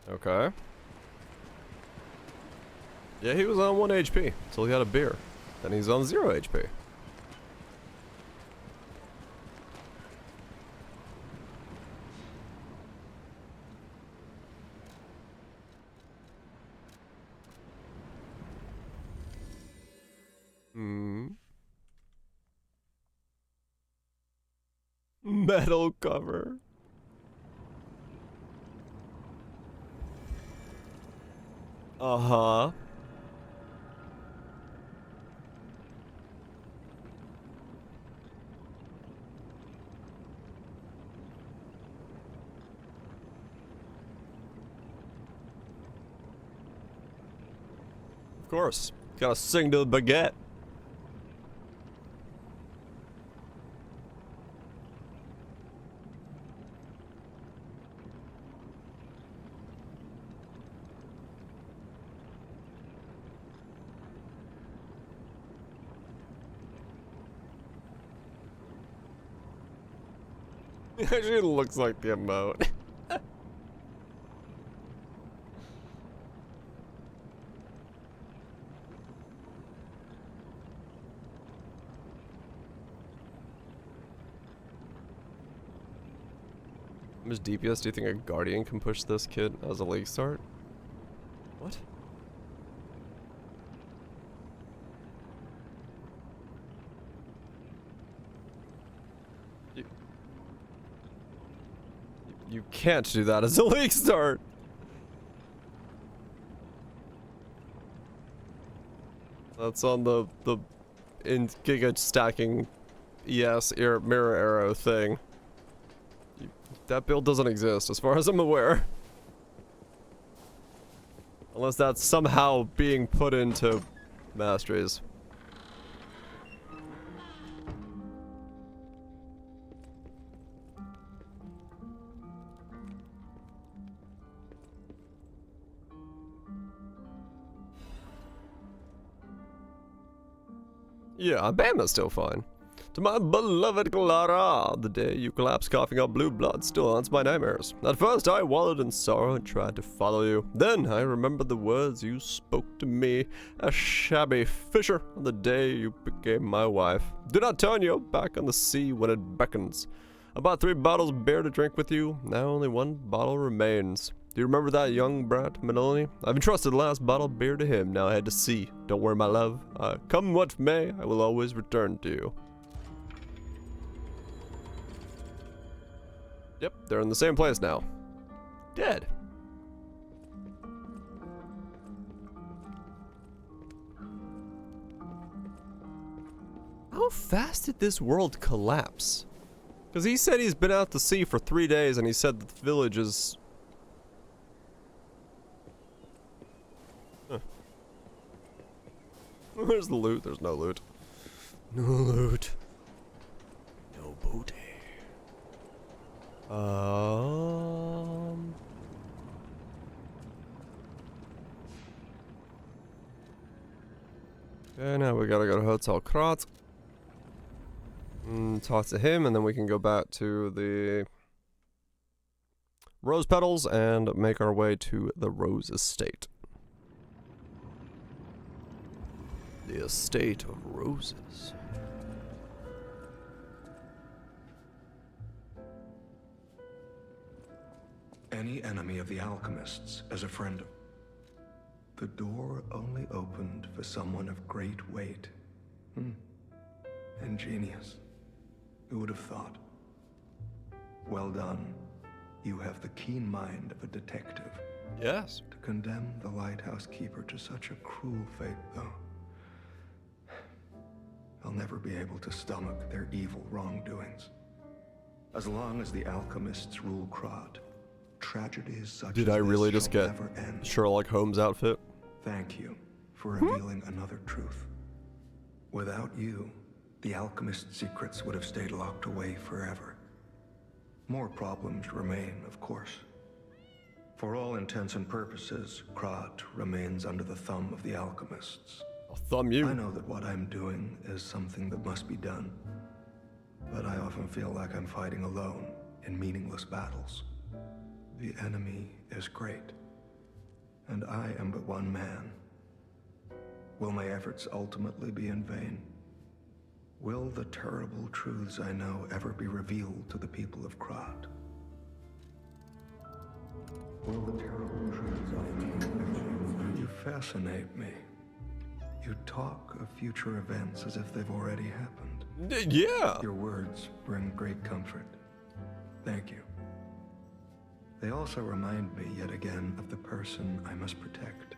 [SPEAKER 1] Okay. Yeah, he was on 1 HP until he had a beer. Then he's on 0 HP. metal cover. Uh-huh. Of course. Gotta sing to the baguette. It actually looks like the emote. How much DPS do you think a Guardian can push this kid as a league start? What? You can't do that as a league start. That's on the in Giga stacking mirror arrow thing. That build doesn't exist as far as I'm aware. Unless that's somehow being put into masteries. Yeah, Bama's still fine. To my beloved Clara, the day you collapsed coughing up blue blood still haunts my nightmares. At first I wallowed in sorrow and tried to follow you. Then I remembered the words you spoke to me, a shabby fisher, on the day you became my wife. Do not turn your back on the sea when it beckons. I bought 3 bottles of beer to drink with you, now only 1 bottle remains. Do you remember that young brat, Manolini? I've entrusted the last bottle of beer to him, now I head to sea. Don't worry, my love. Come what may, I will always return to you. Yep, they're in the same place now. Dead. How fast did this world collapse? Because he said he's been out to sea for 3 days and he said that the village is... Huh. Where's the loot? There's no loot. No loot. No booty. Okay, now we gotta go to Hotel Krat. Talk to him, and then we can go back to the Rose Petals and make our way to the Rose Estate. The Estate of Roses.
[SPEAKER 4] Any enemy of the alchemists as a friend of... The door only opened for someone of great weight. Ingenious. Who would have thought? Well done. You have the keen mind of a detective.
[SPEAKER 1] Yes.
[SPEAKER 4] To condemn the lighthouse keeper to such a cruel fate, though. I'll never be able to stomach their evil wrongdoings. As long as the alchemists rule Krat, tragedies such
[SPEAKER 1] Did
[SPEAKER 4] as
[SPEAKER 1] I really
[SPEAKER 4] this
[SPEAKER 1] just
[SPEAKER 4] shall
[SPEAKER 1] get
[SPEAKER 4] never end.
[SPEAKER 1] Sherlock Holmes outfit?
[SPEAKER 4] Thank you for revealing another truth. Without you, the alchemist's secrets would have stayed locked away forever. More problems remain, of course. For all intents and purposes, Krat remains under the thumb of the alchemists.
[SPEAKER 1] I'll thumb you.
[SPEAKER 4] I know that what I'm doing is something that must be done, but I often feel like I'm fighting alone in meaningless battles. The enemy is great, and I am but one man. Will my efforts ultimately be in vain? Will the terrible truths I know ever be revealed to the people of Krat? Will the terrible truths I know... You fascinate me. You talk of future events as if they've already happened.
[SPEAKER 1] Yeah.
[SPEAKER 4] Your words bring great comfort. Thank you. They also remind me yet again of the person I must protect.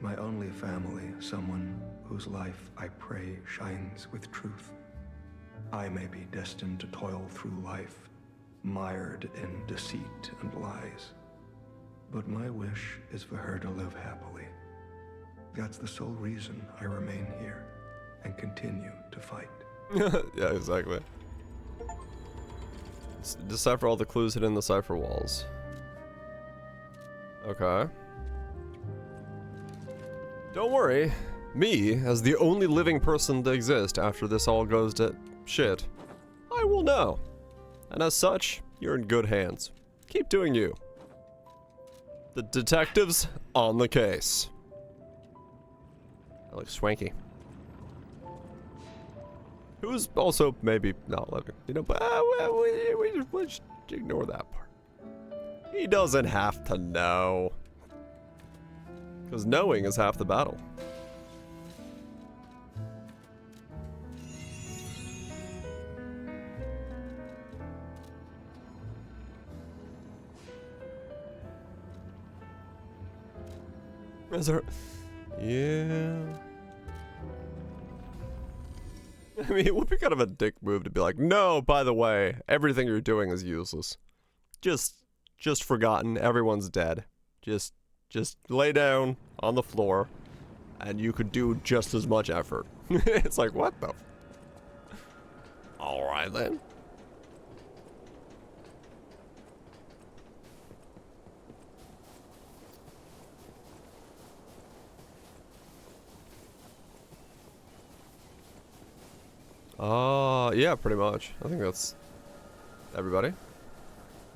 [SPEAKER 4] My only family, someone whose life I pray shines with truth. I may be destined to toil through life, mired in deceit and lies. But my wish is for her to live happily. That's the sole reason I remain here and continue to fight.
[SPEAKER 1] Yeah, exactly. Decipher all the clues hidden in the cipher walls. Okay. Don't worry. Me, as the only living person to exist after this all goes to shit, I will know. And as such, you're in good hands. Keep doing you. The detective's on the case. That looks swanky. Who's also maybe not living, you know, but we just ignore that part. He doesn't have to know. Because knowing is half the battle. Is there... Yeah... I mean, it would be kind of a dick move to be like, no, by the way, everything you're doing is useless. Just forgotten, everyone's dead. Just lay down on the floor, and you could do just as much effort. It's like, what the... Alright then. Yeah, pretty much. I think that's everybody.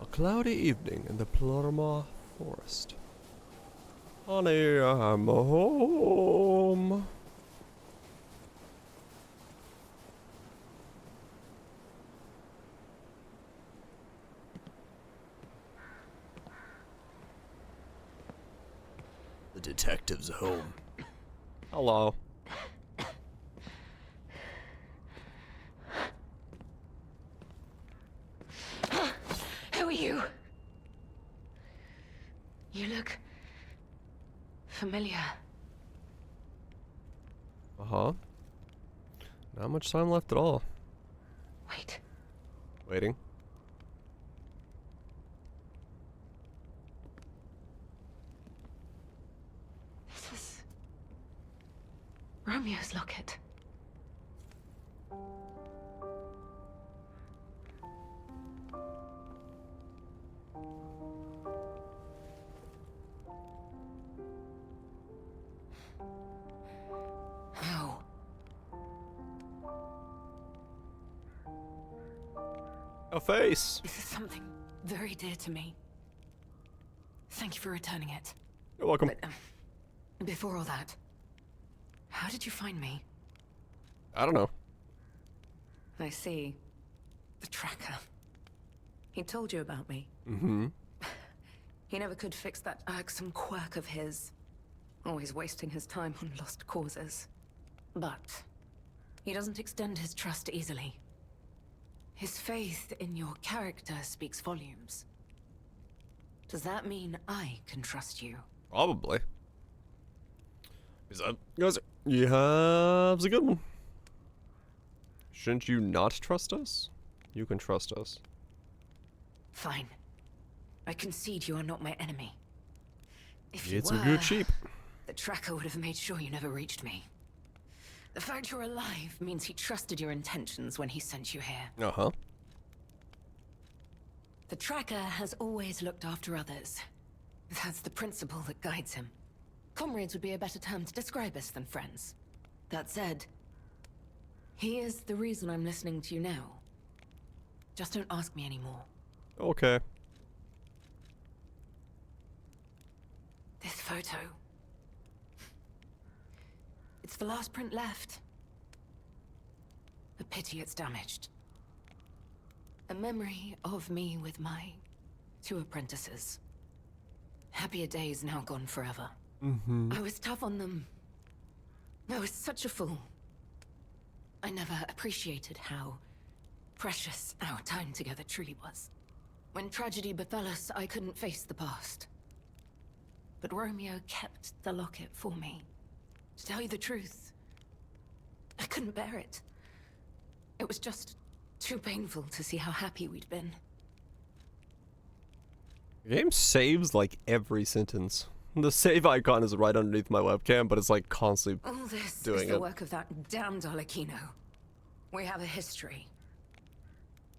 [SPEAKER 1] A cloudy evening in the Plurma Forest. Honey, I'm home. The detective's home. Hello.
[SPEAKER 5] Who are you? You look familiar.
[SPEAKER 1] Uh-huh. Not much time left at all.
[SPEAKER 5] Wait.
[SPEAKER 1] Waiting.
[SPEAKER 5] This is Romeo's locket. How?
[SPEAKER 1] A face.
[SPEAKER 5] This is something very dear to me. Thank you for returning it.
[SPEAKER 1] You're welcome.
[SPEAKER 5] But, before all that, how did you find me?
[SPEAKER 1] I don't know.
[SPEAKER 5] I see. The tracker. He told you about me.
[SPEAKER 1] Mm-hmm.
[SPEAKER 5] He never could fix that irksome quirk of his. Always wasting his time on lost causes. But he doesn't extend his trust easily. His faith in your character speaks volumes. Does that mean I can trust you?
[SPEAKER 1] Probably. Because yeah, it's a good one. Shouldn't you not trust us? You can trust us.
[SPEAKER 5] Fine. I concede you are not my enemy. If you
[SPEAKER 1] It's
[SPEAKER 5] were,
[SPEAKER 1] a good sheep.
[SPEAKER 5] the tracker would have made sure you never reached me. The fact you're alive means he trusted your intentions when he sent you here.
[SPEAKER 1] Uh-huh.
[SPEAKER 5] The tracker has always looked after others. That's the principle that guides him. Comrades would be a better term to describe us than friends. That said, he is the reason I'm listening to you now. Just don't ask me anymore.
[SPEAKER 1] Okay.
[SPEAKER 5] This photo. It's the last print left. A pity it's damaged. A memory of me with my 2 apprentices. Happier days now gone forever.
[SPEAKER 1] Mm-hmm.
[SPEAKER 5] I was tough on them. I was such a fool. I never appreciated how precious our time together truly was. When tragedy befell us, I couldn't face the past. But Romeo kept the locket for me. To tell you the truth, I couldn't bear it. It was just too painful to see how happy we'd been.
[SPEAKER 1] The game saves like every sentence. The save icon is right underneath my webcam, but it's like constantly
[SPEAKER 5] All this
[SPEAKER 1] doing
[SPEAKER 5] is the
[SPEAKER 1] it.
[SPEAKER 5] work of that damned Arlecchino. We have a history.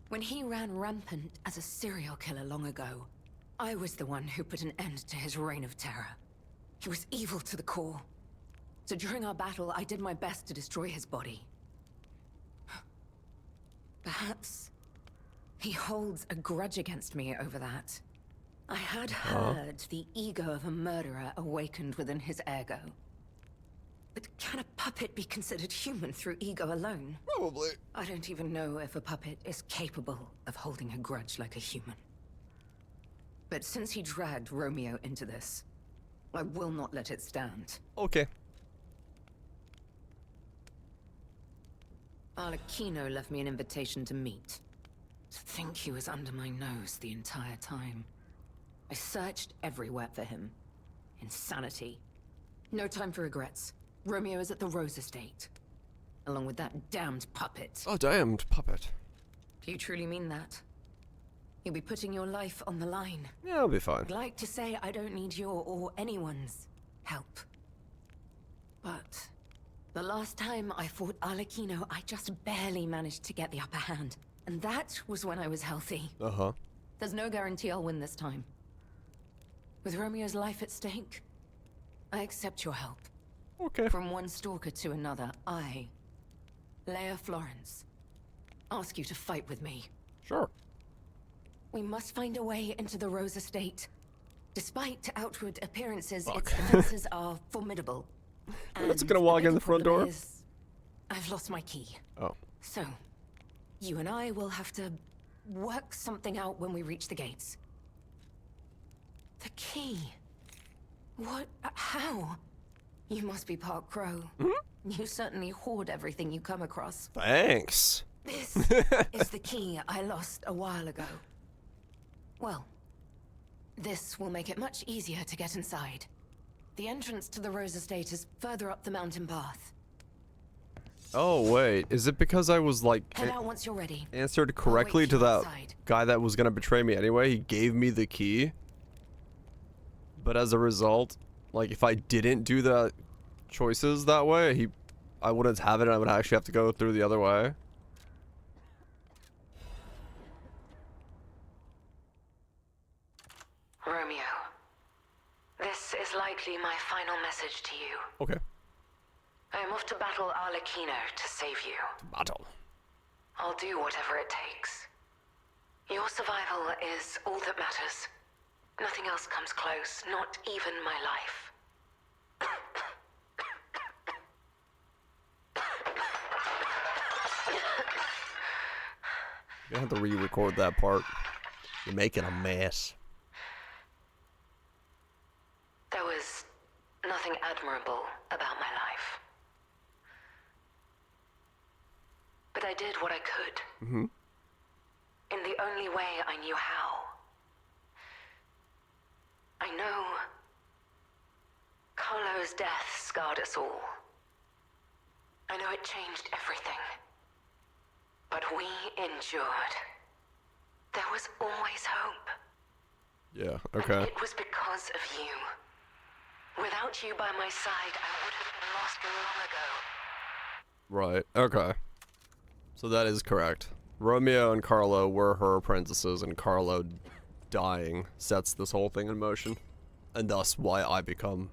[SPEAKER 5] When he ran rampant as a serial killer long ago, I was the one who put an end to his reign of terror. He was evil to the core. So during our battle, I did my best to destroy his body. Perhaps he holds a grudge against me over that. I had heard the ego of a murderer awakened within his ego. But can a puppet be considered human through ego alone?
[SPEAKER 1] Probably.
[SPEAKER 5] I don't even know if a puppet is capable of holding a grudge like a human. But since he dragged Romeo into this, I will not let it stand.
[SPEAKER 1] Okay.
[SPEAKER 5] Arlecchino left me an invitation to meet. To think he was under my nose the entire time. I searched everywhere for him. Insanity. No time for regrets. Romeo is at the Rose Estate. Along with that damned puppet.
[SPEAKER 1] Oh, damned puppet.
[SPEAKER 5] Do you truly mean that? You'll be putting your life on the line.
[SPEAKER 1] Yeah, I'll be fine.
[SPEAKER 5] I'd like to say I don't need your or anyone's help. But the last time I fought Arlecchino, I just barely managed to get the upper hand. And that was when I was healthy.
[SPEAKER 1] Uh-huh.
[SPEAKER 5] There's no guarantee I'll win this time. With Romeo's life at stake, I accept your help.
[SPEAKER 1] Okay.
[SPEAKER 5] From one stalker to another, I, Leia Florence, ask you to fight with me.
[SPEAKER 1] Sure.
[SPEAKER 5] We must find a way into the Rose Estate. Despite outward appearances,
[SPEAKER 1] Fuck.
[SPEAKER 5] its defenses are formidable.
[SPEAKER 1] We're just gonna walk in the front door?
[SPEAKER 5] I've lost my key.
[SPEAKER 1] Oh.
[SPEAKER 5] So, you and I will have to work something out when we reach the gates. The key? What? How? You must be part crow. You certainly hoard everything you come across.
[SPEAKER 1] Thanks.
[SPEAKER 5] This is the key I lost a while ago. Well, this will make it much easier to get inside. The entrance to the Rose Estate is further up the mountain path.
[SPEAKER 1] Oh, wait. Is it because I was like
[SPEAKER 5] Head out once you're ready.
[SPEAKER 1] answered correctly to that
[SPEAKER 5] outside.
[SPEAKER 1] guy that was gonna betray me anyway? He gave me the key. But as a result, like if I didn't do the choices that way, I wouldn't have it and I would actually have to go through the other way.
[SPEAKER 5] Romeo, this is likely my final message to you.
[SPEAKER 1] Okay.
[SPEAKER 5] I am off to battle Arlecchino to save you.
[SPEAKER 1] Battle.
[SPEAKER 5] I'll do whatever it takes. Your survival is all that matters. Nothing else comes close, not even my life.
[SPEAKER 1] You have to re-record that part. You're making a mess.
[SPEAKER 5] There was nothing admirable about my life. But I did what I could.
[SPEAKER 1] Mm-hmm.
[SPEAKER 5] In the only way I knew how. I know Carlo's death scarred us all. I know it changed everything. But we endured. There was always hope.
[SPEAKER 1] Yeah, okay.
[SPEAKER 5] And it was because of you. Without you by my side, I would have been lost long ago.
[SPEAKER 1] Right, okay. So that is correct. Romeo and Carlo were her apprentices, and Carlo dying sets this whole thing in motion. And thus why I become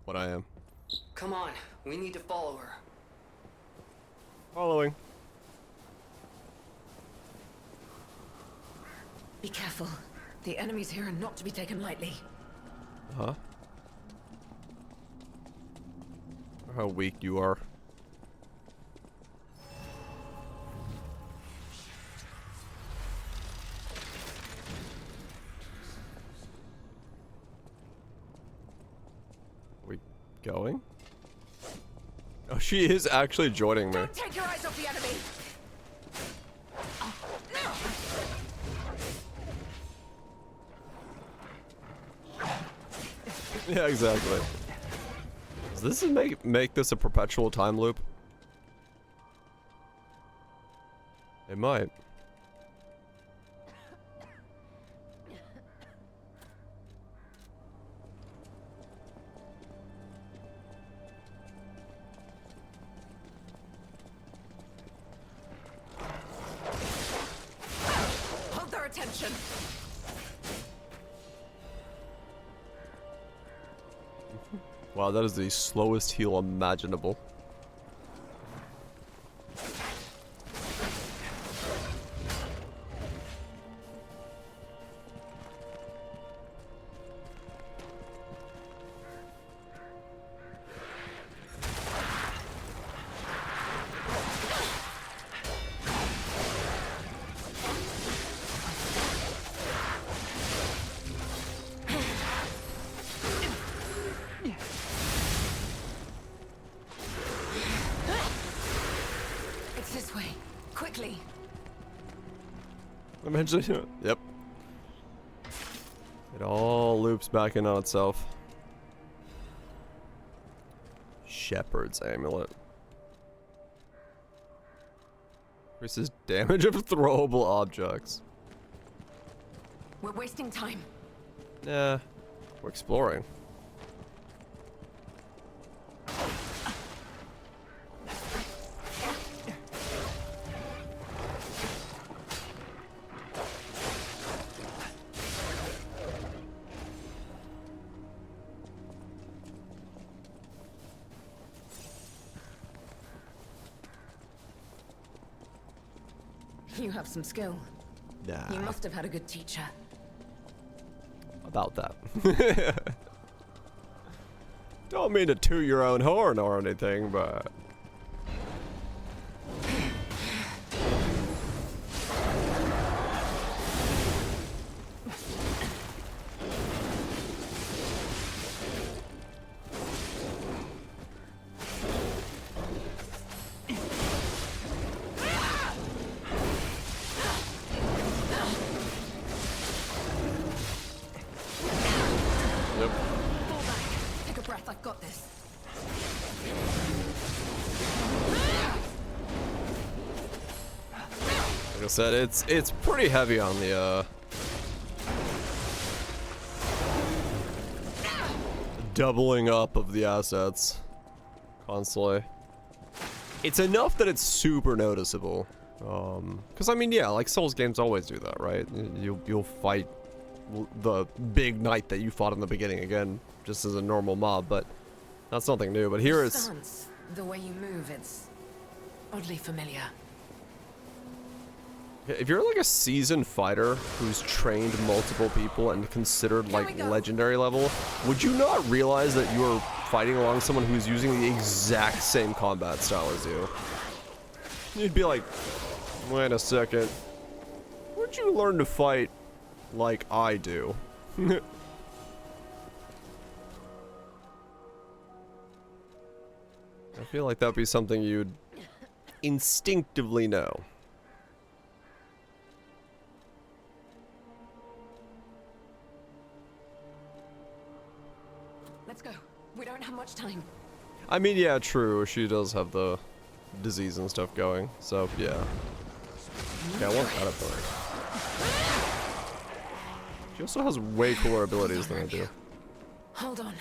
[SPEAKER 1] what I am.
[SPEAKER 2] Come on, we need to follow her.
[SPEAKER 1] Following.
[SPEAKER 5] Be careful. The enemies here are not to be taken lightly.
[SPEAKER 1] Huh? How weak you are. Are we going? Oh, she is actually joining me.
[SPEAKER 5] Don't take your eyes off the enemy!
[SPEAKER 1] Yeah, exactly. Does this make this a perpetual time loop? It might.
[SPEAKER 5] Hold their attention.
[SPEAKER 1] Wow, that is the slowest heal imaginable.
[SPEAKER 5] It's this way. Quickly.
[SPEAKER 1] Eventually, yep. It all loops back in on itself. Shepherd's amulet. Increases damage of throwable objects.
[SPEAKER 5] We're wasting time.
[SPEAKER 1] Nah, we're exploring.
[SPEAKER 5] You have some skill.
[SPEAKER 1] Nah.
[SPEAKER 5] You must have had a good teacher.
[SPEAKER 1] About that. Don't mean to toot your own horn or anything, but... Yep.
[SPEAKER 5] Fall back. Take a breath. I've got this.
[SPEAKER 1] Like I said, it's pretty heavy on the doubling up of the assets constantly. It's enough that it's super noticeable. Because I mean, yeah, like Souls games always do that, right? You'll fight the big knight that you fought in the beginning again, just as a normal mob, but that's nothing new. But here it's
[SPEAKER 5] Stance, the way you move, it's oddly familiar.
[SPEAKER 1] if you're like a seasoned fighter who's trained multiple people and considered like legendary level, would you not realize that you are fighting along someone who's using the exact same combat style as you? You'd be like, wait a second, where'd you learn to fight like I do? I feel like that'd be something you'd instinctively know.
[SPEAKER 5] Let's go. We don't have much time.
[SPEAKER 1] I mean, yeah, true. She does have the disease and stuff going, so yeah. Okay, I want that ability. She also has way cooler abilities than I do.
[SPEAKER 5] Hold on.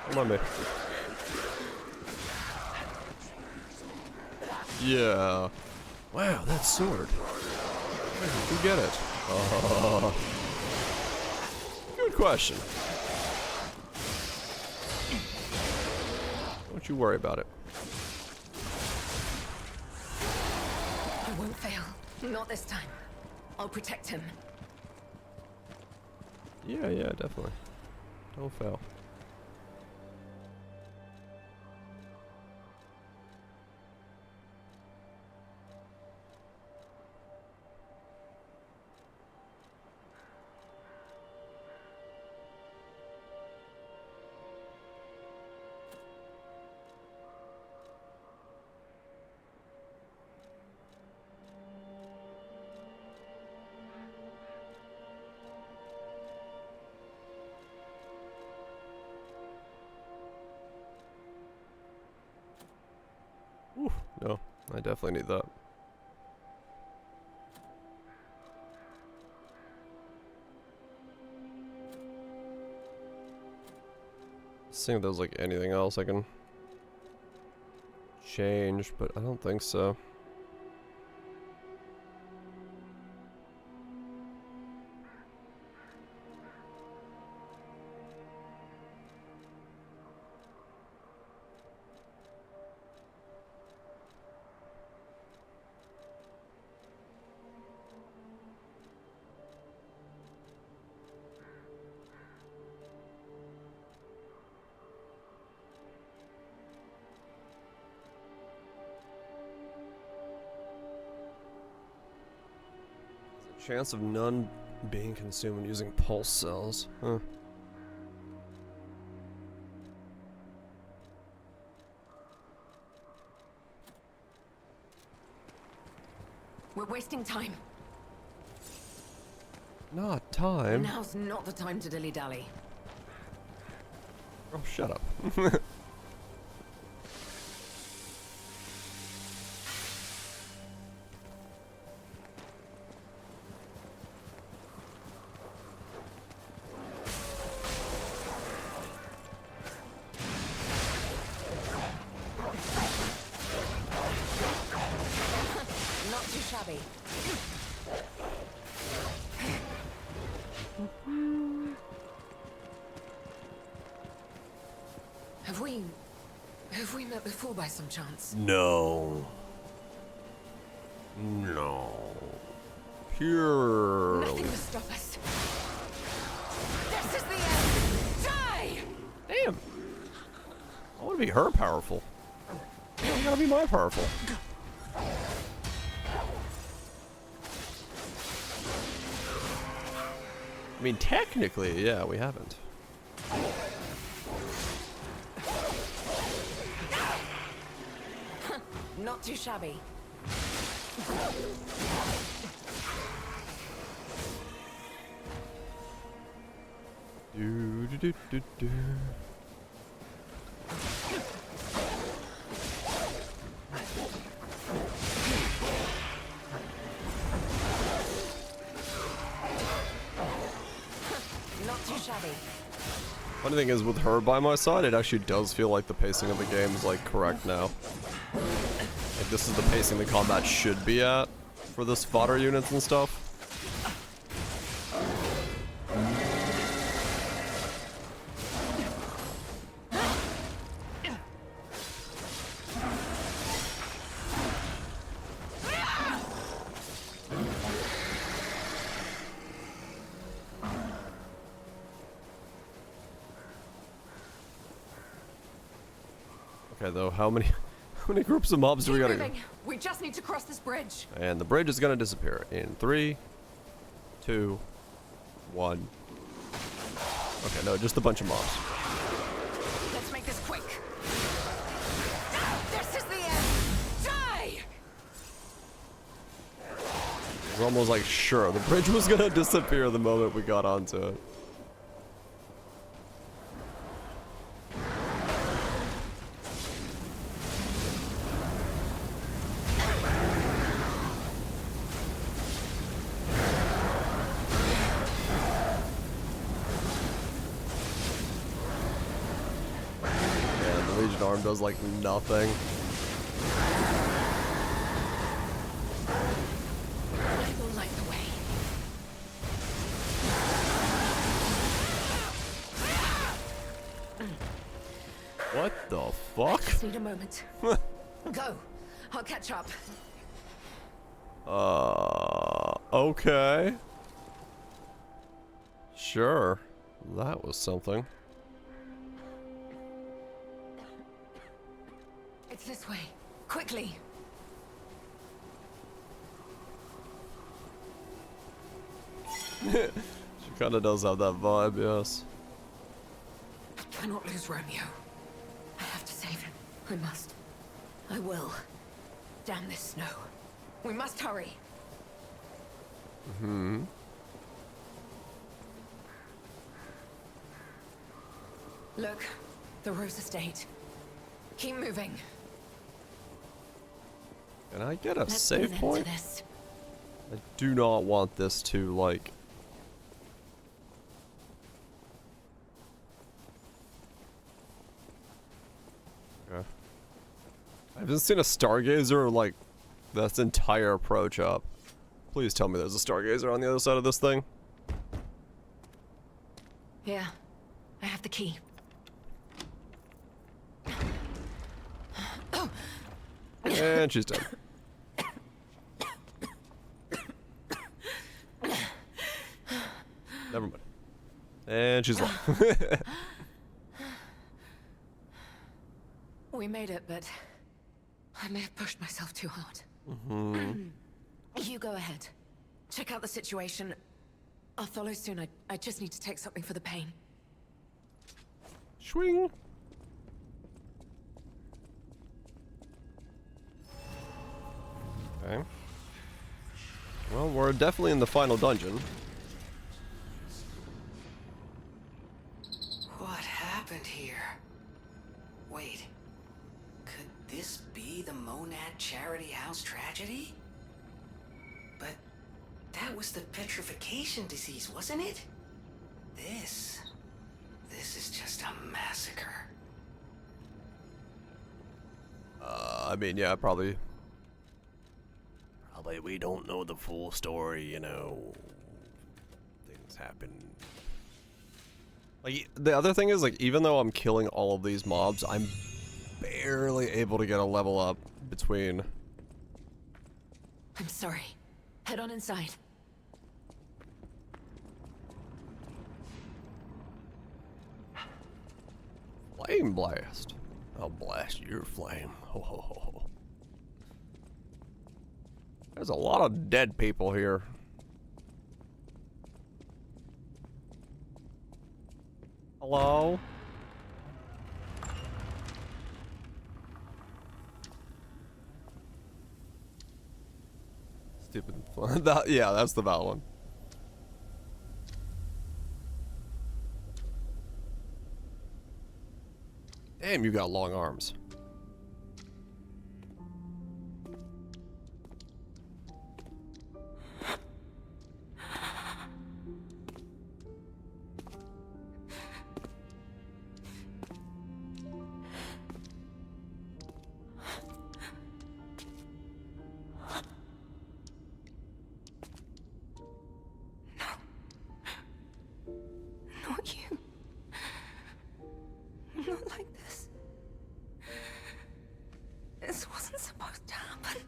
[SPEAKER 1] Hold on, me. Yeah. Wow, that sword. Where did you get it? Good question. Don't you worry about it.
[SPEAKER 5] I won't fail. Not this time. I'll protect him.
[SPEAKER 1] Yeah, definitely. Don't fail. I definitely need that. See if there's like anything else I can change, but I don't think so. Chance of none being consumed using pulse cells. Huh.
[SPEAKER 5] We're wasting time.
[SPEAKER 1] Not time.
[SPEAKER 5] Now's not the time to dilly-dally.
[SPEAKER 1] Oh, shut up.
[SPEAKER 5] Not too shabby. Have we met before by some chance?
[SPEAKER 1] No. No. Purely.
[SPEAKER 5] Nothing to stop us. This is the end. Die!
[SPEAKER 1] Damn. I want to be her powerful. I gotta be my powerful. I mean, technically, yeah, we haven't.
[SPEAKER 5] Not too shabby.
[SPEAKER 1] Do do do do do.
[SPEAKER 5] Not too shabby.
[SPEAKER 1] Funny thing is, with her by my side, it actually does feel like the pacing of the game is like correct now. Like this is the pacing the combat should be at for the spotter units and stuff. Okay, though, how many groups of mobs do we gotta go?
[SPEAKER 5] We just need to cross this bridge.
[SPEAKER 1] And the bridge is gonna disappear in 3, 2, 1. Okay, no, just a bunch of mobs.
[SPEAKER 5] Let's make this quick. This is the end. Die!
[SPEAKER 1] We're almost like sure the bridge was gonna disappear the moment we got onto it. Arm does like nothing.
[SPEAKER 5] I will light the way.
[SPEAKER 1] What the fuck?
[SPEAKER 5] Just need a moment. Go. I'll catch up.
[SPEAKER 1] Okay. Sure. That was something.
[SPEAKER 5] It's this way. Quickly.
[SPEAKER 1] She kind of does have that vibe, yes.
[SPEAKER 5] I cannot lose Romeo. I have to save him. I must. I will. Damn this snow. We must hurry.
[SPEAKER 1] Mm-hmm.
[SPEAKER 5] Look, the Rose Estate. Keep moving.
[SPEAKER 1] Can I get a
[SPEAKER 5] Let's
[SPEAKER 1] save
[SPEAKER 5] put an end
[SPEAKER 1] point?
[SPEAKER 5] to this.
[SPEAKER 1] I do not want this to, like... Okay. I haven't seen a stargazer, like, this entire approach up. Please tell me there's a stargazer on the other side of this thing.
[SPEAKER 5] Yeah, I have the key.
[SPEAKER 1] And she's dead. Never mind. And she's gone.
[SPEAKER 5] We made it, but I may have pushed myself too hard.
[SPEAKER 1] Mm-hmm.
[SPEAKER 5] You go ahead. Check out the situation. I'll follow soon. I just need to take something for the pain.
[SPEAKER 1] Swing. Okay. Well, we're definitely in the final dungeon.
[SPEAKER 2] What happened here? Wait. Could this be the Monad Charity House tragedy? But that was the petrification disease, wasn't it? This is just a massacre.
[SPEAKER 1] I mean, yeah, probably we don't know the full story, you know. Things happen. Like, the other thing is, like, even though I'm killing all of these mobs, I'm barely able to get a level up between...
[SPEAKER 5] I'm sorry. Head on inside.
[SPEAKER 1] Flame blast. I'll blast your flame. Ho ho ho ho. There's a lot of dead people here. Hello? Stupid. Yeah, that's the valid one. Damn, you got long arms.
[SPEAKER 5] Not you. Not like this. This wasn't supposed to happen.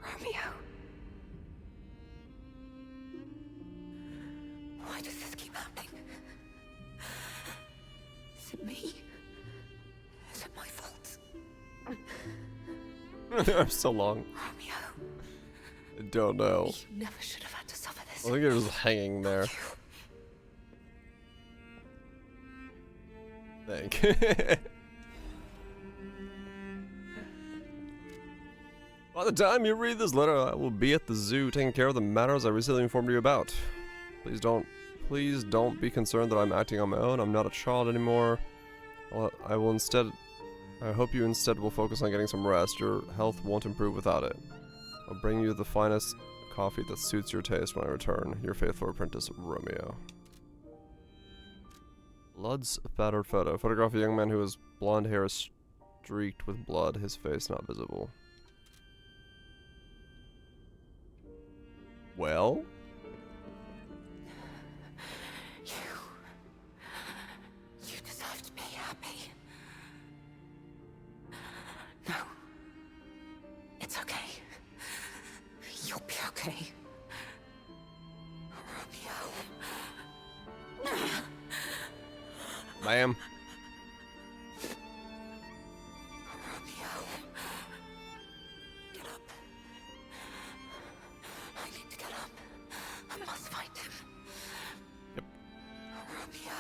[SPEAKER 5] Romeo. Why does this keep happening? Is it me? Is it my fault?
[SPEAKER 1] I'm so long.
[SPEAKER 5] Romeo.
[SPEAKER 1] I don't know.
[SPEAKER 5] You never should have had to suffer this.
[SPEAKER 1] I think it was hanging there. Thank you. By the time you read this letter, I will be at the zoo taking care of the matters I recently informed you about. Please don't be concerned that I'm acting on my own. I'm not a child anymore. I hope you instead will focus on getting some rest. Your health won't improve without it. I'll bring you the finest coffee that suits your taste when I return. Your faithful apprentice, Romeo. Blood's battered photo. Photograph of a young man who has blonde hair streaked with blood, his face not visible. Well?
[SPEAKER 5] You deserve to be happy. No. It's okay. You'll be okay. Romeo.
[SPEAKER 1] Ma'am.
[SPEAKER 5] Romeo. Get up. I need to get up. I must find him.
[SPEAKER 1] Yep.
[SPEAKER 5] Romeo.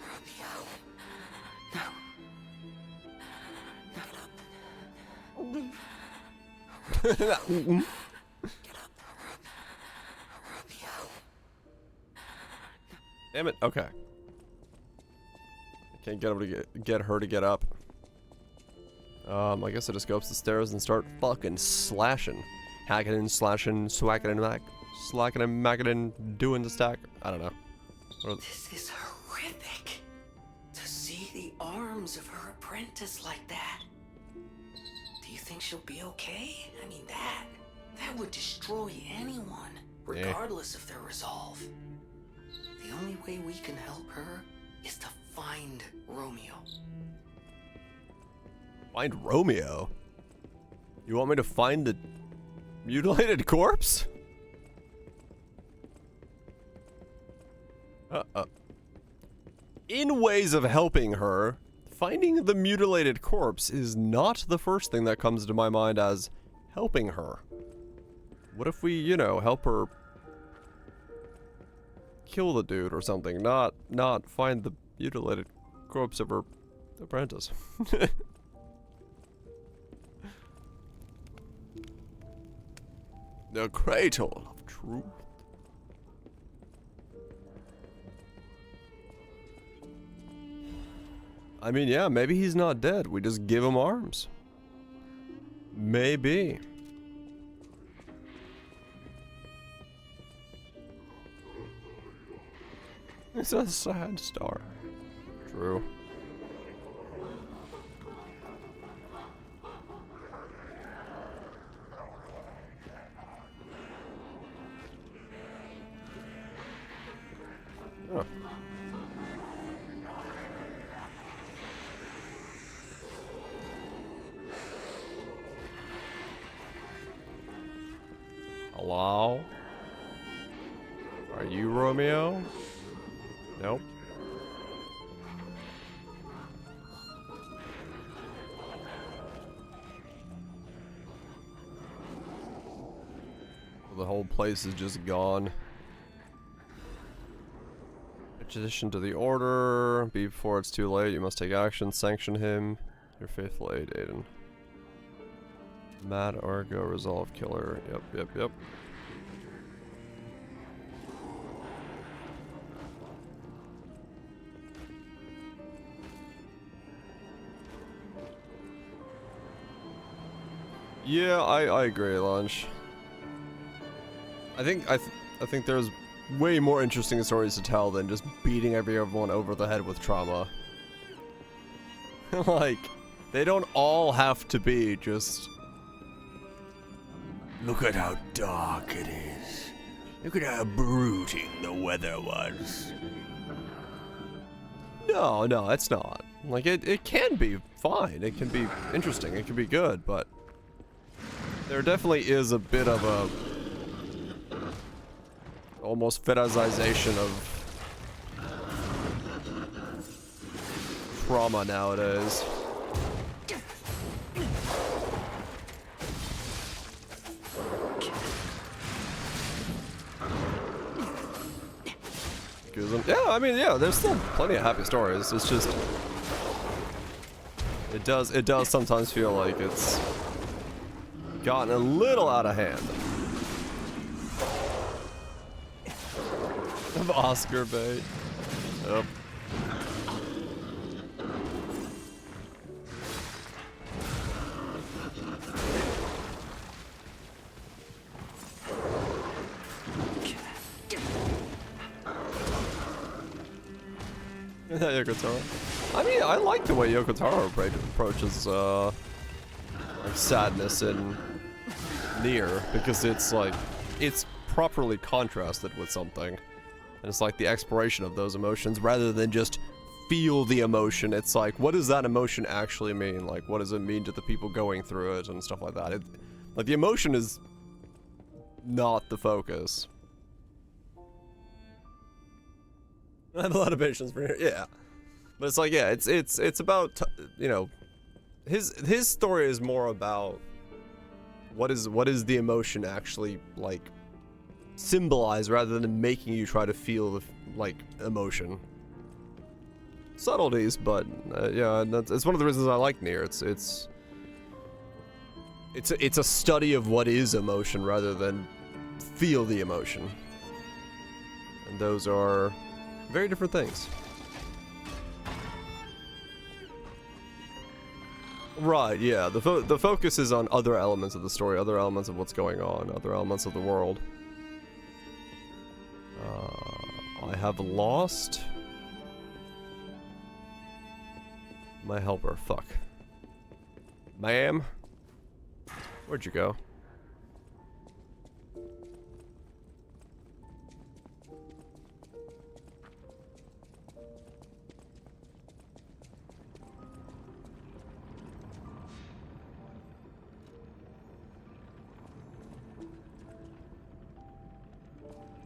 [SPEAKER 5] Romeo. No. Get up. Romeo.
[SPEAKER 1] Damn it. Okay. I can't get her to get up. I guess I just go up the stairs and start fucking slashing. Hacking and slashing, swacking and mac, slacking and macking and doing the stack. I don't know.
[SPEAKER 2] This is horrific. To see the arms of her apprentice like that. Do you think she'll be okay? I mean, that would destroy anyone, regardless of their resolve. The only way we can help her is to find Romeo.
[SPEAKER 1] Find Romeo? You want me to find the mutilated corpse? In ways of helping her, finding the mutilated corpse is not the first thing that comes to my mind as helping her. What if we, you know, help her kill the dude or something, not find the mutilated corpse of her apprentice? The cradle of truth. I mean, yeah, maybe he's not dead. We just give him arms. Maybe. It's a sad story. True. Oh. Hello? Are you Romeo? Nope. The whole place is just gone. Addition to the order. Before it's too late, you must take action. Sanction him. Your faithful aid, Aiden. Mad Argo, resolve killer. Yep. Yeah, I agree, Lunch. I think there's way more interesting stories to tell than just beating everyone over the head with trauma. Like, they don't all have to be just... Look at how dark it is. Look at how brooding the weather was. No, it's not. Like, it can be fine. It can be interesting. It can be good, but... There definitely is a bit of a... almost fetishization of trauma nowadays. Yeah, I mean, yeah, there's still plenty of happy stories. It's just it does sometimes feel like it's gotten a little out of hand. Of Oscar bait. Yep. Yoko Taro. I mean, I like the way Yoko Taro approaches like sadness in Nier, because it's like it's properly contrasted with something. And it's like the exploration of those emotions rather than just feel the emotion. It's like, what does that emotion actually mean? Like, what does it mean to the people going through it and stuff like that? Like, the emotion is not the focus. I have a lot of patience for it, yeah. But it's like, yeah, it's about, you know, his story is more about what is the emotion actually, like, symbolize rather than making you try to feel the like emotion. Subtleties, but yeah, it's one of the reasons I like Nier. It's It's a study of what is emotion rather than feel the emotion. And those are very different things. Right, yeah. The focus is on other elements of the story, other elements of what's going on, other elements of the world. I have lost my helper. Fuck. Ma'am? Where'd you go?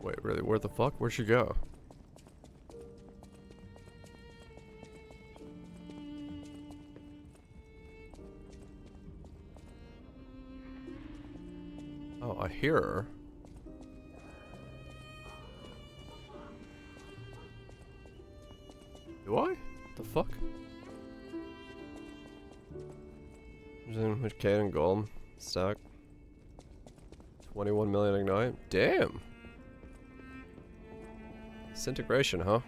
[SPEAKER 1] Wait, really? Where the fuck? Where'd she go? Oh, I hear her. Do I? The fuck? Which cannon golem stack? 21 million ignite. Damn. Disintegration, huh?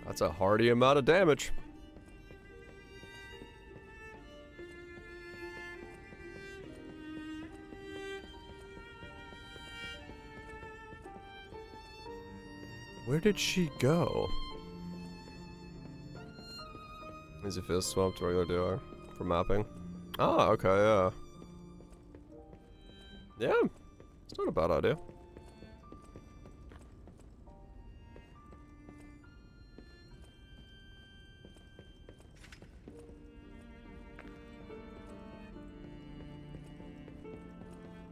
[SPEAKER 1] That's a hearty amount of damage. Where did she go? Easy fist swap to regular DR for mapping. Ah, okay, yeah. Yeah, it's not a bad idea.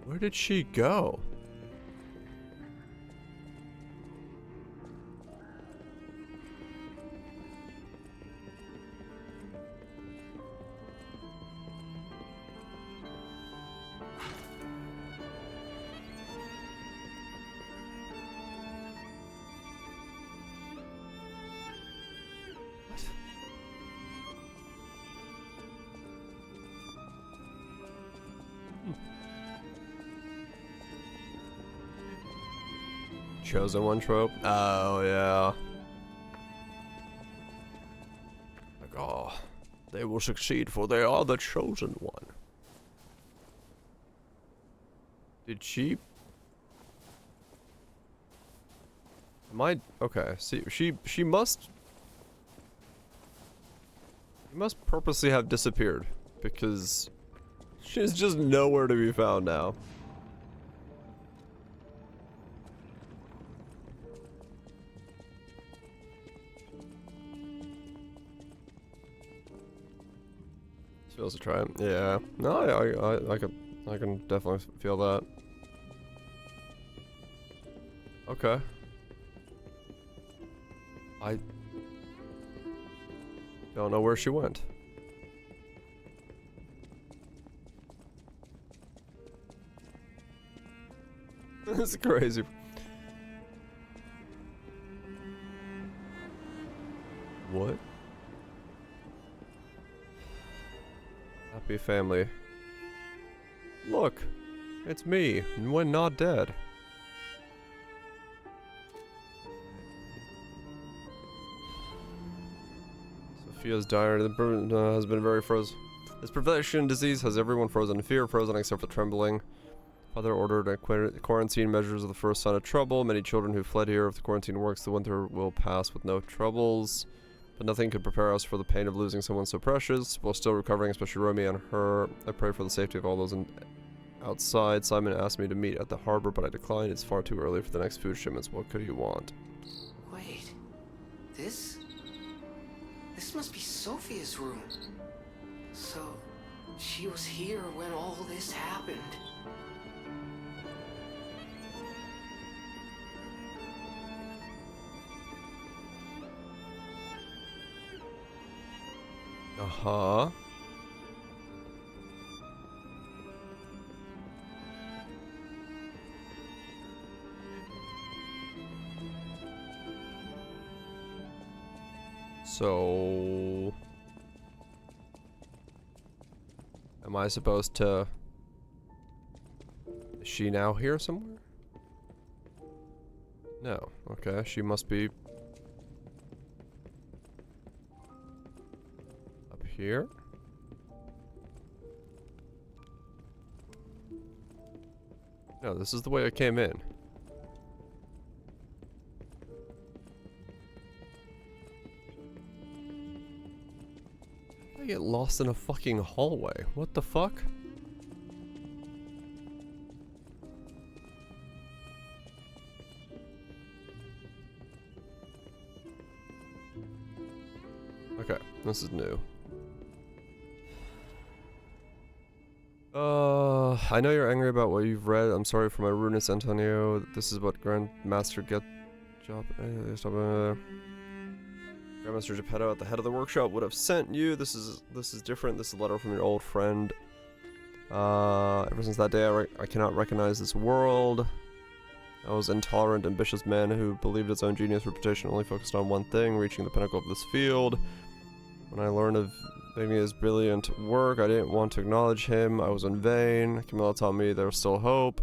[SPEAKER 1] Where did she go? Chosen one trope? Oh, yeah. Like, oh, they will succeed for they are the chosen one. Did she... Am I... Okay, see, she must... She must purposely have disappeared, because she's just nowhere to be found now. Feels a try. Yeah. No, I can definitely feel that. Okay. I don't know where she went. This is crazy. What? Happy family. Look, it's me, and when not dead. Sophia's diary has been very frozen. This profession disease has everyone frozen in fear, frozen except for trembling. Father ordered quarantine measures of the first sign of trouble. Many children who fled here, if the quarantine works, the winter will pass with no troubles. But nothing could prepare us for the pain of losing someone so precious. While still recovering, especially Romy and her, I pray for the safety of all those outside. Simon asked me to meet at the harbor, but I declined. It's far too early for the next food shipments. What could he want?
[SPEAKER 2] Wait, this must be Sophia's room. So, she was here when all this happened.
[SPEAKER 1] Uh-huh. So... Am I supposed to... Is she now here somewhere? No. Okay, she must be... up here? No, this is the way I came in. I get lost in a fucking hallway. What the fuck? Okay, this is new. I know you're angry about what you've read. I'm sorry for my rudeness, Antonio. This is what Grandmaster get job. Grandmaster Geppetto at the head of the workshop would have sent you. This is different. This is a letter from your old friend. Ever since that day, I cannot recognize this world. I was an intolerant, ambitious man who believed his own genius reputation, only focused on one thing, reaching the pinnacle of this field. When I learned of Magnia's brilliant work, I didn't want to acknowledge him. I was in vain. Camilla taught me there was still hope.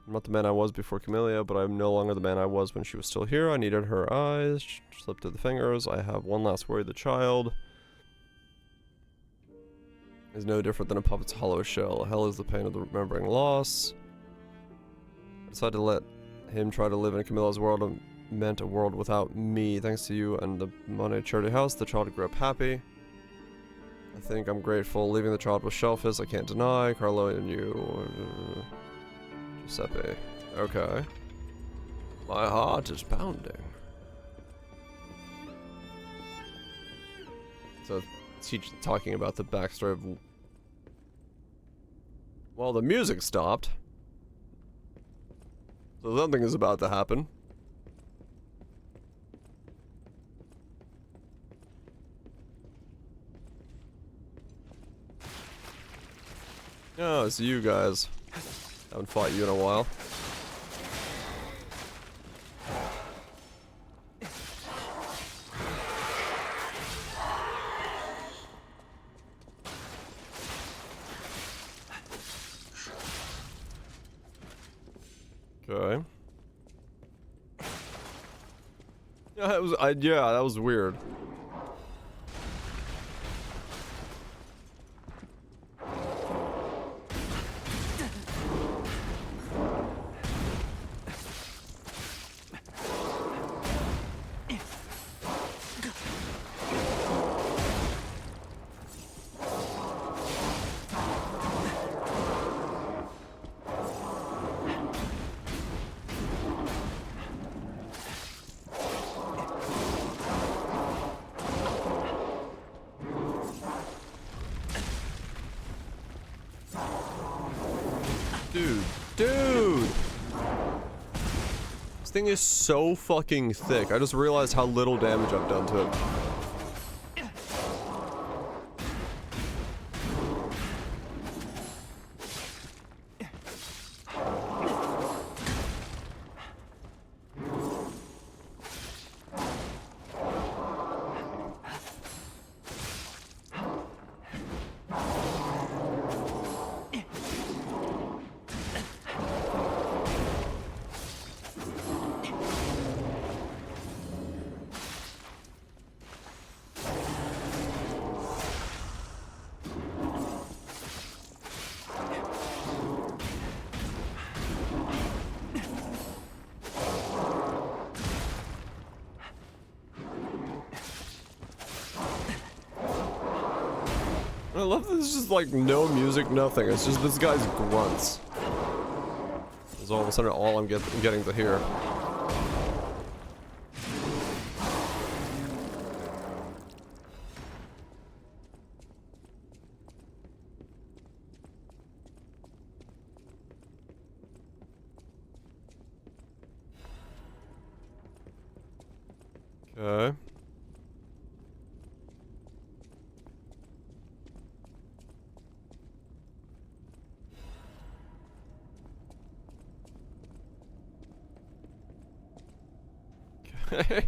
[SPEAKER 1] I'm not the man I was before Camellia, but I'm no longer the man I was when she was still here. I needed her eyes. She slipped through the fingers. I have one last worry. The child is no different than a puppet's hollow shell. Hell is the pain of the remembering loss. I decided to let him try to live in Camilla's world and meant a world without me. Thanks to you and the Monet Charity House, the child grew up happy. I think I'm grateful. Leaving the child with Shelfus, I can't deny. Carlo and you. Giuseppe. Okay. My heart is pounding. So, he's talking about the backstory of... Well, the music stopped. So something is about to happen. Oh, it's you guys. Haven't fought you in a while. Okay. Yeah, that was weird. Dude! This thing is so fucking thick. I just realized how little damage I've done to it. I love that there's just like no music, nothing. It's just this guy's grunts. It's all of a sudden all I'm getting to hear. Okay. Okay.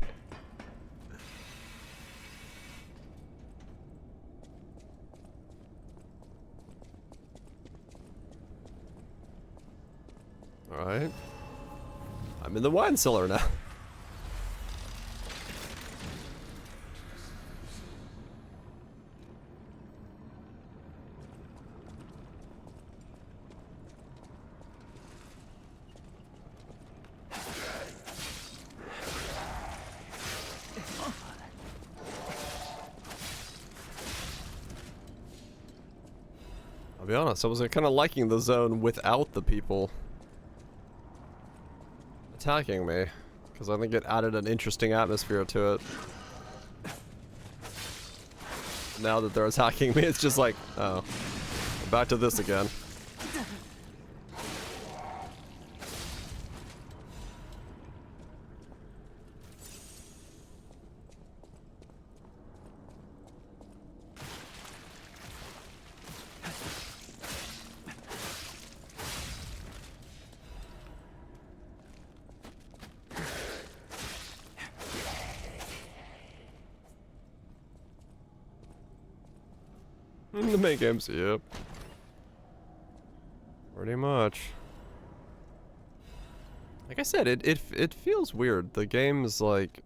[SPEAKER 1] I'm in the wine cellar now. I'll be honest, I was kind of liking the zone without the people attacking me, because I think it added an interesting atmosphere to it. Now that they're attacking me, it's just like, oh, back to this again. In the main games, yep. Pretty much. Like I said, it feels weird. The game's like...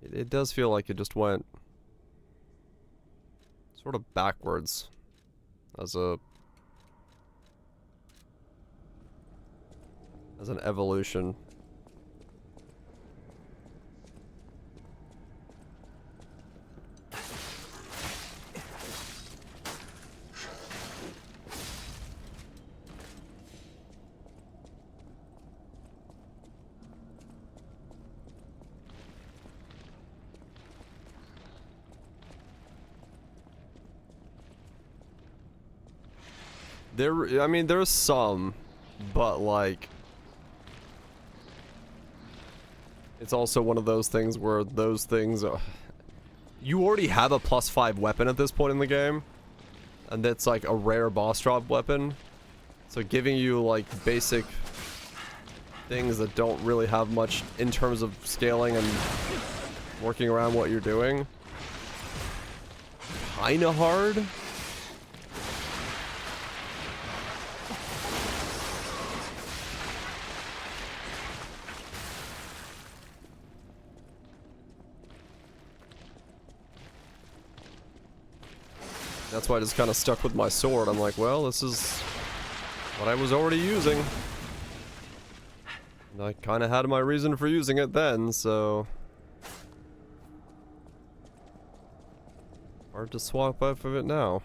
[SPEAKER 1] It does feel like it just went... sort of backwards. As an evolution. I mean, there's some, but like, it's also one of those things where those things are, you already have a +5 weapon at this point in the game, and that's like a rare boss drop weapon, so giving you like basic things that don't really have much in terms of scaling and working around what you're doing, kinda hard. That's why I just kind of stuck with my sword. I'm like, well, this is what I was already using. And I kind of had my reason for using it then, so... hard to swap off of it now.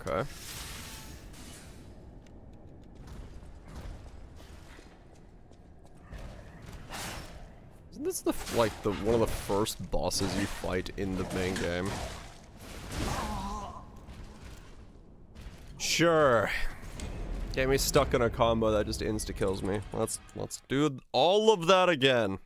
[SPEAKER 1] Okay. Isn't this the one of the first bosses you fight in the main game? Sure. Get me stuck in a combo that just insta kills me. Let's do all of that again.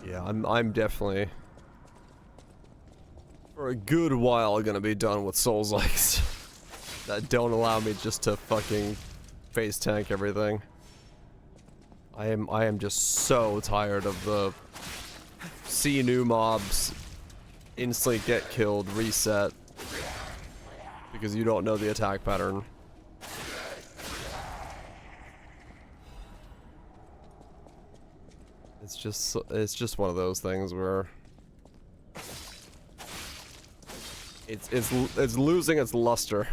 [SPEAKER 1] Yeah, I'm definitely for a good while gonna be done with Souls-likes that don't allow me just to fucking face tank everything. I am just so tired of the see new mobs, instantly get killed, reset because you don't know the attack pattern. It's just one of those things where it's losing its luster.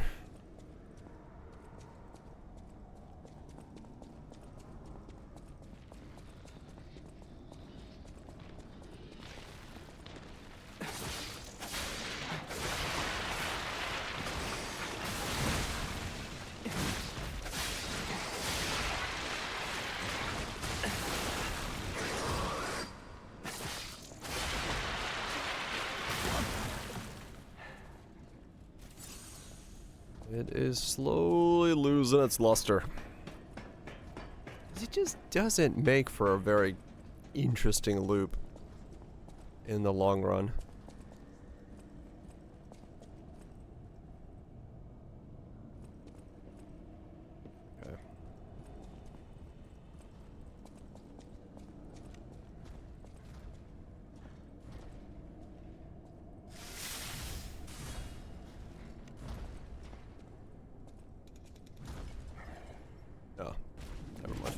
[SPEAKER 1] It is slowly losing its luster. It just doesn't make for a very interesting loop in the long run. Okay. Oh, never mind.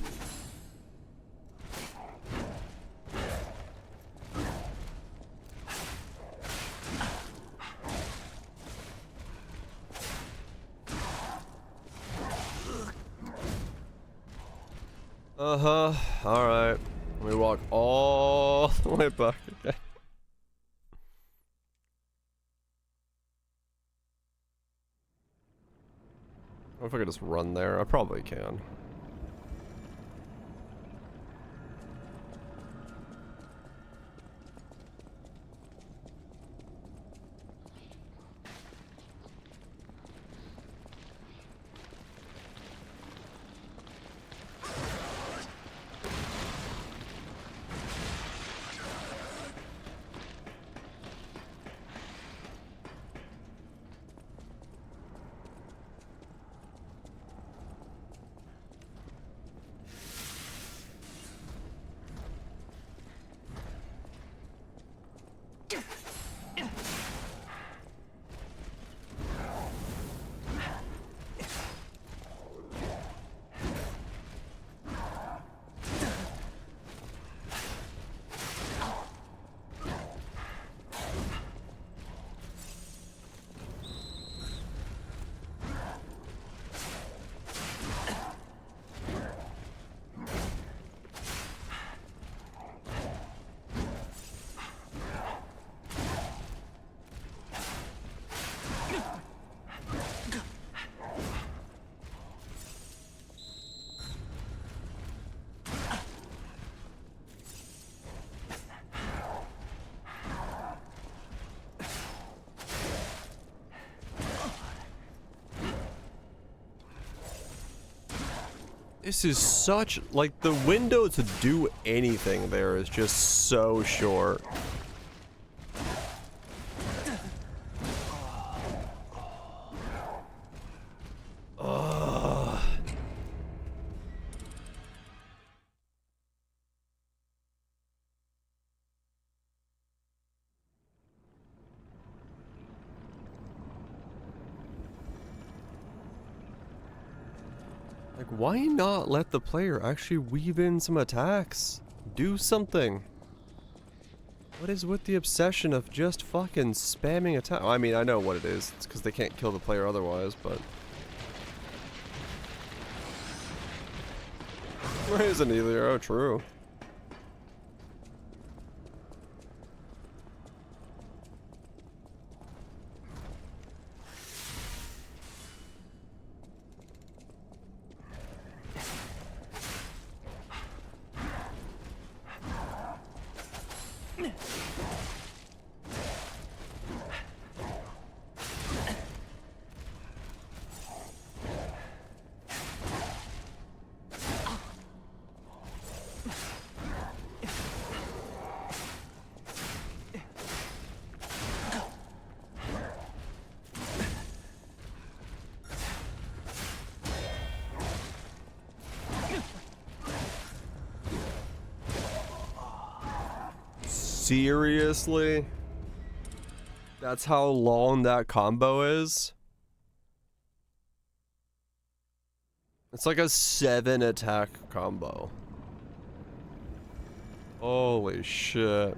[SPEAKER 1] Uh-huh. Alright. We walk all the way back again. What if I could just run there? I probably can. This is such, like, the window to do anything there is just so short. Ugh. Like, why not let the player actually weave in some attacks? Do something. What is with the obsession of just fucking spamming attack? I mean, I know what it is. It's because they can't kill the player otherwise, but... Where is Anelia? Oh, true. Seriously? That's how long that combo is? It's like a 7 attack combo. Holy shit.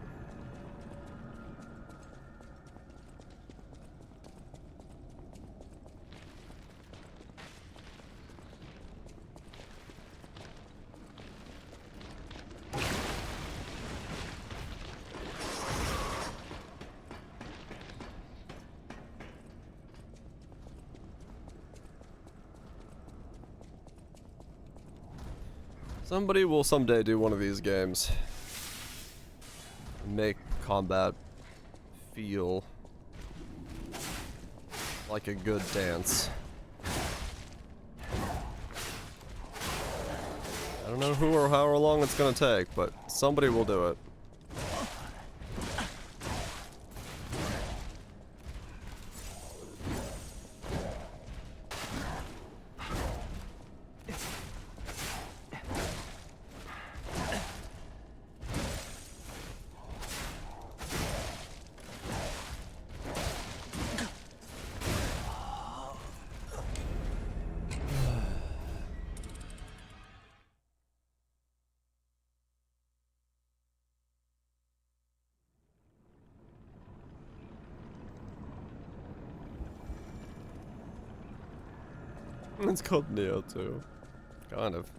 [SPEAKER 1] Somebody will someday do one of these games. Make combat feel like a good dance. I don't know who or how long it's gonna take, but somebody will do it. It's called Neo too. Kind of.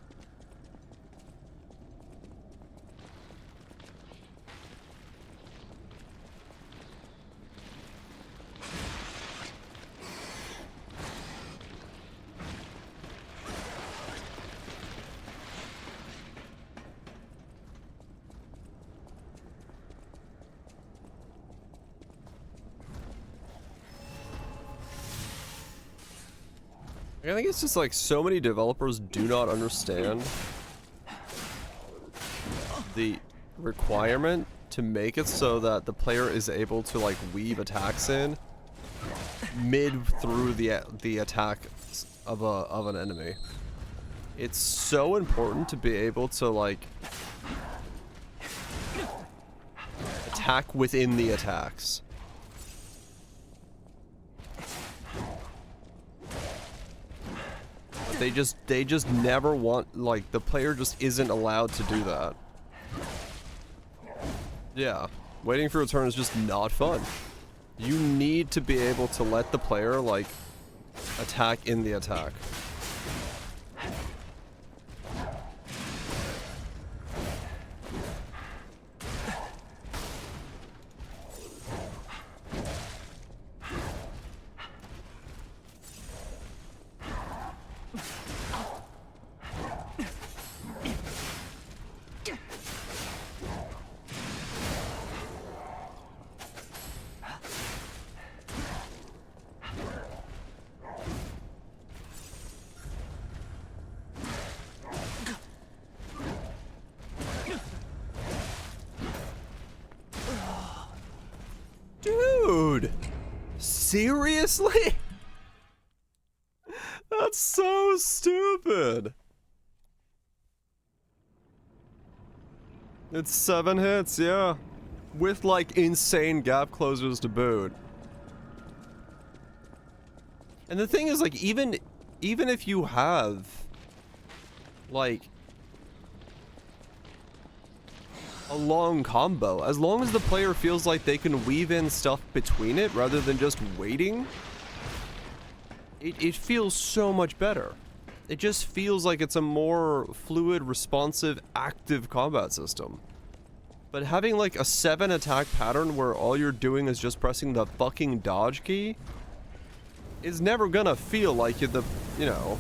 [SPEAKER 1] I think it's just like so many developers do not understand the requirement to make it so that the player is able to like weave attacks in mid through the attack of an enemy. It's so important to be able to like attack within the attacks. They just never want, like, the player just isn't allowed to do that. Yeah, waiting for your turn is just not fun. You need to be able to let the player, like, attack in the attack. Dude! Seriously? That's so stupid. It's 7 hits, yeah. With like insane gap closers to boot. And the thing is, like, even if you have like a long combo, as long as the player feels like they can weave in stuff between it rather than just waiting, it feels so much better. It just feels like it's a more fluid, responsive, active combat system. But having like a 7 attack pattern where all you're doing is just pressing the fucking dodge key is never gonna feel like you're the, you know...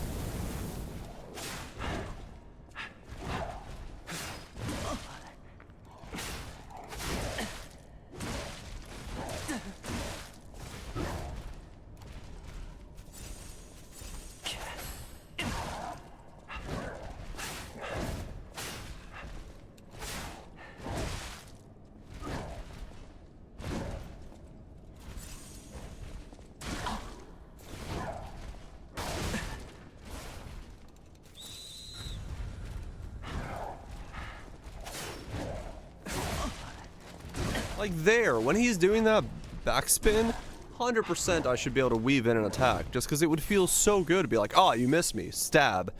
[SPEAKER 1] Like there, when he's doing that backspin, 100% I should be able to weave in an attack, just because it would feel so good to be like, oh, you missed me, stab.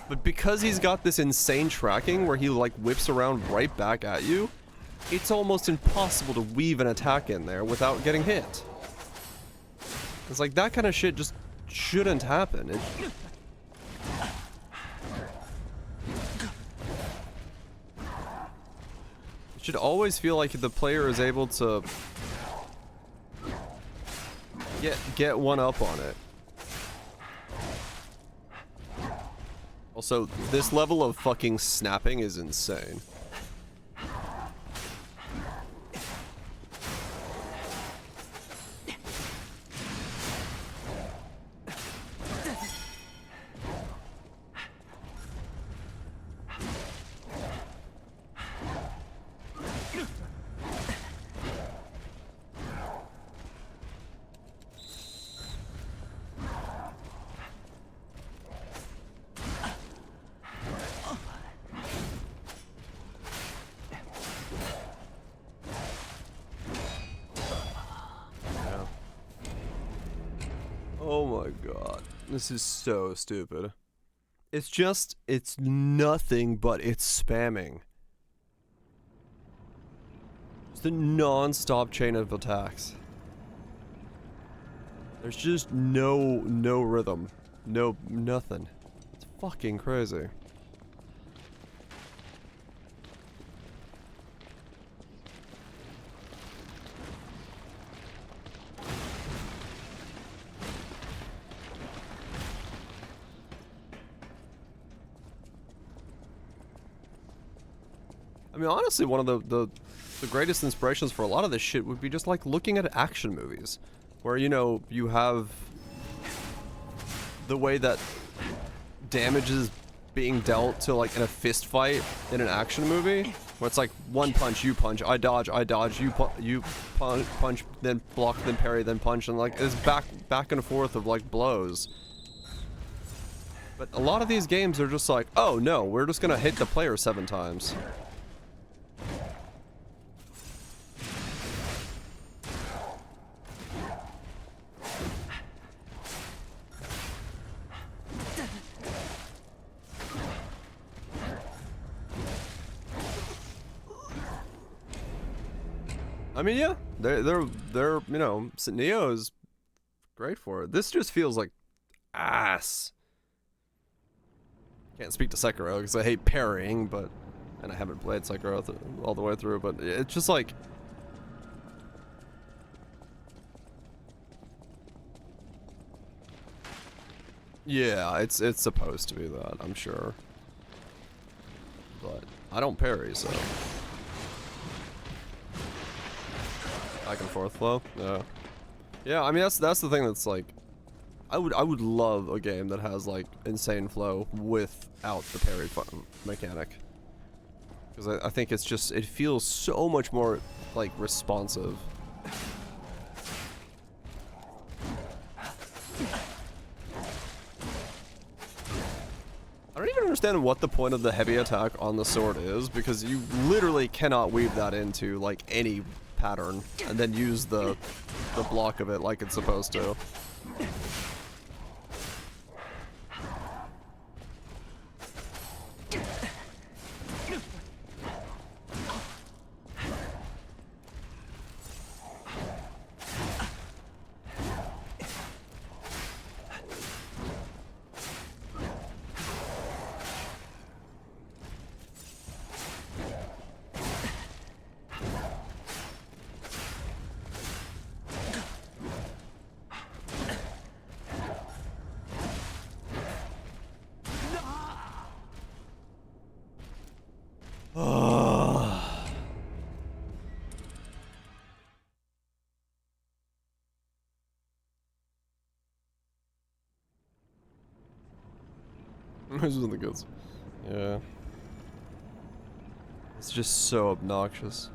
[SPEAKER 1] But because he's got this insane tracking where he like whips around right back at you, it's almost impossible to weave an attack in there without getting hit. It's like that kind of shit just shouldn't happen. It should always feel like the player is able to get one up on it. Also, this level of fucking snapping is insane. Yeah. Oh my god. This is so stupid. It's nothing but it's spamming. Just a non-stop chain of attacks. There's just no rhythm. Nothing. It's fucking crazy. I mean, honestly, one of the greatest inspirations for a lot of this shit would be just like looking at action movies, where, you know, you have the way that damage is being dealt to, like, in a fist fight in an action movie, where it's like one punch, you punch, I dodge, you punch, then block, then parry, then punch, and like it's back and forth of like blows. But a lot of these games are just like, oh no, we're just gonna hit the player 7 times. I mean, yeah, they're you know, Neo is great for it. This just feels like ass. Can't speak to Sekiro because I hate parrying, but and I haven't played Sekiro all the way through, but it's just like yeah, it's supposed to be that, I'm sure. But I don't parry, so back and forth flow. Yeah. Yeah, I mean that's the thing that's like I would love a game that has like insane flow without the parry mechanic. Because I think it's just, it feels so much more like responsive. I don't even understand what the point of the heavy attack on the sword is, because you literally cannot weave that into like any pattern and then use the block of it like it's supposed to. This isn't the goods. Yeah. It's just so obnoxious.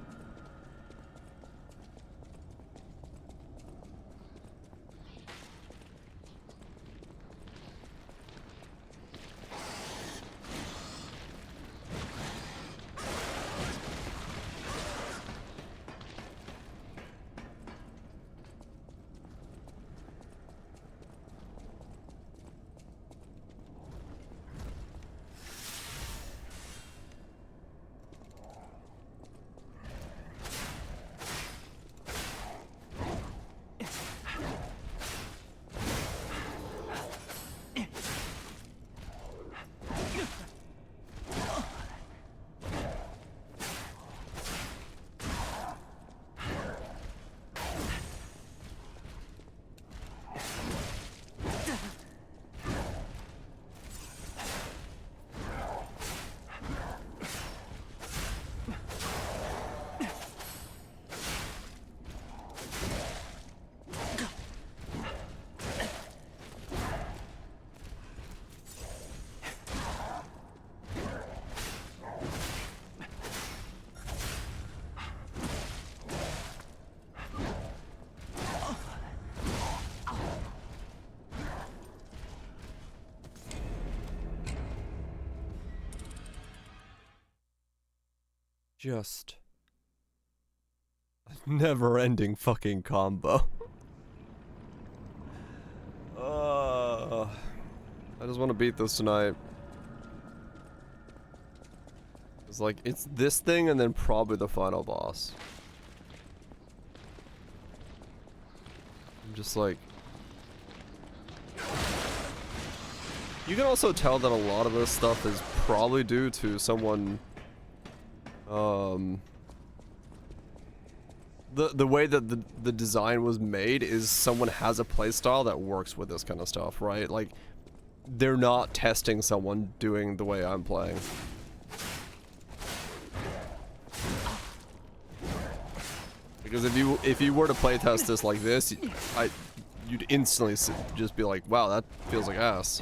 [SPEAKER 1] Just Never-ending fucking combo. I just want to beat this tonight. It's like, it's this thing and then probably the final boss. I'm just like... You can also tell that a lot of this stuff is probably due to someone... The way that the design was made is someone has a playstyle that works with this kind of stuff, right? Like, they're not testing someone doing the way I'm playing. Because if you were to playtest this like this, you'd instantly just be like, wow, that feels like ass.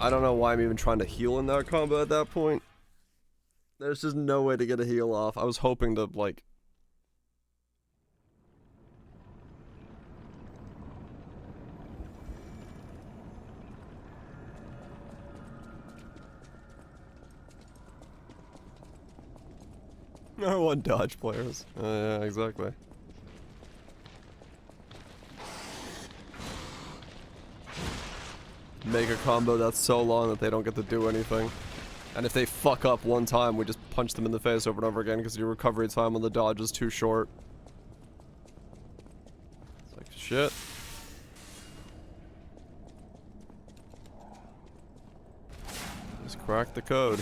[SPEAKER 1] I don't know why I'm even trying to heal in that combo at that point. There's just no way to get a heal off. I was hoping to, like... I want dodge players. Yeah, exactly. Make a combo that's so long that they don't get to do anything. And if they fuck up one time, we just punch them in the face over and over again because your recovery time on the dodge is too short. It's like, shit. Just crack the code.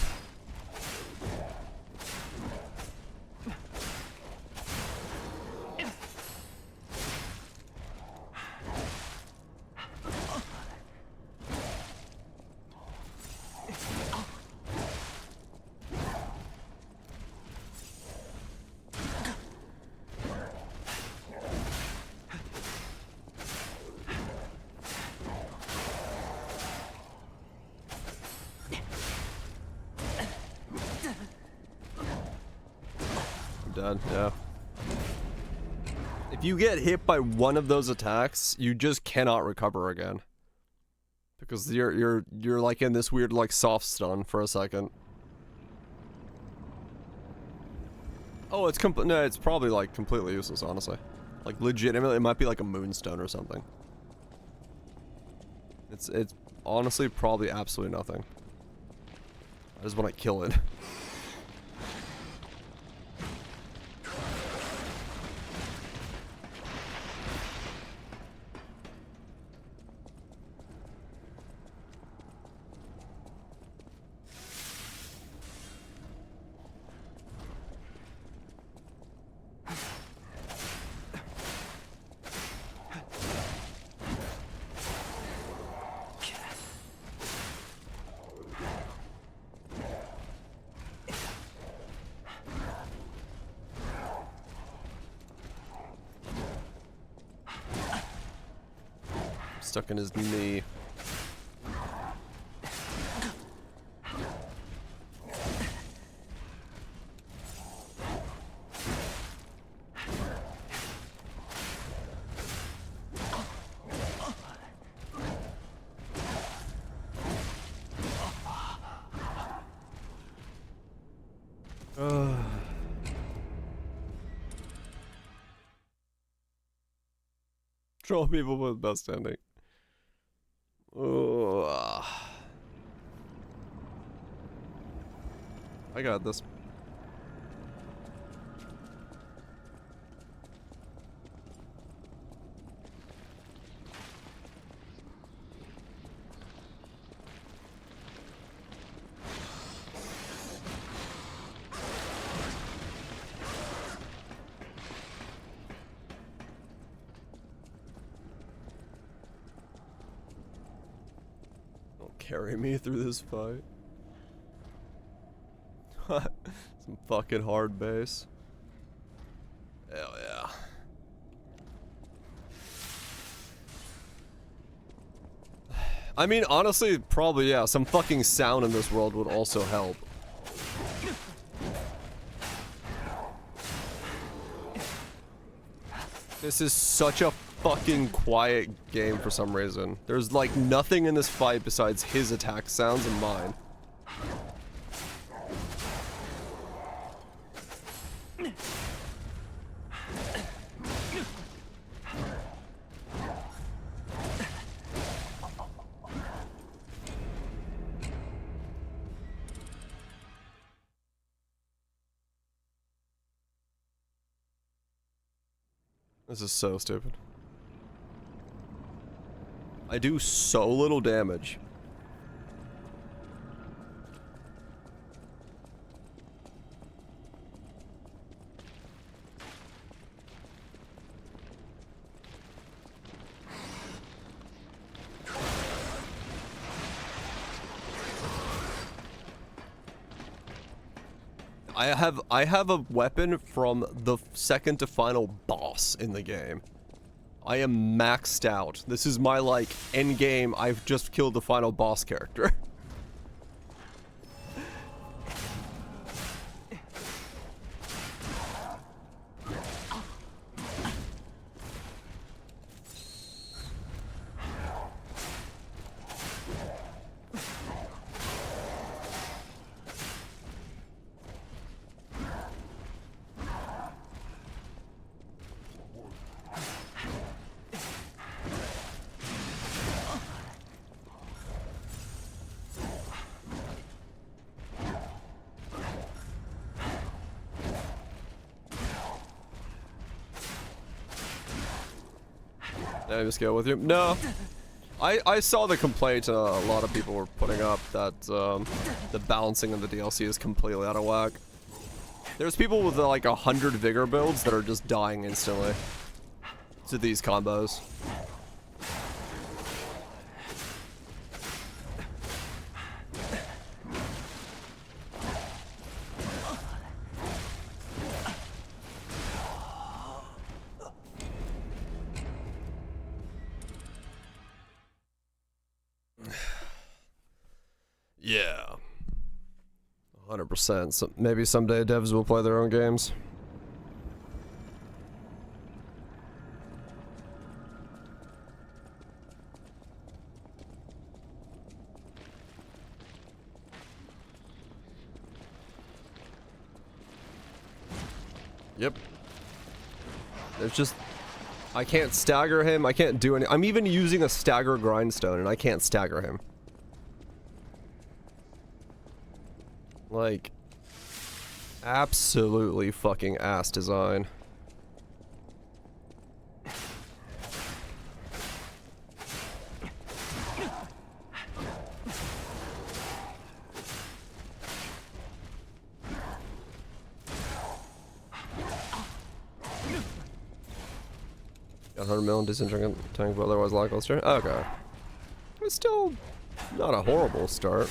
[SPEAKER 1] Dead, yeah. If you get hit by one of those attacks, you just cannot recover again. Because you're like in this weird like soft stun for a second. Oh, it's no, it's probably like completely useless, honestly. Like legitimately, it might be like a moonstone or something. It's honestly probably absolutely nothing. I just want to kill it. Stuck in his knee. Troll people with best ending. I got this. Don't carry me through this fight. Some fucking hard bass. Hell yeah. I mean, honestly, probably, yeah, some fucking sound in this world would also help. This is such a fucking quiet game for some reason. There's like nothing in this fight besides his attack sounds and mine. This is so stupid. I do so little damage. I have a weapon from the second to final boss in the game. I am maxed out. This is my like end game. I've just killed the final boss character. I just go with you. No. I saw the complaint a lot of people were putting up that the balancing of the DLC is completely out of whack. There's people with like 100 vigor builds that are just dying instantly to these combos. Yeah. 100%. So maybe someday devs will play their own games. Yep. There's just... I can't stagger him. I can't do any... I'm even using a stagger grindstone and I can't stagger him. Like, absolutely fucking ass design. Got 100 million disenchantment tank, but otherwise lackluster. Okay. It's still not a horrible start.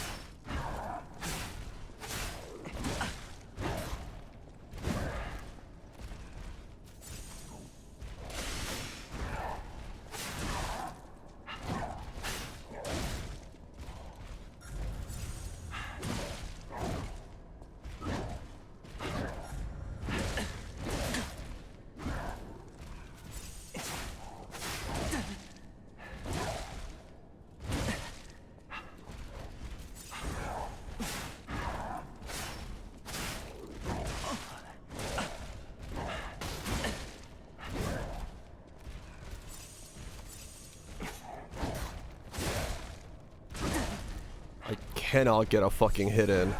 [SPEAKER 1] Cannot get a fucking hit in.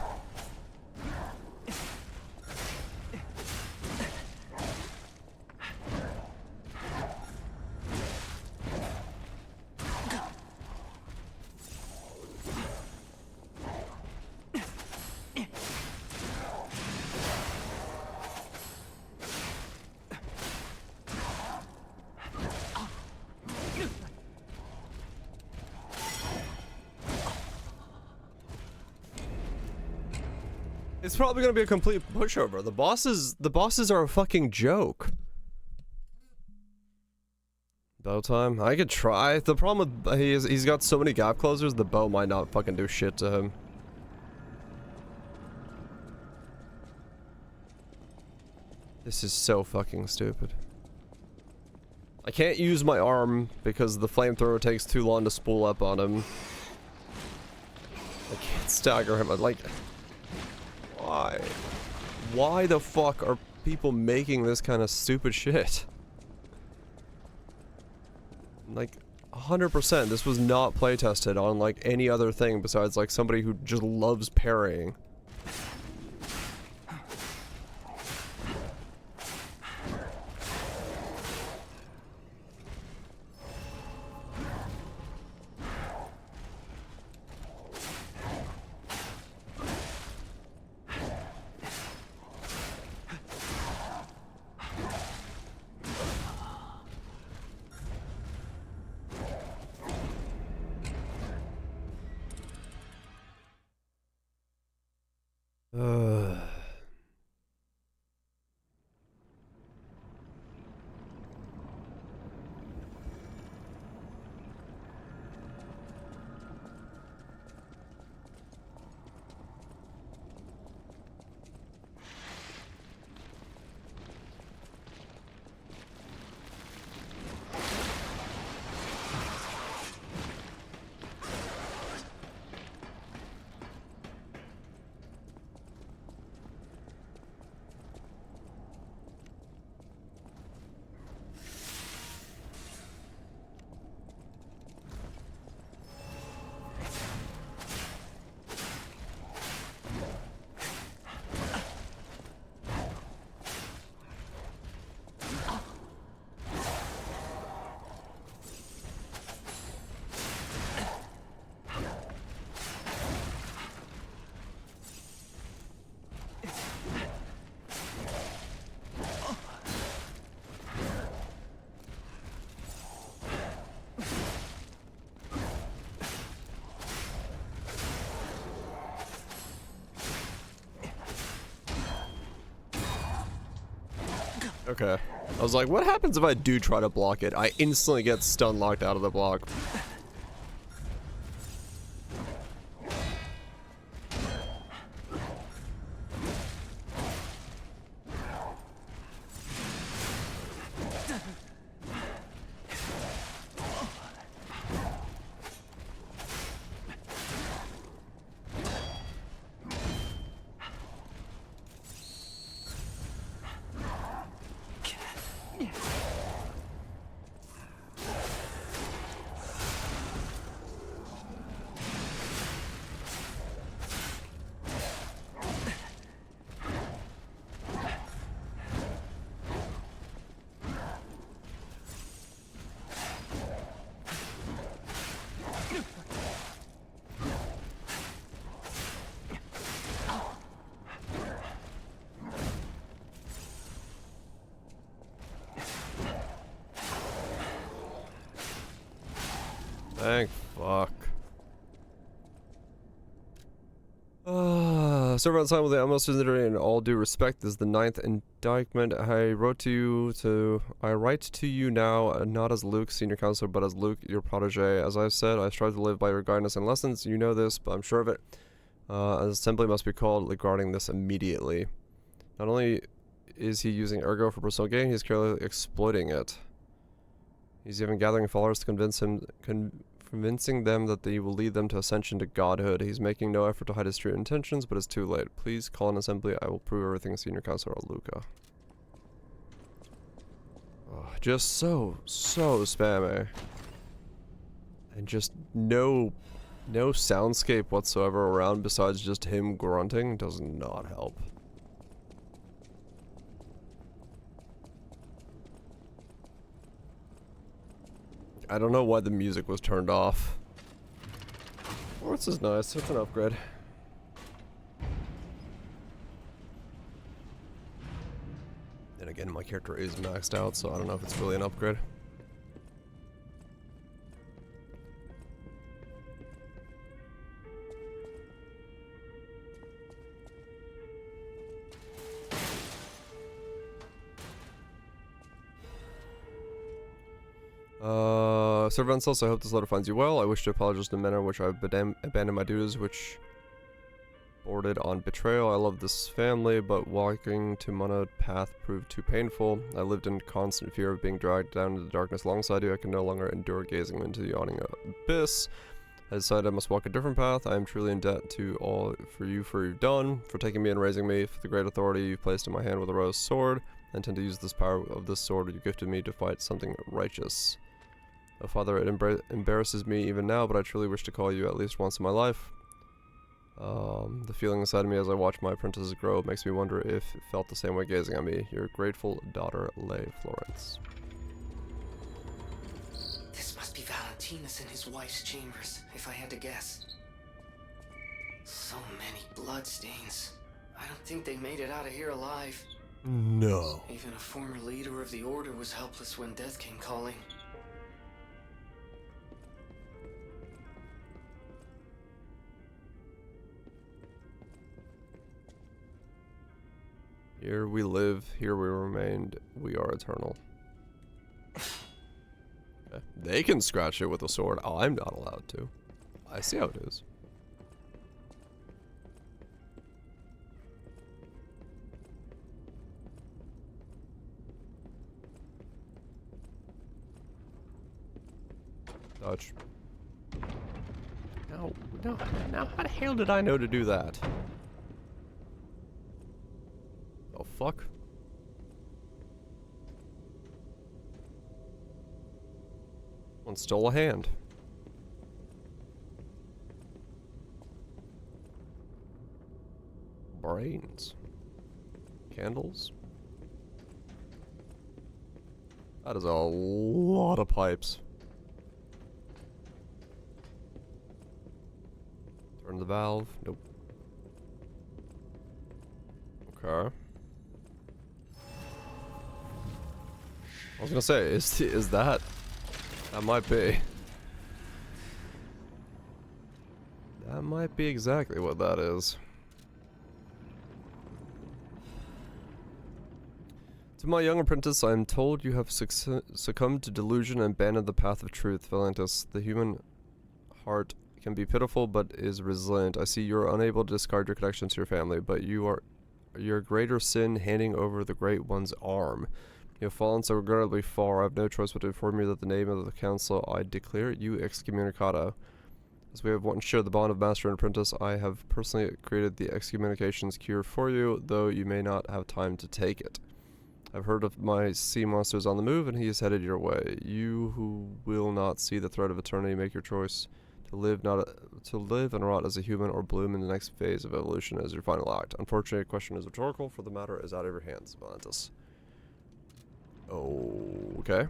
[SPEAKER 1] It's probably gonna be a complete pushover. The bosses are a fucking joke. Bow time? I could try. The problem with he's got so many gap closers, the bow might not fucking do shit to him. This is so fucking stupid. I can't use my arm because the flamethrower takes too long to spool up on him. I can't stagger him. Like, why? Why the fuck are people making this kind of stupid shit? Like, 100%, this was not playtested on, like, any other thing besides, like, somebody who just loves parrying. Okay. I was like, what happens if I do try to block it? I instantly get stun locked out of the block. Thank fuck. Server on time with the utmost sincerity and all due respect is the 9th indictment. I write to you now, not as Luke, senior counselor, but as Luke, your protege. As I've said, I strive to live by your guidance and lessons. You know this, but I'm sure of it. An assembly must be called regarding this immediately. Not only is he using Ergo for personal gain, he's clearly exploiting it. He's even gathering followers to convincing them that he will lead them to ascension to godhood. He's making no effort to hide his true intentions, but it's too late. Please call an assembly. I will prove everything, Senior Counselor Luca. Oh, just so spammy. And just no soundscape whatsoever around besides just him grunting does not help. I don't know why the music was turned off. Quartz is nice. It's an upgrade. And again, my character is maxed out, so I don't know if it's really an upgrade. Sir Vencels, I hope this letter finds you well. I wish to apologize for the manner in which I've abandoned my duties, which reported on betrayal. I love this family, but walking to Monad path proved too painful. I lived in constant fear of being dragged down into the darkness alongside you. I can no longer endure gazing into the yawning abyss. I decided I must walk a different path. I am truly in debt to all for you've done, for taking me and raising me, for the great authority you've placed in my hand with a rose sword. I intend to use this power of this sword you gifted me to fight something righteous. Oh, Father, it embarrasses me even now, but I truly wish to call you at least once in my life. The feeling inside me as I watch my apprentices grow makes me wonder if it felt the same way gazing at me. Your grateful daughter, Leigh Florence.
[SPEAKER 2] This must be Valentinus in his wife's chambers, if I had to guess. So many bloodstains. I don't think they made it out of here alive.
[SPEAKER 1] No.
[SPEAKER 2] Even a former leader of the Order was helpless when death came calling.
[SPEAKER 1] Here we live, here we remained, we are eternal. They can scratch it with a sword. Oh, I'm not allowed to. I see how it is. Dodge. Now how the hell did I know to do that? Oh, fuck. One stole a hand. Brains. Candles. That is a lot of pipes. Turn the valve. Nope. Okay. I was gonna say, is that... That might be. That might be exactly what that is. To my young apprentice, I am told you have succumbed to delusion and abandoned the path of truth, Valentinus. The human heart can be pitiful, but is resilient. I see you are unable to discard your connection to your family, but you are your greater sin handing over the Great One's arm. You have fallen so regrettably far, I have no choice but to inform you that the name of the council, I declare you excommunicado. As we have once shared the bond of master and apprentice, I have personally created the excommunications cure for you, though you may not have time to take it. I've heard of my sea monsters on the move, and he is headed your way. You who will not see the threat of eternity, make your choice to live and rot as a human, or bloom in the next phase of evolution as your final act. Unfortunately, the question is rhetorical, for the matter is out of your hands, Valentinus. Okay.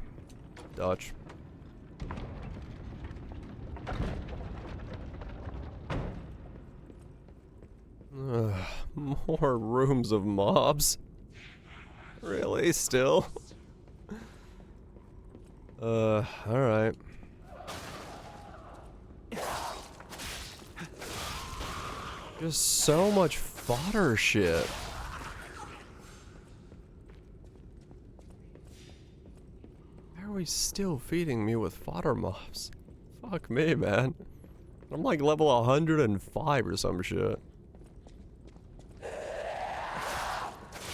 [SPEAKER 1] Dodge. More rooms of mobs? Really? Still? Alright. Just so much fodder shit. Why are we still feeding me with fodder mobs? Fuck me, man. I'm like level 105 or some shit.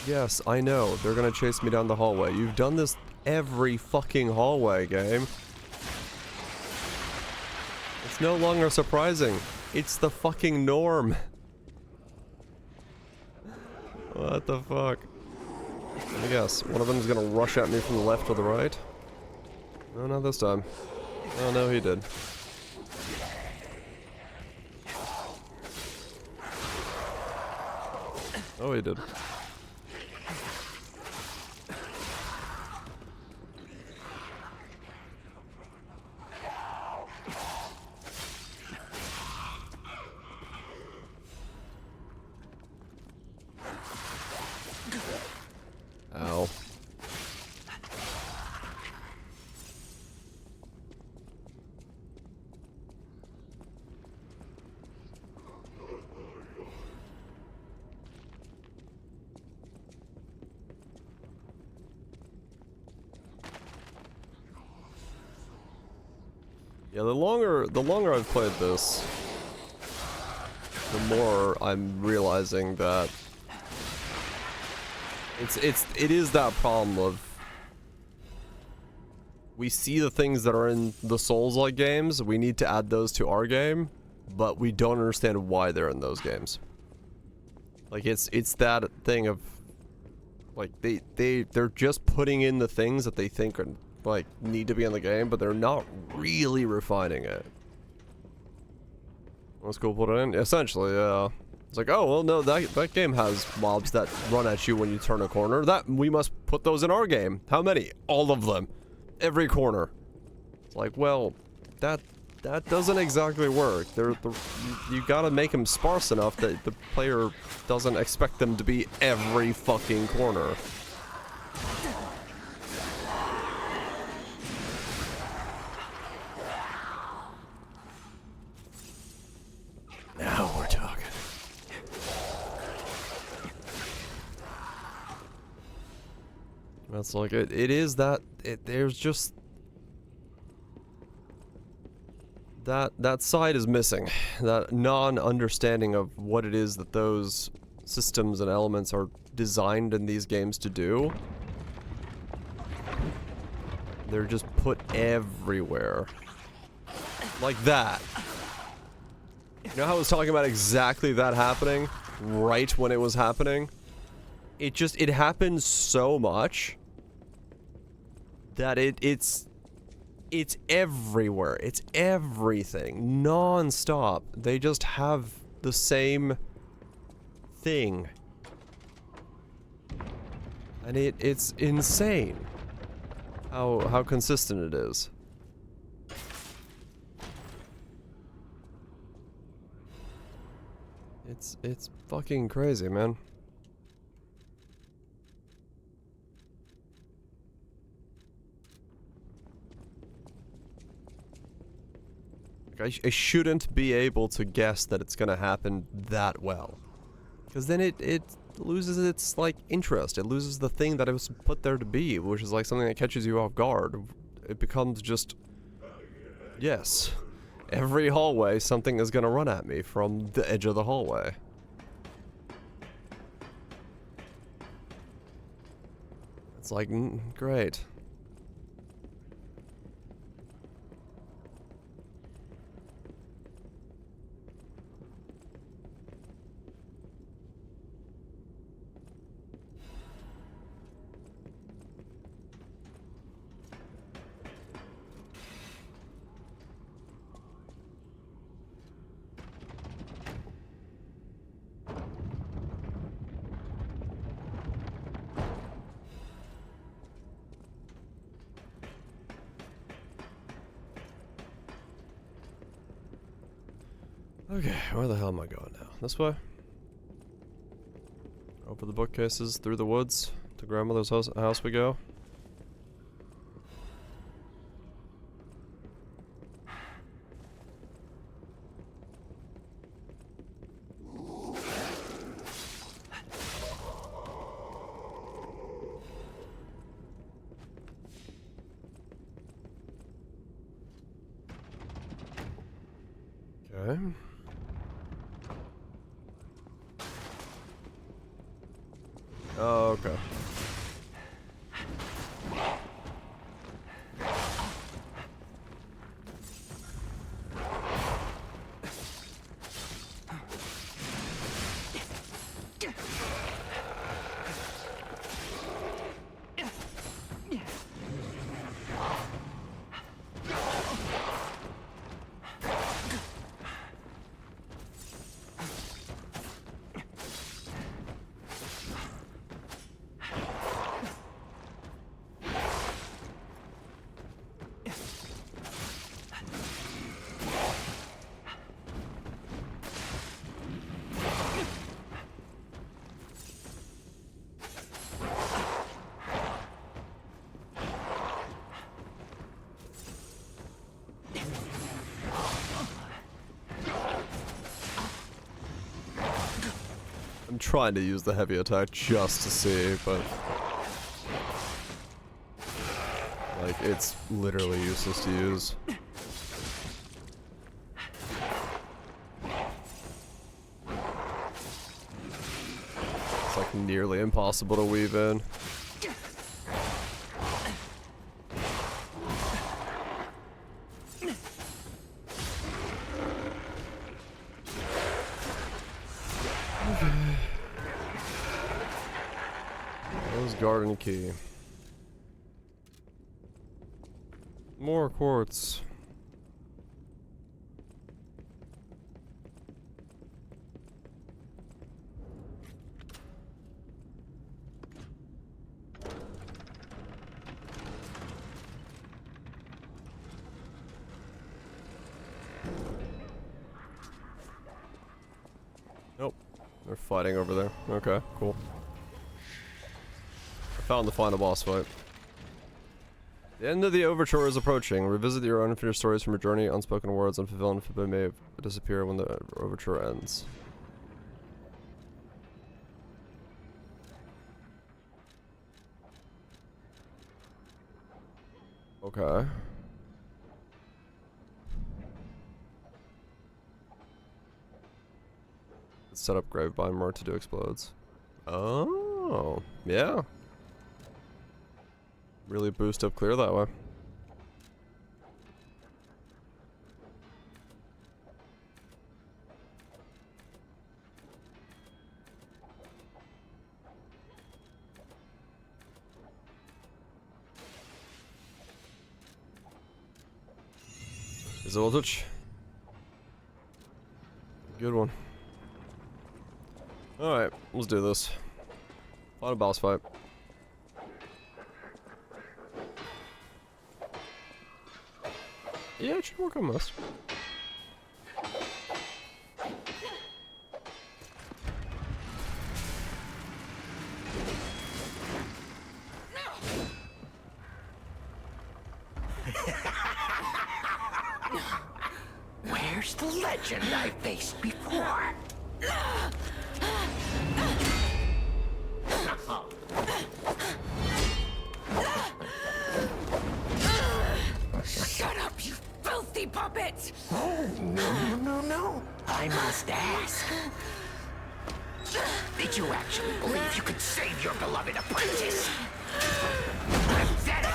[SPEAKER 1] Yes, I know. They're gonna chase me down the hallway. You've done this every fucking hallway, game. It's no longer surprising. It's the fucking norm. What the fuck? Let me guess. One of them is gonna rush at me from the left or the right? No, not this time. Oh, no, he did. Oh, he did. Ow. Yeah, the longer I've played this, the more I'm realizing that it is that problem of we see the things that are in the Souls-like games, we need to add those to our game, but we don't understand why they're in those games. Like it's that thing of like they're just putting in the things that they think are like need to be in the game, but they're not really refining it. Let's go put it in. Essentially, yeah. It's like, oh well, no, that game has mobs that run at you when you turn a corner. That we must put those in our game. How many? All of them. Every corner. It's like, well, that doesn't exactly work. You gotta make them sparse enough that the player doesn't expect them to be every fucking corner. Now we're talking. That's like it is that there's just that side is missing. That non-understanding of what it is that those systems and elements are designed in these games to do. They're just put everywhere. Like that. You know how I was talking about exactly that happening right when it was happening? It happens so much that it's everywhere. It's everything. Non-stop. They just have the same thing. And it's insane how consistent it is. It's fucking crazy, man. Like I shouldn't be able to guess that it's gonna happen that well. Because then it loses its, like, interest. It loses the thing that it was put there to be, which is like something that catches you off guard. It becomes just, yes, every hallway something is gonna run at me from the edge of the hallway. It's like, great. Okay, where the hell am I going now? This way? Over the bookcases, through the woods, to grandmother's house we go. Okay. Oh, okay. I'm trying to use the heavy attack just to see, but like it's literally useless to use. Nearly impossible to weave in. Rose garden key. More quartz. Nope. They're fighting over there. Okay, cool. I found the final boss fight. The end of the overture is approaching. Revisit your unfinished stories from your journey. Unspoken words, unfulfilled, and forbidden may disappear when the overture ends. Okay. Set up Gravebind Mark to do explodes. Oh, yeah. Really boost up clear that way. Is it voltage? Good one. Alright, let's do this. Final boss fight. Yeah, it should work on this.
[SPEAKER 11] Where's the legend I faced before?
[SPEAKER 5] Shut up, you filthy puppet!
[SPEAKER 11] Oh, no. I must ask. Did you actually believe you could save your beloved apprentice? Pathetic!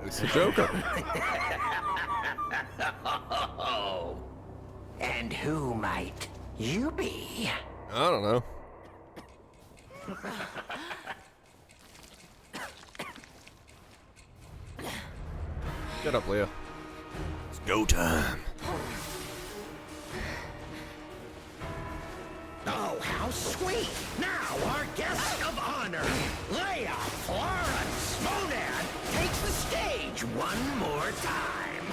[SPEAKER 1] It's the Joker.
[SPEAKER 11] Oh. And who might you be?
[SPEAKER 1] I don't know. Get up, Leah. It's go time.
[SPEAKER 11] Oh, how sweet! Now our guest of honor, Leia Florence Monan, takes the stage one more time.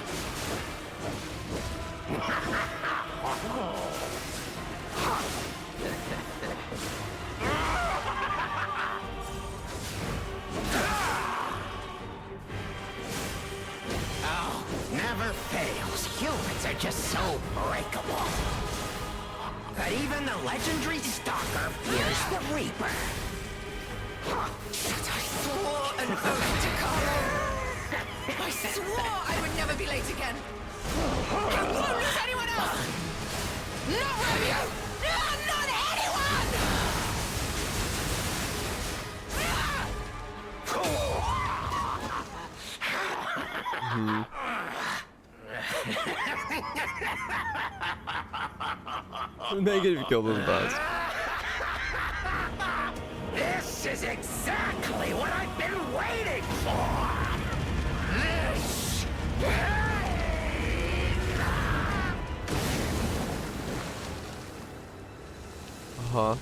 [SPEAKER 11] Oh, never fails. Humans are just so breakable. But even the legendary Stalker fears the Reaper.
[SPEAKER 5] I swore an oath to Carlo. I swore I would never be late again. I won't lose anyone else. Not Romeo. No, not anyone.
[SPEAKER 1] Negative kill those bats.
[SPEAKER 11] This is exactly what I've been waiting for. This.
[SPEAKER 1] Uh-huh.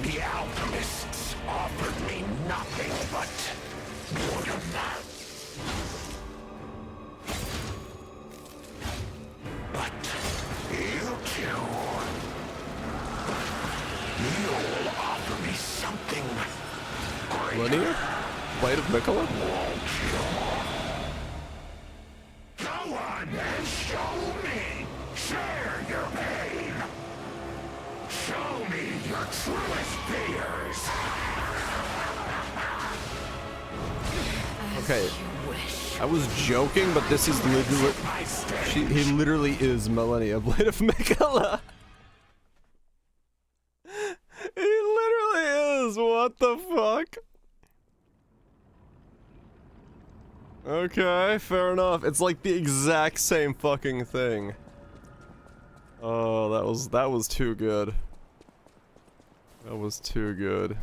[SPEAKER 11] The alchemists offered me nothing but more than that. But you two, you'll offer me something greater.
[SPEAKER 1] Linear? Blade of Mikola?
[SPEAKER 11] Go
[SPEAKER 3] truest fears.
[SPEAKER 1] Okay, I was joking, but this is literally... he literally is Millennia Blade of Megala. He literally is, what the fuck? Okay, fair enough. It's like the exact same fucking thing. Oh, that was too good. That was too good.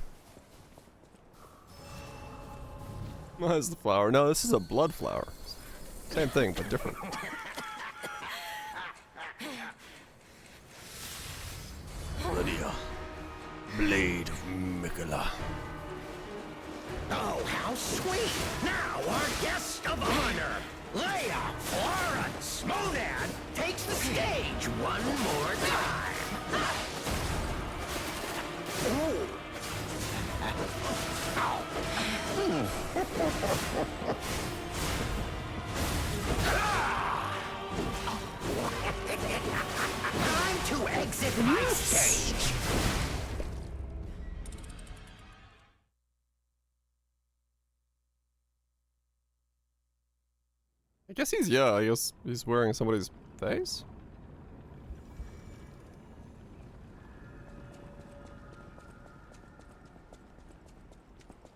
[SPEAKER 1] Where's the flower? No, this is a blood flower. Same thing, but different. Millennia Blade of Megala.
[SPEAKER 11] Oh, how sweet! Now our guest of honor, Leia Florence Monan, takes the stage one more time. Ooh. Time to exit my stage.
[SPEAKER 1] I guess he's wearing somebody's face?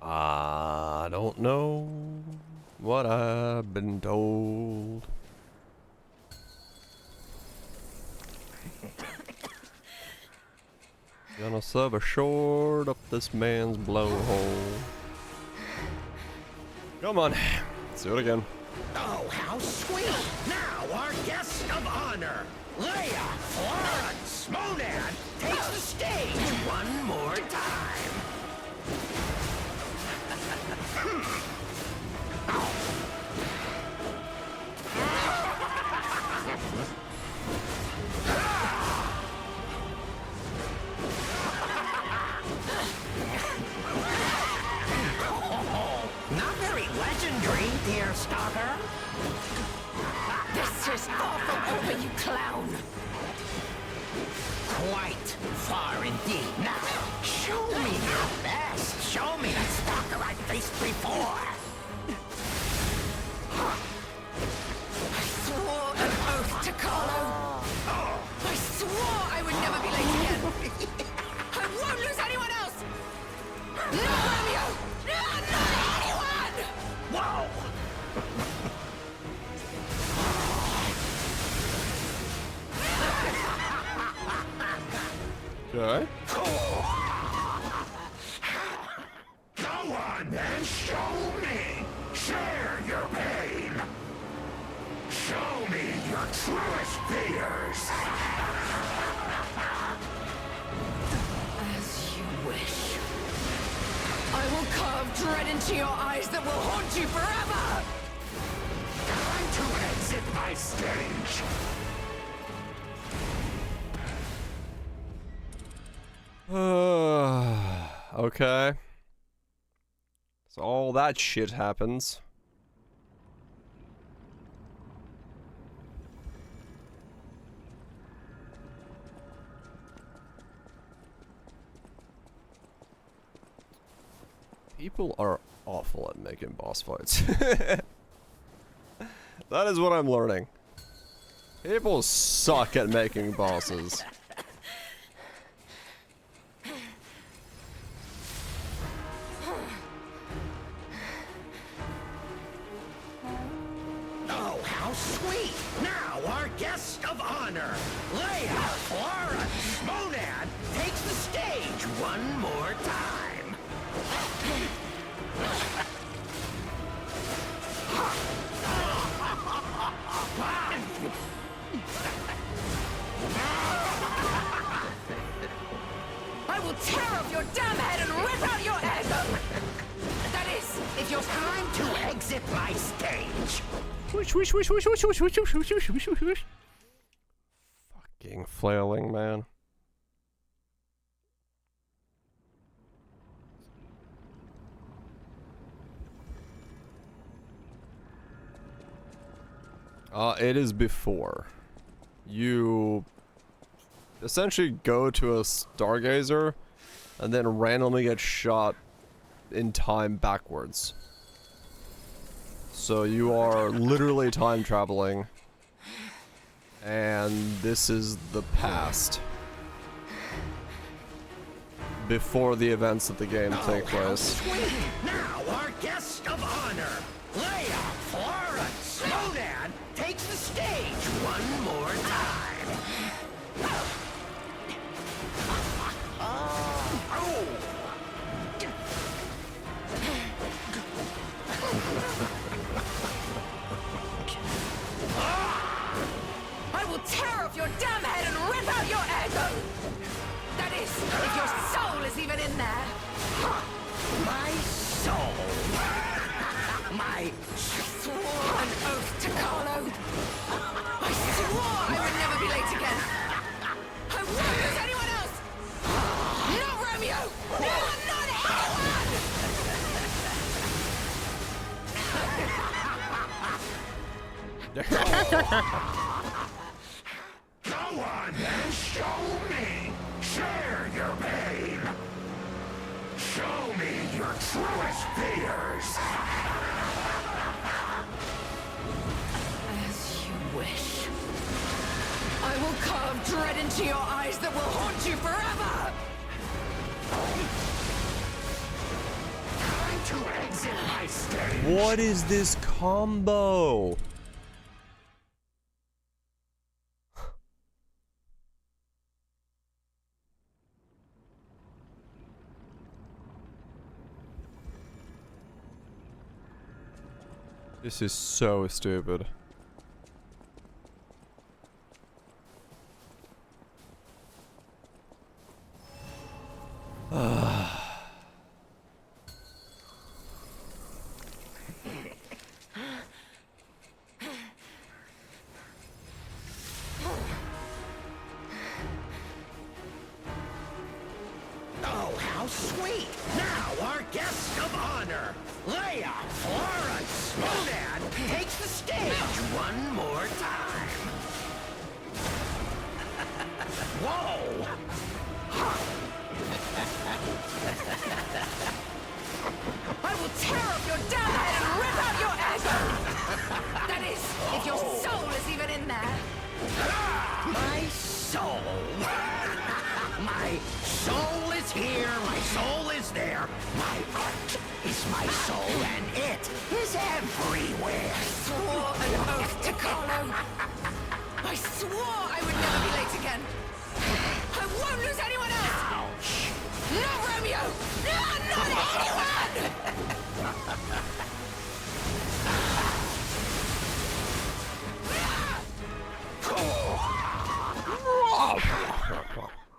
[SPEAKER 1] I don't know what I've been told. Gonna serve a short up this man's blowhole. Come on, let's do it again.
[SPEAKER 11] Oh, how sweet! Now our guest of honor, Leia Florence Monan, takes the stage one more time. Not very legendary, dear stalker.
[SPEAKER 5] This is far from over, you clown.
[SPEAKER 11] Quite far indeed. Now, show me your best. Show me the stalker I faced before.
[SPEAKER 5] I swore an oath to Carlo. I swore I would never be late again. I won't lose anyone else. No, Romeo. Not anyone.
[SPEAKER 11] Whoa!
[SPEAKER 1] Okay.
[SPEAKER 3] Go on then, show me. Share your pain. Show me your truest fears.
[SPEAKER 5] As you wish. I will carve dread into your eyes that will haunt you forever!
[SPEAKER 3] Time to exit my stage.
[SPEAKER 1] Okay. So all that shit happens. People are awful at making boss fights. That is what I'm learning. People suck at making bosses.
[SPEAKER 11] Oh, how sweet! Now our guest of honor, Leia Florence Monan, takes the stage one more time.
[SPEAKER 5] I will tear off your damn head and rip out your egg! That is, if you're
[SPEAKER 11] Time to exit my stage.
[SPEAKER 1] Fucking flailing, man. It is before. You essentially go to a stargazer and then randomly get shot in time backwards. So you are literally time traveling, and this is the past. Before the events of the game take place.
[SPEAKER 11] Sweet! Now our guest of honor, Leia Florence Snowdan, takes the stage one more time.
[SPEAKER 5] I will tear off your damn head and rip out your ego! That is, if your soul is even in there!
[SPEAKER 11] My soul! My...
[SPEAKER 5] I swore an oath to Carlo! I swore I would never be late again! I won't lose anyone else! Not Romeo! No, not anyone!
[SPEAKER 11] Go on then, show me! Share your pain! Show me your truest fears!
[SPEAKER 5] As you wish. I will carve dread into your eyes that will haunt you forever!
[SPEAKER 11] Time to exit my stage!
[SPEAKER 1] What is this combo? This is so stupid.
[SPEAKER 11] Oh, how sweet! Now our guest of honor, Leia Florence Snowdan, takes the stage one more time. Whoa!
[SPEAKER 5] I will tear off your damn head and rip out your ego! That is, if your soul is even in there!
[SPEAKER 11] My soul! My soul is here, my soul is there. My art is my soul, and it is everywhere.
[SPEAKER 5] I swore an oath to Carlo. I swore I would never be late again. I won't lose anyone else.
[SPEAKER 11] Ouch!
[SPEAKER 5] Not Romeo. No, not anyone.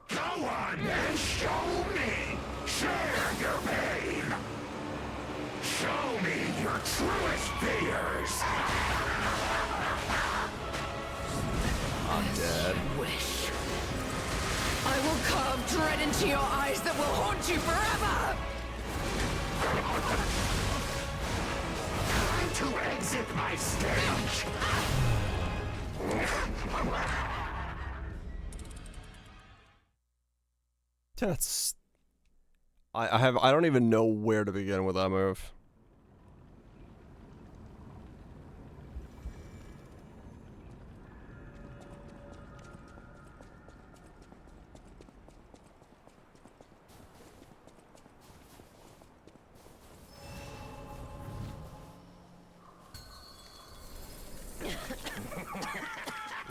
[SPEAKER 11] Go on and show me. Share your pain. Show me your truest fears.
[SPEAKER 1] I'm dead.
[SPEAKER 5] Wish. I will carve dread into your eyes that will haunt you forever.
[SPEAKER 11] Time to exit my stage.
[SPEAKER 1] That's... I don't even know where to begin with that move.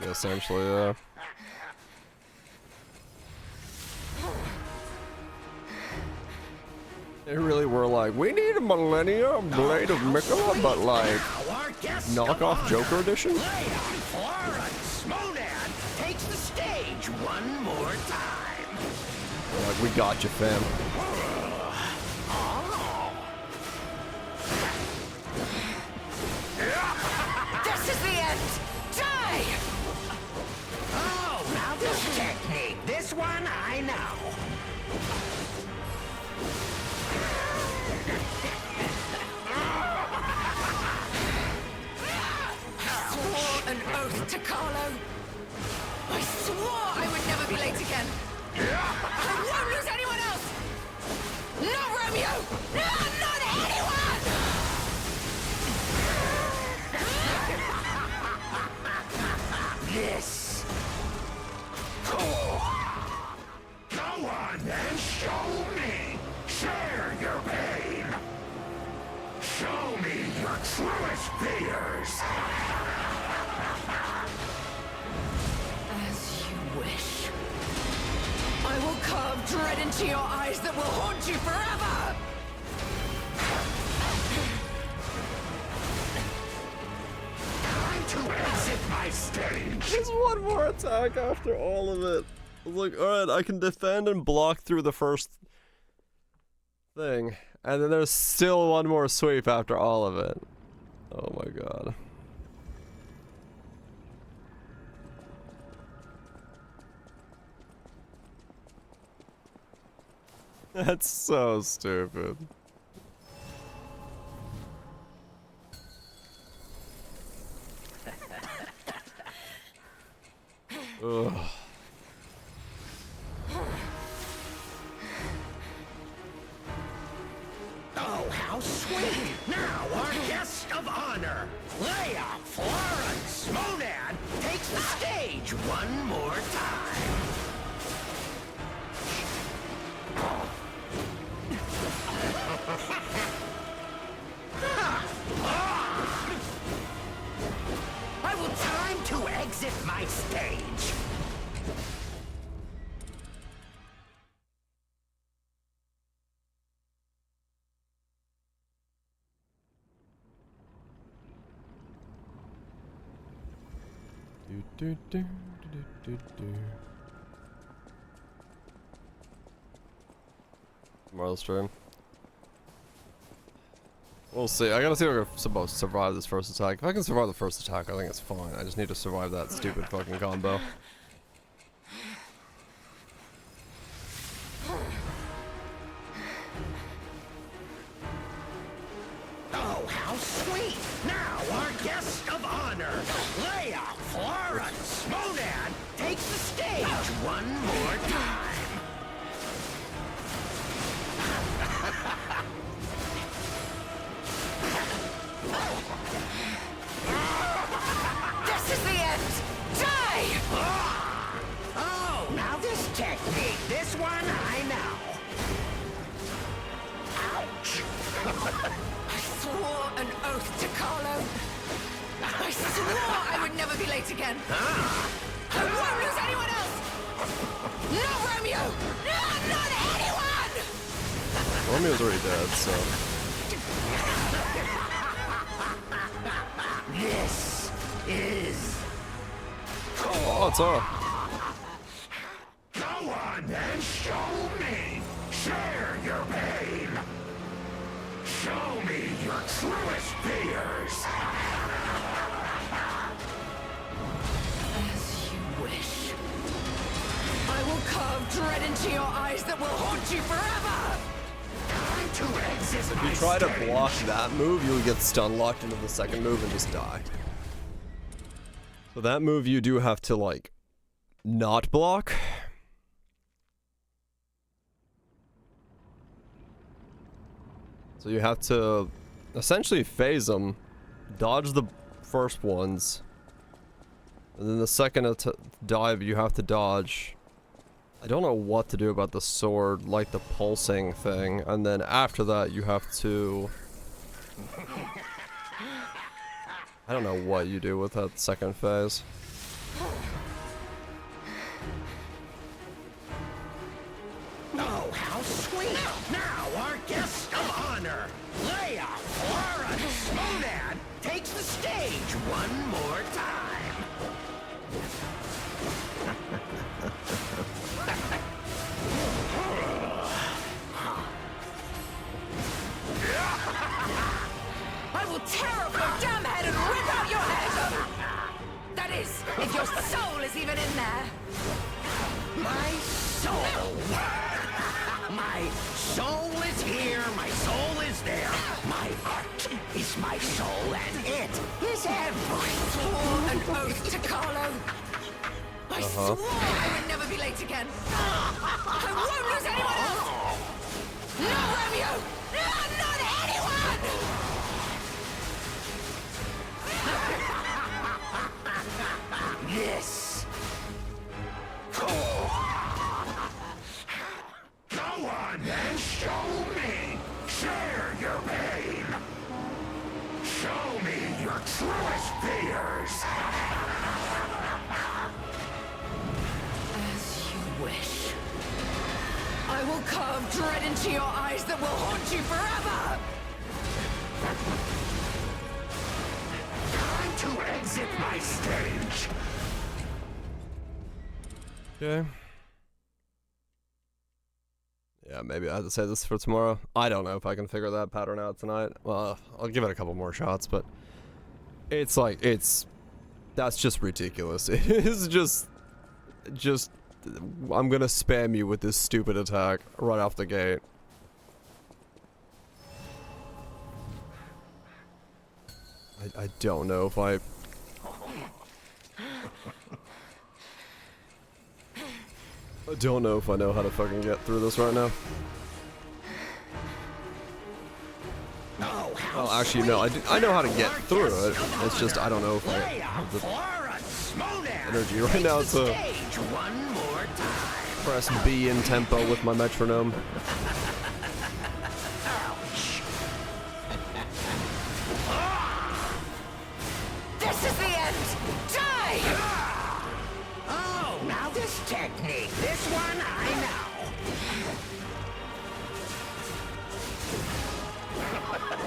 [SPEAKER 1] Essentially, yeah. They really were like, we need a Millennia Blade of Mikula, but like, knockoff Joker edition?
[SPEAKER 11] Florence Snowdan takes the stage one more time.
[SPEAKER 1] Like, we got you, fam.
[SPEAKER 5] This is the end. Die!
[SPEAKER 11] Oh, now this technique. This one I know.
[SPEAKER 5] I swore an oath to Carlo. I swore I would never be late again. I won't lose anyone else. will carve dread into your eyes that will haunt you forever!
[SPEAKER 3] Time to exit my stage!
[SPEAKER 1] There's one more attack after all of it. I was like, alright, I can defend and block through the first thing. And then there's still one more sweep after all of it. Oh my god. That's so stupid. Ugh.
[SPEAKER 11] Oh, how sweet! Now, our guest of honor, Leia Florence Monan, takes the stage one more time. I will time to exit my stage.
[SPEAKER 1] Tomorrow's stream. We'll see. I gotta see if I can supposed to survive this first attack. If I can survive the first attack, I think it's fine. I just need to survive that stupid fucking combo.
[SPEAKER 11] Oh, how sweet! Now, our guest of honor, Leia Florence Monan, takes the stage one more time.
[SPEAKER 5] This is the end! Die!
[SPEAKER 11] Oh, now this technique, this one I know. Ouch!
[SPEAKER 5] I swore an oath to Carlo. I swore I would never be late again. I won't lose anyone else! No Romeo! No, not anyone!
[SPEAKER 1] Romeo's already dead, so...
[SPEAKER 11] This is...
[SPEAKER 1] Oh, it's off.
[SPEAKER 3] Go on then, show me! Share your pain! Show me your truest fears!
[SPEAKER 5] As you wish. I will carve dread into your eyes that will haunt you forever!
[SPEAKER 3] Time to exit
[SPEAKER 1] If you try to block that move, you'll get stun locked into the second move and just die. So that move you do have to, like, not block. So you have to essentially phase them, dodge the first ones, and then the second dive you have to dodge. I don't know what to do about the sword, like the pulsing thing, and then after that you have to... I don't know what you do with that second phase.
[SPEAKER 11] Oh, how sweet! Now, our guest of honor, Leia Florence Monan, takes the stage one more time.
[SPEAKER 5] I will tear off your damn head and rip out your head! That is, if your soul is even in there.
[SPEAKER 11] My soul. My soul is here, my soul is there. My heart is my soul, and it is everything.
[SPEAKER 5] Swore an oath to Carlo. I swore I would never be late again. I won't lose anyone else. No, Romeo! No, not anyone!
[SPEAKER 11] This.
[SPEAKER 3] Go on then, show me! Share your pain! Show me your truest fears!
[SPEAKER 5] As you wish. I will carve dread into your eyes that will haunt you forever!
[SPEAKER 11] Time to exit my stage.
[SPEAKER 1] Okay. Yeah, maybe I have to say this for tomorrow. I don't know if I can figure that pattern out tonight. Well, I'll give it a couple more shots, but it's like, that's just ridiculous. It is just, I'm gonna spam you with this stupid attack right off the gate. I don't know if I don't know if I know how to fucking get through this right now. Oh, actually, no, I know how to get through it. It's just, I don't know if I have the energy right now to press B in tempo with my metronome.
[SPEAKER 11] This is the end! Die! Oh, now this technique. This one I know.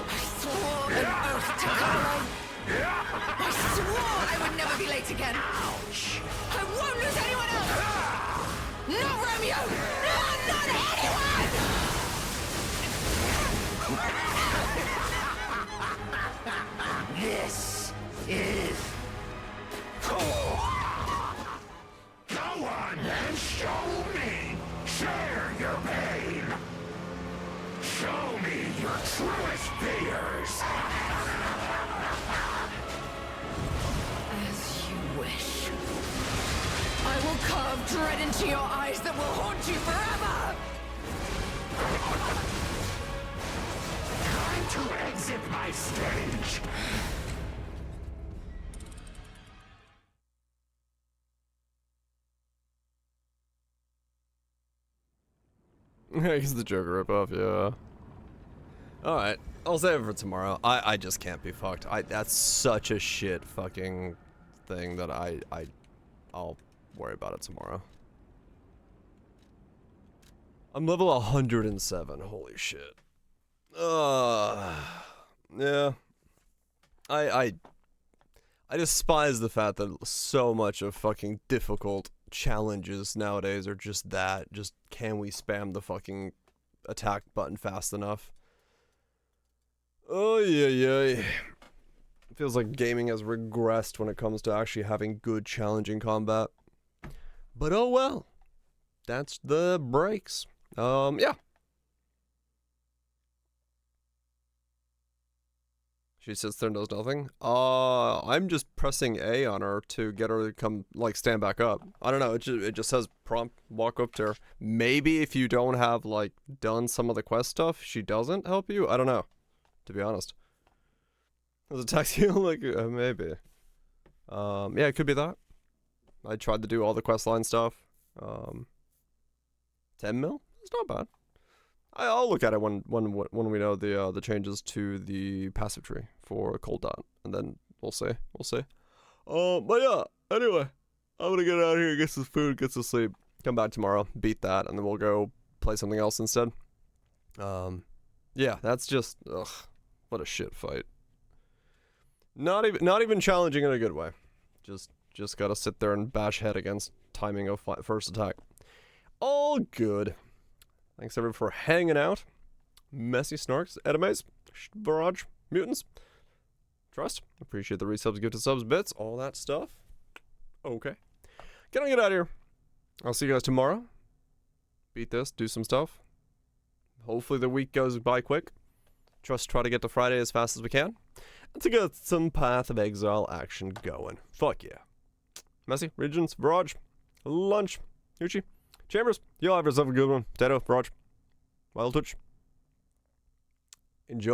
[SPEAKER 5] I swore an oath to Carlo. I swore I would never be late again. Ouch! I won't lose anyone else! Not Romeo! No, not anyone!
[SPEAKER 11] This is... Go on then, show me! Share your pain! Show me your truest fears!
[SPEAKER 5] As you wish. I will carve dread into your eyes that will haunt you forever!
[SPEAKER 11] Time to exit my stage!
[SPEAKER 1] He's the Joker ripoff, yeah. Alright, I'll save it for tomorrow. I just can't be fucked. That's such a shit fucking thing that I'll worry about it tomorrow. I'm level 107, holy shit. Yeah. I despise the fact that so much of fucking difficult challenges nowadays are just that. Just, can we spam the fucking attack button fast enough? Oh, yeah. It feels like gaming has regressed when it comes to actually having good, challenging combat. But oh well. That's the breaks. Yeah. She sits there and does nothing. I'm just pressing A on her to get her to come, like, stand back up. I don't know, it just says prompt, walk up to her. Maybe if you don't have, like, done some of the quest stuff, she doesn't help you? I don't know, to be honest. Does it text you? Like, maybe. Yeah, it could be that. I tried to do all the quest line stuff. 10 mil? It's not bad. I'll look at it when we know the changes to the passive tree for Cold Dot, and then we'll see. But yeah, anyway, I'm gonna get out of here, get some food, get some sleep, come back tomorrow, beat that, and then we'll go play something else instead. Yeah, that's just, ugh, what a shit fight. Not even challenging in a good way. Just gotta sit there and bash head against timing of first attack. All good. Thanks everyone for hanging out. Messy Snarks, Edemes, Barrage, Mutants. Trust. Appreciate the resubs, gifted subs, bits, all that stuff. Okay. Gonna get out of here. I'll see you guys tomorrow. Beat this, do some stuff. Hopefully the week goes by quick. Try to get to Friday as fast as we can. And to get some Path of Exile action going. Fuck yeah. Messy, Regions, Barrage, Lunch, Uchi, Chambers, y'all have yourself a good one. Potato, Barrage, Wild Touch. Enjoy.